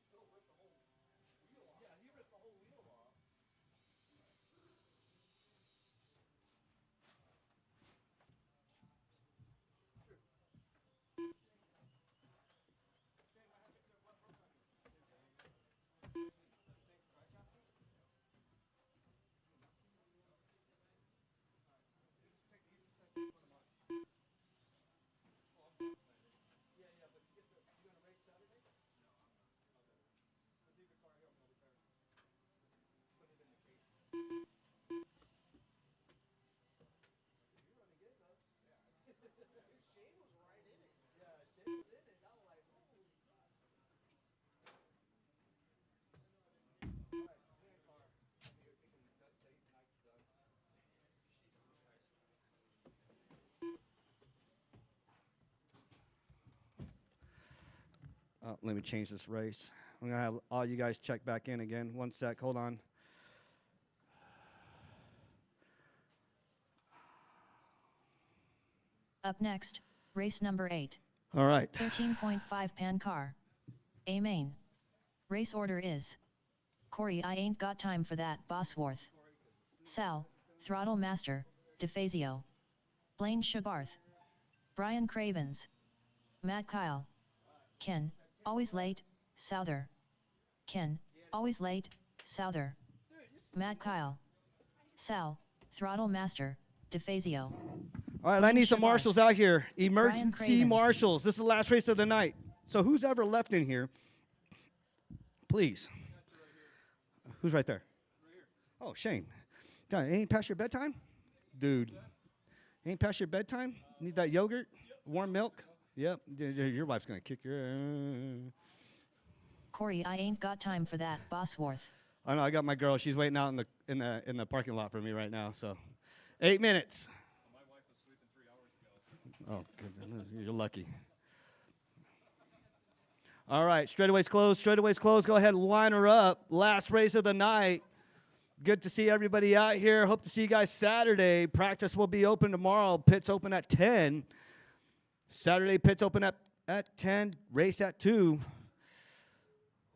Phil ripped the whole wheel off. Yeah, he ripped the whole wheel off. Let me change this race. I'm going to have all you guys check back in again. 1 sec. Hold on. Up next, race number 8. All right. 13.5 pan car. A main. Race order is Corey, I ain't got time for that, Bosworth. Sal, Throttle Master, DeFazio. Blaine Shabarth. Brian Cravens. Matt Kyle. Ken, always late, Souther. Ken, always late, Souther. Matt Kyle. Sal, Throttle Master, DeFazio. All right, I need some Shabar. marshals out here. Brian Emergency Cravens. marshals. This is the last race of the night. So who's ever left in here, please. Who's right there? Oh, Shane. Done. Ain't past your bedtime? Dude. Ain't past your bedtime? Need that yogurt? Warm milk? Yep. Your wife's going to kick your... Corey, I ain't got time for that, Bosworth. I know, I got my girl. She's waiting out in the parking lot for me right now. So 8 minutes. My wife was sleeping 3 hours ago. Oh, goodness. You're lucky. All right, straightaways closed, straightaways closed. Go ahead and line her up. Last race of the night. Good to see everybody out here. Hope to see you guys Saturday. Practice will be open tomorrow. Pits open at 10. Saturday pits open at 10. Race at 2.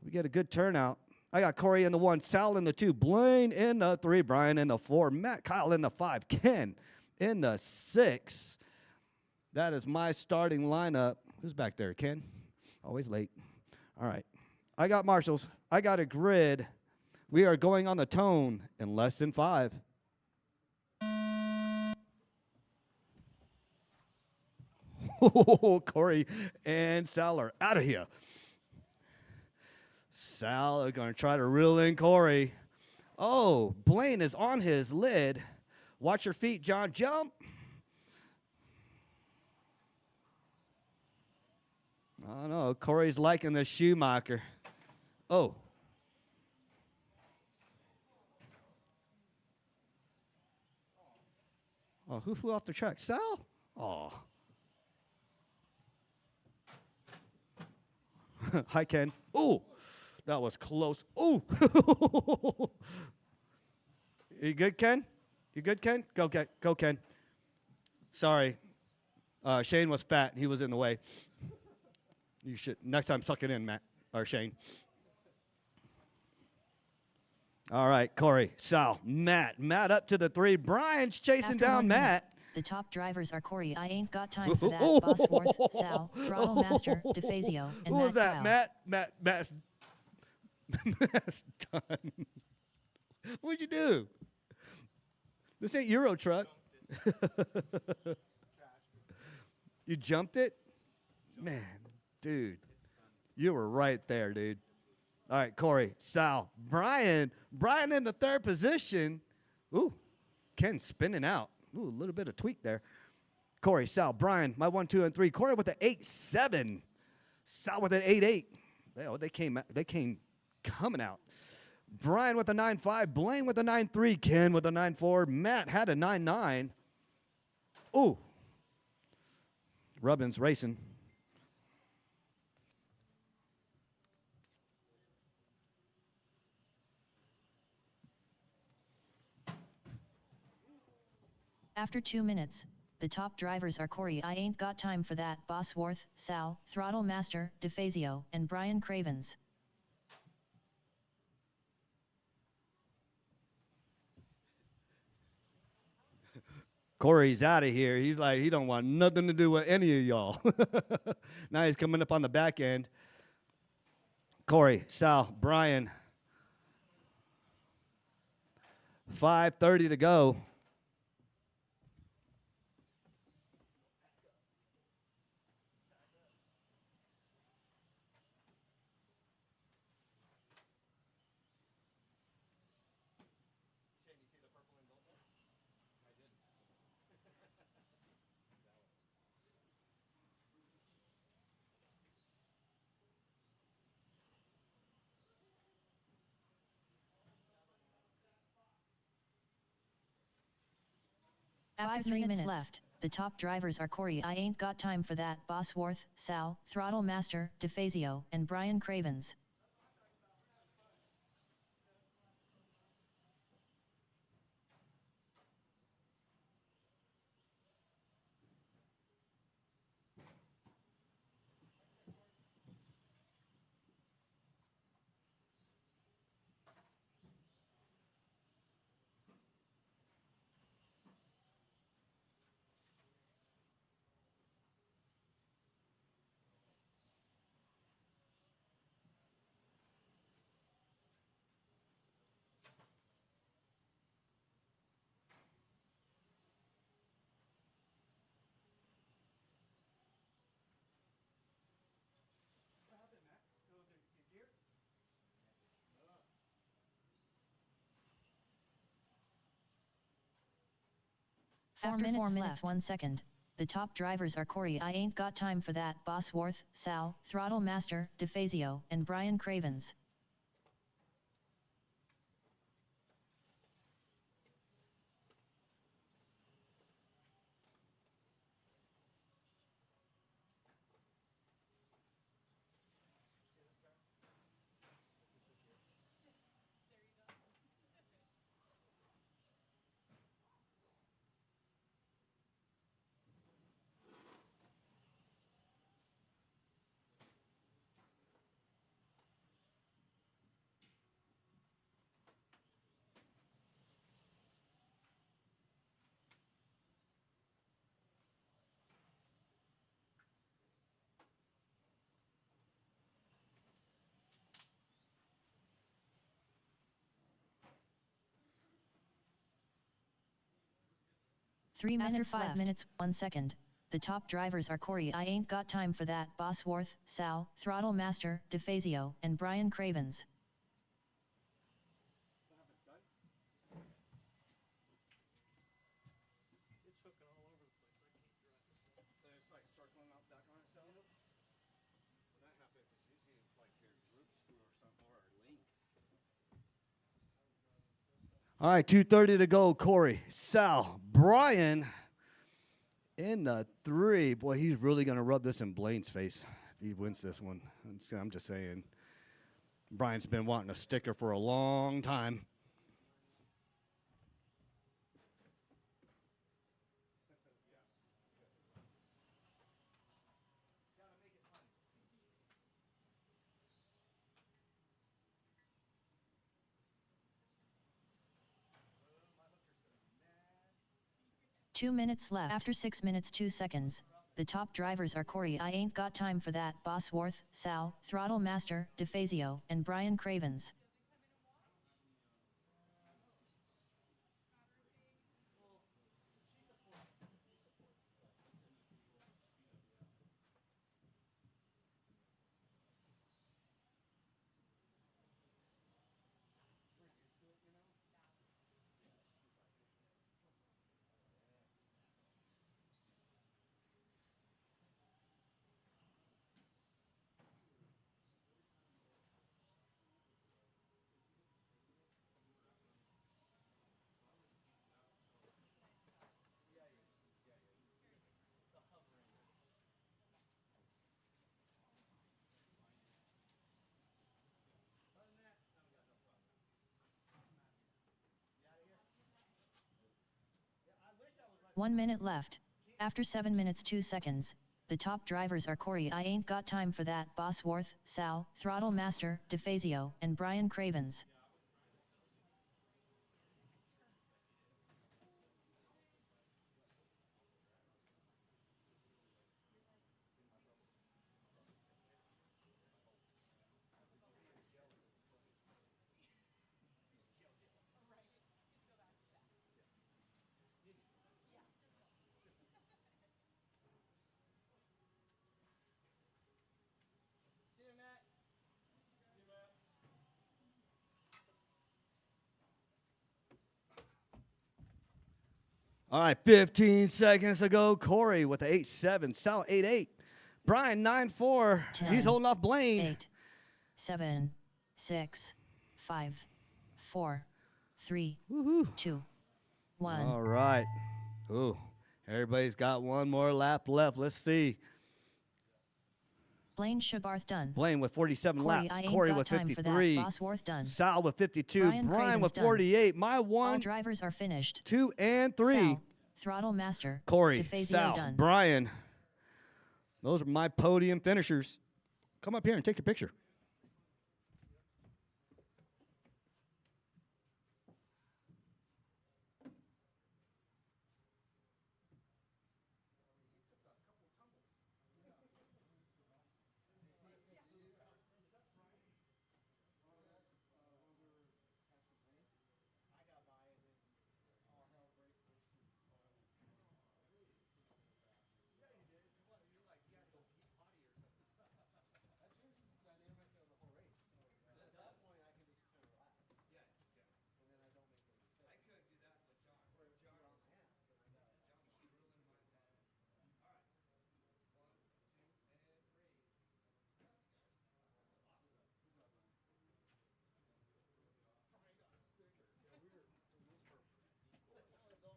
We get a good turnout. I got Corey in the 1, Sal in the 2, Blaine in the 3, Brian in the 4, Matt, Kyle in the 5, Ken in the 6. That is my starting lineup. Who's back there, Ken? Always late. All right. I got marshals. I got a grid. We are going on the tone in less than 5. Corey and Sal are out of here. Sal is going to try to reel in Corey. Oh, Blaine is on his lid. Watch your feet, John. Jump. Oh, no. Corey's liking the Schumacher. Oh. Oh, who flew off the track? Sal? Oh. Hi, Ken. Oh. That was close. Oh! You good, Ken? You good, Ken? Go, Ken. Sorry. Shane was fat. He was in the way. You should, next time, suck it in, Matt, or Shane. All right, Corey, Sal, Matt. Matt up to the 3. Brian's chasing After down 1 minute, Matt. The top drivers are Corey. I ain't got time for that. Bosworth, Sal, Throttle Master, DeFazio, and Who was that? Kyle. Matt's done. What'd you do? This ain't Euro Truck. You jumped it? Man, dude. You were right there, dude. All right, Corey, Sal, Brian. Brian in the 3rd position. Ooh, Ken spinning out. Ooh, a little bit of tweak there. Corey, Sal, Brian, my 1, 2, and 3. Corey with the 8-7. Sal with an 8-8. They came coming out. Brian with a 9-5, Blaine with a 9-3, Ken with a 9-4, Matt had a 9-9. Ooh. Rubbin's racing. After 2 minutes, the top drivers are Corey. I ain't got time for that. Bosworth, Sal, Throttle Master, DeFazio, and Brian Cravens. Corey's out of here. He's like, he don't want nothing to do with any of y'all. Now he's coming up on the back end. Corey, Sal, Brian. 5:30 to go. After 3 minutes left, the top drivers are Corey. I ain't got time for that. Bosworth, Sal, Throttle Master, DeFazio, and Brian Cravens. After 4 minutes 1 second, the top drivers are Corey. I ain't got time for that. Bosworth, Sal, Throttle Master, DeFazio, and Brian Cravens. 3 minutes 5 minutes, 1 second. The top drivers are Corey I Ain't Got Time for That, Bosworth, Sal, Throttle Master, DeFazio, and Brian Cravens. It's hooking all over the place. I can't drive this thing. It's like circling out back on itself. When that happens, it's usually like your group screw or something, or a link. All right, 2:30 to go. Corey, Sal, Brian in the 3. Boy, he's really going to rub this in Blaine's face if he wins this one. I'm just saying. Brian's been wanting a sticker for a long time. Two minutes left. After 6 minutes 2 seconds, the top drivers are Corey I Ain't Got Time for That, Bosworth, Sal, Throttle Master, DeFazio, and Brian Cravens. One minute left. After 7 minutes 2 seconds, the top drivers are Corey I Ain't Got Time for That, Bosworth, Sal, Throttle Master, DeFazio, and Brian Cravens. All right, 15 seconds ago. Corey with the 8.7. Sal 8.8. Brian 9.4. 10, He's holding off Blaine. 8, 7, 6, 5, 4, 3, 2, 1. All right. Ooh, everybody's got one more lap left. Let's see. Blaine Shabarth done. Blaine with 47 Corey, laps. I ain't Corey got with time for that. 53. Bosworth done. Sal with 52. Brian Brian Cravens with done. 48. My All one, drivers are finished. 2, and 3. Sal, Throttle Master, Corey, DeFazio Sal, done. Brian. Those are my podium finishers. Come up here and take a picture.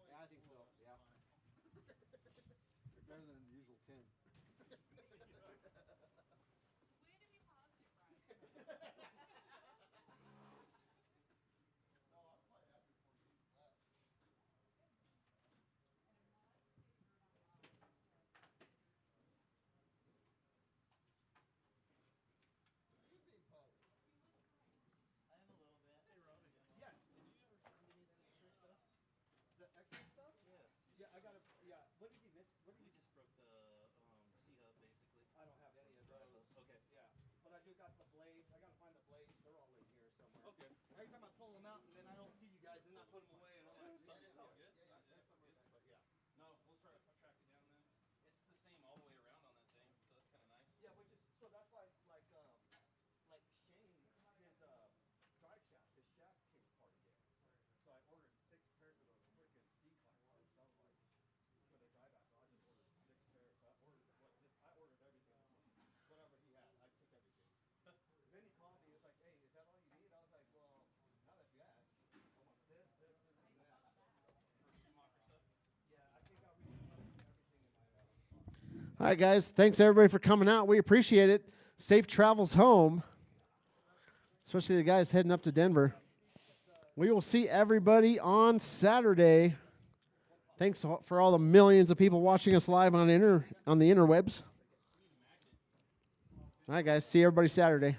Yeah, I think so. Yeah. They're better than the usual 10. I am a little bit. Hey, Robbie. Yes. Did you ever find any of that X-ray stuff? The extra stuff? Yeah. Yeah, I got to. Yeah. What did he miss? What did He he? just broke the C-hub, basically. I don't have any of those. Okay. Yeah, but I do got the blades. I got to find the blades All right, guys. Thanks, everybody, for coming out. We appreciate it. Safe travels home, especially the guys heading up to Denver. We will see everybody on Saturday. Thanks for all the millions of people watching us live on the interwebs. All right, guys. See everybody Saturday.